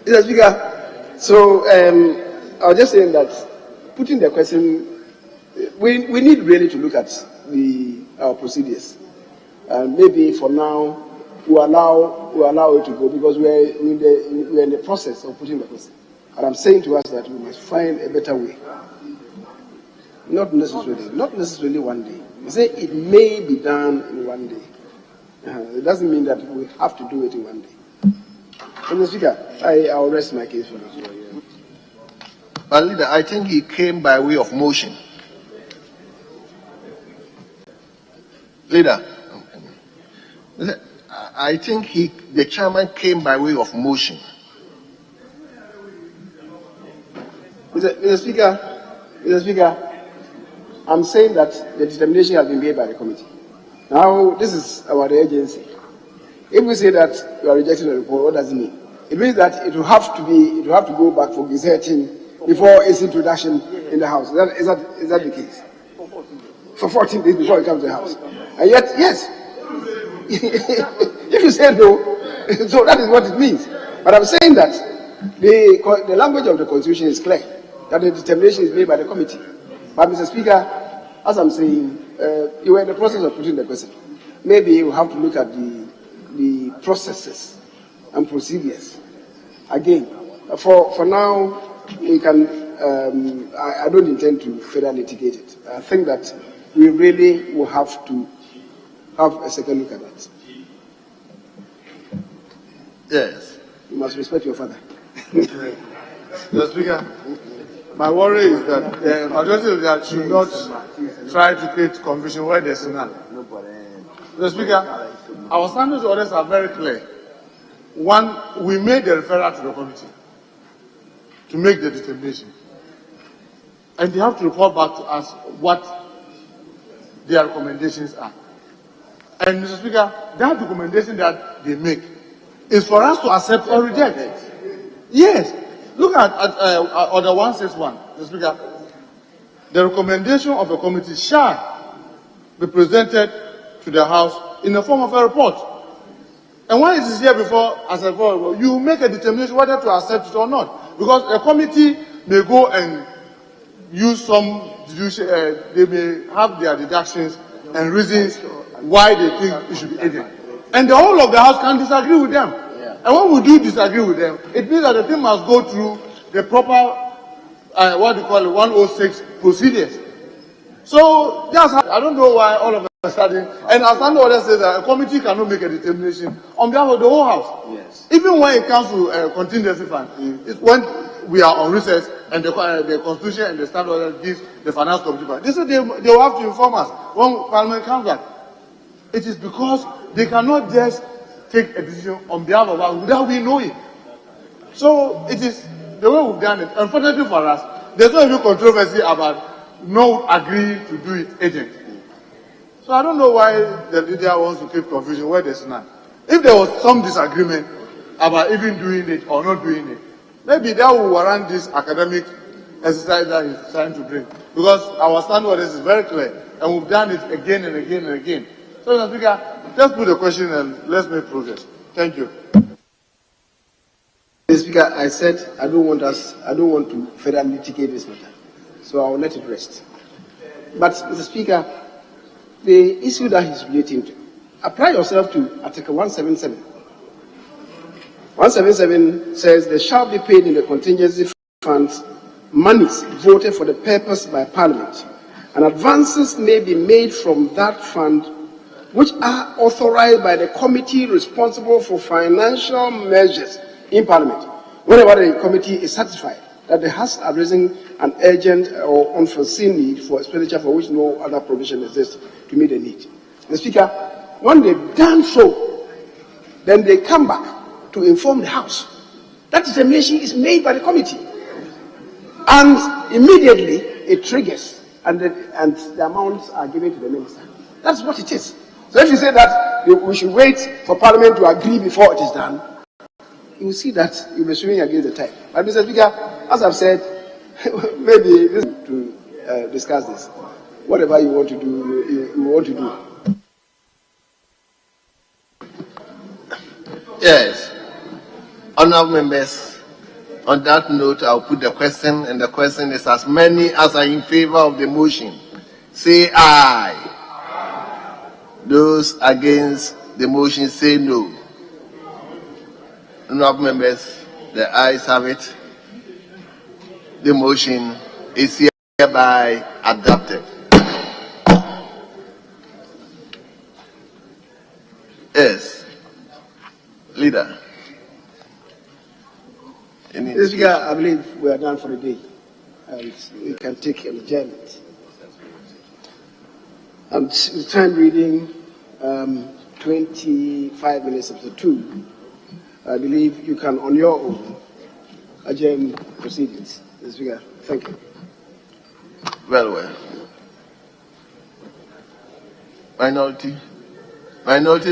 Mr. Speaker, so I was just saying that putting the question, we need really to look at our procedures. And maybe for now, we'll allow it to go because we're in the process of putting the question. And I'm saying to us that we must find a better way. Not necessarily one day. We say it may be done in one day. It doesn't mean that we have to do it in one day. Mr. Speaker, I'll rest my case for this. But leader, I think he came by way of motion. Leader. I think the chairman came by way of motion. Mr. Speaker, I'm saying that the determination has been made by the committee. Now, this is our agency. If we say that we are rejecting the report, what does it mean? It means that it will have to go back for gazetting before its introduction in the House. Is that the case? For 14 days before it comes to the House. And yet, yes. If you say no, so that is what it means. But I'm saying that the language of the Constitution is clear, that the determination is made by the committee. But, Mr. Speaker, as I'm saying, you were in the process of putting the question. Maybe you have to look at the processes and procedures. Again, for now, we can. I don't intend to further litigate it. I think that we really will have to have a second look at that. Yes. You must respect your father. Mr. Speaker, my worry is that the majority of that should not try to create confusion where there's none. Mr. Speaker, our standards orders are very clear. One, we made the referral to the committee to make the determination. And they have to report back to us what their recommendations are. And Mr. Speaker, that recommendation that they make is for us to accept or reject. Yes. Look at Order 161, Mr. Speaker. The recommendation of the committee shall be presented to the House in the form of a report. And when it is here before, as a report, you make a determination whether to accept it or not. Because a committee may go and use some deduction, they may have their deductions and reasons why they think it should be aided. And the whole of the House can disagree with them. And when we do disagree with them, it means that the thing must go through the proper, what do you call it, 106 procedures. So, that's how, I don't know why all of a sudden, and our standing order says that a committee cannot make a determination on behalf of the whole House. Yes. Even when it comes to contingency fund, it's when we are on recess and the Constitution and the standing order gives the finance committee fund. They say they will have to inform us when Parliament comes back. It is because they cannot just take a decision on behalf of us without we knowing. So it is the way we've done it. Unfortunately for us, there's no even controversy about no agreeing to do it agent. So I don't know why the leader wants to keep confusion where there's none. If there was some disagreement about even doing it or not doing it, maybe that will warrant this academic exercise that he's trying to bring. Because our standard orders is very clear, and we've done it again and again and again. So, Mr. Speaker, just put the question and let's make progress. Thank you. Mr. Speaker, I said I don't want to further litigate this matter. So I will let it rest. But, Mr. Speaker, the issue that he's relating to, apply yourself to Article 177. 177 says there shall be paid in the contingency funds monies voted for the purpose by Parliament, and advances may be made from that fund which are authorized by the committee responsible for financial measures in Parliament, whenever the committee is satisfied that there has arisen an urgent or unforeseen need for expenditure for which no other provision exists to meet the need. The Speaker, when they've done so, then they come back to inform the House. That determination is made by the committee. And immediately it triggers and the amounts are given to the minister. That's what it is. So if you say that we should wait for Parliament to agree before it is done, you will see that you'll be swimming against the tide. But Mr. Speaker, as I've said, maybe this is to discuss this. Whatever you want to do, you want to do. Yes. Honourable members, on that note, I'll put the question, and the question is as many as are in favor of the motion, say aye. Those against the motion, say no. Honourable members, the ayes have it. The motion is hereby adopted. Yes. Leader. Mr. Speaker, I believe we are done for the day, and we can take an adjournment. And the time reading 25 minutes after 2, I believe you can, on your own, adjourn proceedings. Mr. Speaker, thank you. Very well. Minority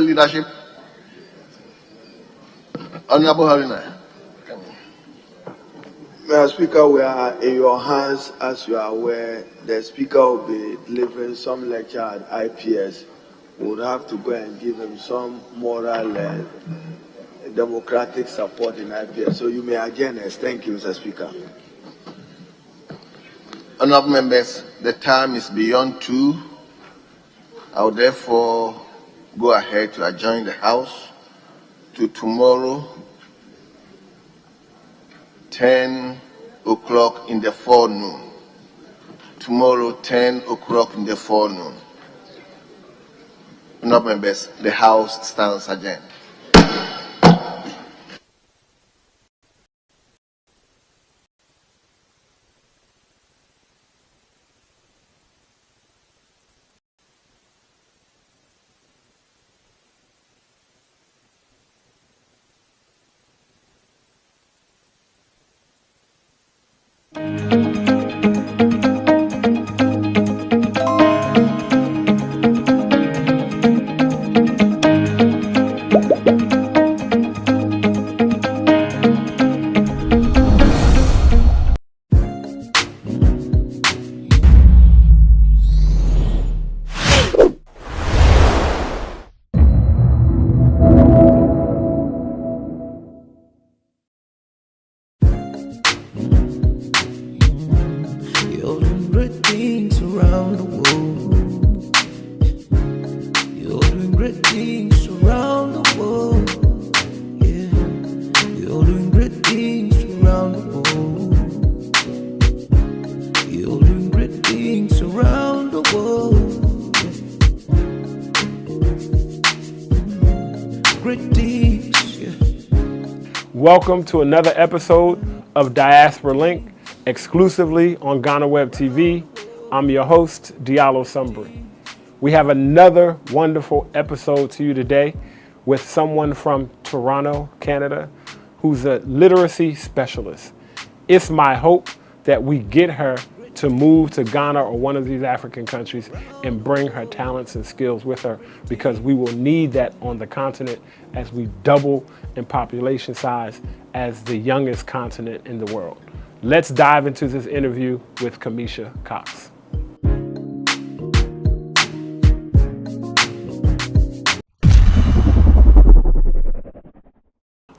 leadership. Honorable Harina. Mr. Speaker, we are in your hands. As you are aware, the Speaker will be delivering some lecture at IPS. We would have to go and give him some moral and democratic support in IPS. So you may adjourn us. Thank you, Mr. Speaker. Honorable members, the time is beyond 2. I will therefore go ahead to adjourn the House to tomorrow, 10 o'clock in the forenoon. Tomorrow, 10 o'clock in the forenoon. Honorable members, the House stands adjourned. Welcome to another episode of Diaspora Link, exclusively on GhanaWeb TV. I'm your host, Diallo Sumbri. We have another wonderful episode to you today with someone from Toronto, Canada, who's a literacy specialist. It's my hope that we get her to move to Ghana or one of these African countries and bring her talents and skills with her, because we will need that on the continent as we double in population size as the youngest continent in the world. Let's dive into this interview with Kamisha Cox.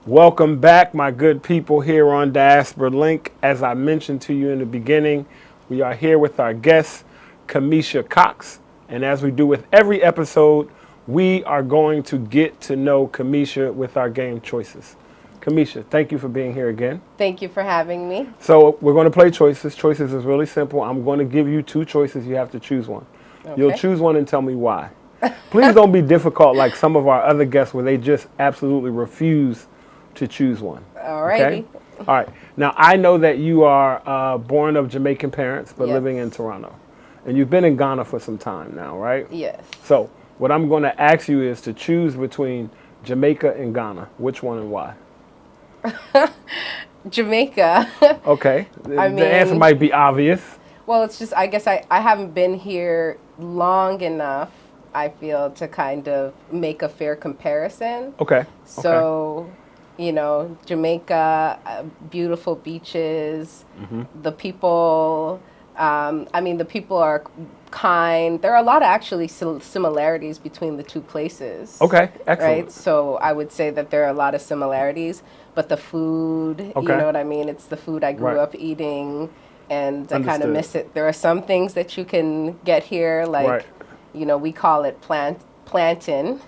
Welcome back, my good people, here on Diaspora Link. As I mentioned to you in the beginning, we are here with our guest, Kamisha Cox. And as we do with every episode, we are going to get to know Kamisha with our game choices. Kamisha, thank you for being here again. Thank you for having me. So we're going to play choices. Choices is really simple. I'm going to give you 2 choices. You have to choose one. Okay. You'll choose one and tell me why. Please don't be difficult like some of our other guests where they just absolutely refuse to choose one. All righty. Okay? All right. Now, I know that you are born of Jamaican parents, but Yes. living in Toronto. And you've been in Ghana for some time now, right? Yes. So what I'm going to ask you is to choose between Jamaica and Ghana. Which one and why? Jamaica. Okay. I mean, the answer might be obvious. Well, it's just, I guess I haven't been here long enough, I feel, to kind of make a fair comparison. Okay. So, you know, Jamaica, beautiful beaches, the people, I mean, the people are kind. There are a lot of actually similarities between the 2 places. Okay, excellent. Right? So I would say that there are a lot of similarities, but the food, you know what I mean? It's the food I grew up eating, and I kind of miss it. There are some things that you can get here, like, you know, we call it plantain.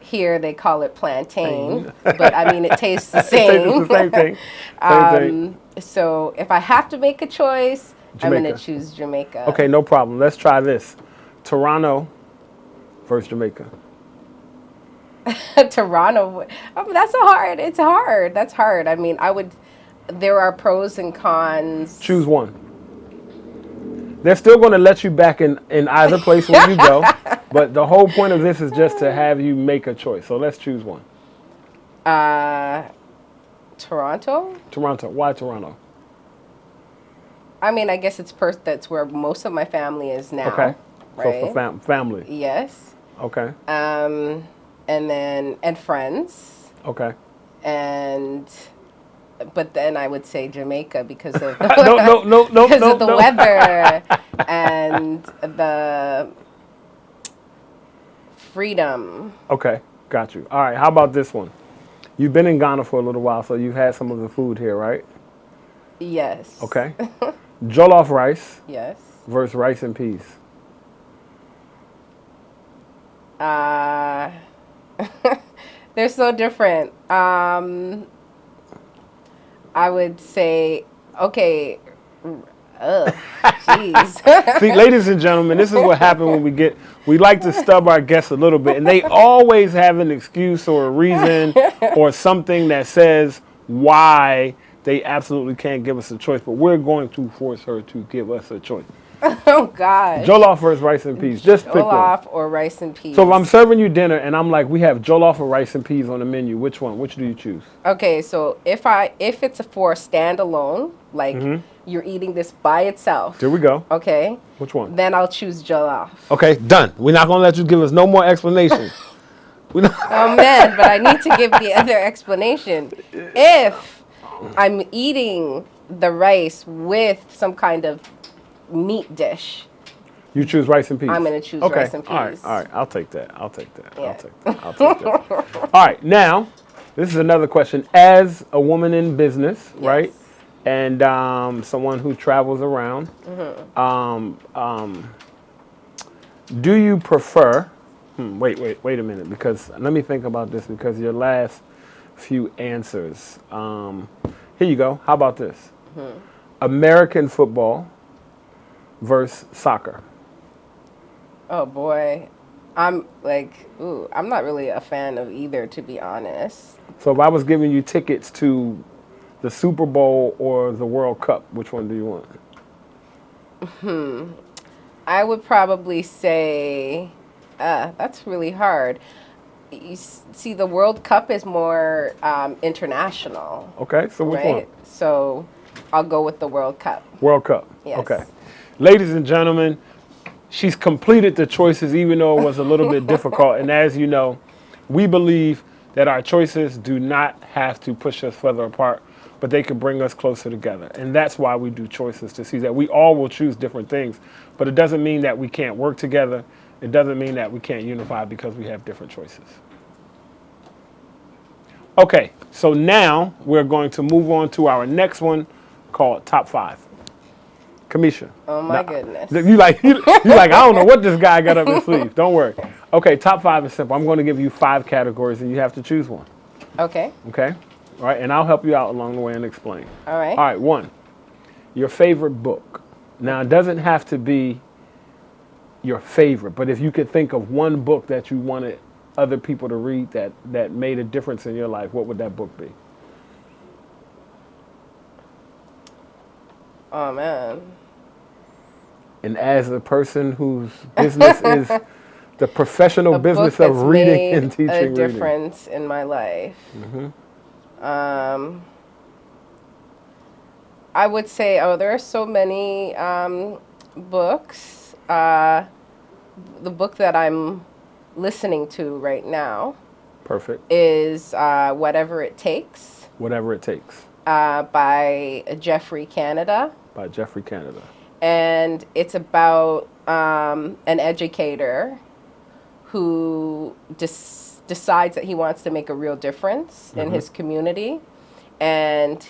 Here they call it plantain, but I mean, it tastes the same. It's the same thing. Same thing. So if I have to make a choice, Jamaica. I'm going to choose Jamaica. Okay, no problem. Let's try this. Toronto versus Jamaica. Toronto. Oh, that's hard. It's hard. That's hard. I mean, there are pros and cons. Choose one. They're still going to let you back in either place when you go, But the whole point of this is just to have you make a choice. So let's choose one. Toronto? Toronto. Why Toronto? I mean, I guess that's where most of my family is now. Okay. Right? So for family. Yes. Okay. And friends. Okay. But then I would say Jamaica because of the no, weather and the freedom. Okay, got you. All right, how about this one? You've been in Ghana for a little while, so you've had some of the food here, right? Yes. Okay. Jollof rice. Yes. Versus rice and peas. They're so different. I would say, okay, jeez. See, ladies and gentlemen, this is what happens when we like to stub our guests a little bit, and they always have an excuse or a reason or something that says why they absolutely can't give us a choice, but we're going to force her to give us a choice. Oh, gosh. Jollof versus rice and peas. Just pick one. Jollof or rice and peas. So if I'm serving you dinner and I'm like, we have jollof or rice and peas on the menu, which one? Which do you choose? Okay, so if it's for a standalone, like you're eating this by itself. There we go. Okay. Which one? Then I'll choose jollof. Okay, done. We're not going to let you give us no more explanation. Oh, man, but I need to give the other explanation. If I'm eating the rice with some kind of meat dish. You choose rice and peas? I'm going to choose rice and peas. All right. I'll take that. I'll take that. Yeah. I'll take that. All right. Now, this is another question. As a woman in business, yes, right, and someone who travels around, do you prefer... wait a minute, because let me think about this, because your last few answers. Here you go. How about this? American football versus soccer. Oh boy, I'm not really a fan of either, to be honest. So if I was giving you tickets to the Super Bowl or the World Cup, which one do you want? I would probably say, that's really hard. You see, the World Cup is more international. Okay, so which one? So I'll go with the World Cup. World Cup. Yes. Okay. Ladies and gentlemen, she's completed the choices even though it was a little bit difficult. And as you know, we believe that our choices do not have to push us further apart, but they can bring us closer together. And that's why we do choices, to see that we all will choose different things. But it doesn't mean that we can't work together. It doesn't mean that we can't unify because we have different choices. Okay, so now we're going to move on to our next one called Top 5. Kamisha. Oh my goodness. You like, I don't know what this guy got up his sleeve. Don't worry. Okay, top 5 is simple. I'm going to give you 5 categories and you have to choose one. Okay. Okay? All right, and I'll help you out along the way and explain. All right. All right, 1. Your favorite book. Now, it doesn't have to be your favorite, but if you could think of one book that you wanted other people to read that made a difference in your life, what would that book be? Oh, man. And as a person whose business is the professional business of reading and teaching reading. A difference in my life. I would say, there are so many books. The book that I'm listening to right now. Perfect. Is Whatever It Takes. Whatever It Takes. By Jeffrey Canada. By Jeffrey Canada. And it's about an educator who decides that he wants to make a real difference in his community. And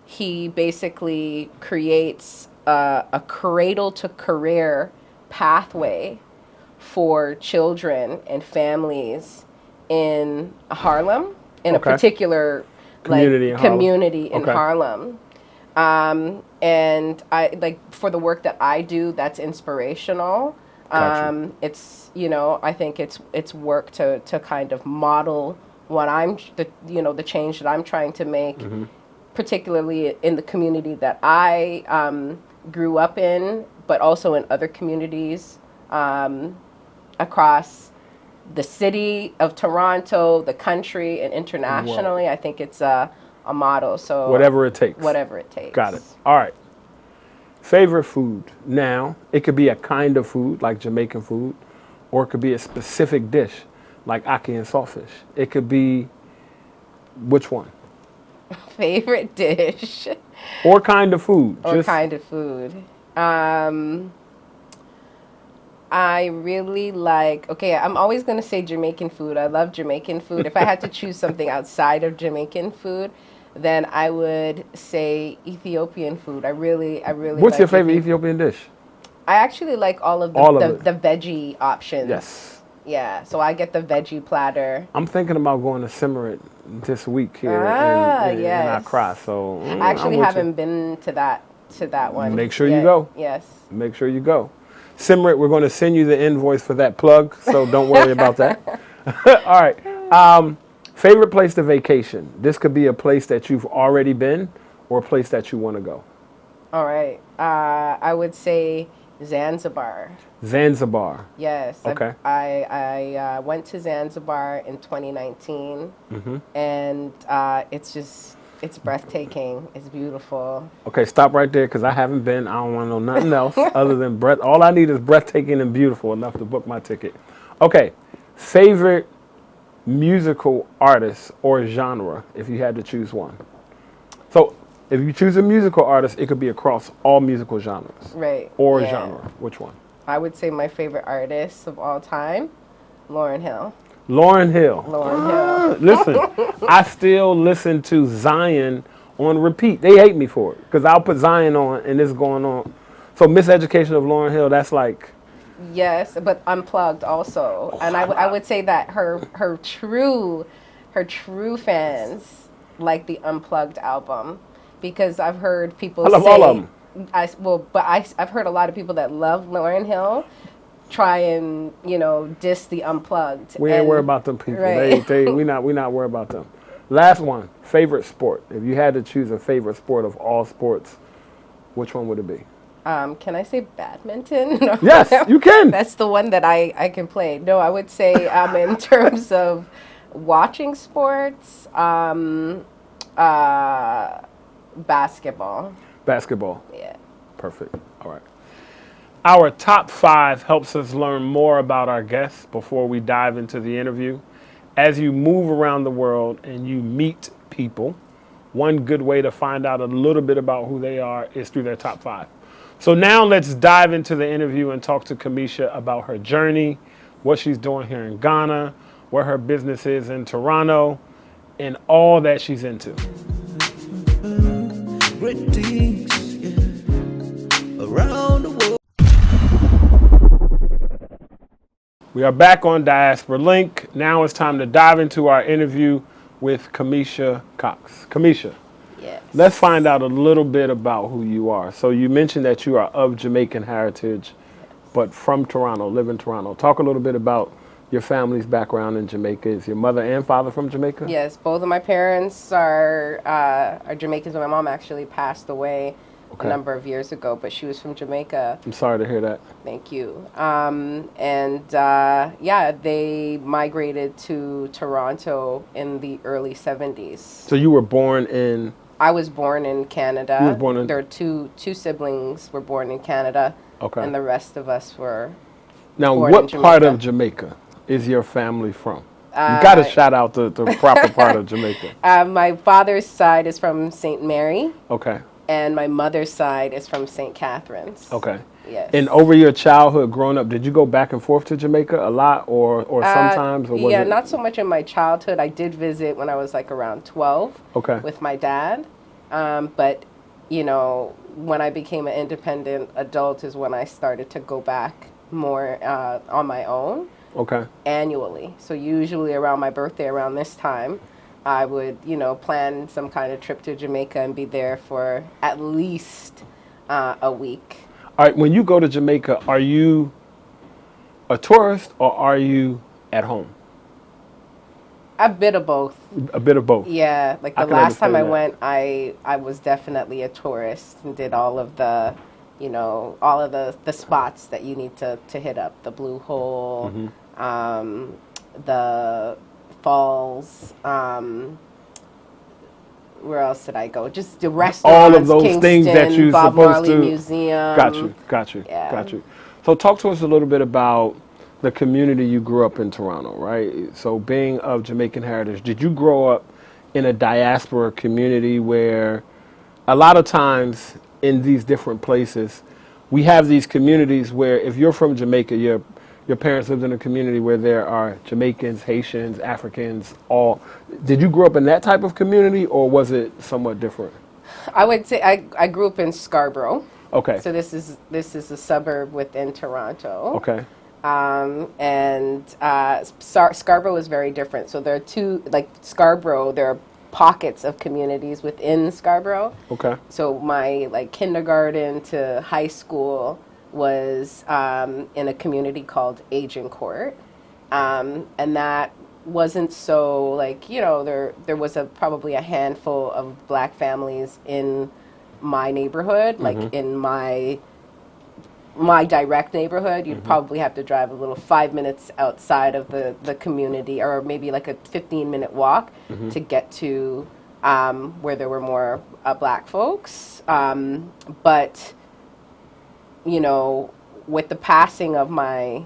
he basically creates a cradle-to-career pathway for children and families in Harlem, in a particular community in Harlem. And I for the work that I do, that's inspirational. It's, I think it's work to kind of model what the change that I'm trying to make, particularly in the community that I grew up in, but also in other communities across the city of Toronto, the country, and internationally. I think it's a model. So whatever it takes. Whatever it takes. Got it. All right. Favorite food. Now, it could be a kind of food, like Jamaican food, or it could be a specific dish, like ackee and saltfish. It could be, which one? Favorite dish. Or kind of food. Or kind of food. I really like, okay, I'm always going to say Jamaican food. I love Jamaican food. If I had to choose something outside of Jamaican food, then I would say Ethiopian food. I really What's like your favorite Ethiopian dish? I actually like all of the veggie options. Yes. Yeah, so I get the veggie platter. I'm thinking about going to Simmer It this week here in Accra. So I actually haven't been to that one. Make sure you go. Yes. Make sure you go. Simmer It, we're going to send you the invoice for that plug, so don't worry about that. All right. Favorite place to vacation. This could be a place that you've already been or a place that you want to go. All right. I would say Zanzibar. Zanzibar. Yes. Okay. I went to Zanzibar in 2019, and it's breathtaking. It's beautiful. Okay, stop right there because I haven't been. I don't want to know nothing else other than breath. All I need is breathtaking and beautiful enough to book my ticket. Okay, favorite musical artist or genre if you had to choose one. So if you choose a musical artist, it could be across all musical genres. Right. Or genre. Which one? I would say my favorite artist of all time, Lauryn Hill. Lauryn Hill. Lauryn Hill. Listen, I still listen to Zion on repeat. They hate me for it because I'll put Zion on and it's going on. So Miseducation of Lauryn Hill, that's like... Yes, but Unplugged also. And I would say that her true fans like the Unplugged album because I've heard people say... I love all of them. I've heard a lot of people that love Lauryn Hill try and diss the Unplugged. We ain't worried about them people. Right. we not worried about them. Last one, favorite sport. If you had to choose a favorite sport of all sports, which one would it be? Can I say badminton? No. Yes, you can. That's the one that I can play. No, I would say in terms of watching sports, basketball. Basketball. Yeah. Perfect. All right. Our top 5 helps us learn more about our guests before we dive into the interview. As you move around the world and you meet people, one good way to find out a little bit about who they are is through their top 5. So now let's dive into the interview and talk to Kamisha about her journey, what she's doing here in Ghana, where her business is in Toronto, and all that she's into. Great things, around the world. We are back on Diaspora Link. Now it's time to dive into our interview with Kamisha Cox. Kamisha, yes. Let's find out a little bit about who you are. So you mentioned that you are of Jamaican heritage, but from Toronto, live in Toronto. Talk a little bit about your family's background in Jamaica. Is your mother and father from Jamaica? Yes, both of my parents are Jamaicans. My mom actually passed away a number of years ago, but she was from Jamaica. I'm sorry to hear that. Thank you. They migrated to Toronto in the early 70s. So you were born in? I was born in Canada. You were born in? There are two siblings were born in Canada. Okay. And the rest of us were Now, born what in Jamaica. part of Jamaica is your family from? You got to shout out the proper part of Jamaica. My father's side is from St. Mary. Okay. And my mother's side is from St. Catharines. Okay. Yes. And over your childhood growing up, did you go back and forth to Jamaica a lot or sometimes? Or was yeah, it? not so much in my childhood. I did visit when I was like around 12 with my dad. But, when I became an independent adult is when I started to go back more on my own. Okay. Annually. So usually around my birthday, around this time, I would, plan some kind of trip to Jamaica and be there for at least a week. All right, when you go to Jamaica, are you a tourist or are you at home? A bit of both. A bit of both. Yeah, like the last time I went, I was definitely a tourist and did all of the, you know, all of the spots that you need to hit up, the Blue Hole, the falls, where else did I go? Just the restaurants, all of those Kingston, things that you're Bob supposed Marley to. Museum. Got you. Yeah. So talk to us a little bit about the community you grew up in Toronto, right? So being of Jamaican heritage, did you grow up in a diaspora community where a lot of times in these different places, we have these communities where if you're from Jamaica, your parents lived in a community where there are Jamaicans, Haitians, Africans, all. Did you grow up in that type of community, or was it somewhat different? I would say I grew up in Scarborough. Okay. So this is a suburb within Toronto. Okay. And Scarborough is very different. So there are two, like Scarborough, there are pockets of communities within Scarborough. Okay. So my like kindergarten to high school was in a community called Agincourt, and that wasn't so like, you know, there was probably a handful of black families in my neighborhood, like in my direct neighborhood. You'd probably have to drive a little 5 minutes outside of the community, or maybe like a 15-minute walk to get to where there were more black folks. But, you know, with the passing of my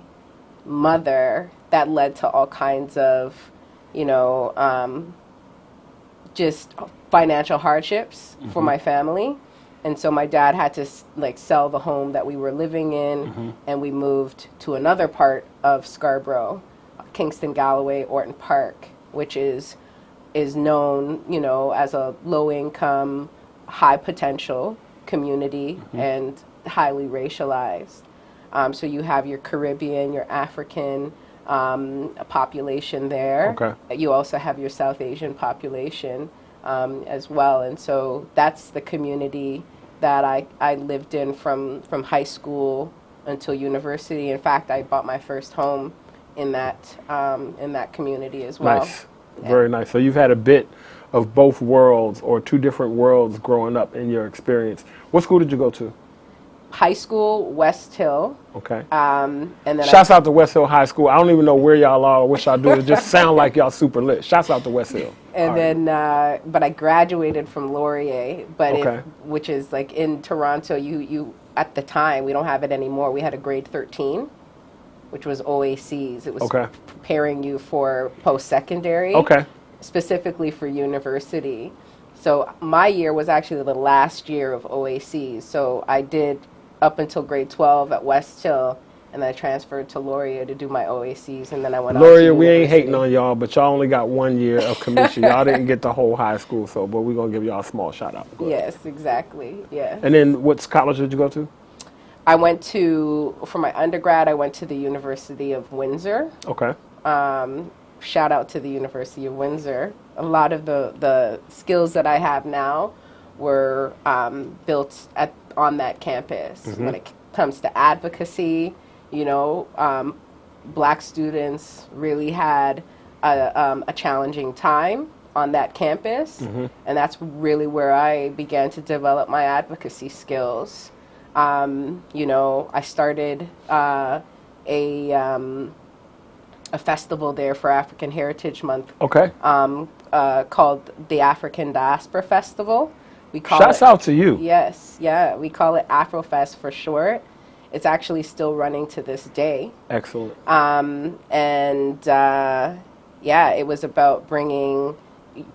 mother, that led to all kinds of, you know, just financial hardships for my family. And so my dad had to like sell the home that we were living in, and we moved to another part of Scarborough, Kingston, Galloway, Orton Park, which is known, you know, as a low-income, high-potential community and highly racialized. So you have your Caribbean, your African population there. Okay. You also have your South Asian population as well. And so that's the community that I lived in from high school until university. In fact, I bought my first home in that community as well. Nice. Yeah. Very nice. So you've had a bit of both worlds, or two different worlds, growing up in your experience. What school did you go to? High school, West Hill. Okay. And then shouts out to West Hill High School. I don't even know where y'all are or what y'all do. It just sound like y'all super lit. Shouts out to West Hill. And then, but I graduated from Laurier, Okay. Which is like in Toronto. You at the time, we don't have it anymore. We had a grade 13, which was OACs. It was preparing you for post-secondary. Okay. Specifically for university. So my year was actually the last year of OACs. So I did up until grade 12 at West Hill, and then I transferred to Laurier to do my OACs, and then I went on to Laurier, we university. ain't hating on y'all, but y'all only got 1 year of commission. Y'all didn't get the whole high school, but we're going to give y'all a small shout out. Yes, exactly, yeah. And then what college did you go to? I went to, for my undergrad, I went to the University of Windsor. Okay. Shout out to the University of Windsor. A lot of the skills that I have now were built on that campus. When it comes to advocacy, you know, black students really had a challenging time on that campus, and that's really where I began to develop my advocacy skills. You know, I started a festival there for African Heritage Month. Okay. Called the African Diaspora Festival. We call Shouts out to you. Yes, yeah. We call it Afrofest for short. It's actually still running to this day. Excellent. Yeah, it was about bringing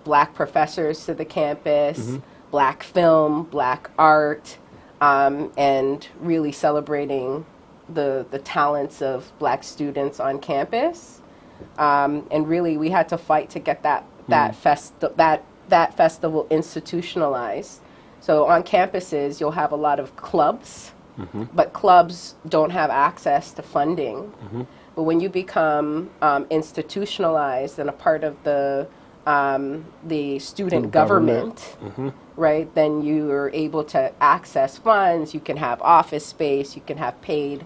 black professors to the campus, black film, black art, and really celebrating the talents of black students on campus. And really, we had to fight to get that festival institutionalized. So on campuses, you'll have a lot of clubs, but clubs don't have access to funding. But when you become institutionalized and a part of the student government, right, then you are able to access funds. You can have office space. You can have paid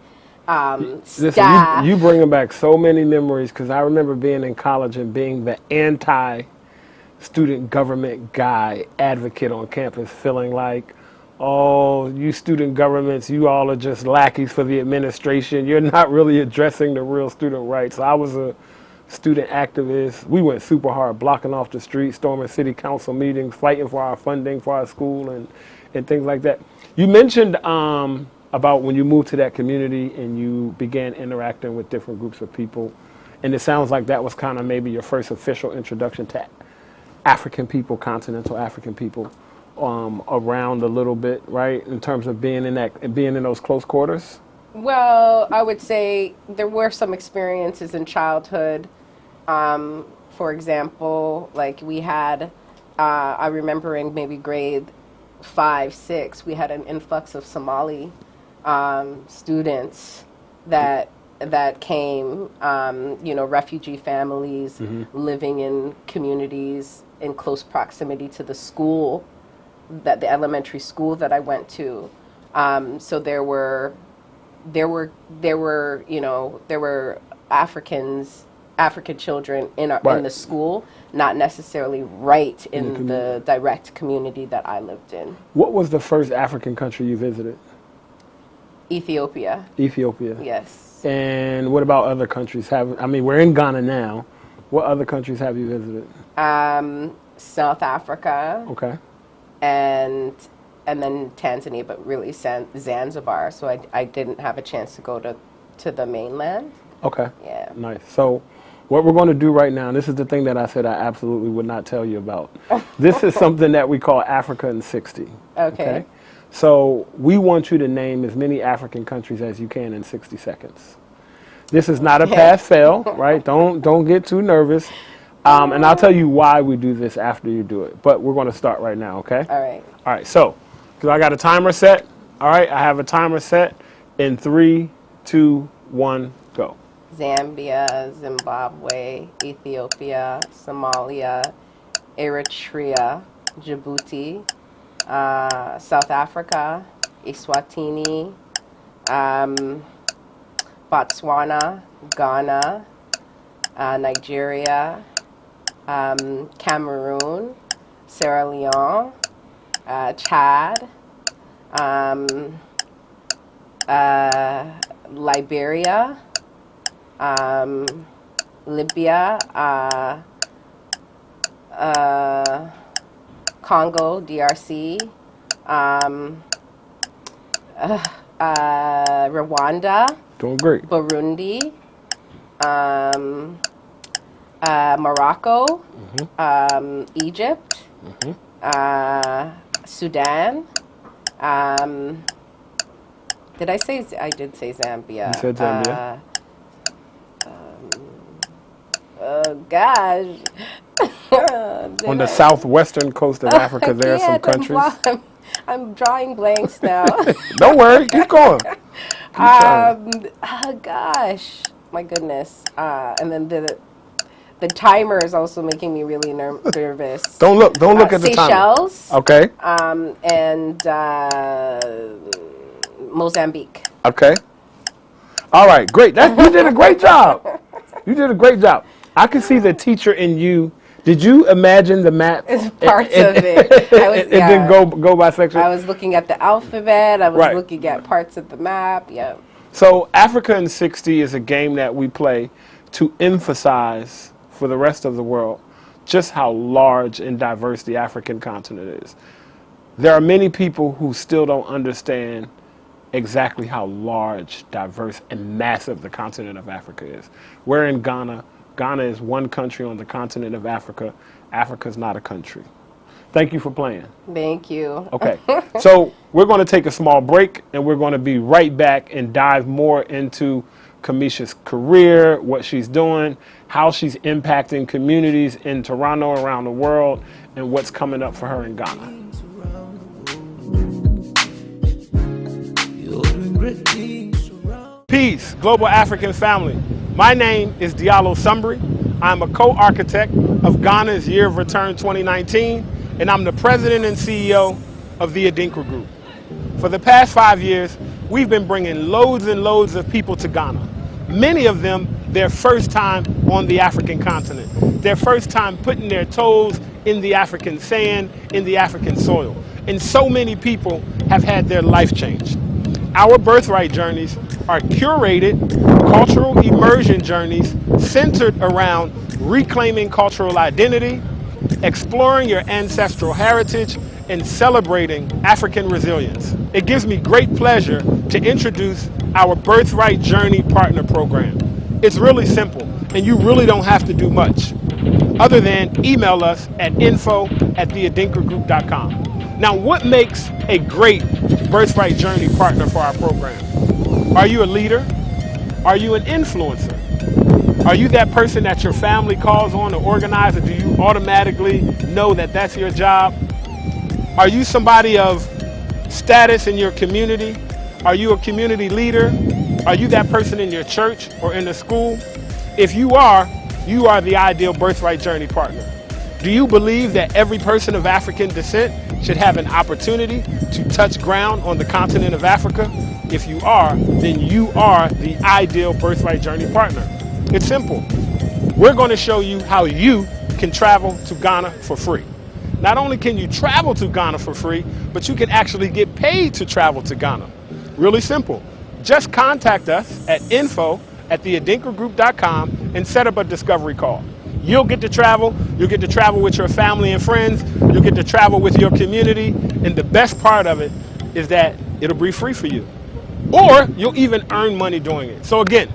staff. You bringing back so many memories, because I remember being in college and being the anti-student government guy advocate on campus, feeling like oh, you student governments, you all are just lackeys for the administration. You're not really addressing the real student rights. I was a student activist. We went super hard, blocking off the street, storming city council meetings, fighting for our funding for our school and things like that. You mentioned about when you moved to that community and you began interacting with different groups of people. And it sounds like that was kind of maybe your first official introduction to African people, continental African people, around a little bit, right? In terms of being in those close quarters. Well, I would say there were some experiences in childhood. For example, like we had, I remember in maybe grade 5, 6, we had an influx of Somali students that came, refugee families living in communities in close proximity to the school, the elementary school that I went to. So there were African children in the school, not necessarily right in the direct community that I lived in. What was the first African country you visited? Ethiopia. Ethiopia. Yes. And what about other countries? We're in Ghana now. What other countries have you visited? South Africa. Okay. And then Tanzania, but really Zanzibar. So I didn't have a chance to go to the mainland. Okay. Yeah. Nice. So what we're going to do right now, and this is the thing that I said I absolutely would not tell you about. This is something that we call Africa in 60. Okay. So we want you to name as many African countries as you can in 60 seconds. This is not a pass-fail, right? Don't get too nervous. And I'll tell you why we do this after you do it. But we're going to start right now, okay? All right. All right, so I got a timer set. All right, I have a timer set in 3, 2, 1, go. Zambia, Zimbabwe, Ethiopia, Somalia, Eritrea, Djibouti, South Africa, Eswatini, Botswana, Ghana, Nigeria, Cameroon, Sierra Leone, Chad, Liberia, Libya, Congo, DRC, Rwanda. Doing great. Burundi, Morocco, Egypt, Sudan. Did I say? I did say Zambia. You said Zambia. Oh gosh. On the southwestern coast of Africa, there are some countries. I'm drawing blanks now. Don't worry, keep going. Gosh, my goodness. And then the timer is also making me really nervous. Don't look at the timer. Seychelles. Okay. And Mozambique. Okay. All right, great. You did a great job. You did a great job. I can see the teacher in you. Did you imagine the map? It's parts of it. It didn't go by section? I was looking at the alphabet. I was looking at parts of the map. Yeah. So Africa in 60 is a game that we play to emphasize for the rest of the world just how large and diverse the African continent is. There are many people who still don't understand exactly how large, diverse, and massive the continent of Africa is. We're in Ghana. Ghana is one country on the continent of Africa. Africa's not a country. Thank you for playing. Thank you. Okay, so we're going to take a small break, and we're going to be right back and dive more into Kamisha's career, what she's doing, how she's impacting communities in Toronto, around the world, and what's coming up for her in Ghana. Peace, global African family. My name is Diallo Sumbri. I'm a co-architect of Ghana's Year of Return 2019, and I'm the president and CEO of the Adinkra Group. For the past 5 years, we've been bringing loads and loads of people to Ghana. Many of them, their first time on the African continent, their first time putting their toes in the African sand, in the African soil. and so many people have had their life changed. Our birthright journeys are curated cultural immersion journeys centered around reclaiming cultural identity, exploring your ancestral heritage, and celebrating African resilience. It gives me great pleasure to introduce our Birthright Journey Partner Program. It's really simple, and you really don't have to do much other than email us at info@theadinkagroup.com. Now, what makes a great Birthright Journey partner for our program? Are you a leader? Are you an influencer? Are you that person that your family calls on to organize, or do you automatically know that that's your job? Are you somebody of status in your community? Are you a community leader? Are you that person in your church or in the school? If you are the ideal Birthright Journey partner. Do you believe that every person of African descent should have an opportunity to touch ground on the continent of Africa? If you are, then you are the ideal Birthright Journey partner. It's simple. We're going to show you how you can travel to Ghana for free. Not only can you travel to Ghana for free, but you can actually get paid to travel to Ghana. Really simple. Just contact us at info@theadinkagroup.com and set up a discovery call. You'll get to travel with your family and friends, you'll get to travel with your community, and the best part of it is that it'll be free for you. Or you'll even earn money doing it. So again,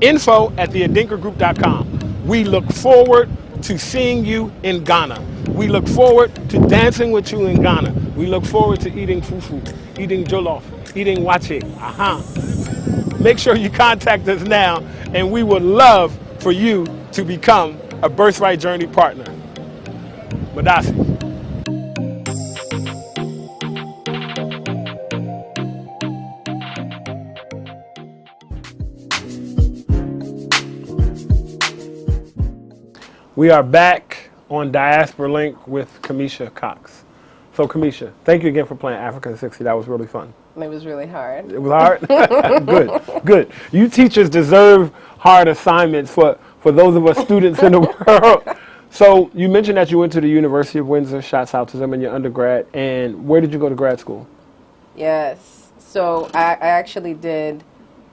info@theadinkagroup.com. We look forward to seeing you in Ghana. We look forward to dancing with you in Ghana. We look forward to eating fufu, eating jollof, eating wache. Make sure you contact us now, and we would love for you to become a Birthright Journey partner. Madasi. We are back on Diaspora Link with Kamisha Cox. So Kamisha, thank you again for playing Africa in 60. That was really fun. It was really hard. It was hard? Good. You teachers deserve hard assignments for those of us students in the world. So you mentioned that you went to the University of Windsor. Shouts out to them in your undergrad. And where did you go to grad school? Yes. So I actually did,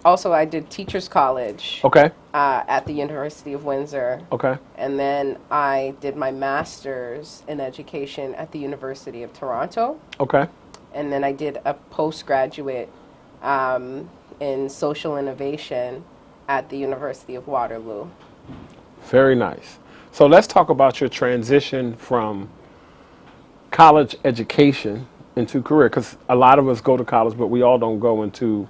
I did Teachers College. Okay. At the University of Windsor. Okay. And then I did my master's in education at the University of Toronto. Okay. And then I did a postgraduate in social innovation at the University of Waterloo. Very nice. So let's talk about your transition from college education into career, because a lot of us go to college, but we all don't go into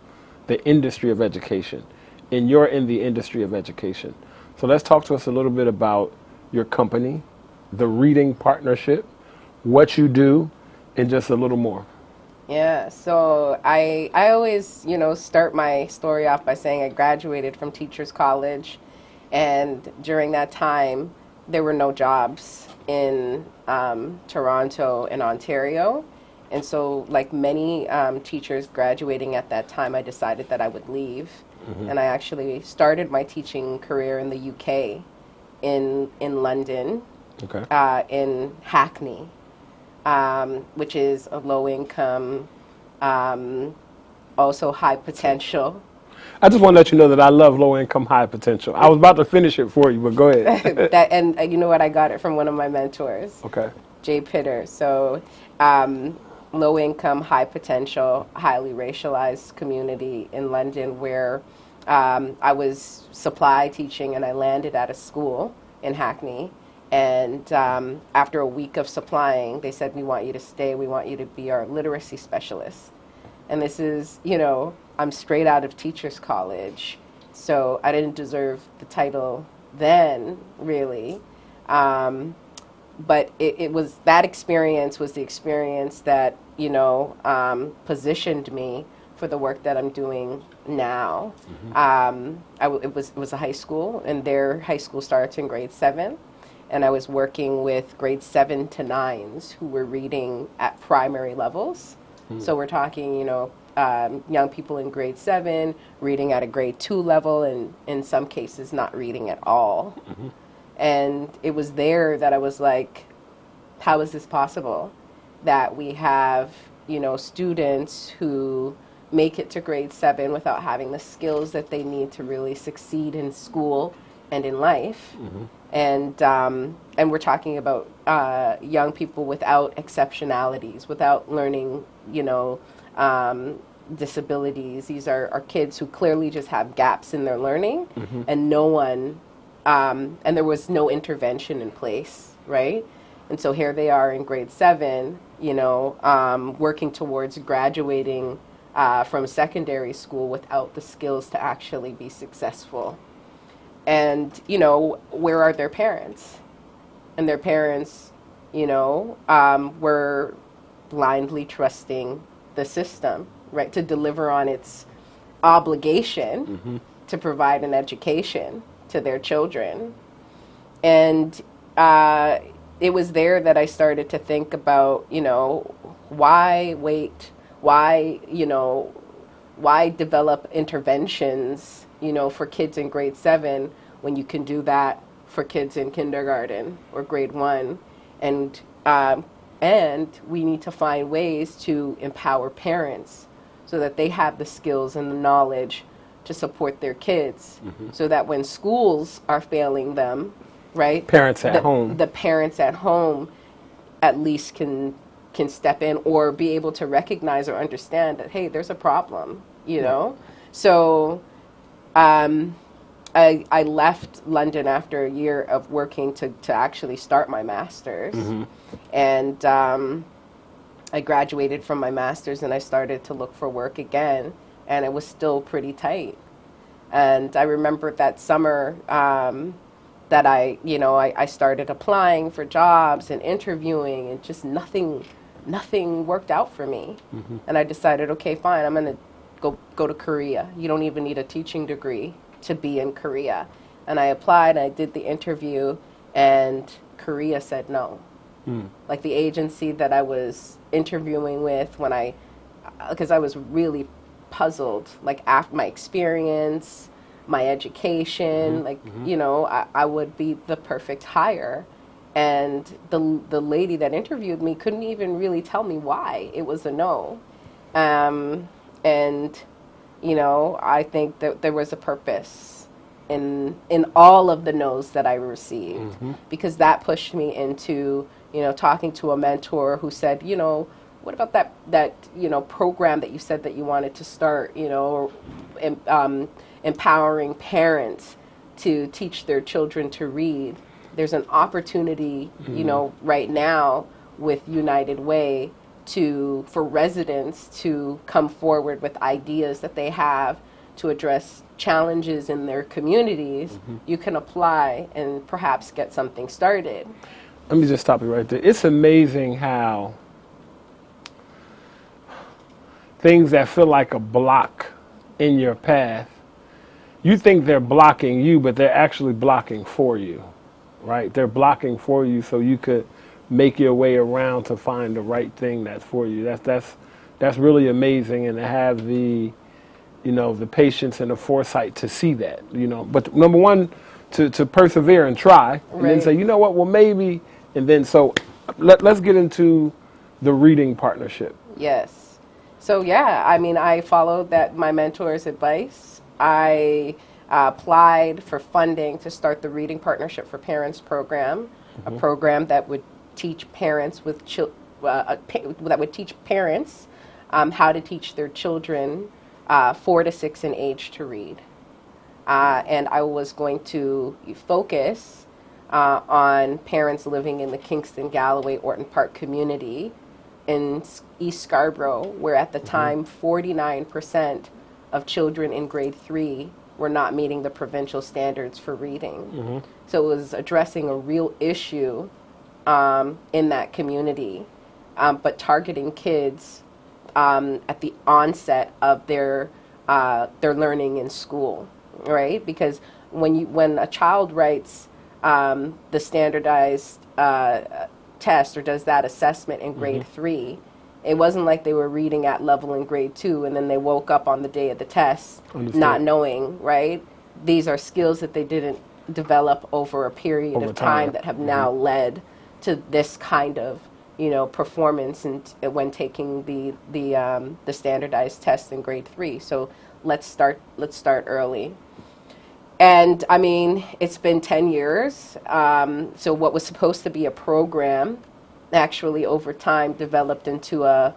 the industry of education. And you're in the industry of education. So let's talk to us a little bit about your company, the Reading Partnership, what you do, and just a little more. Yeah, so I always, start my story off by saying I graduated from Teachers College, and during that time, there were no jobs in Toronto and Ontario. And so, like many teachers graduating at that time, I decided that I would leave. Mm-hmm. And I actually started my teaching career in the UK, in London, okay. In Hackney. Which is a low-income, also high potential. I just want to let you know that I love low-income, high potential. I was about to finish it for you, but go ahead. And you know what? I got it from one of my mentors. Okay. Jay Pitter. So low-income, high potential, highly racialized community in London where I was supply teaching, and I landed at a school in Hackney. And after a week of supplying, they said, we want you to stay. We want you to be our literacy specialist. And this is, I'm straight out of Teachers College. So I didn't deserve the title then, really. But it was, that experience was the experience that, positioned me for the work that I'm doing now. Mm-hmm. It was a high school, and their high school starts in grade 7. And I was working with grade 7 to 9s who were reading at primary levels. Mm. So we're talking, young people in grade 7 reading at a grade 2 level, and in some cases not reading at all. Mm-hmm. And it was there that I was like, how is this possible? that we have, you know, students who make it to grade 7 without having the skills that they need to really succeed in school and in life. And we're talking about young people without exceptionalities, without learning, you know, disabilities. These are kids who clearly just have gaps in their learning, and no one, and there was no intervention in place, right? And so here they are in grade 7, you know, working towards graduating from secondary school without the skills to actually be successful. And, you know, where are their parents? And their parents, you know, were blindly trusting the system, right, to deliver on its obligation to provide an education to their children. And it was there that I started to think about, you know, why wait? Why, you know, why develop interventions, you know, for kids in grade 7 when you can do that for kids in kindergarten or grade 1? And we need to find ways to empower parents so that they have the skills and the knowledge to support their kids, so that when schools are failing them, right? Parents at home. The parents at home at least can step in or be able to recognize or understand that, hey, there's a problem, you know? So I left London after a year of working to actually start my master's. And I graduated from my master's and I started to look for work again, and it was still pretty tight. And I remember that summer that I started applying for jobs and interviewing, and just nothing worked out for me. And I decided, okay, fine, I'm going to go to Korea. You don't even need a teaching degree to be in Korea. And I applied, and I did the interview, and Korea said no. Like the agency that I was interviewing with, because I was really puzzled, like after my experience, my education, like, you know, I would be the perfect hire. And the lady that interviewed me couldn't even really tell me why it was a no. And, you know, I think that there was a purpose in all of the no's that I received, because that pushed me into, you know, talking to a mentor who said, you know, what about that you know, program that you said that you wanted to start, you know, empowering parents to teach their children to read. There's an opportunity, you know, right now with United Way for residents to come forward with ideas that they have to address challenges in their communities. You can apply and perhaps get something started. Let me just stop you right there. It's amazing how things that feel like a block in your path, you think they're blocking you, but they're actually blocking for you, right? They're blocking for you so you could make your way around to find the right thing that's for you. That's really amazing, and to have the, you know, the patience and the foresight to see that, you know. But number one, to persevere and try, and then say, you know what, well maybe, and then so let's get into the reading partnership. Yes. So yeah, I mean, I followed my mentor's advice. I applied for funding to start the Reading Partnership for Parents program, a program that would teach parents how to teach their children 4 to 6 in age to read. And I was going to focus on parents living in the Kingston, Galloway, Orton Park community in East Scarborough, where at the time 49% of children in grade 3 were not meeting the provincial standards for reading. So it was addressing a real issue in that community, but targeting kids at the onset of their learning in school, right? Because when a child writes the standardized test or does that assessment in grade 3, it wasn't like they were reading at level in grade 2 and then they woke up on the day of the test not knowing, right? These are skills that they didn't develop over a period of time that have now led to this kind of performance and when taking the standardized test in grade 3. So let's start early. And I mean, it's been 10 years. So what was supposed to be a program actually over time developed into a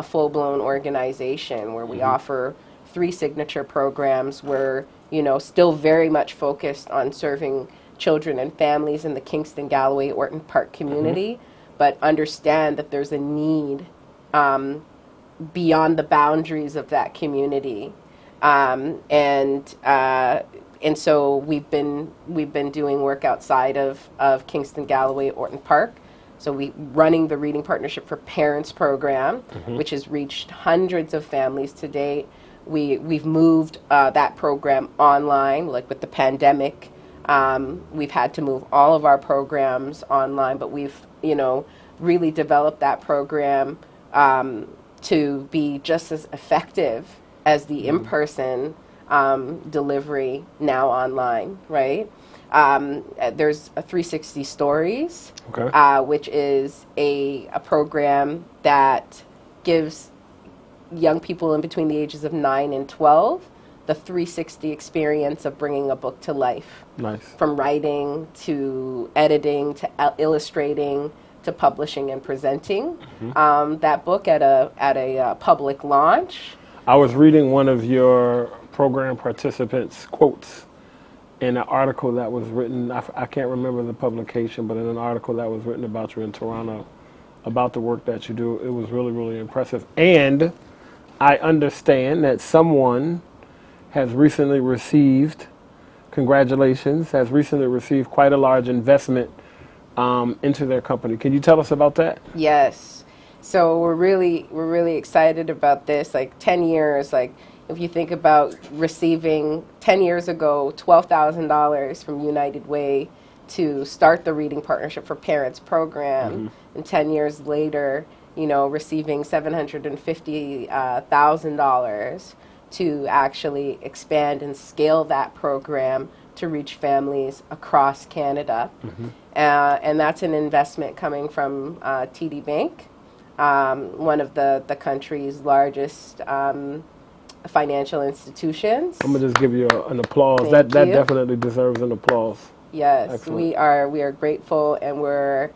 full-blown organization where we offer 3 signature programs. We're, still very much focused on serving children and families in the Kingston, Galloway, Orton Park community, but understand that there's a need beyond the boundaries of that community. And so we've been doing work outside of Kingston, Galloway, Orton Park. So we running the Reading Partnership for Parents program, which has reached hundreds of families to date. We've moved that program online, like with the pandemic. We've had to move all of our programs online, but we've really developed that program to be just as effective as the in-person delivery now online, right? There's a 360 Stories, which is a program that gives young people in between the ages of 9 and 12 the 360 experience of bringing a book to life. Nice. From writing to editing to illustrating to publishing and presenting that book at a public launch. I was reading one of your program participants' quotes in an article that was written, I can't remember the publication, but in an article that was written about you in Toronto, about the work that you do. It was really, really impressive. And I understand that someone has recently received, congratulations, has recently received quite a large investment into their company. Can you tell us about that? Yes. So we're really excited about this. Like 10 years, like if you think about receiving 10 years ago $12,000 from United Way to start the Reading Partnership for Parents program, and 10 years later, receiving $750,000 to actually expand and scale that program to reach families across Canada. And that's an investment coming from TD Bank, one of the country's largest financial institutions. I'm gonna just give you an applause. That definitely deserves an applause. Yes, Excellent. we are grateful, and we're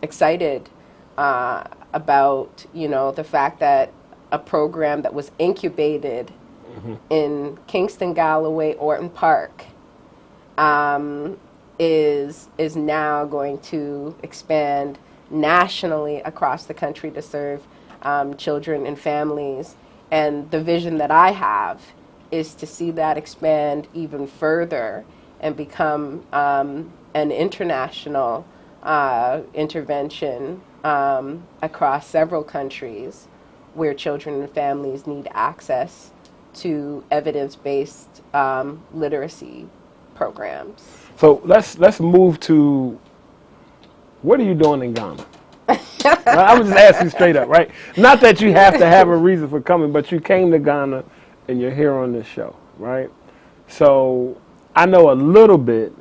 excited about the fact that a program that was incubated in Kingston, Galloway, Orton Park is now going to expand nationally across the country to serve children and families. And the vision that I have is to see that expand even further and become an international intervention across several countries where children and families need access to evidence-based literacy programs. So let's move to, what are you doing in Ghana? I'm just asking straight up, right? Not that you have to have a reason for coming, but you came to Ghana and you're here on this show, right? So I know a little bit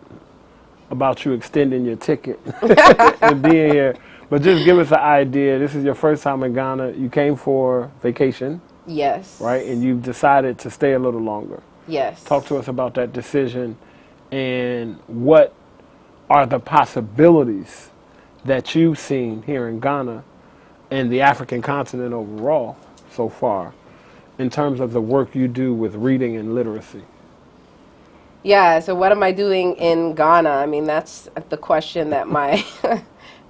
about you extending your ticket and being here, but just give us an idea. This is your first time in Ghana. You came for vacation. Yes. Right? And you've decided to stay a little longer. Yes. Talk to us about that decision and what are the possibilities that you've seen here in Ghana and the African continent overall so far in terms of the work you do with reading and literacy. Yeah, so what am I doing in Ghana? I mean, that's the question that my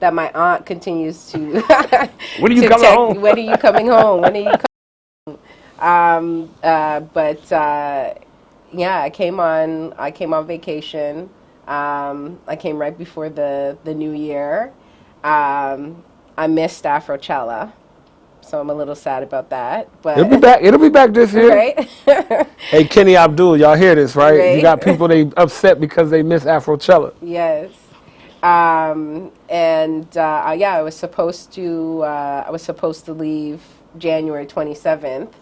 that my aunt continues to when are you coming home? When are you coming home? When are you coming yeah, I came on vacation. I came right before the new year. I missed Afrochella, so I'm a little sad about that. But it'll be back this year. Right? Hey, Kenny Abdul, y'all hear this, right? Right? You got people they upset because they miss Afrochella. Yes. Yeah, I was supposed to leave January 27th,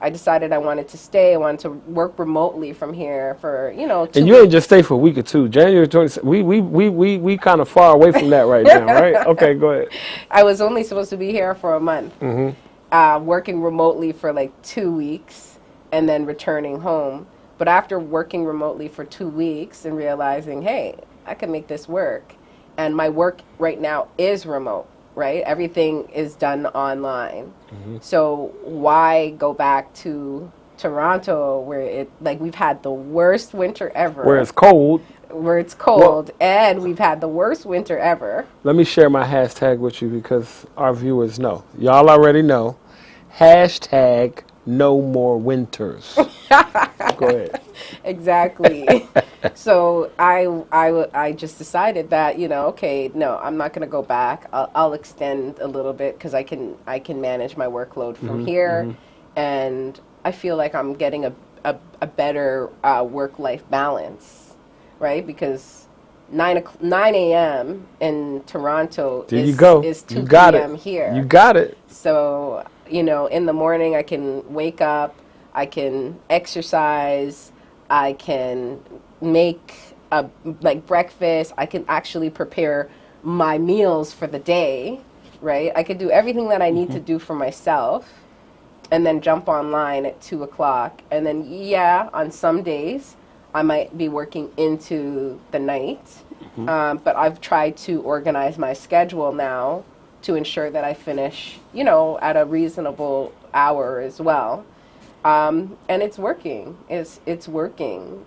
I decided I wanted to stay. I wanted to work remotely from here for, 2 weeks. And you ain't just stay for a week or two. January 27th, we kind of far away from that right now, right? Okay, go ahead. I was only supposed to be here for a month, working remotely for like 2 weeks and then returning home. But after working remotely for 2 weeks and realizing, hey, I can make this work. And my work right now is remote, right? Everything is done online. So why go back to Toronto where we've had the worst winter ever. Where it's cold. And we've had the worst winter ever. Let me share my hashtag with you because our viewers know. Y'all already know. Hashtag no more winters. Go ahead. Exactly. So I just decided that, okay, no, I'm not going to go back. I'll extend a little bit because I can manage my workload from here. And I feel like I'm getting a better work-life balance, right? Because 9 a.m. in Toronto is 2 p.m. here. You got it. So, in the morning I can wake up, I can exercise, I can make breakfast, I can actually prepare my meals for the day, right? I could do everything that I need to do for myself and then jump online at 2 o'clock. And then, on some days I might be working into the night, but I've tried to organize my schedule now to ensure that I finish, at a reasonable hour as well. And it's working. It's working.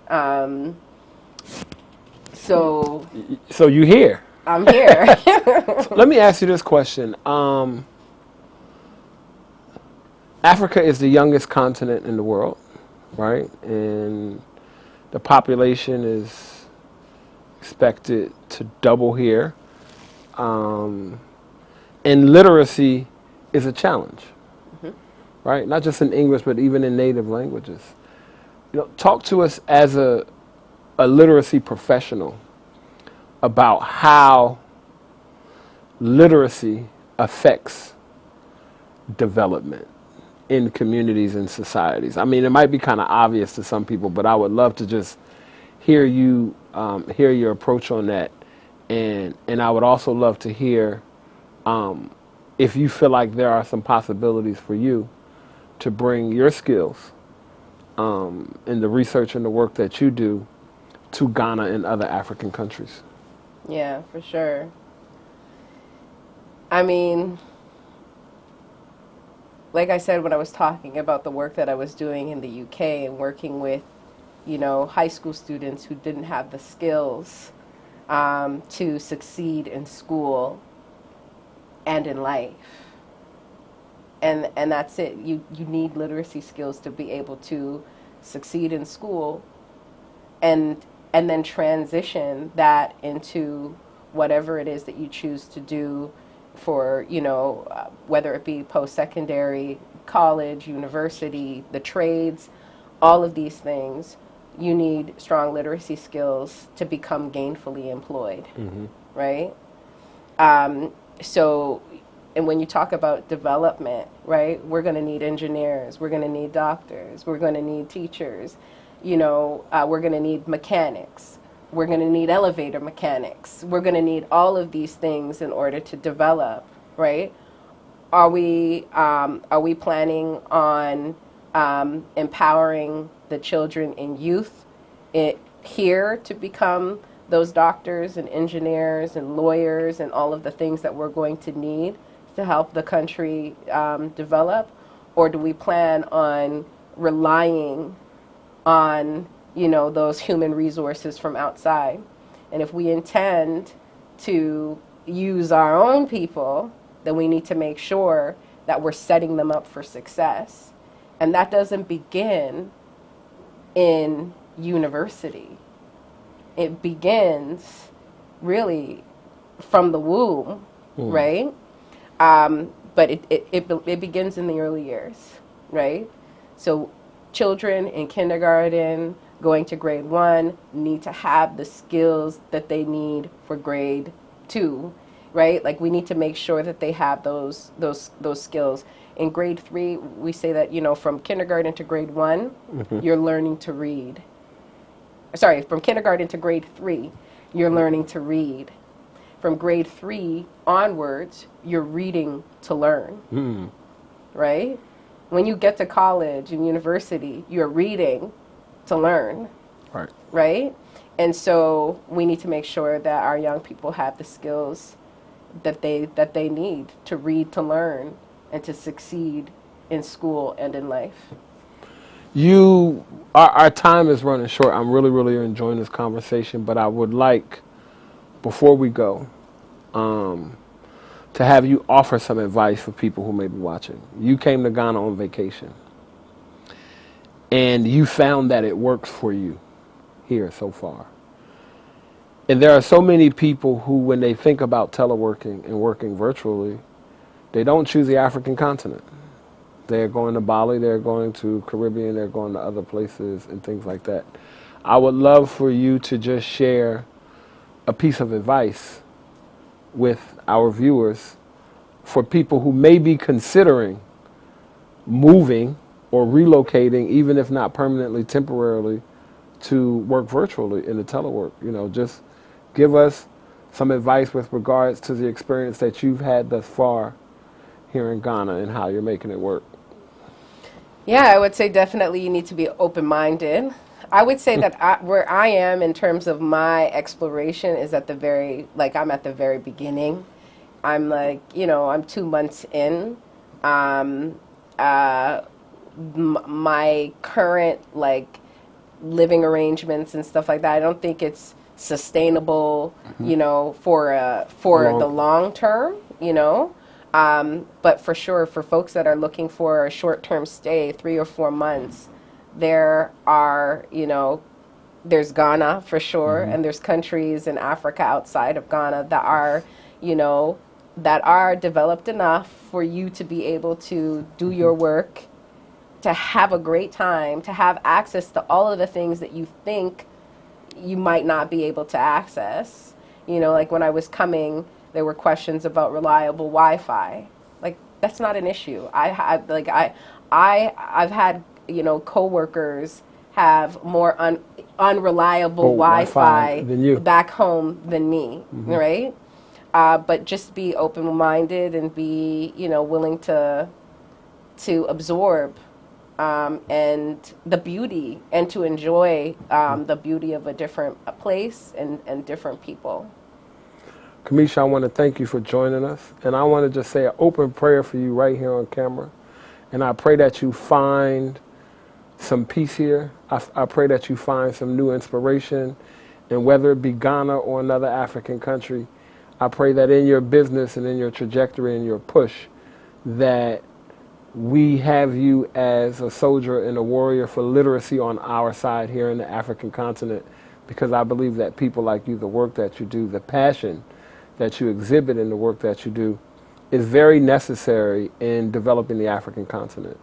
So you here? I'm here. Let me ask you this question. Africa is the youngest continent in the world, right? And the population is expected to double here. And literacy is a challenge, right? Not just in English, but even in native languages. Talk to us as a literacy professional about how literacy affects development in communities and societies. I mean, it might be kind of obvious to some people, but I would love to just hear you hear your approach on that, and I would also love to hear if you feel like there are some possibilities for you to bring your skills in the research and the work that you do to Ghana and other African countries. Yeah, for sure. I mean, like I said when I was talking about the work that I was doing in the UK and working with, high school students who didn't have the skills to succeed in school and in life. And that's it. You need literacy skills to be able to succeed in school and then transition that into whatever it is that you choose to do for, whether it be post-secondary, college, university, the trades, all of these things. You need strong literacy skills to become gainfully employed, right? So, and when you talk about development, right, we're going to need engineers, we're going to need doctors, we're going to need teachers, we're going to need mechanics, we're going to need elevator mechanics, we're going to need all of these things in order to develop, right? Are we planning on empowering the children and youth here to become those doctors and engineers and lawyers and all of the things that we're going to need to help the country develop? Or do we plan on relying on, those human resources from outside? And if we intend to use our own people, then we need to make sure that we're setting them up for success. And that doesn't begin in university. It begins really from the womb, right? But it begins in the early years, right? So children in kindergarten, going to grade 1, need to have the skills that they need for grade 2. right? Like we need to make sure that they have those skills. In grade 3, we say that, you know, from kindergarten to grade 1, you're learning to read. Sorry, from kindergarten to grade 3, you're learning to read. From grade 3 onwards, you're reading to learn, right? When you get to college and university, you're reading to learn, right? And so we need to make sure that our young people have the skills that they need to read to learn and to succeed in school and in life. Our time is running short. I'm really enjoying this conversation, but I would like, before we go, to have you offer some advice for people who may be watching. You came to Ghana on vacation, and you found that it works for you here so far. And there are so many people who, when they think about teleworking and working virtually, they don't choose the African continent. They're going to Bali, they're going to Caribbean, they're going to other places and things like that. I would love for you to just share a piece of advice with our viewers for people who may be considering moving or relocating, even if not permanently, temporarily, to work virtually in the telework. You know, just give us some advice with regards to the experience that you've had thus far here in Ghana and how you're making it work. Yeah, I would say definitely you need to be open-minded. I would say that where I am in terms of my exploration is at the very, like I'm at the very beginning. I'm like, you know, I'm 2 months in. My current like living arrangements and stuff like that, I don't think it's sustainable, you know, for the long term, you know. But for sure, for folks that are looking for a short-term stay, 3 or 4 months, there are, you know, there's Ghana for sure, and there's countries in Africa outside of Ghana that are, you know, that are developed enough for you to be able to do your work, to have a great time, to have access to all of the things that you think you might not be able to access. You know, like when I was coming, there were questions about reliable Wi-Fi. Like that's not an issue. I've had, you know, coworkers have more unreliable Wi-Fi than you back home than me, right? But just be open-minded and be, you know, willing to absorb and the beauty and to enjoy the beauty of a different place and different people. Kamisha, I want to thank you for joining us, and I want to just say an open prayer for you right here on camera, and I pray that you find some peace here. I pray that you find some new inspiration, and whether it be Ghana or another African country, I pray that in your business and in your trajectory and your push, that we have you as a soldier and a warrior for literacy on our side here in the African continent, because I believe that people like you, the work that you do, the passion that you exhibit in the work that you do is very necessary in developing the African continent.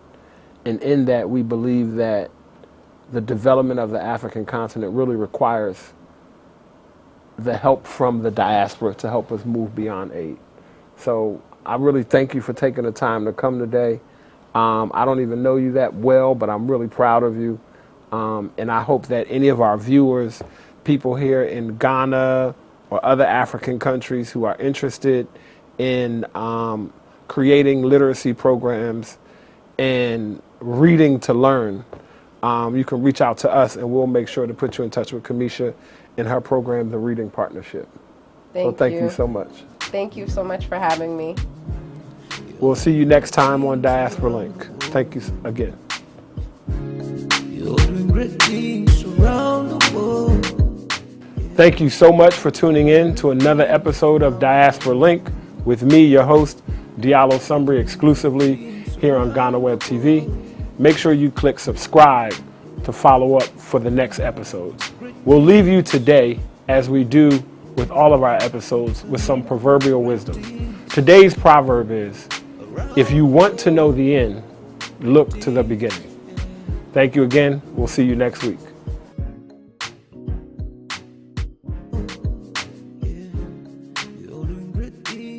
And in that, we believe that the development of the African continent really requires the help from the diaspora to help us move beyond aid. So I really thank you for taking the time to come today. I don't even know you that well, but I'm really proud of you. And I hope that any of our viewers, people here in Ghana or other African countries who are interested in creating literacy programs and reading to learn, you can reach out to us and we'll make sure to put you in touch with Kamisha and her program, The Reading Partnership. Thank you so much. Thank you so much for having me. We'll see you next time on Diaspora Link. Thank you again. You're doing great things around the world. Thank you so much for tuning in to another episode of Diaspora Link with me, your host, Diallo Sumbri, exclusively here on GhanaWeb TV. Make sure you click subscribe to follow up for the next episodes. We'll leave you today, as we do with all of our episodes, with some proverbial wisdom. Today's proverb is, if you want to know the end, look to the beginning. Thank you again. We'll see you next week. You're doing great things.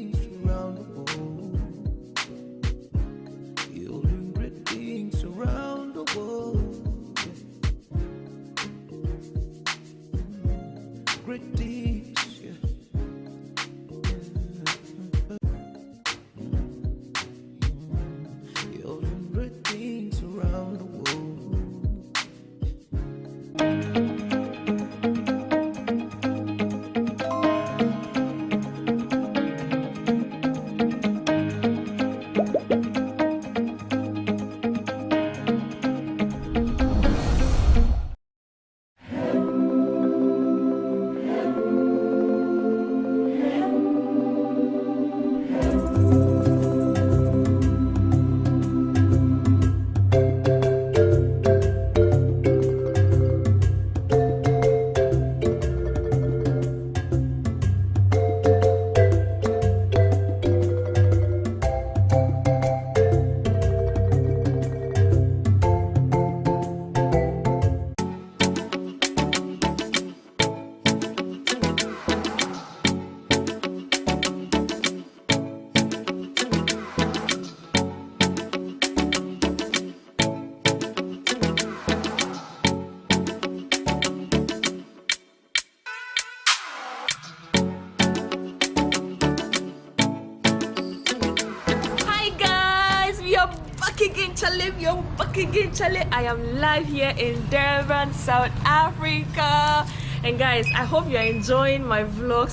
live your back again, Charlie. I am live here in Durban, South Africa. And guys, I hope you're enjoying my vlogs.